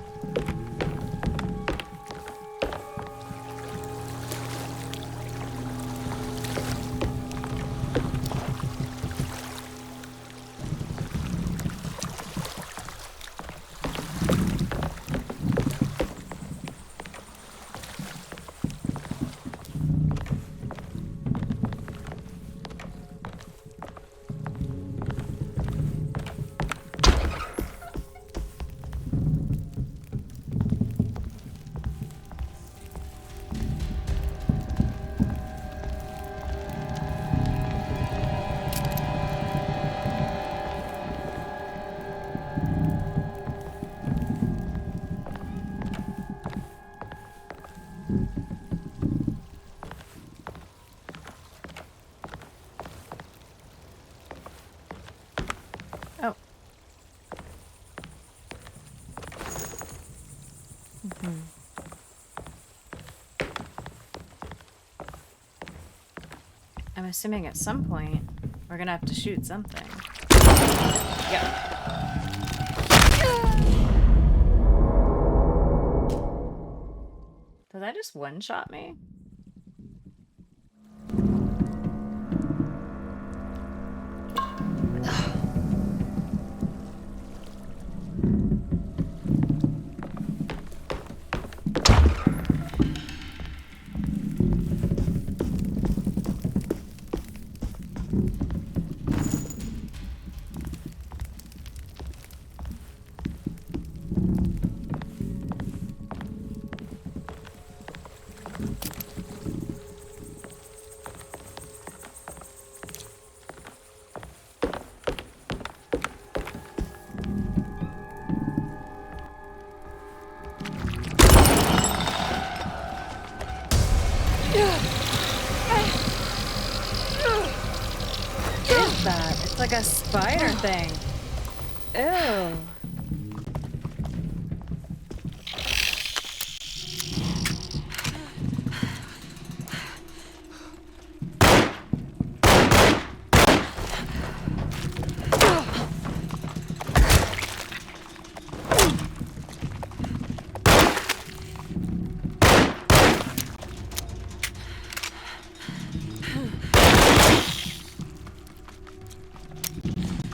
S1: I'm assuming at some point we're gonna have to shoot something. Yep. Did that just one-shot me? It's like a spider thing. Ew.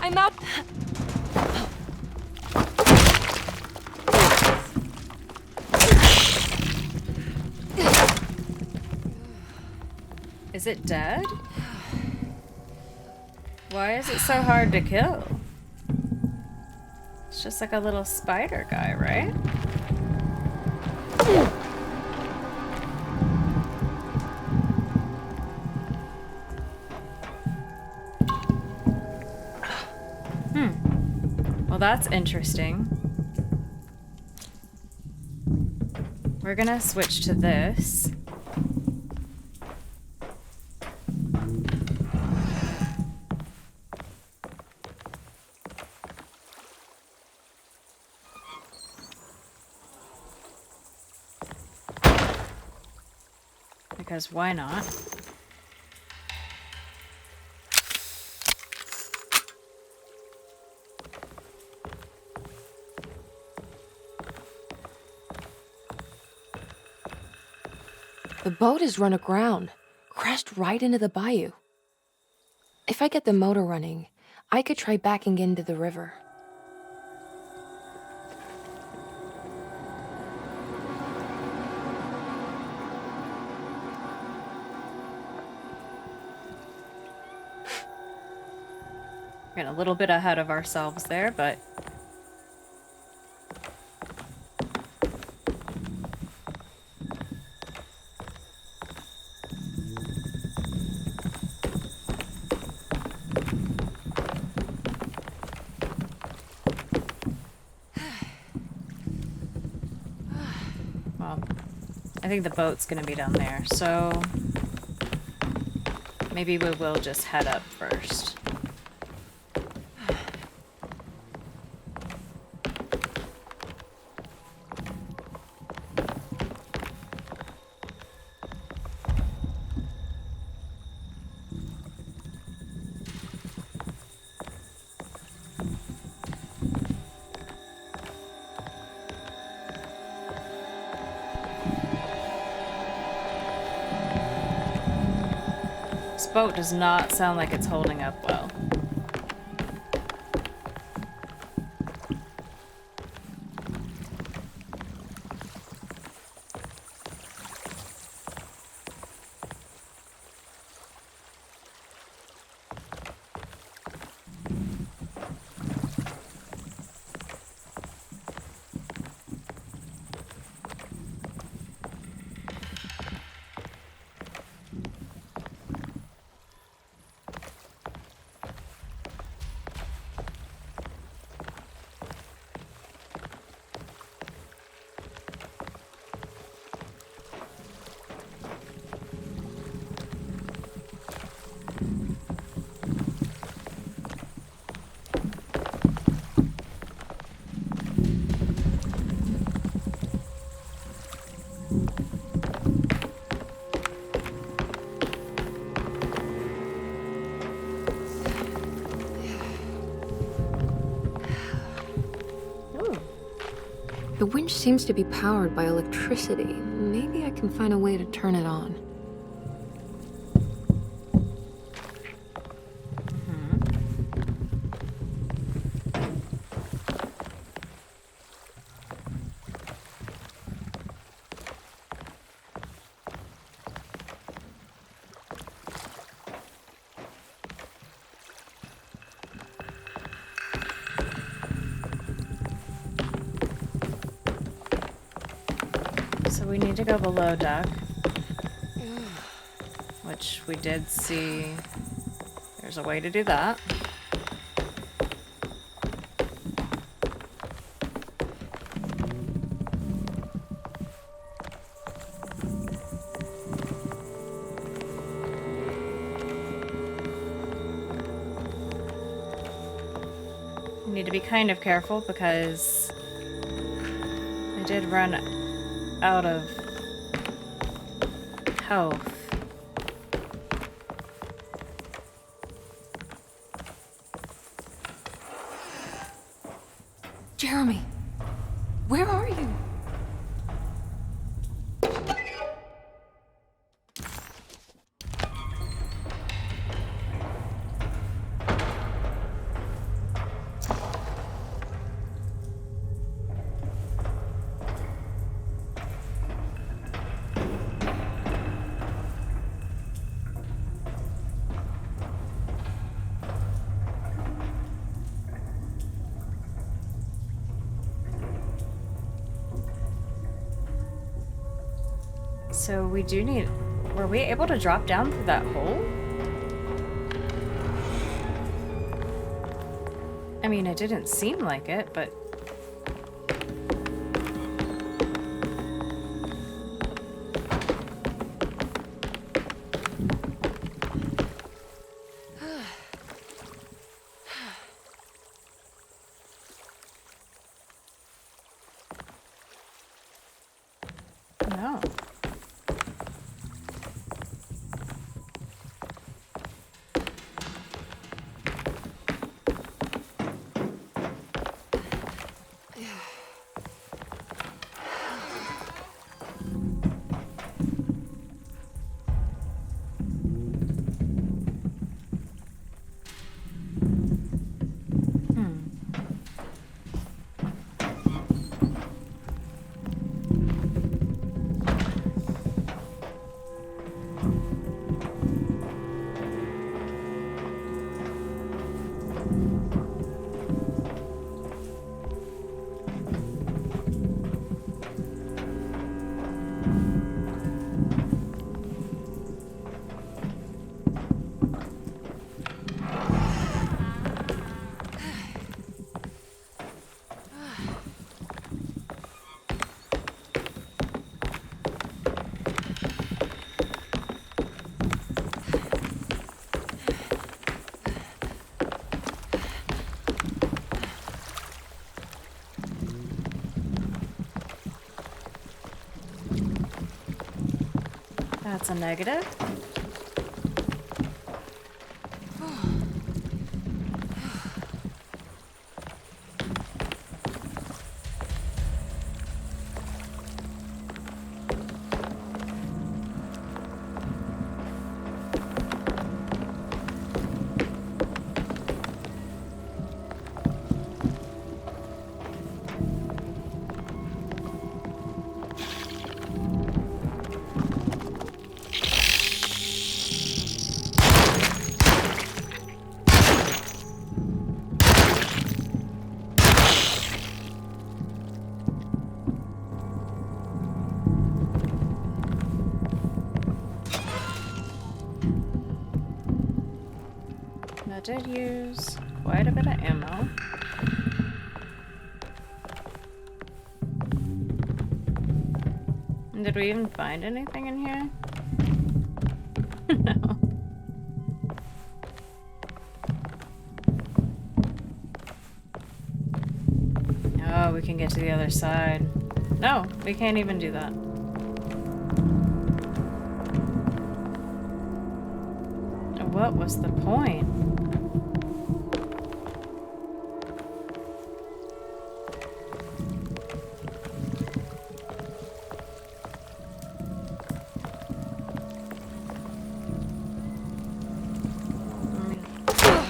S3: I'm out.
S1: Is it dead? Why is it so hard to kill? It's just like a little spider guy, right? Well, that's interesting. We're gonna switch to this. because why not?
S3: The boat is run aground, crashed right into the bayou. If I get the motor running, I could try backing into the river.
S1: Getting a little bit ahead of ourselves there, but well, I think the boat's gonna be down there, so maybe we will just head up first. This boat does not sound like it's holding up well.
S3: The winch seems to be powered by electricity. Maybe I can find a way to turn it on.
S1: So we need to go below deck, which we did see. There's a way to do that. We need to be kind of careful because I did run out of health.
S3: Jeremy, where are you?
S1: So we do need... Were we able to drop down through that hole? I mean, it didn't seem like it, but... No. That's a negative. I did use quite a bit of ammo. And did we even find anything in here? No. Oh, we can get to the other side. No, we can't even do that. What was the point?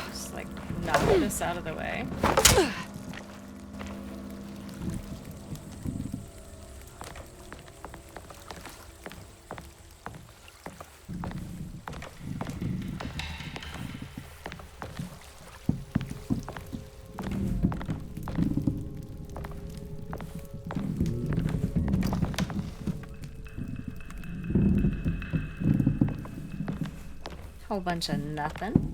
S1: Just like knock this out of the way. Whole bunch of nothing.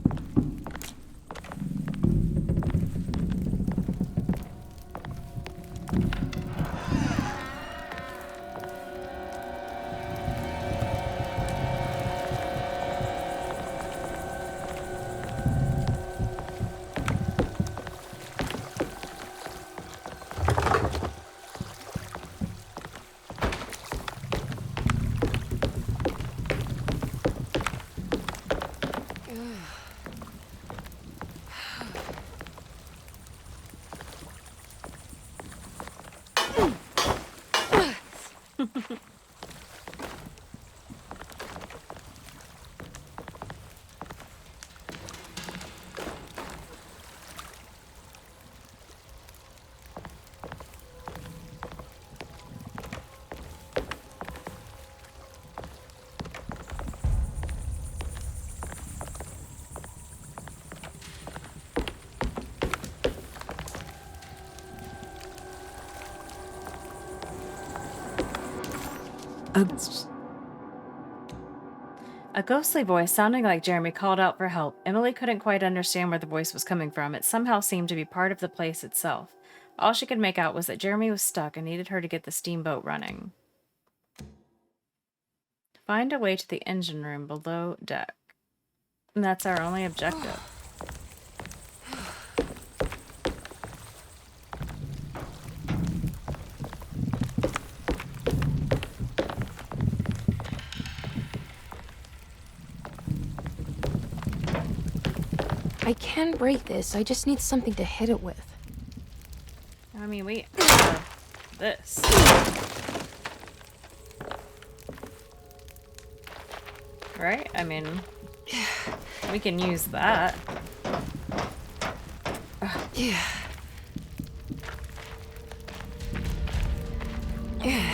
S1: A ghostly voice sounding like Jeremy called out for help. Emily couldn't quite understand where the voice was coming from. It somehow seemed to be part of the place itself. All she could make out was that Jeremy was stuck and needed her to get the steamboat running. Find a way to the engine room below deck. And that's our only objective.
S3: I can break this. I just need something to hit it with.
S1: I mean, we have this. Right? I mean, we can use that.
S3: Yeah. Yeah.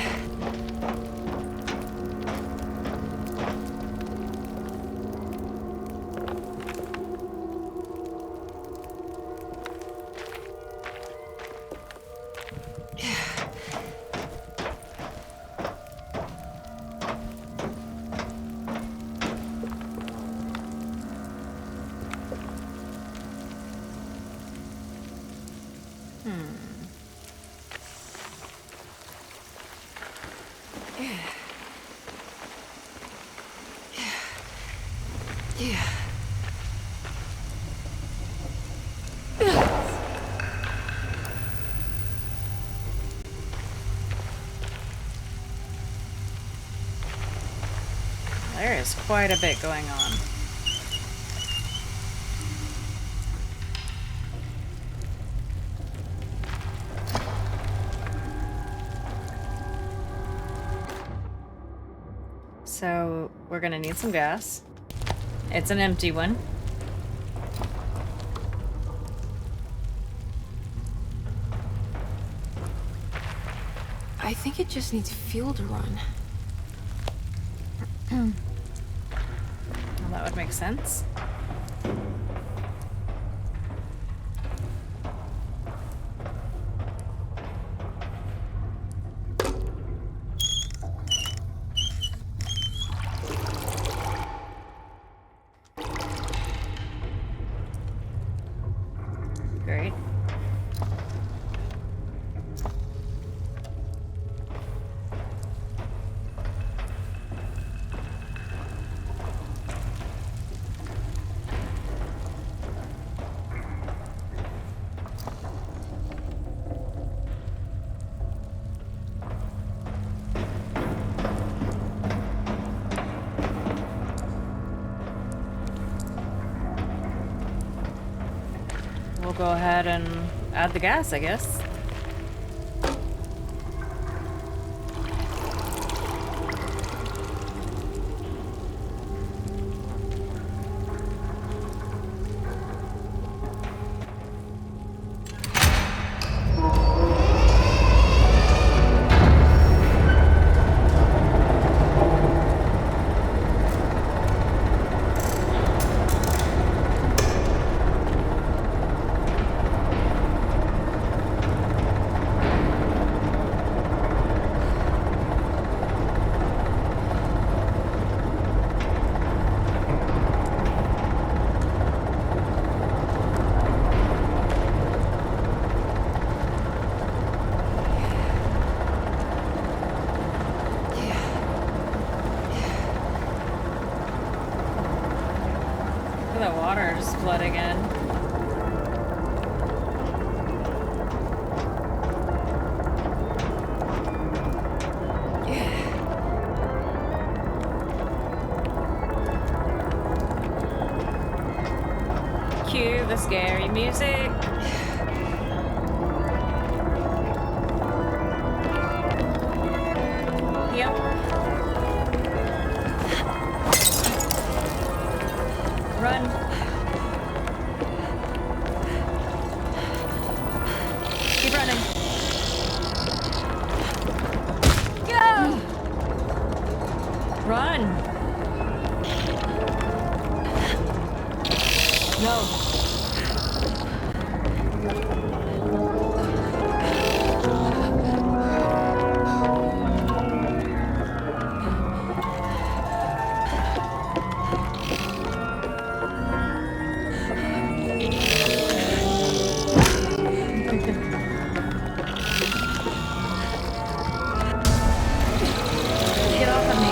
S1: There is quite a bit going on. So we're gonna need some gas. It's an empty one.
S3: I think it just needs fuel to run.
S1: Well, that would make sense. Great. We'll go ahead and add the gas, I guess. The water's flooding in. Cue the scary music. Yep. Run. Keep running. Go! Run. No. Get off of me.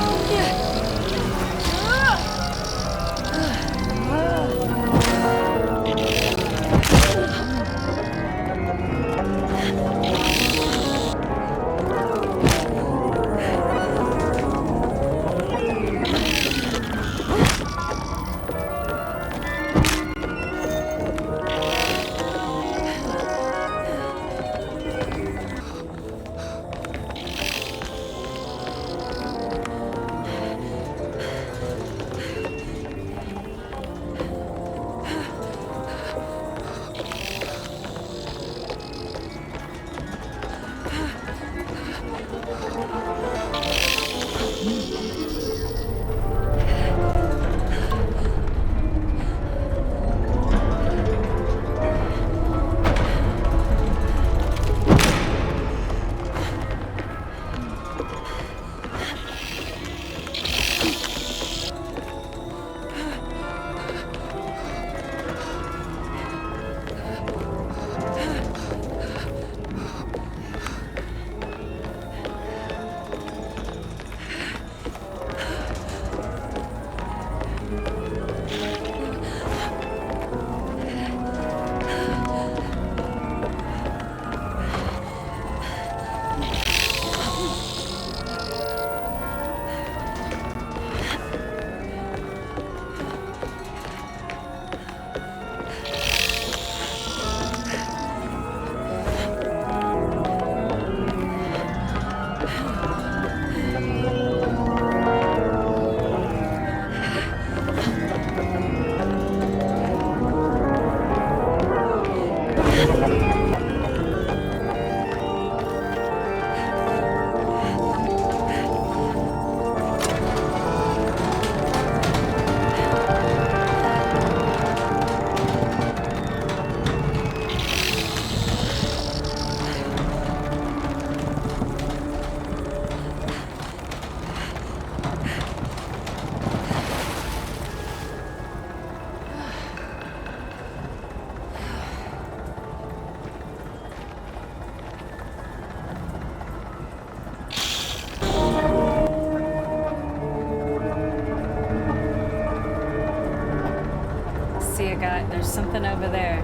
S1: See a guy. There's something over there.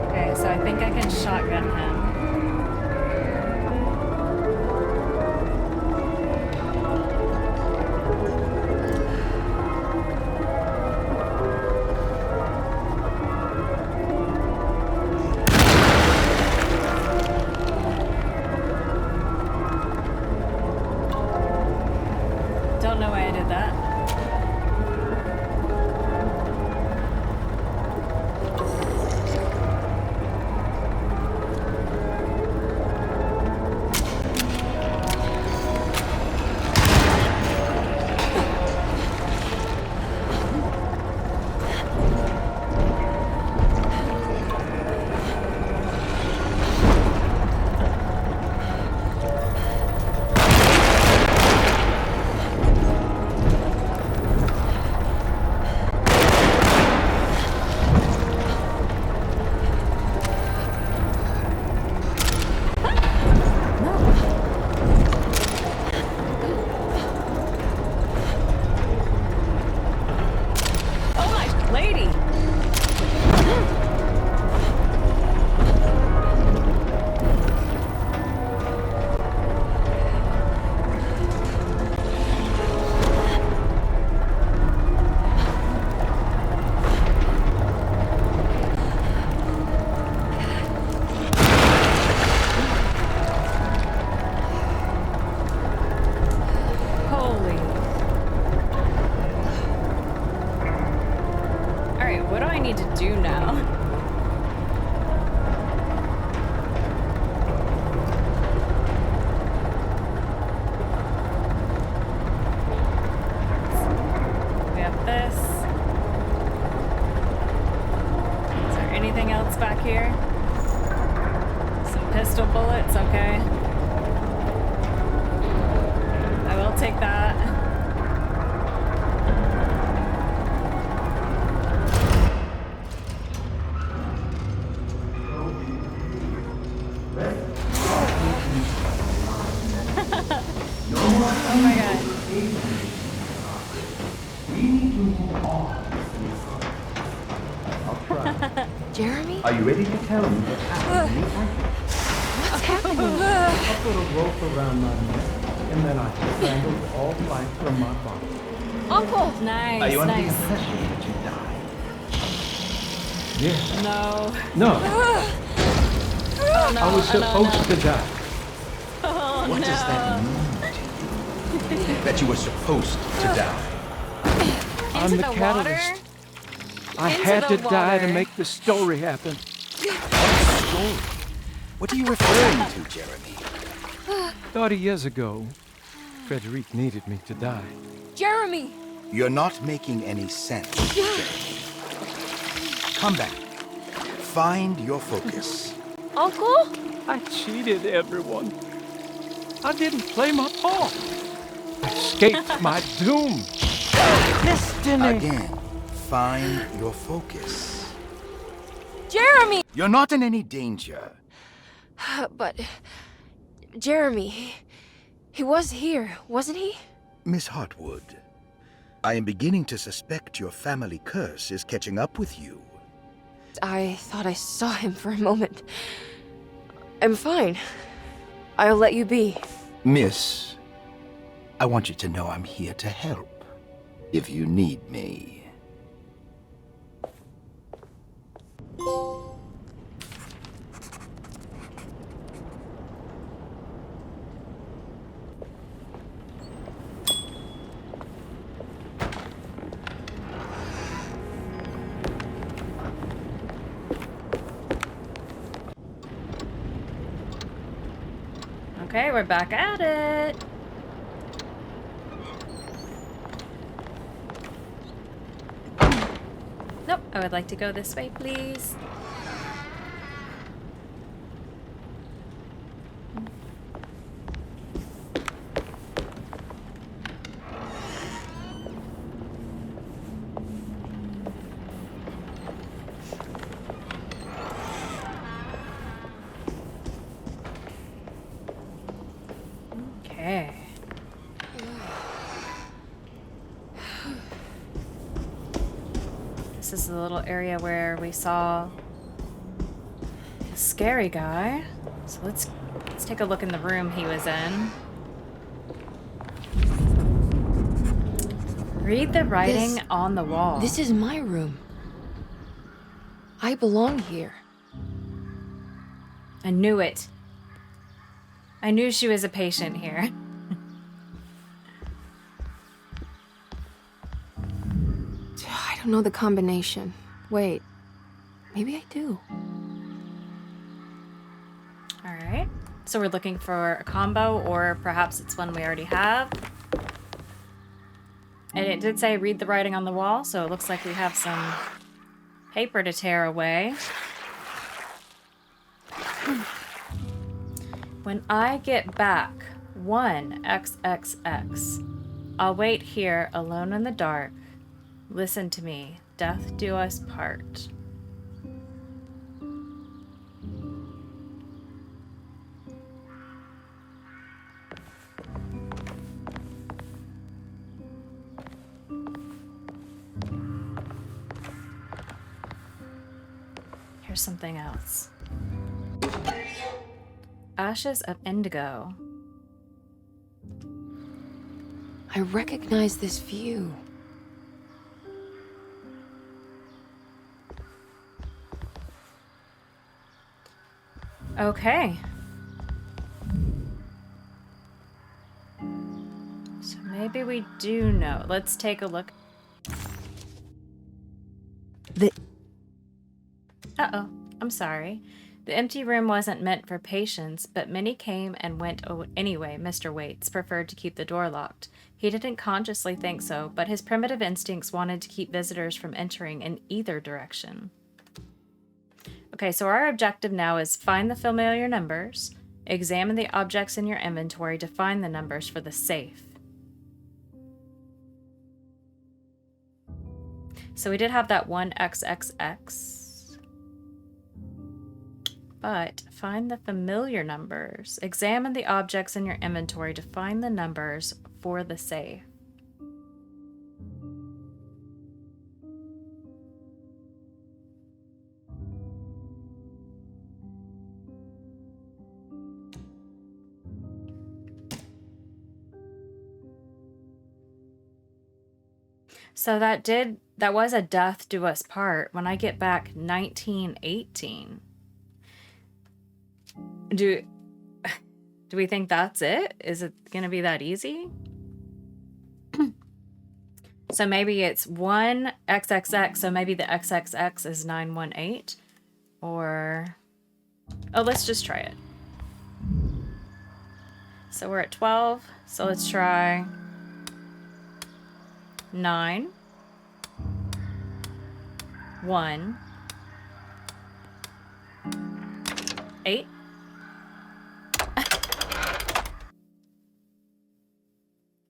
S1: Okay, so I think I can shotgun him. Don't know why I did that. Oh my lady! Holy. Alright, what do I need to do now? We have this. Is there anything else back here? Some pistol bullets, okay. I will take that. Oh my god.
S3: Jeremy?
S21: Are you ready to tell me what's happening?
S3: What's happening?
S21: I put a rope around my neck, and then I strangled all life from my body.
S3: Uncle!
S1: Nice,
S21: Are you under the
S1: nice.
S21: impression that you died? Yes.
S1: No.
S21: No.
S1: Oh no.
S21: I was supposed to die.
S1: Oh
S21: What
S1: no.
S21: does that mean to you? That you were supposed to die?
S10: I'm the
S1: the
S10: catalyst.
S1: water?
S10: I
S1: Into
S10: had
S1: the
S10: to die to
S1: water.
S10: make the story happen.
S8: Story? What are you referring to, Jeremy?
S10: 30 years ago, Frederic needed me to die.
S3: Jeremy!
S8: You're not making any sense, Jeremy. Come back. Find your focus.
S3: Uncle?
S10: I cheated everyone. I didn't play my part. I escaped my doom. Destiny.
S8: Again, find your focus.
S3: Jeremy!
S8: You're not in any danger.
S3: But... Jeremy... He was here, wasn't he?
S8: Miss Hartwood, I am beginning to suspect your family curse is catching up with you.
S3: I thought I saw him for a moment. I'm fine. I'll let you be.
S8: Miss, I want you to know I'm here to help, if you need me.
S1: Okay, we're back at it. Nope, I would like to go this way, please. Okay. This is the little area where we saw the scary guy. So let's take a look in the room he was in. Read the writing on the wall.
S3: This is my room. I belong here.
S1: I knew it. I knew she was a patient here.
S3: I don't know the combination. Wait, maybe I do.
S1: All right. So we're looking for a combo, or perhaps it's one we already have. And it did say read the writing on the wall, so it looks like we have some paper to tear away. When I get back, 1XXX. I'll wait here alone in the dark. Listen to me. Death do us part. Here's something else. Ashes of indigo.
S3: I recognize this view.
S1: Okay. So maybe we do know. Let's take a look. Uh-oh. I'm sorry. The empty room wasn't meant for patients, but many came and went anyway. Mr. Waits preferred to keep the door locked. He didn't consciously think so, but his primitive instincts wanted to keep visitors from entering in either direction. Okay, so our objective now is find the familiar numbers, examine the objects in your inventory to find the numbers for the safe. So we did have that 1XXX. But find the familiar numbers. Examine the objects in your inventory to find the numbers for the safe. So that was a death do us part. When I get back, 1918. Do we think that's it? Is it going to be that easy? So maybe it's 1XXX, so maybe the XXX is 918. Or... oh, let's just try it. So we're at 12, so let's try 9, 1, 8.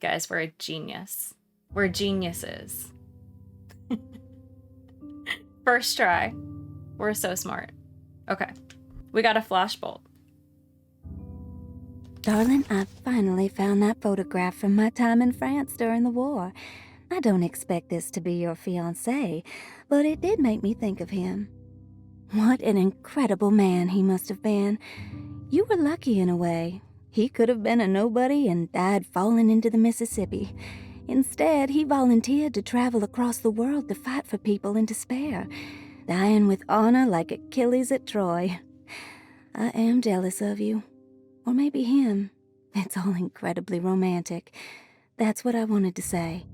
S1: Guys, we're a genius. We're geniuses. First try. We're so smart. Okay. We got a flashbulb.
S12: Darling, I finally found that photograph from my time in France during the war. I don't expect this to be your fiancé, but it did make me think of him. What an incredible man he must have been. You were lucky in a way. He could have been a nobody and died falling into the Mississippi. Instead, he volunteered to travel across the world to fight for people in despair, dying with honor like Achilles at Troy. I am jealous of you. Or maybe him. It's all incredibly romantic. That's what I wanted to say.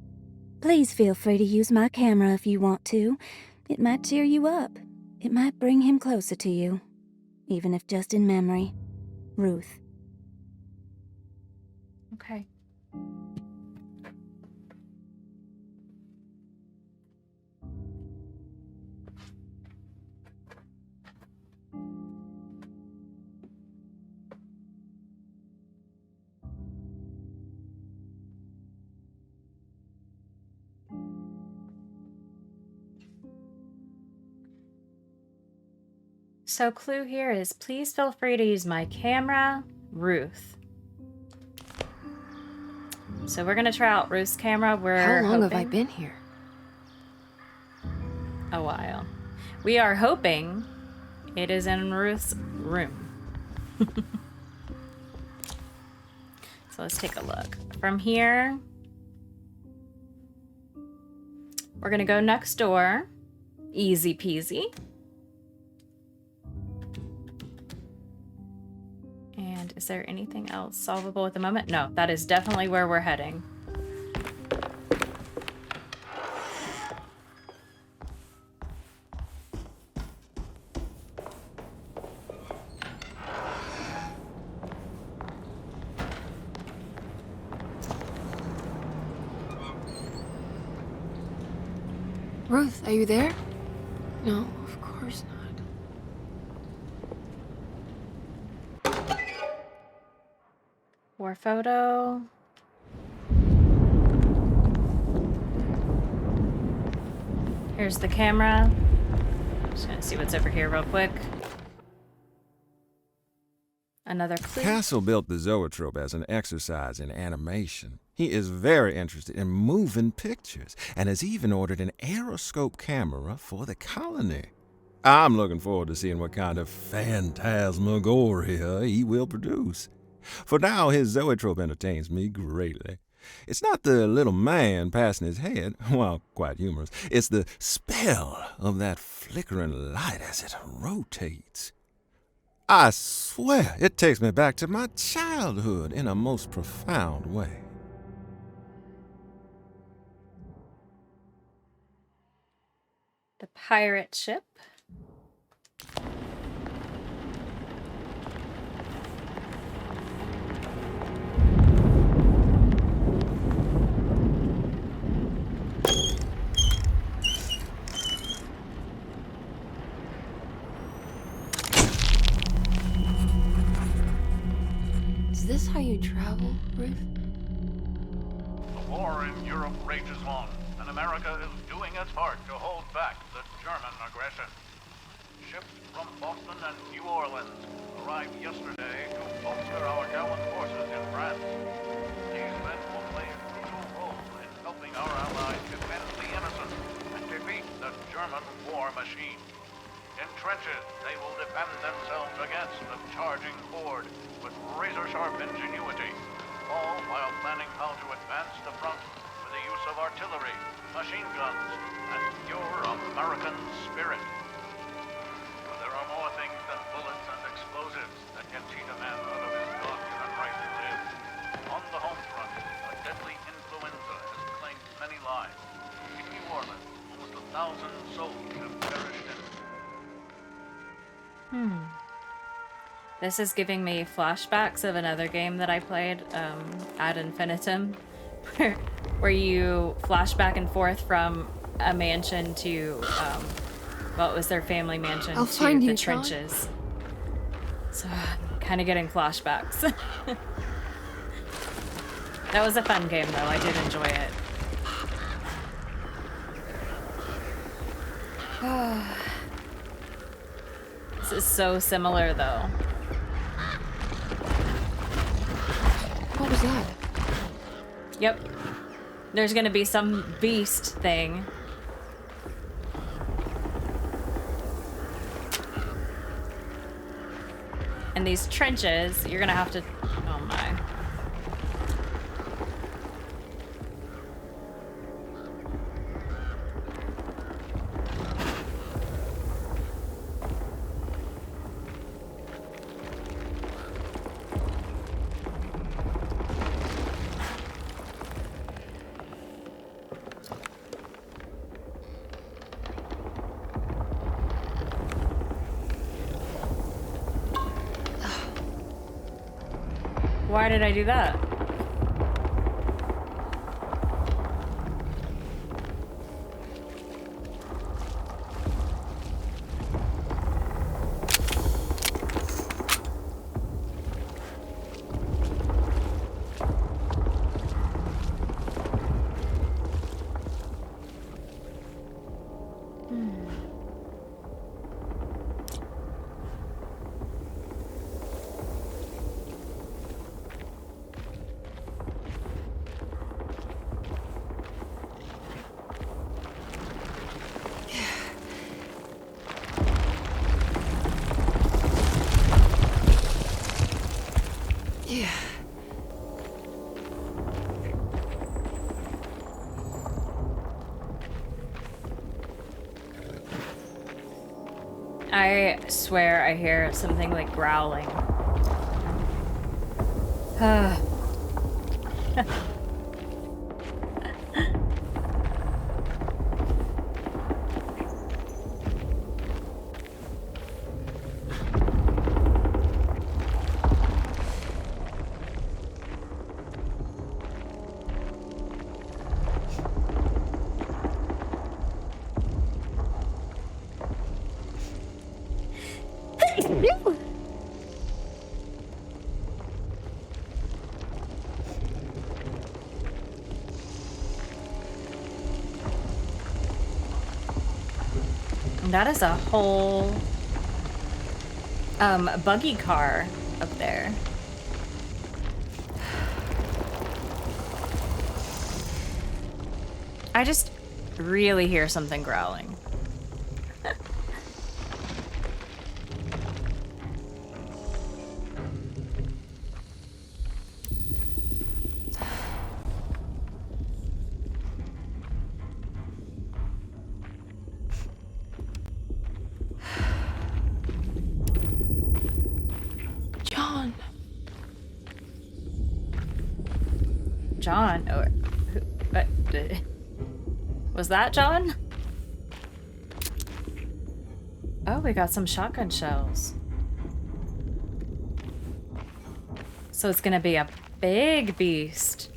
S12: Please feel free to use my camera if you want to. It might cheer you up. It might bring him closer to you. Even if just in memory. Ruth.
S1: Okay. So clue here is please feel free to use my camera, Ruth. So we're gonna try out Ruth's camera.
S3: How long have I been here?
S1: A while. We are hoping it is in Ruth's room. So let's take a look. From here, we're gonna go next door. Easy peasy. And is there anything else solvable at the moment? No, that is definitely where we're heading.
S3: Ruth, are you there? No, of course not.
S1: War photo. Here's the camera. Just gonna see what's over here real quick. Another clue.
S7: Castle built the zoetrope as an exercise in animation. He is very interested in moving pictures and has even ordered an aeroscope camera for the colony. I'm looking forward to seeing what kind of phantasmagoria he will produce. For now, his zoetrope entertains me greatly. It's not the little man passing his head, while quite humorous. It's the spell of that flickering light as it rotates. I swear, it takes me back to my childhood in a most profound way.
S1: The pirate ship.
S3: Is this how you travel, Ruth?
S22: The war in Europe rages on, and America is doing its part to hold back the German aggression. Ships from Boston and New Orleans arrived yesterday to bolster our gallant forces in France. These men will play a crucial role in helping our allies defend the innocent and defeat the German war machine. In trenches, they will defend themselves against the charging horde with razor-sharp ingenuity, all while planning how to advance the front with the use of artillery, machine guns, and pure American spirit. But there are more things than bullets and explosives that can cheat a man out of his God-given right to live. On the home front, a deadly influenza has claimed many lives. In New Orleans, almost 1,000 souls have perished in
S1: This is giving me flashbacks of another game that I played, Ad Infinitum, where you flash back and forth from a mansion to, what was their family mansion,
S3: I'll
S1: to
S3: find
S1: the
S3: you, Sean.
S1: trenches. So I'm kind of getting flashbacks. That was a fun game, though. I did enjoy it. This is so similar, though.
S3: What was that?
S1: Yep. There's gonna be some beast thing. And these trenches, you're gonna have to... Oh my my. Why did I do that?
S3: Yeah.
S1: I swear I hear something like growling. That is a whole buggy car up there. I just really hear something growling. John? Oh, was that John? Oh, we got some shotgun shells. So it's gonna be a big beast.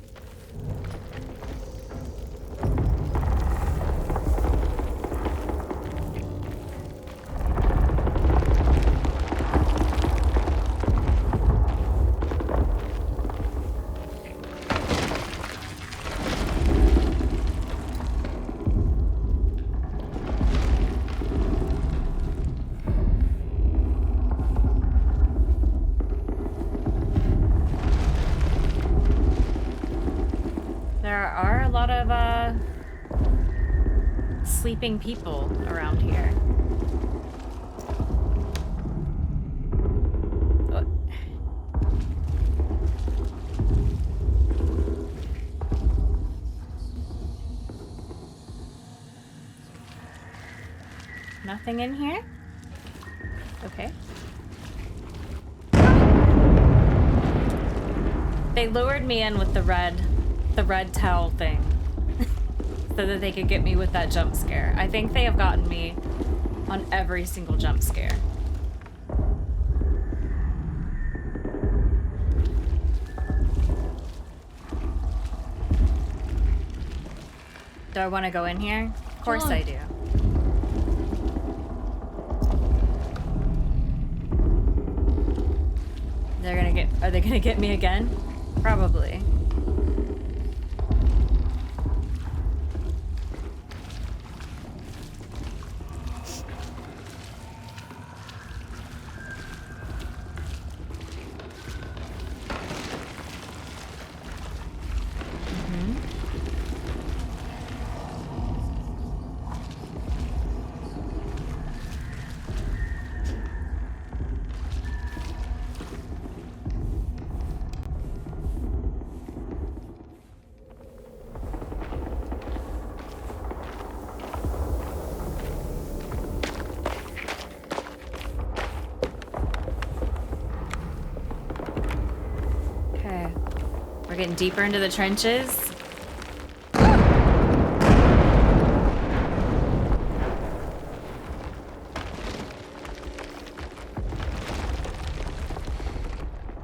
S1: Sleeping people around here. What? Nothing in here? Okay. They lured me in with the red towel thing. So that they could get me with that jump scare. I think they have gotten me on every single jump scare. Do I want to go in here? Of course I do. Are they gonna get me again? Probably. getting deeper into the trenches.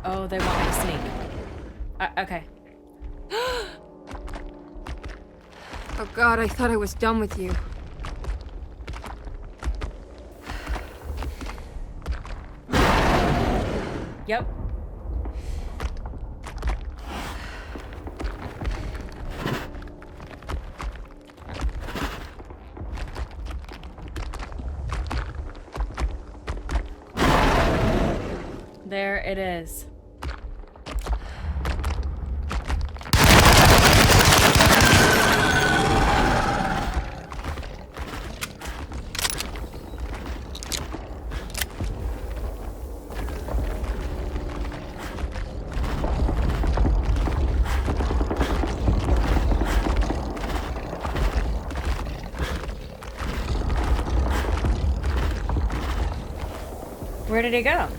S1: Oh, they want me to sneak. Okay.
S3: Oh God, I thought I was done with you.
S1: Yep. There it is. Where did he go?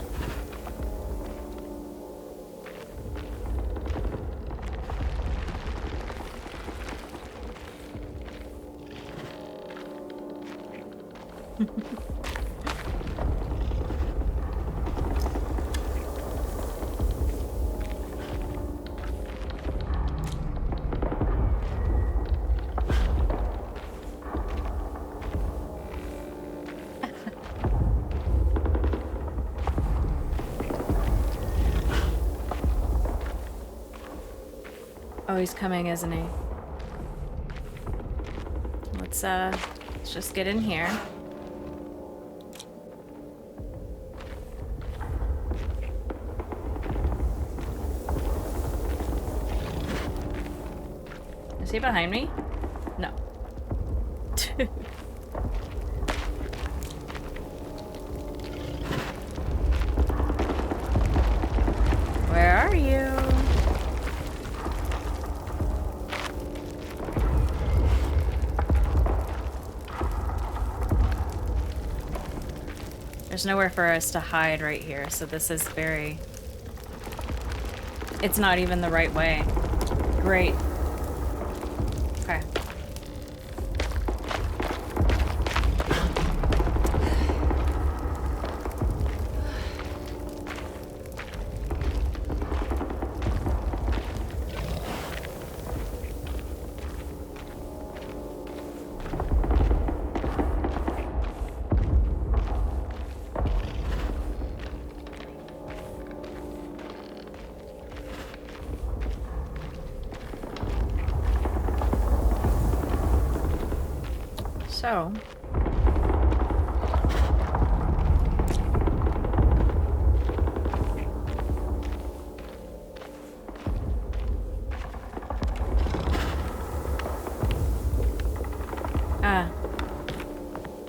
S1: Oh, he's coming, isn't he? Let's just get in here. Is he behind me? No. Where are you? There's nowhere for us to hide right here, so this is very... It's not even the right way. Great. Okay. So,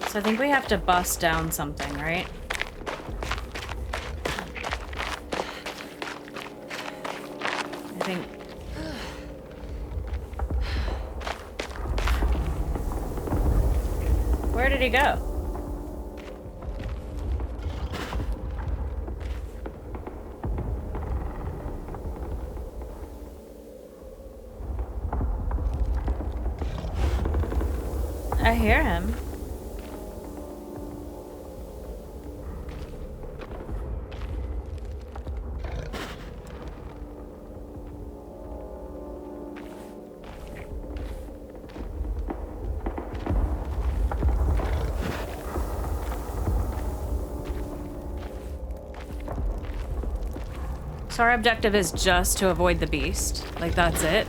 S1: so I think we have to bust down something, right? I think... Where did he go? I hear him. So our objective is just to avoid the beast. Like, that's it.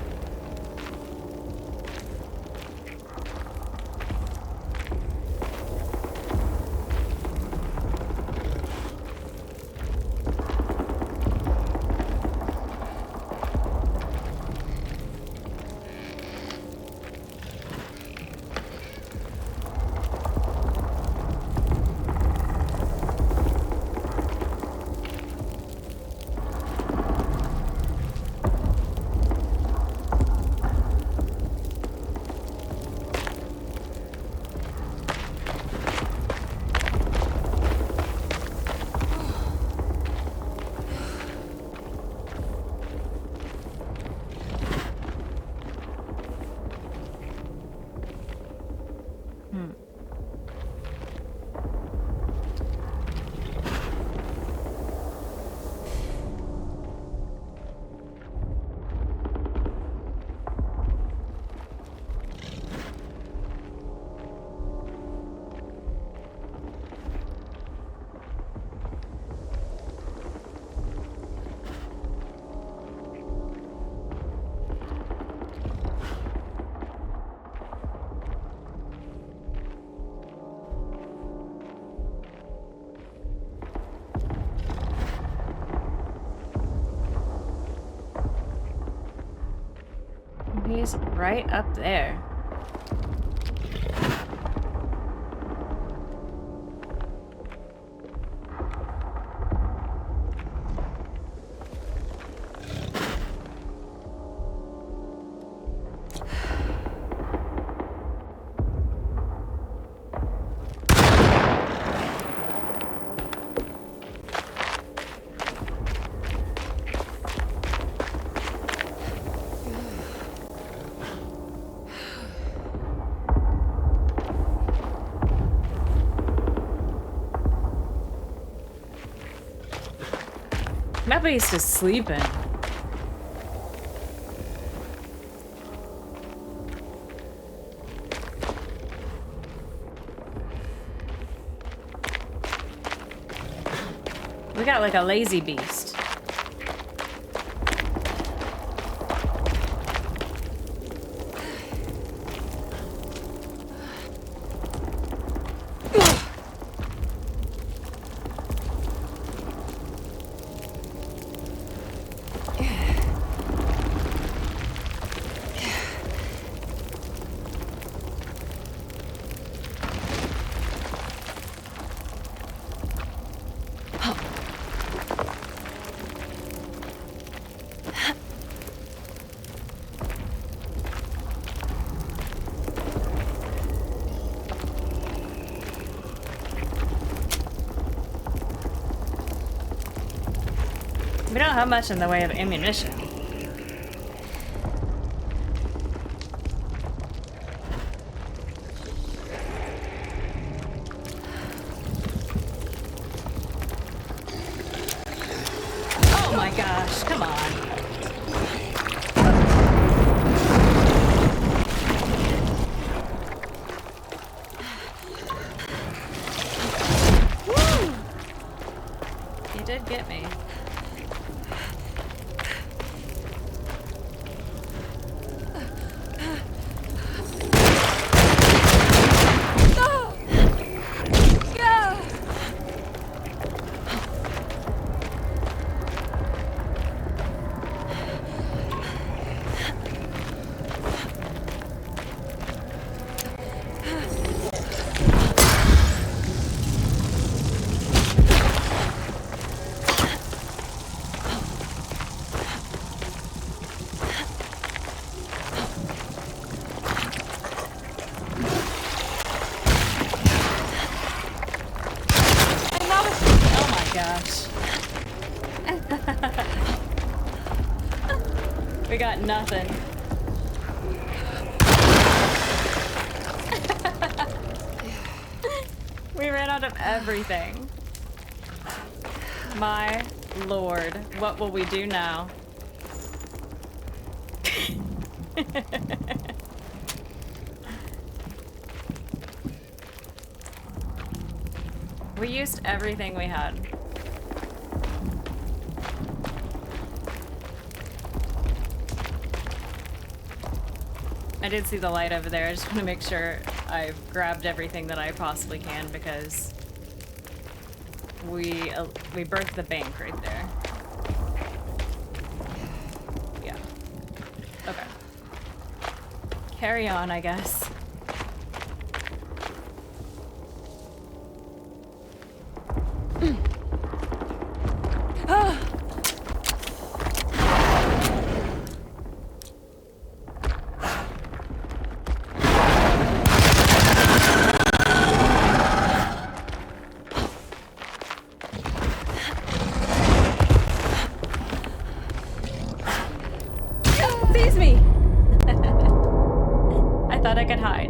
S1: He's right up there. Nobody's just sleeping. We got like a lazy beast. We don't have much in the way of ammunition. Oh my gosh, come on. Woo! You did get me. Gosh. We got nothing. We ran out of everything. My lord, what will we do now? We used everything we had. I did see the light over there. I just want to make sure I've grabbed everything that I possibly can because we broke the bank right there. Yeah. Okay. Carry on, I guess. Sees me! I thought I could hide.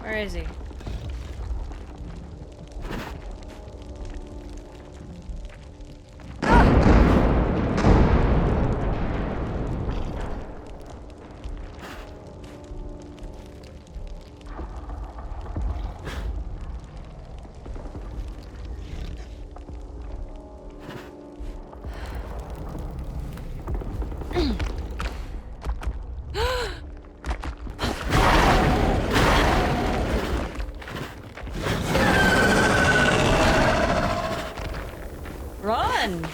S1: Where is he? Run!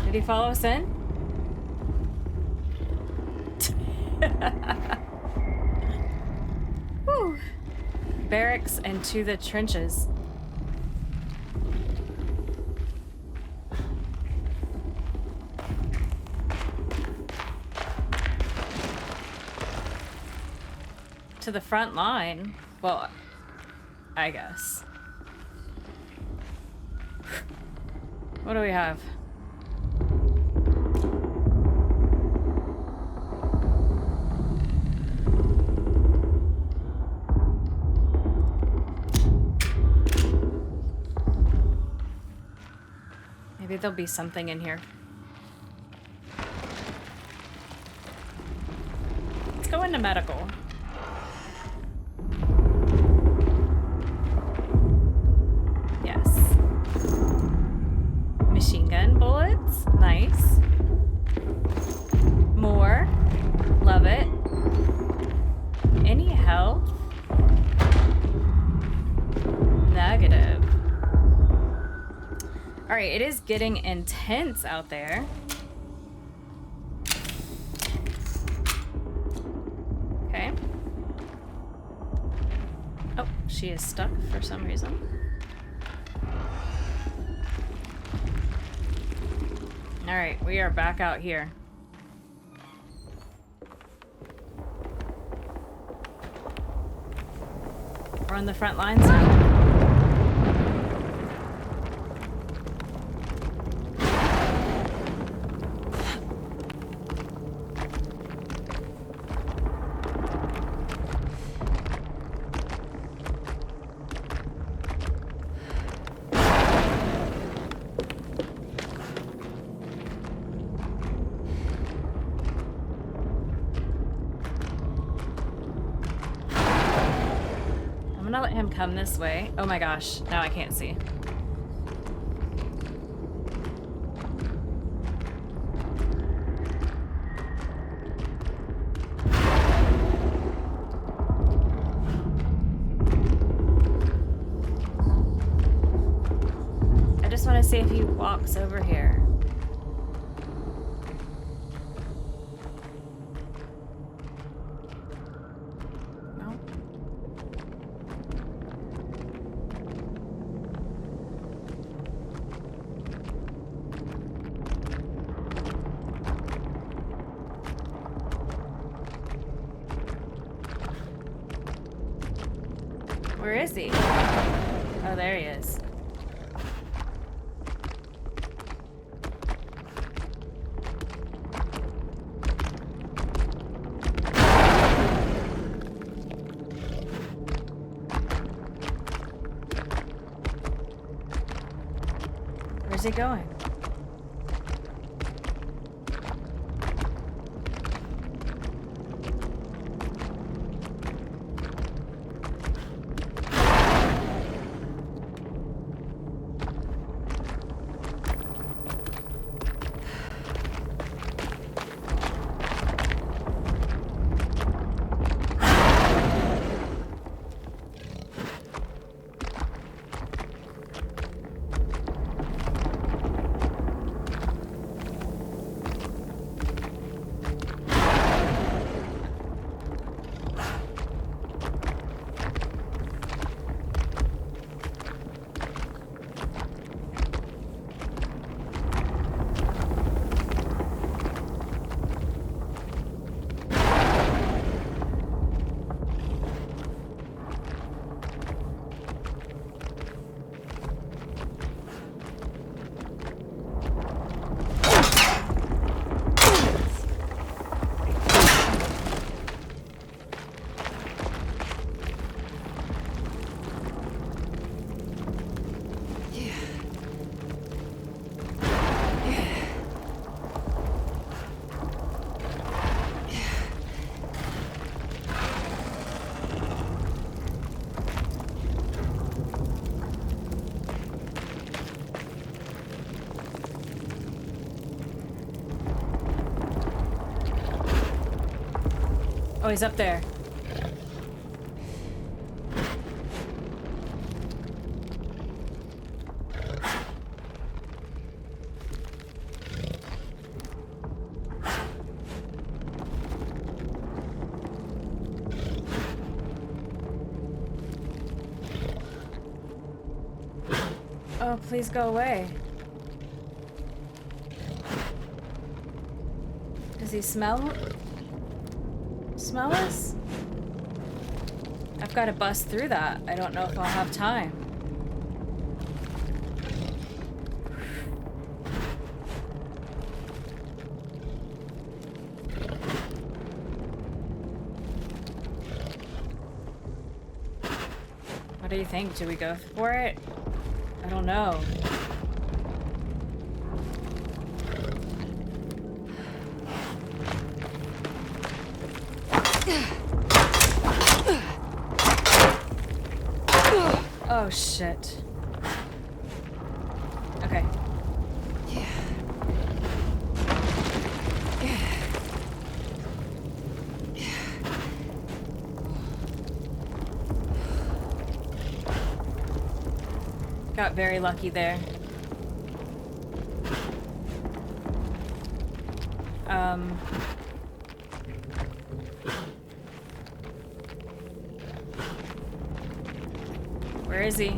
S1: Did he follow us in? Whew. Barracks and to the trenches. To the front line. Well, I guess. What do we have? Maybe there'll be something in here. Let's go into medical. Yes. Machine gun bullets. Nice. More. Love it. Any health? Negative. Alright, it is getting intense out there. Okay. Oh, she is stuck for some reason. Alright, we are back out here. We're on the front lines now. I'm gonna let him come this way. Oh my gosh, now I can't see. I just want to see if he walks over here. Where is he? Oh, there he is. Where's he going? Oh, he's up there. Oh, please go away. Does he smell us? I've got to bust through that. I don't know if I'll have time. What do you think? Do we go for it? I don't know. Oh shit. Okay. Got very lucky there. Where is he?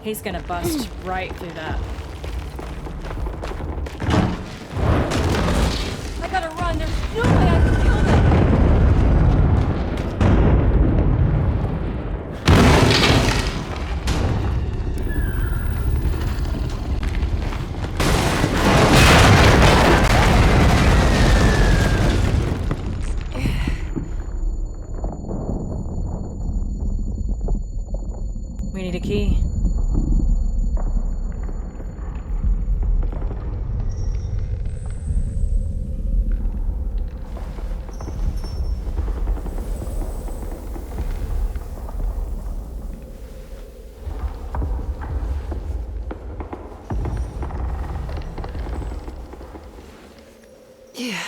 S1: He's gonna bust right through that.
S3: I gotta run. There's no way I can kill them.
S1: We need a key.
S3: Yeah.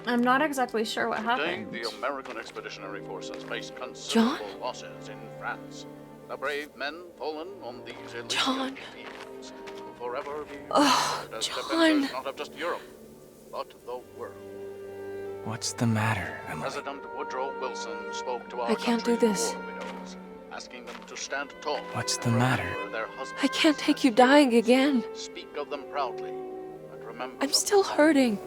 S1: I'm not exactly sure what
S22: Today,
S1: happened.
S22: the American expeditionary forces face
S3: John?
S22: considerable losses in France. The brave men fallen on these
S3: John.
S22: Elysian fields will forever be
S3: Oh,
S22: remembered as
S3: John.
S22: defenders not of just Europe, but the world.
S15: What's the matter, Emily?
S22: President Woodrow Wilson spoke to our
S3: I can't do
S22: country's
S3: this.
S22: war widows, asking them to stand tall.
S15: What's the
S22: and
S15: matter?
S22: remember their husbands.
S3: I can't take you dying again.
S22: Speak of them proudly and remember
S3: I'm
S22: them
S3: still
S22: fondly.
S3: hurting.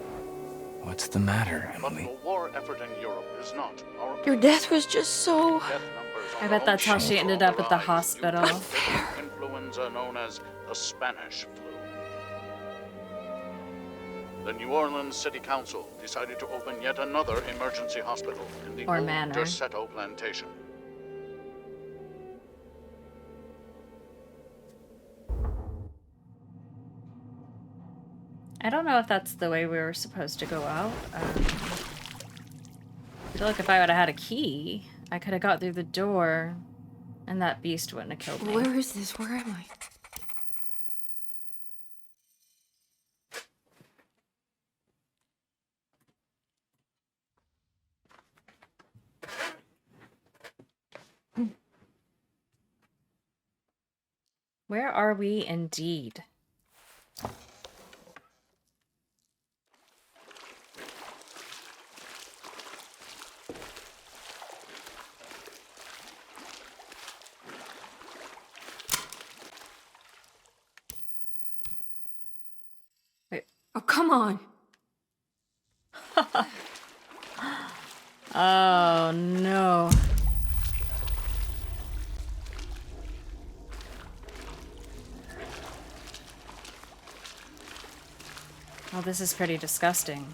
S15: What's the matter,
S22: But
S15: Emily?
S22: the war effort in Europe is not our
S3: Your death was just so...
S22: death numbers
S1: I
S22: on
S1: bet
S22: the
S1: that's how
S22: home
S1: she
S22: front
S1: ended up at the
S22: rise
S1: hospital.
S22: due to the influenza known as the Spanish flu. The New Orleans City Council decided to open yet another emergency hospital in the
S1: Or
S22: old
S1: manor.
S22: Derceto plantation.
S1: I don't know if that's the way we were supposed to go out. I feel like if I would have had a key, I could have got through the door, and that beast wouldn't have killed me.
S3: Where is this? Where am I?
S1: Where are we indeed?
S3: Oh, come on.
S1: Oh no. Well, this is pretty disgusting.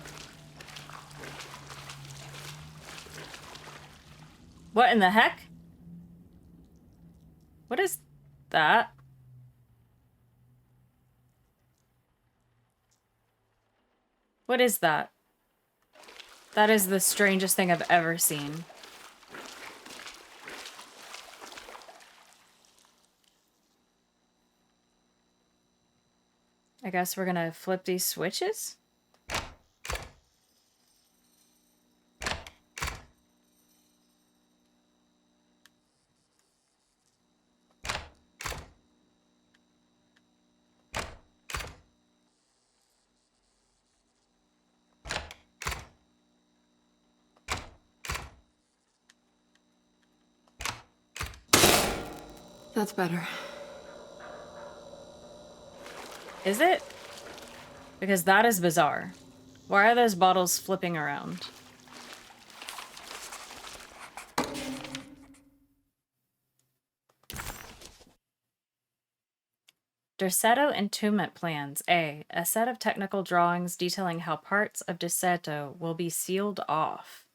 S1: What in the heck? What is... that. What is that? That is the strangest thing I've ever seen. I guess we're gonna flip these switches?
S3: That's better.
S1: Is it? Because that is bizarre. Why are those bottles flipping around? Derceto Entombment Plans. A set of technical drawings detailing how parts of Derceto will be sealed off.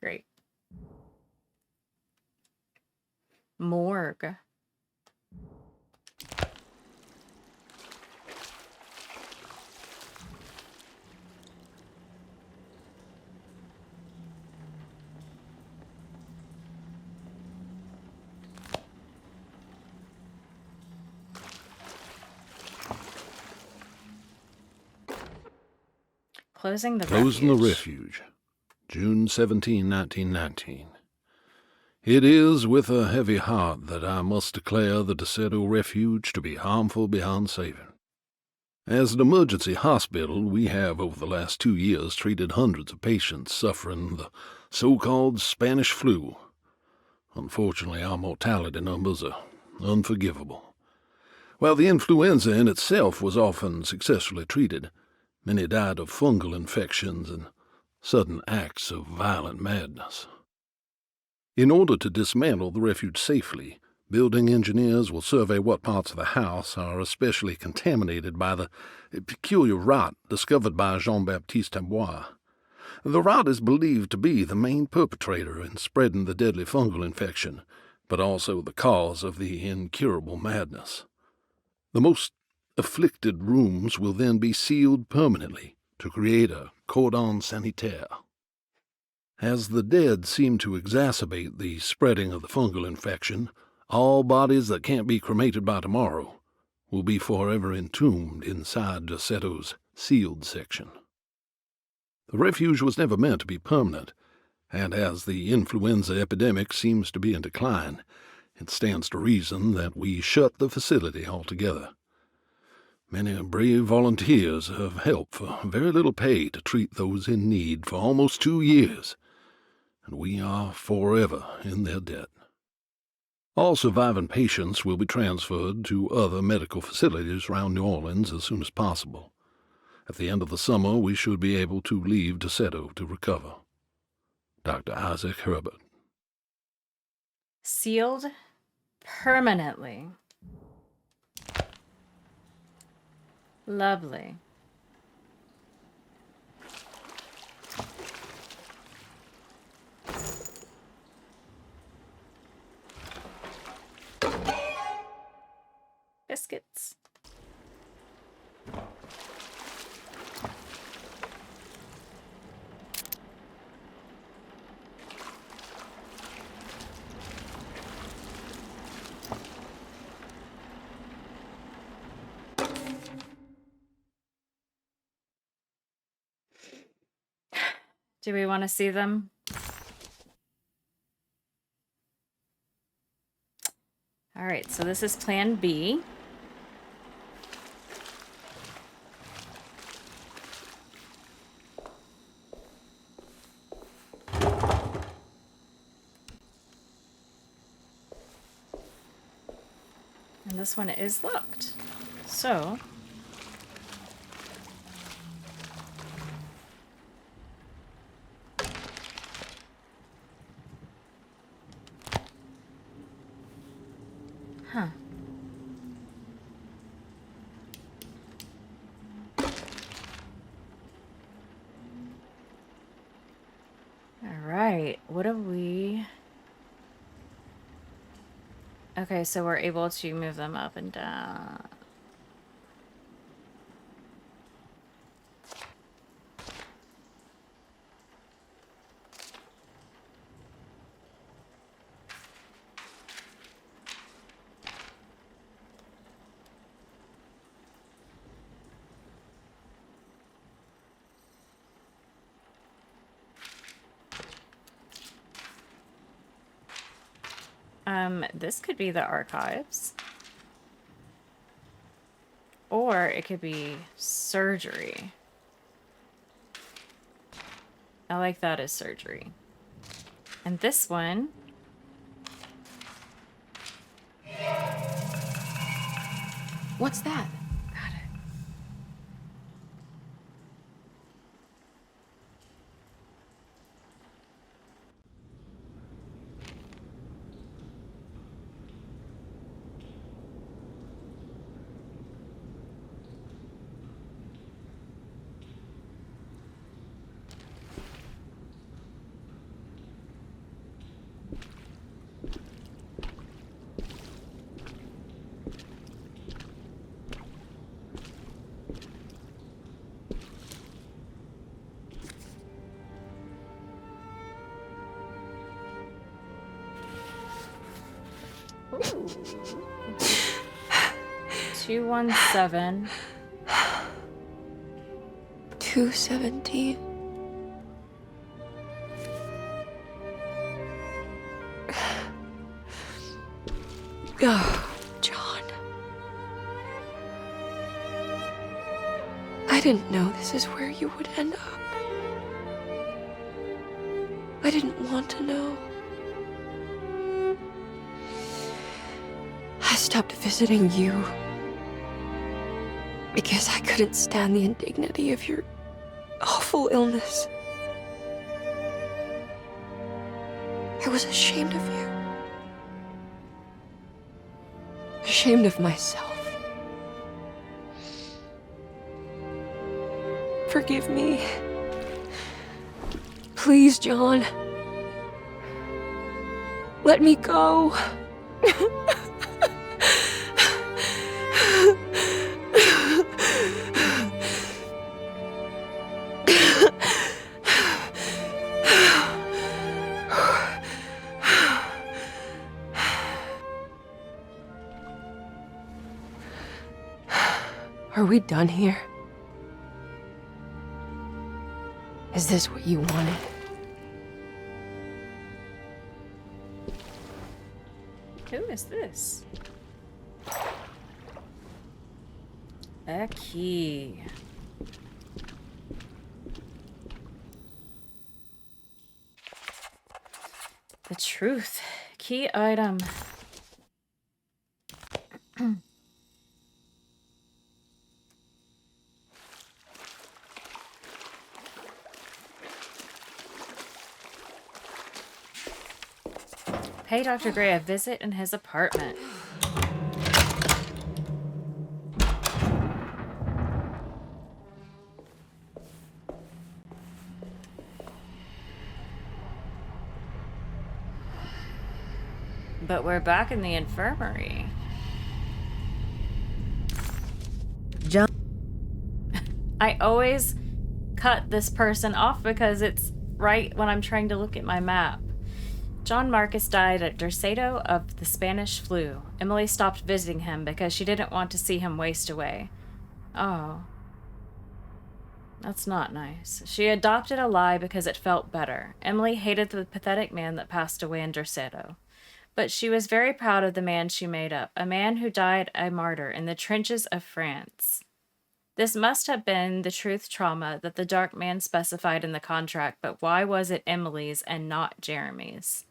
S1: Great. Morgue. Closing the
S11: Refuge. June 17, 1919. It is with a heavy heart that I must declare the Derceto Refuge to be harmful beyond saving. As an emergency hospital, we have over the last 2 years treated hundreds of patients suffering the so-called Spanish flu. Unfortunately, our mortality numbers are unforgivable. While the influenza in itself was often successfully treated, many died of fungal infections and sudden acts of violent madness. In order to dismantle the refuge safely, building engineers will survey what parts of the house are especially contaminated by the peculiar rot discovered by Jean-Baptiste Tabois. The rot is believed to be the main perpetrator in spreading the deadly fungal infection, but also the cause of the incurable madness. The most afflicted rooms will then be sealed permanently to create a cordon sanitaire. As the dead seem to exacerbate the spreading of the fungal infection, all bodies that can't be cremated by tomorrow will be forever entombed inside Derceto's sealed section. The refuge was never meant to be permanent, and as the influenza epidemic seems to be in decline, it stands to reason that we shut the facility altogether. Many brave volunteers have helped for very little pay to treat those in need for almost 2 years, and we are forever in their debt. All surviving patients will be transferred to other medical facilities around New Orleans as soon as possible. At the end of the summer, we should be able to leave Derceto to recover. Dr. Isaac Herbert.
S1: Sealed permanently. Lovely. Biscuits. Do we want to see them? All right, so this is plan B. And this one is locked. So huh. All right, what do we... Okay, so we're able to move them up and down. This could be the archives. Or it could be surgery. I like that as surgery. And this one...
S3: What's that?
S1: Ooh. 217.
S3: 217. Oh, John. I didn't know this is where you would end up. I didn't want to know. I stopped visiting you because I couldn't stand the indignity of your awful illness. I was ashamed of you. Ashamed of myself. Forgive me. Please, John. Let me go. Are we done here? Is this what you wanted?
S1: Who is this? A key. The truth. Key item. Pay Dr. Gray a visit in his apartment. But we're back in the infirmary.
S6: John.
S1: I always cut this person off because it's right when I'm trying to look at my map. John Marcus died at Derceto of the Spanish flu. Emily stopped visiting him because she didn't want to see him waste away. Oh. That's not nice. She adopted a lie because it felt better. Emily hated the pathetic man that passed away in Derceto. But she was very proud of the man she made up, a man who died a martyr in the trenches of France. This must have been the truth trauma that the dark man specified in the contract, but why was it Emily's and not Jeremy's?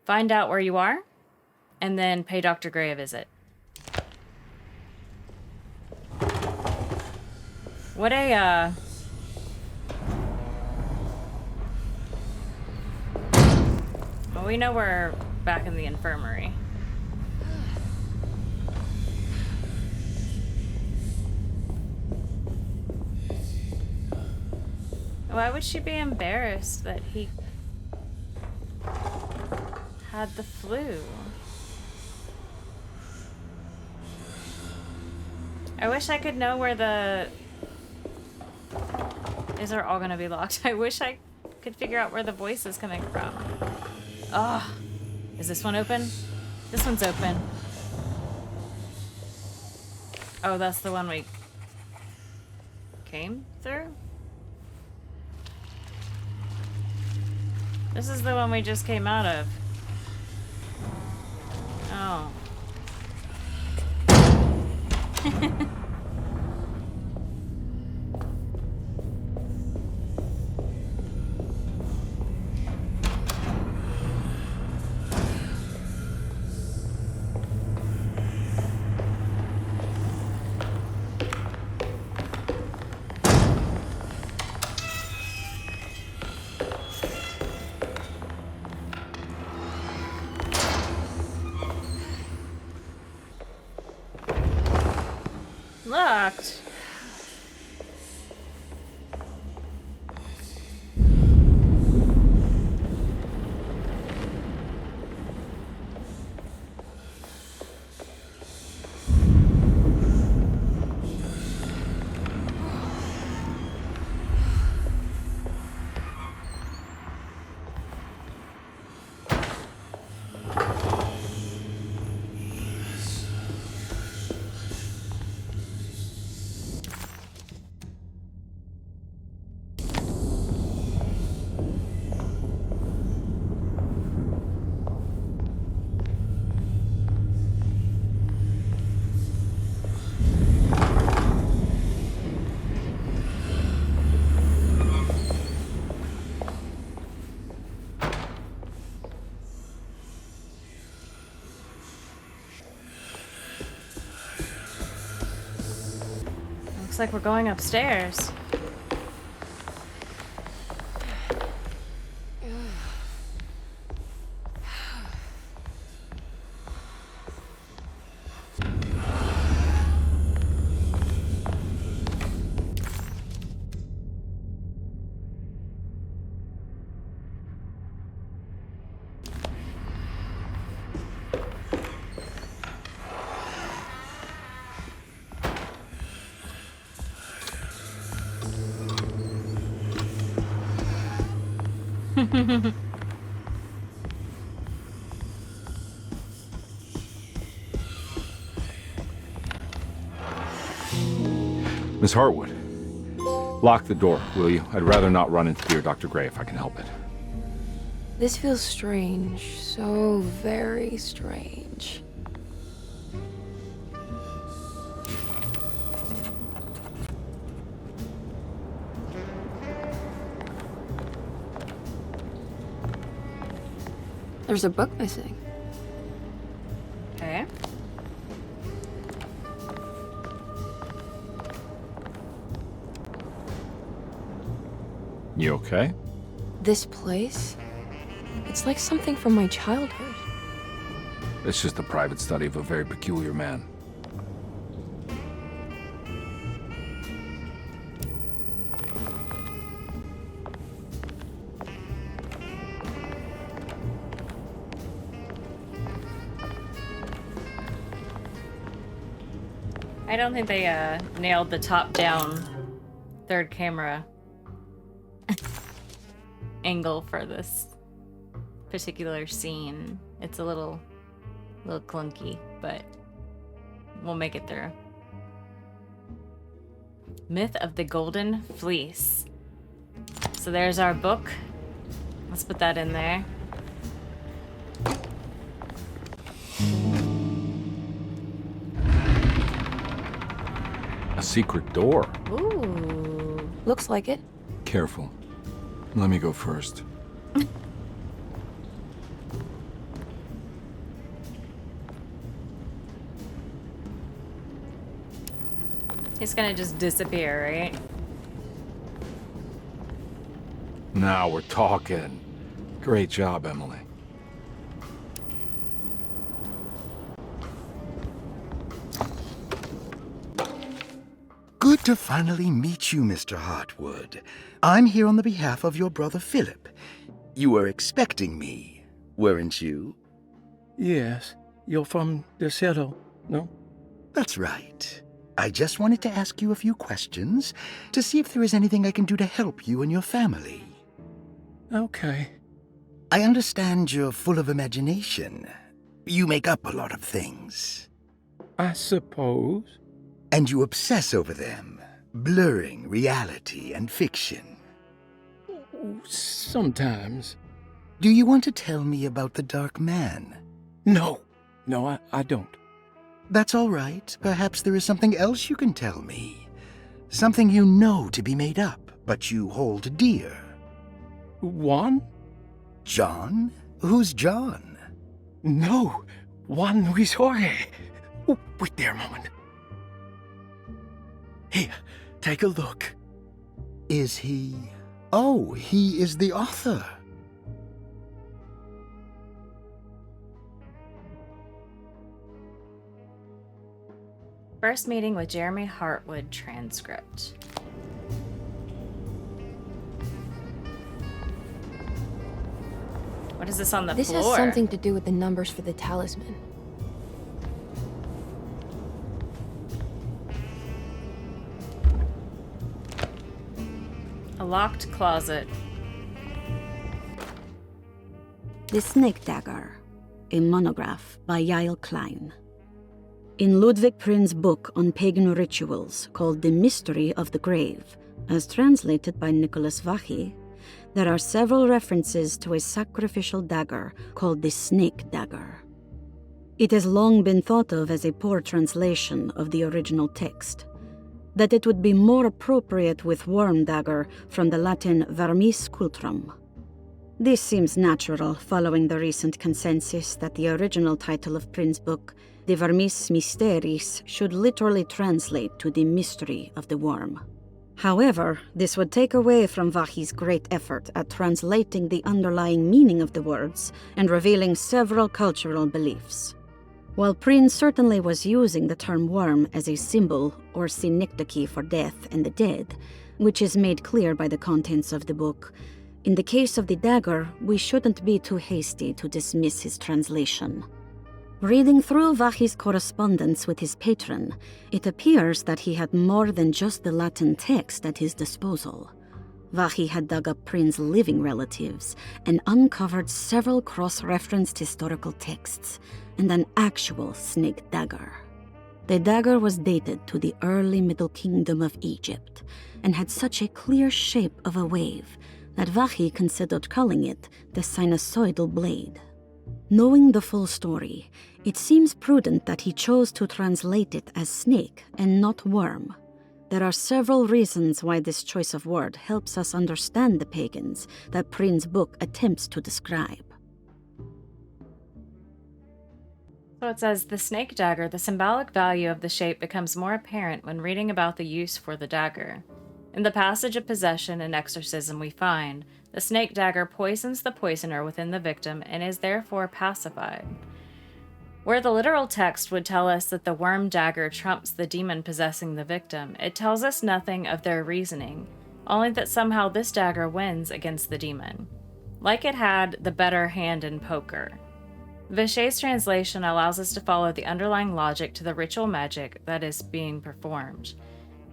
S1: Find out where you are, and then pay Dr. Gray a visit. What a, Well, we know we're back in the infirmary. Why would she be embarrassed that he had the flu. I wish I could know where the... These are all gonna be locked. I wish I could figure out where the voice is coming from. Ugh. Is this one open? This one's open. Oh, that's the one we came through? This is the one we just came out of. Oh. Locked. Looks like we're going upstairs.
S2: Miss Hartwood, lock the door, will you? I'd rather not run into dear Dr. Gray if I can help it.
S3: This feels strange. So very strange. There's a book missing.
S1: Okay.
S2: You okay?
S3: This place? It's like something from my childhood.
S2: It's just a private study of a very peculiar man.
S1: I don't think they nailed the top-down third camera angle for this particular scene. It's a little clunky, but we'll make it through. Myth of the Golden Fleece. So there's our book. Let's put that in there.
S2: A secret door.
S3: Ooh. Looks like it.
S2: Careful. Let me go first.
S1: He's gonna just disappear, right?
S2: Now we're talking. Great job, Emily.
S8: Good to finally meet you, Mr. Hartwood. I'm here on the behalf of your brother Philip. You were expecting me, weren't you?
S10: Yes, you're from Deseto, no?
S8: That's right. I just wanted to ask you a few questions to see if there is anything I can do to help you and your family.
S10: Okay.
S8: I understand you're full of imagination. You make up a lot of things.
S10: I suppose.
S8: And you obsess over them, blurring reality and fiction.
S10: Sometimes.
S8: Do you want to tell me about the Dark Man?
S10: No, I don't.
S8: That's all right. Perhaps there is something else you can tell me. Something you know to be made up, but you hold dear.
S10: Juan?
S8: John? Who's John?
S10: No, Juan Luis Jorge. Oh, wait there a moment. Here, take a look.
S8: Is he... Oh, he is the author.
S1: First meeting with Jeremy Hartwood transcript. What is this on the floor?
S3: This has something to do with the numbers for the talisman.
S1: A locked closet.
S19: The Snake Dagger, a monograph by Yael Klein. In Ludwig Prin's book on pagan rituals called The Mystery of the Grave, as translated by Nicholas Vachy, there are several references to a sacrificial dagger called the Snake Dagger. It has long been thought of as a poor translation of the original text, that it would be more appropriate with worm dagger from the Latin vermis cultrum. This seems natural following the recent consensus that the original title of Prin's book, De Vermis Mysteris, should literally translate to the mystery of the worm. However, this would take away from Vachy's great effort at translating the underlying meaning of the words and revealing several cultural beliefs. While Prin certainly was using the term worm as a symbol or synecdoche for death and the dead, which is made clear by the contents of the book, in the case of the dagger, we shouldn't be too hasty to dismiss his translation. Reading through Vachy's correspondence with his patron, it appears that he had more than just the Latin text at his disposal. Vachy had dug up Prin's living relatives and uncovered several cross-referenced historical texts and an actual snake dagger. The dagger was dated to the early Middle Kingdom of Egypt and had such a clear shape of a wave that Vachy considered calling it the sinusoidal blade. Knowing the full story, it seems prudent that he chose to translate it as snake and not worm. There are several reasons why this choice of word helps us understand the pagans that Prin's book attempts to describe.
S1: So it says, the snake dagger, the symbolic value of the shape becomes more apparent when reading about the use for the dagger. In the passage of possession and exorcism we find, the snake dagger poisons the poisoner within the victim and is therefore pacified. Where the literal text would tell us that the worm dagger trumps the demon possessing the victim, it tells us nothing of their reasoning, only that somehow this dagger wins against the demon, like it had the better hand in poker. Viché's translation allows us to follow the underlying logic to the ritual magic that is being performed.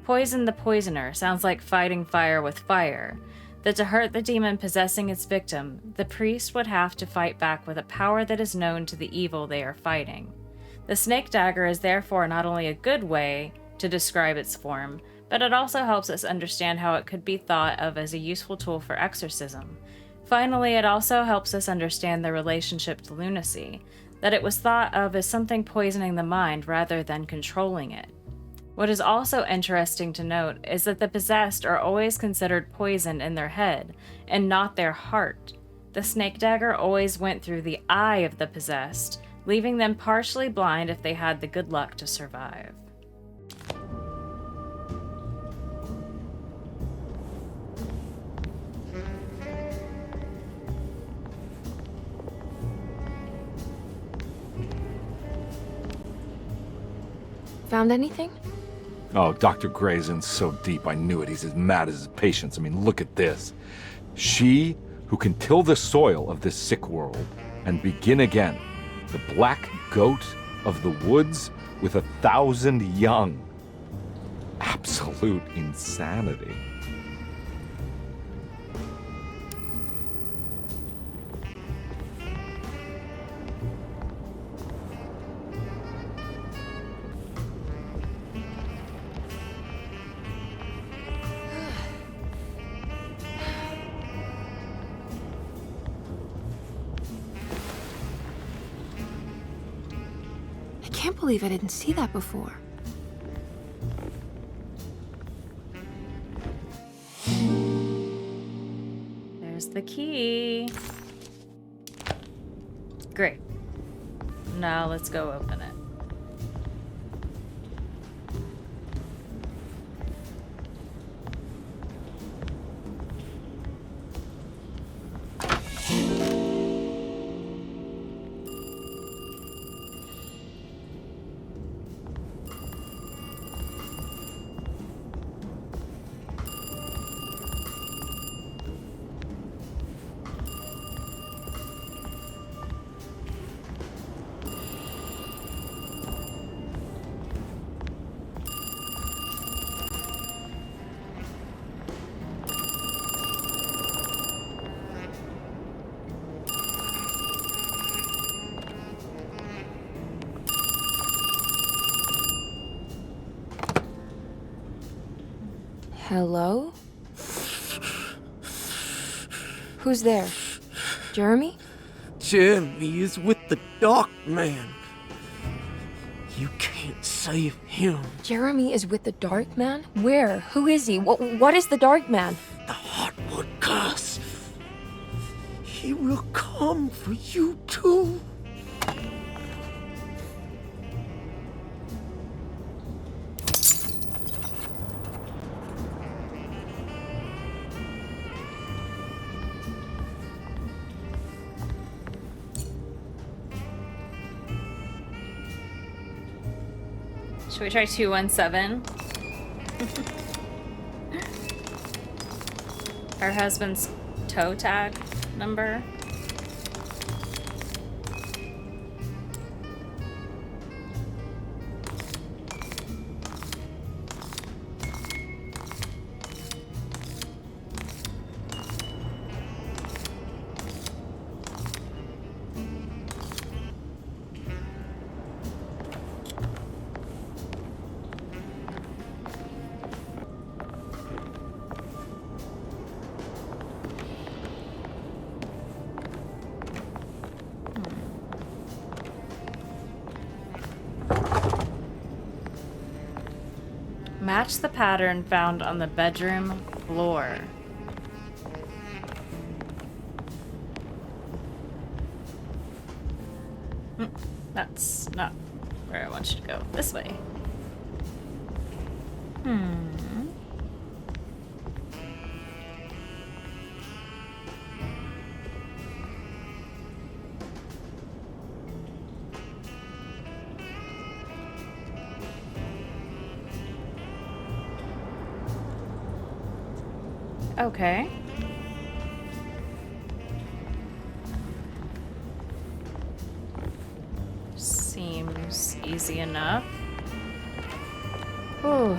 S1: Poison the poisoner sounds like fighting fire with fire, that to hurt the demon possessing its victim, the priest would have to fight back with a power that is known to the evil they are fighting. The snake dagger is therefore not only a good way to describe its form, but it also helps us understand how it could be thought of as a useful tool for exorcism. Finally, it also helps us understand the relationship to lunacy, that it was thought of as something poisoning the mind rather than controlling it. What is also interesting to note is that the possessed are always considered poisoned in their head, and not their heart. The snake dagger always went through the eye of the possessed, leaving them partially blind if they had the good luck to survive.
S3: Found anything?
S2: Oh, Dr. Gray's in so deep, I knew it. He's as mad as his patients. I mean, look at this. She who can till the soil of this sick world and begin again, The black goat of the woods with 1,000 young. Absolute insanity.
S3: I can't believe I didn't see that before.
S1: There's the key. Great. Now let's go open it.
S3: Hello? Who's there? Jeremy?
S14: Jeremy is with the Dark Man. You can't save him.
S3: Jeremy is with the Dark Man? Where? Who is he? What is the Dark Man?
S14: The Heartwood Curse. He will come for you too.
S1: Should we try 217? Her husband's toe tag number. Match the pattern found on the bedroom floor. That's not where I want you to go. This way. Okay. Seems easy enough. Ooh.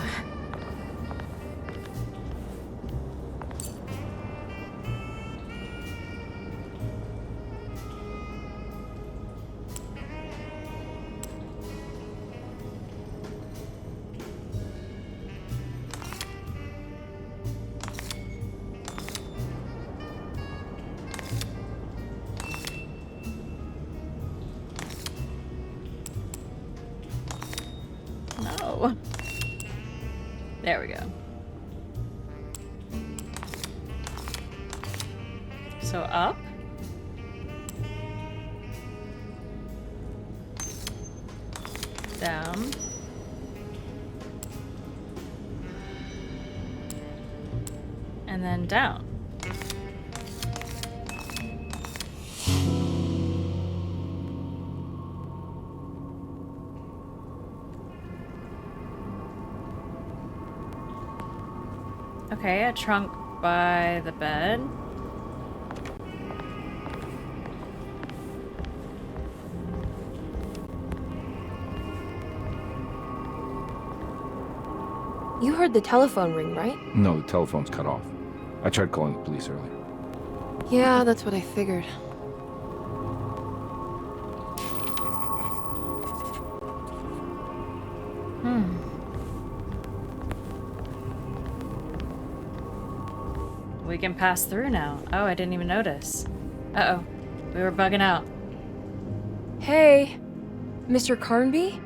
S1: No. There we go. So up. Down. And then down. Okay, a trunk by the bed.
S3: heard the telephone ring, right?
S2: No, the telephone's cut off. I tried calling the police earlier.
S3: Yeah, that's what I figured.
S1: We can pass through now. Oh, I didn't even notice. Uh-oh. We were bugging out.
S3: Hey, Mr. Carnby?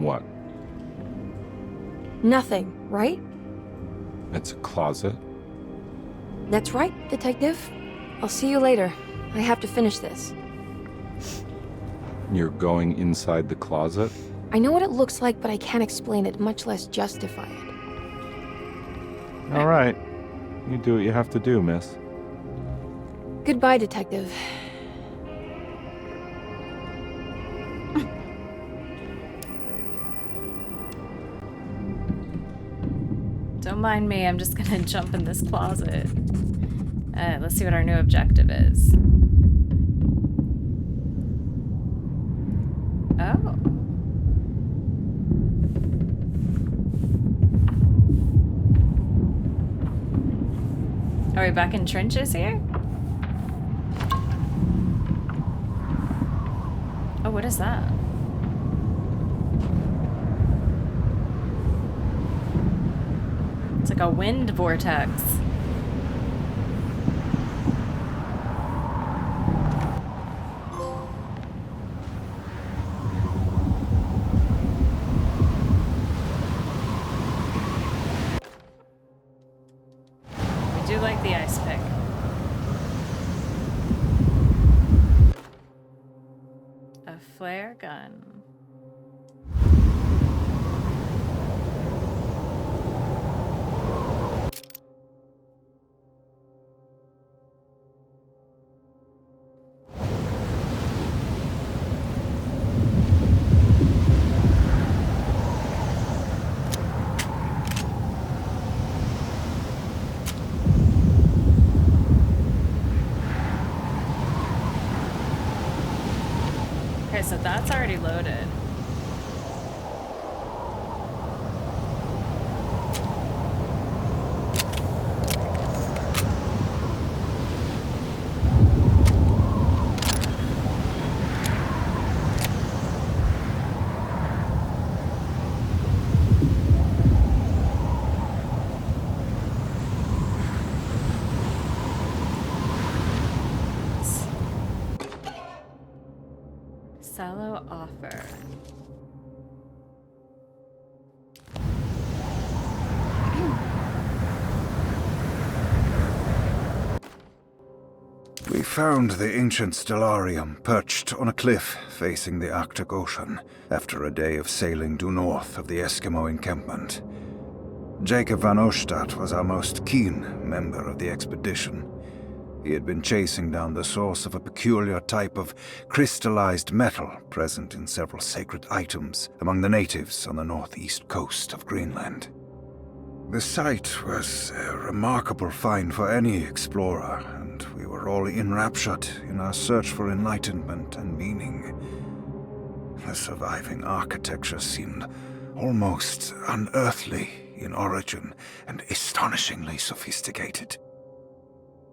S2: What?
S3: Nothing, right?
S2: It's a closet?
S3: That's right, Detective. I'll see you later. I have to finish this.
S2: You're going inside the closet?
S3: I know what it looks like, but I can't explain it, much less justify it.
S2: All right. You do what you have to do, miss.
S3: Goodbye, Detective.
S1: Don't mind me, I'm just gonna jump in this closet. Let's see what our new objective is. Oh. Are we back in trenches here? Oh, what is that? It's like a wind vortex. We do like the ice pick. A flare gun. Okay, so that's already loaded. Sallow offer.
S18: We found the ancient stellarium perched on a cliff facing the Arctic Ocean after a day of sailing due north of the Eskimo encampment. Jacob van Oostad was our most keen member of the expedition. He had been chasing down the source of a peculiar type of crystallized metal present in several sacred items among the natives on the northeast coast of Greenland. The site was a remarkable find for any explorer, and we were all enraptured in our search for enlightenment and meaning. The surviving architecture seemed almost unearthly in origin and astonishingly sophisticated.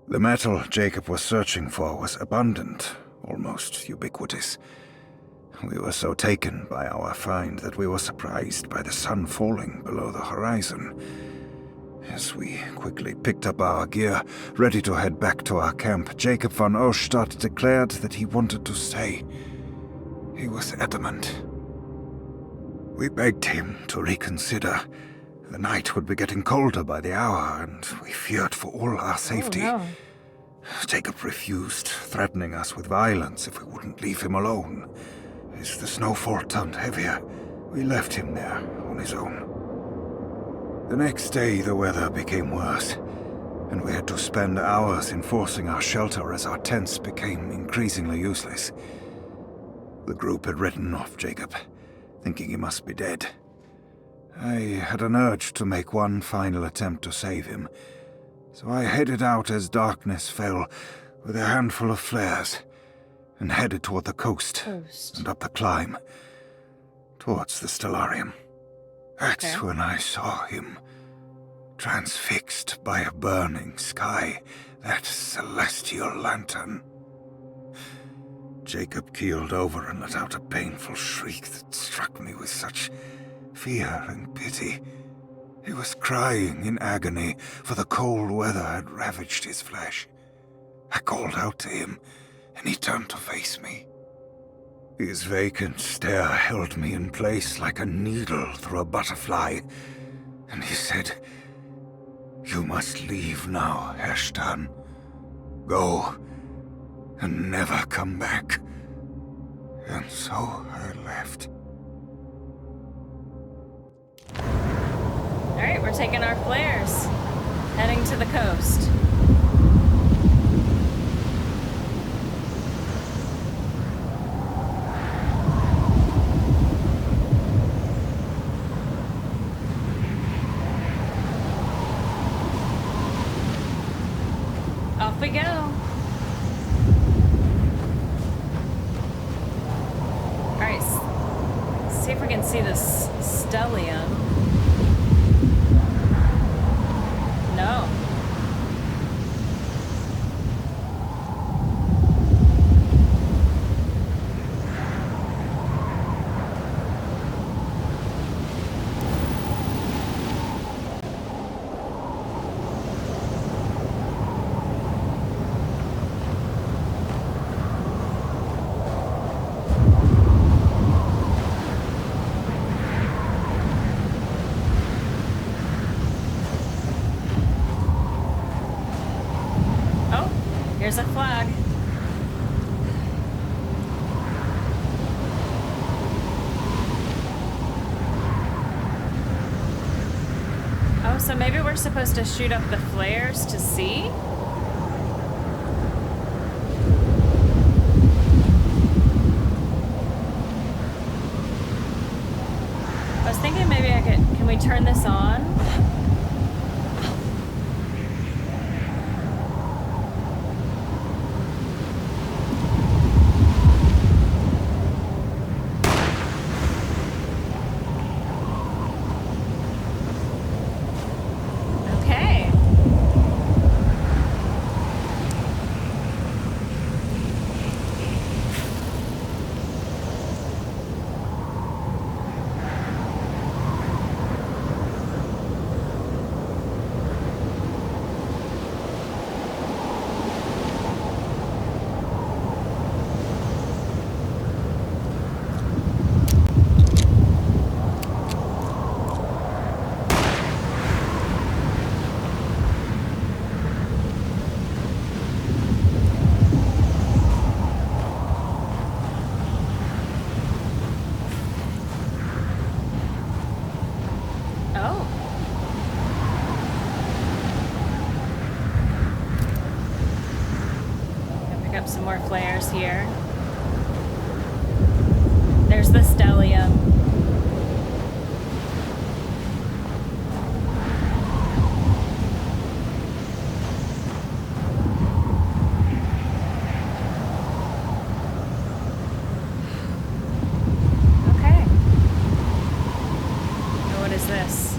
S18: The metal Jacob was searching for was abundant, almost ubiquitous. We were so taken by our find that we were surprised by the sun falling below the horizon. As we quickly picked up our gear, ready to head back to our camp, Jacob van Oostad declared that he wanted to stay. He was adamant. We begged him to reconsider. The night would be getting colder by the hour, and we feared for all our safety.
S1: Oh, no.
S18: Jacob refused, threatening us with violence if we wouldn't leave him alone. As the snowfall turned heavier, we left him there on his own. The next day, the weather became worse, and we had to spend hours enforcing our shelter as our tents became increasingly useless. The group had written off Jacob, thinking he must be dead. I had an urge to make one final attempt to save him, so I headed out as darkness fell with a handful of flares and headed toward the coast and up the climb, towards the stellarium. That's when I saw him, transfixed by a burning sky, that celestial lantern. Jacob keeled over and let out a painful shriek that struck me with such fear and pity. He was crying in agony, for the cold weather had ravaged his flesh. I called out to him, and he turned to face me. His vacant stare held me in place like a needle through a butterfly, and he said, "You must leave now, Hershtan. Go, and never come back." And so I left.
S1: Alright, we're taking our flares. Heading to the coast. Off we go. Alright, see if we can see this stellium. No. Here's a flag. Oh, so maybe we're supposed to shoot up the flares to see? I was thinking maybe I could... Can we turn this on? Some more flares here. There's the stellium. Okay. Now what is this?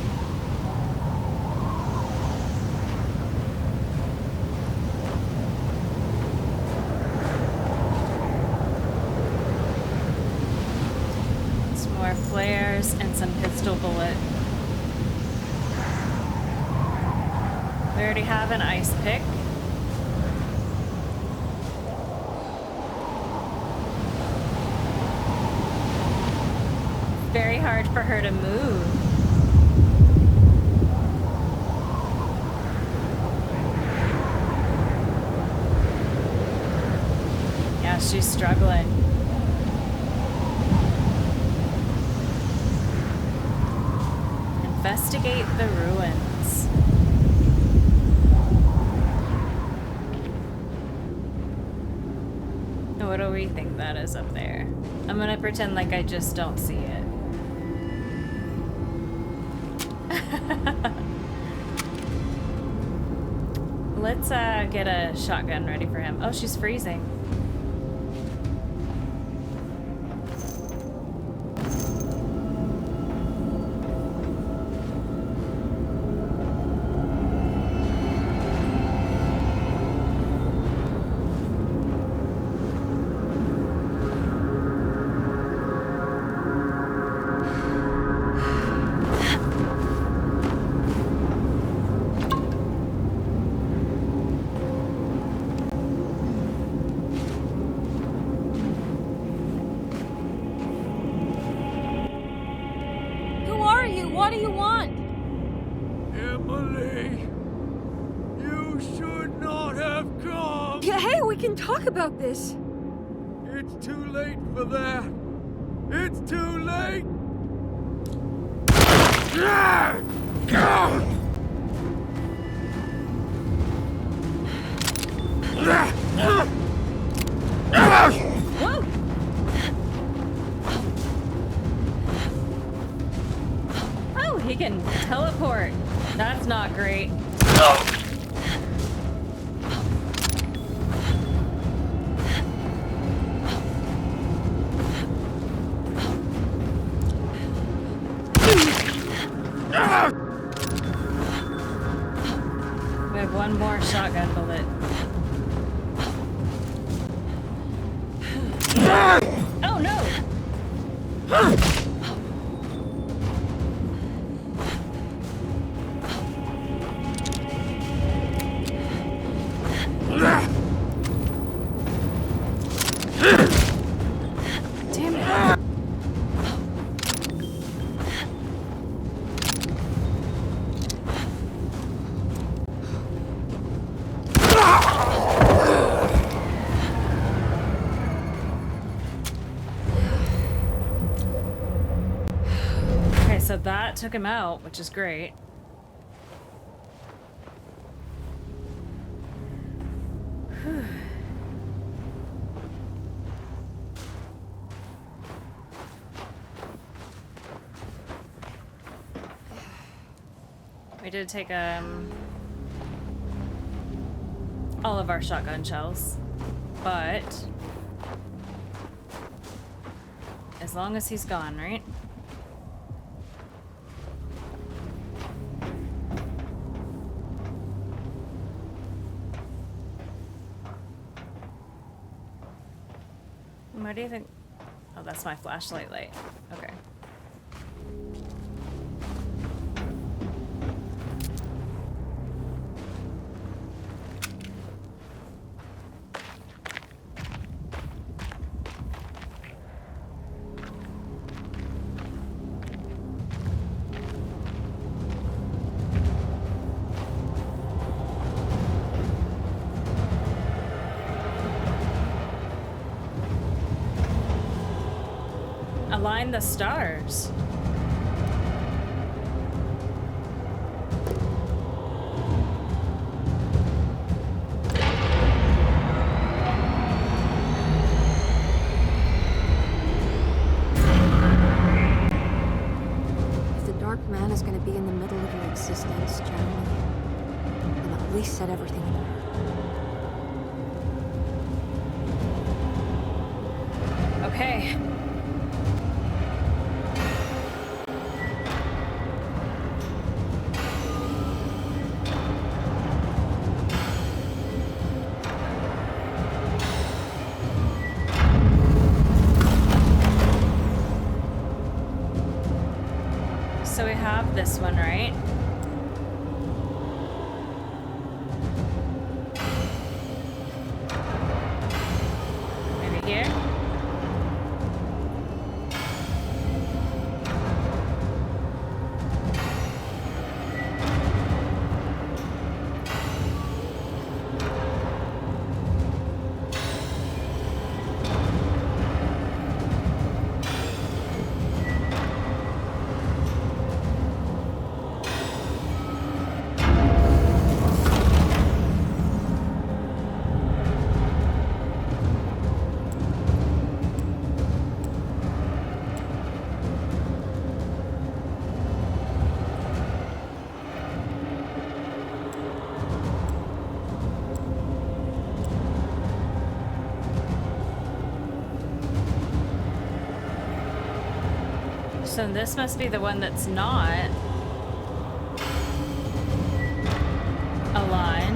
S1: Flares and some pistol bullet. We already have an ice pick. Very hard for her to move. Yeah, she's struggling. Investigate the ruins. What do we think that is up there? I'm gonna pretend like I just don't see it. Let's get a shotgun ready for him. Oh, she's freezing.
S5: Emily! You should not have come!
S3: Yeah, hey, we can talk about this!
S5: It's too late for that! It's too late!
S1: Whoa! Oh, he can teleport. That's not great. We have one more shotgun bullet. Oh no! Damn it. Okay, so that took him out, which is great. Whew. We did take all of our shotgun shells, but as long as he's gone, right? What do you think? Oh, that's my flashlight light. Okay. Align the stars.
S3: If the Dark Man is gonna be in the middle of your existence, Jeremy, then at least set everything in order.
S1: Okay. So we have this one, right? Maybe here? So this must be the one that's not aligned.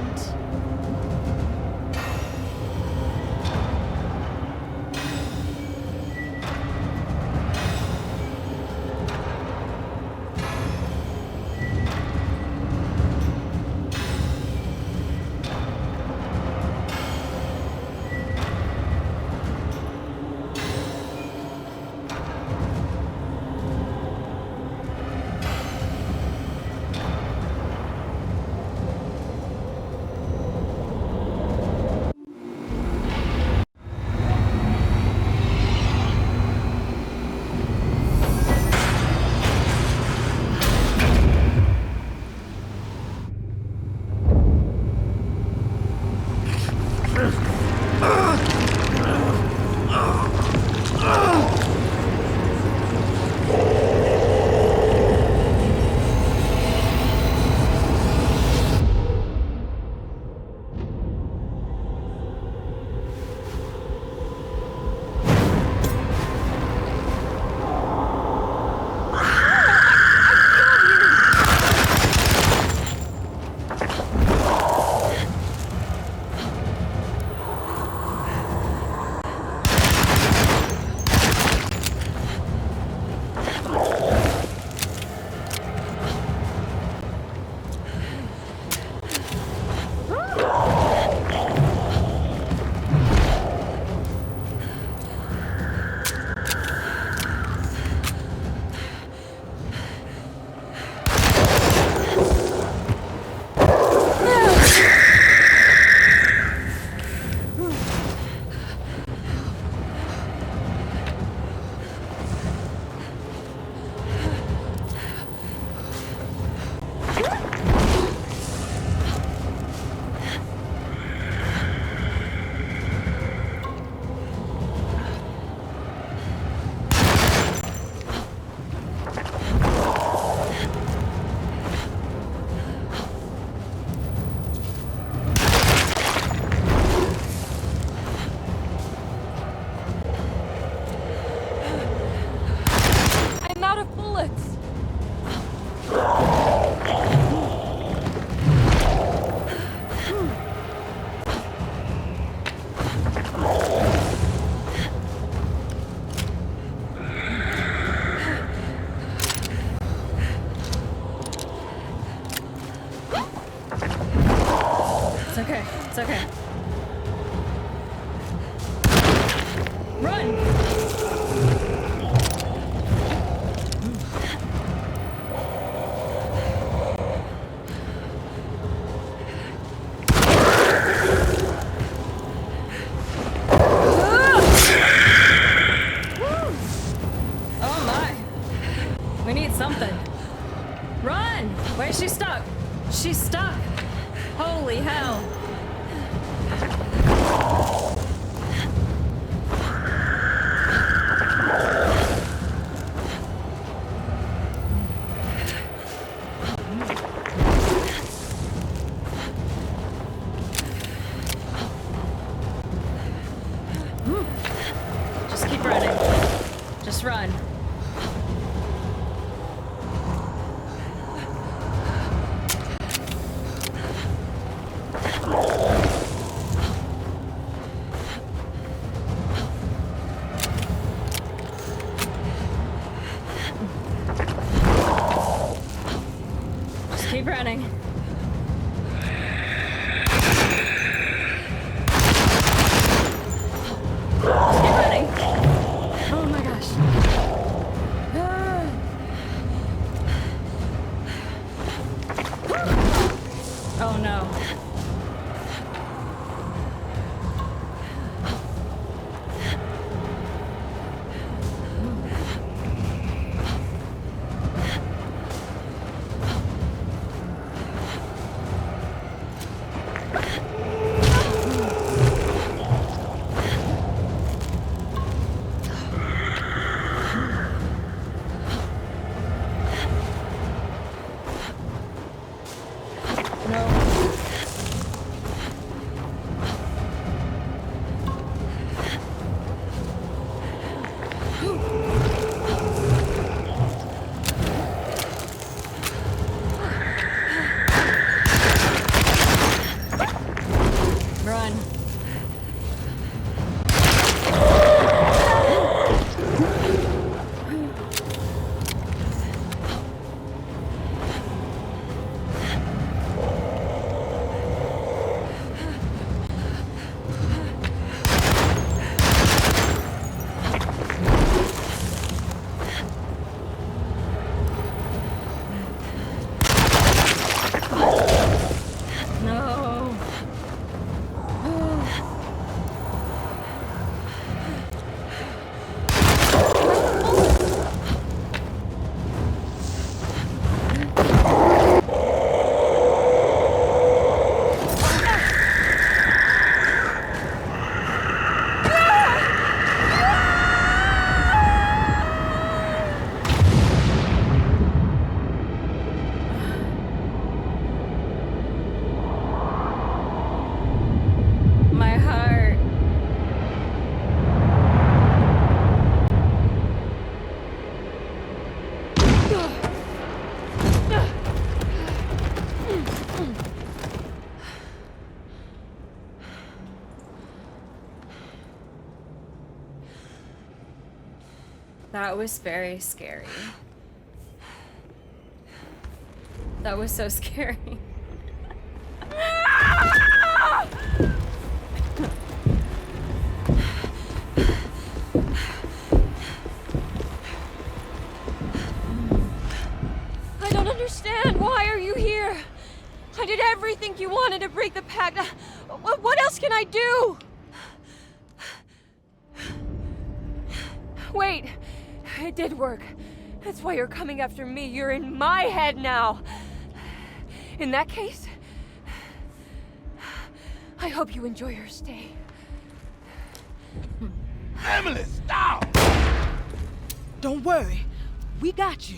S1: It's okay. It's okay. Run! Oh my. We need something. Run! Why is she stuck? She's stuck. Holy hell. Just keep running. Just run. Just keep running. Just keep running. Oh my gosh. Oh no. Run. No. My heart. That was very scary. That was so scary.
S4: I don't understand. Why are you here? I did everything you wanted to break the pact. What else can I do? Wait, it did work. That's why you're coming after me. You're in my head now. In that case, I hope you enjoy your stay.
S20: Emily, stop! Don't worry. We got you.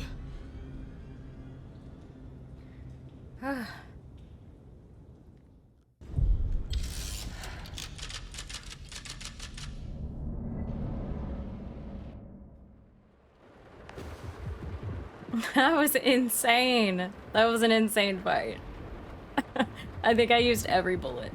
S1: That was insane. That was an insane fight. I think I used every bullet.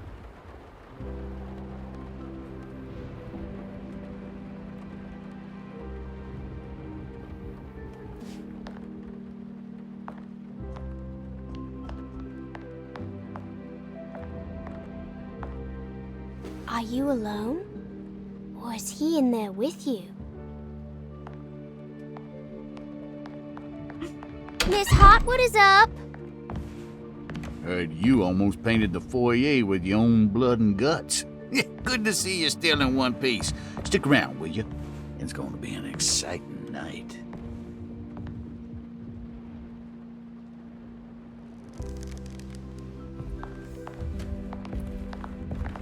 S9: Are you alone? Or is he in there with you? Miss Hot, what is up?
S13: Heard you almost painted the foyer with your own blood and guts. Good to see you still in one piece. Stick around, will you? It's going to be an exciting night.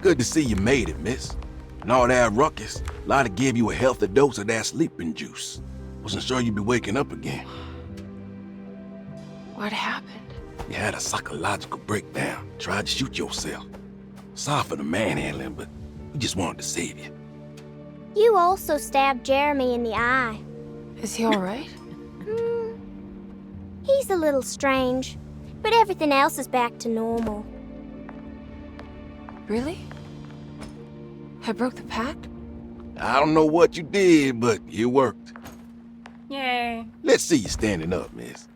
S11: Good to see you made it, miss. And all that ruckus, Lotta gave you a healthy dose of that sleeping juice. Wasn't sure you'd be waking up again.
S3: What happened?
S11: You had a psychological breakdown. Tried to shoot yourself. Sorry for the manhandling, but we just wanted to save you.
S9: You also stabbed Jeremy in the eye.
S3: Is he alright?
S9: He's a little strange, but everything else is back to normal.
S3: Really? I broke the pact?
S11: I don't know what you did, but it worked.
S1: Yay.
S11: Let's see you standing up, miss.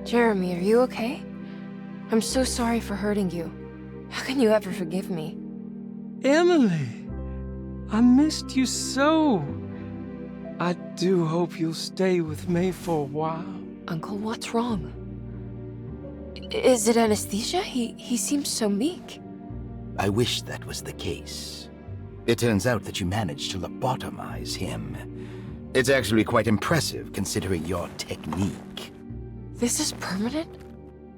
S3: Jeremy, are you okay? I'm so sorry for hurting you. How can you ever forgive me?
S10: Emily, I missed you so. I do hope you'll stay with me for a while.
S3: Uncle, what's wrong? Is it anesthesia? He seems so meek.
S8: I wish that was the case. It turns out that you managed to lobotomize him. It's actually quite impressive considering your technique.
S3: This is permanent?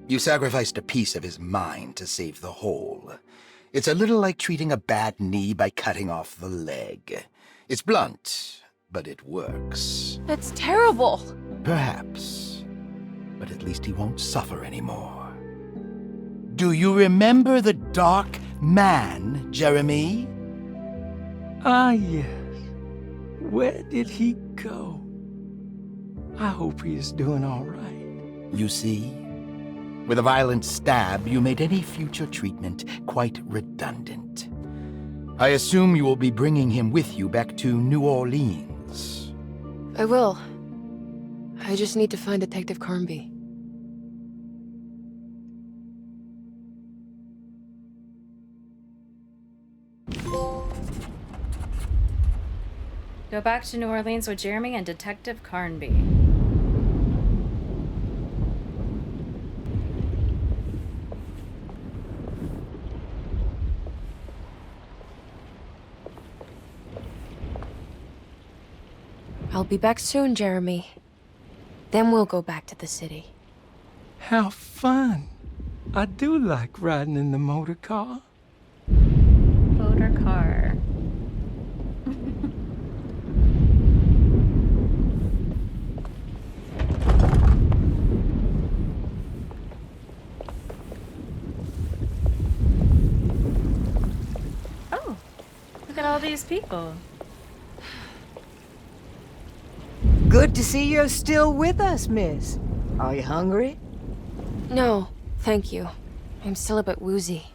S8: You sacrificed a piece of his mind to save the whole. It's a little like treating a bad knee by cutting off the leg. It's blunt, but it works.
S3: That's terrible.
S8: Perhaps. But at least he won't suffer anymore. Do you remember the Dark Man, Jeremy?
S10: Ah, yes. Where did he go? I hope he is doing all right.
S8: You see? With a violent stab, you made any future treatment quite redundant. I assume you will be bringing him with you back to New Orleans.
S3: I will. I just need to find Detective Carnby.
S1: Go back to New Orleans with Jeremy and Detective Carnby.
S3: I'll be back soon, Jeremy. Then we'll go back to the city.
S10: How fun. I do like riding in the motor car.
S1: Motor car. Oh, look at all these people.
S20: Good to see you're still with us, miss. Are you hungry?
S3: No, thank you. I'm still a bit woozy.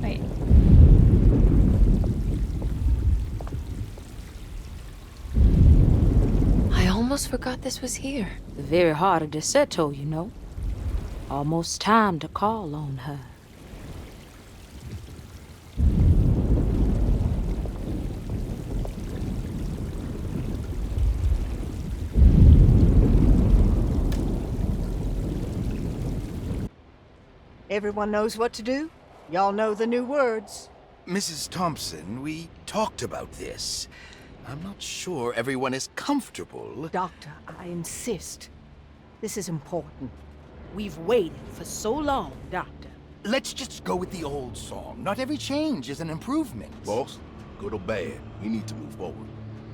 S1: Wait.
S3: I almost forgot this was here.
S6: The very heart of Deseto, you know. Almost time to call on her.
S20: Everyone knows what to do? Y'all know the new words.
S8: Mrs. Thompson, we talked about this. I'm not sure everyone is comfortable.
S20: Doctor, I insist. This is important. We've waited for so long, Doctor.
S8: Let's just go with the old song. Not every change is an improvement.
S11: Boss, good or bad, we need to move forward.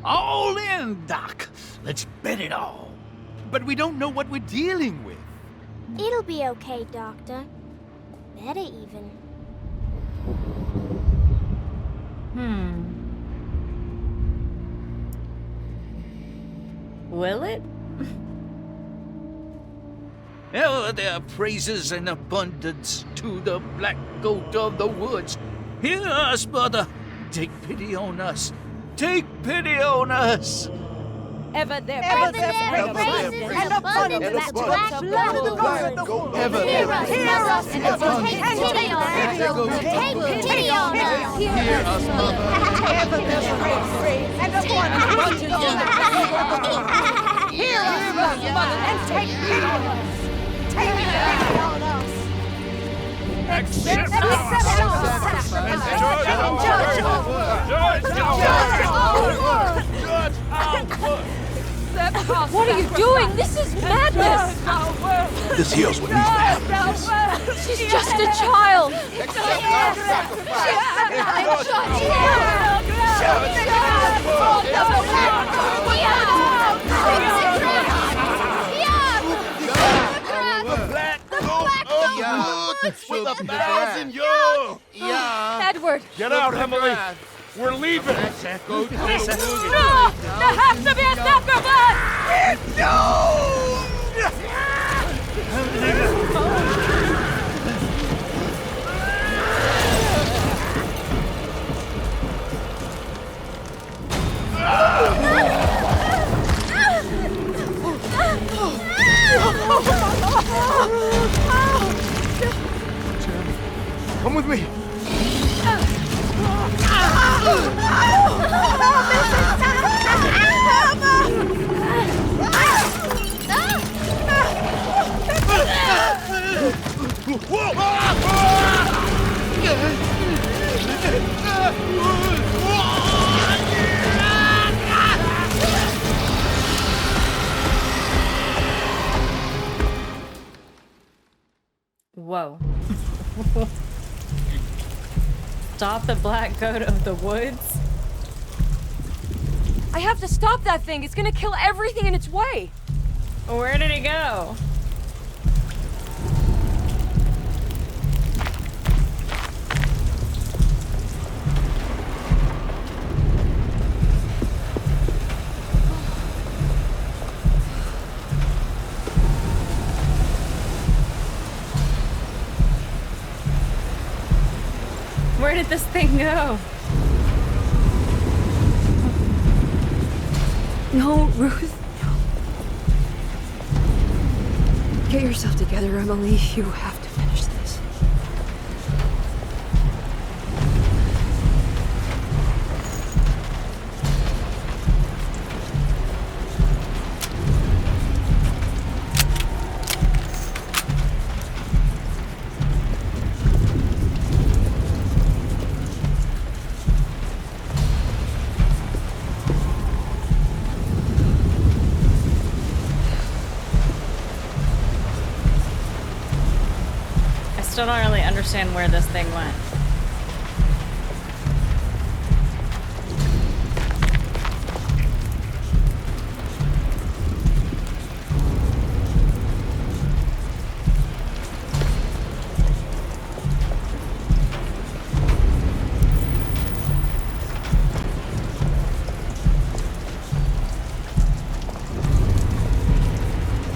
S13: All in, Doc. Let's bet it all.
S8: But we don't know what we're dealing with.
S9: It'll be okay, Doctor. Better even.
S1: Will it?
S13: Ever there praises and abundance to the black goat of the woods. Hear us, mother. Take pity on us. Take pity on us.
S4: Ever there praises and abundance to the black goat.
S9: Hear us, and take pity on us. Take pity on us.
S4: Hear us, mother. Ever there praise and abundance to the black goat. Hear us, mother, and take pity on us. Take pity on us.
S22: Accept
S4: our
S12: What are you doing? This is madness!
S11: This here's what needs to happen.
S12: She's just a child!
S11: With 1,000 years!
S12: Edward!
S2: Get out, Emily! We're leaving!
S4: No! There has to be a sacrifice!
S5: Come with me.
S1: Whoa. Stop the black goat of the woods?
S4: I have to stop that thing. It's gonna kill everything in its way.
S1: Where did he go? Where did this thing go?
S3: No, Ruth. No. Get yourself together, Emily. You have to finish this.
S1: Still don't really understand where this thing went.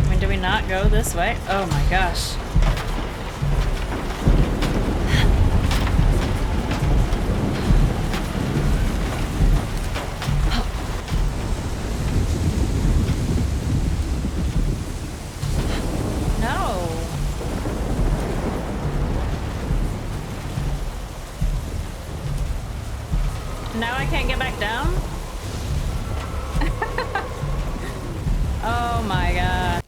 S1: I mean, do we not go this way? Oh my gosh. Now I can't get back down? Oh my god.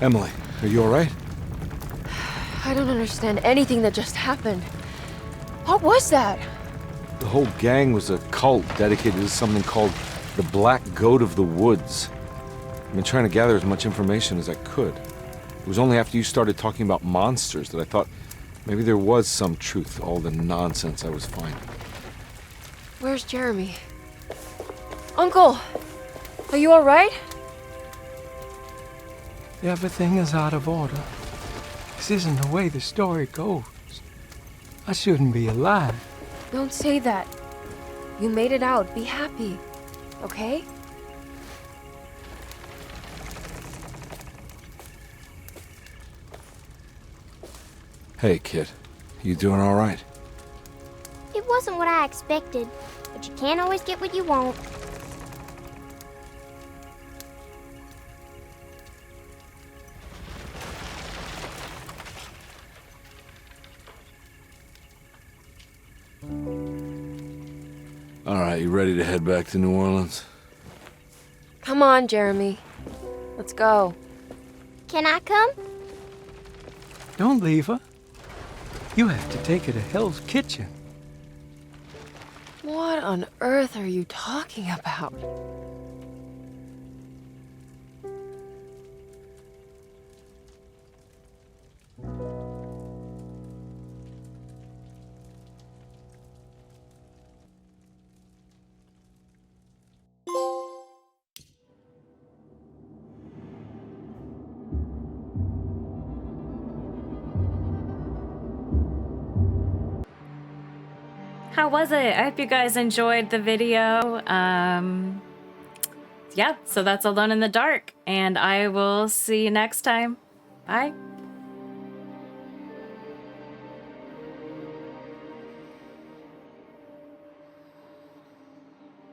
S2: Emily, are you all right?
S3: I don't understand anything that just happened. What was that?
S2: The whole gang was a cult dedicated to something called the Black Goat of the Woods. I've been trying to gather as much information as I could. It was only after you started talking about monsters that I thought maybe there was some truth to all the nonsense I was finding.
S3: Where's Jeremy? Uncle! Are you alright?
S10: Everything is out of order. This isn't the way the story goes. I shouldn't be alive.
S3: Don't say that. You made it out. Be happy. Okay?
S2: Hey, kid. You doing all right?
S9: It wasn't what I expected, but you can't always get what you want.
S2: All right, you ready to head back to New Orleans?
S3: Come on, Jeremy. Let's go.
S9: Can I come?
S10: Don't leave her. You have to take her to Hell's Kitchen.
S3: What on earth are you talking about?
S1: How was it? I hope you guys enjoyed the video. Yeah, so that's Alone in the Dark, and I will see you next time. Bye.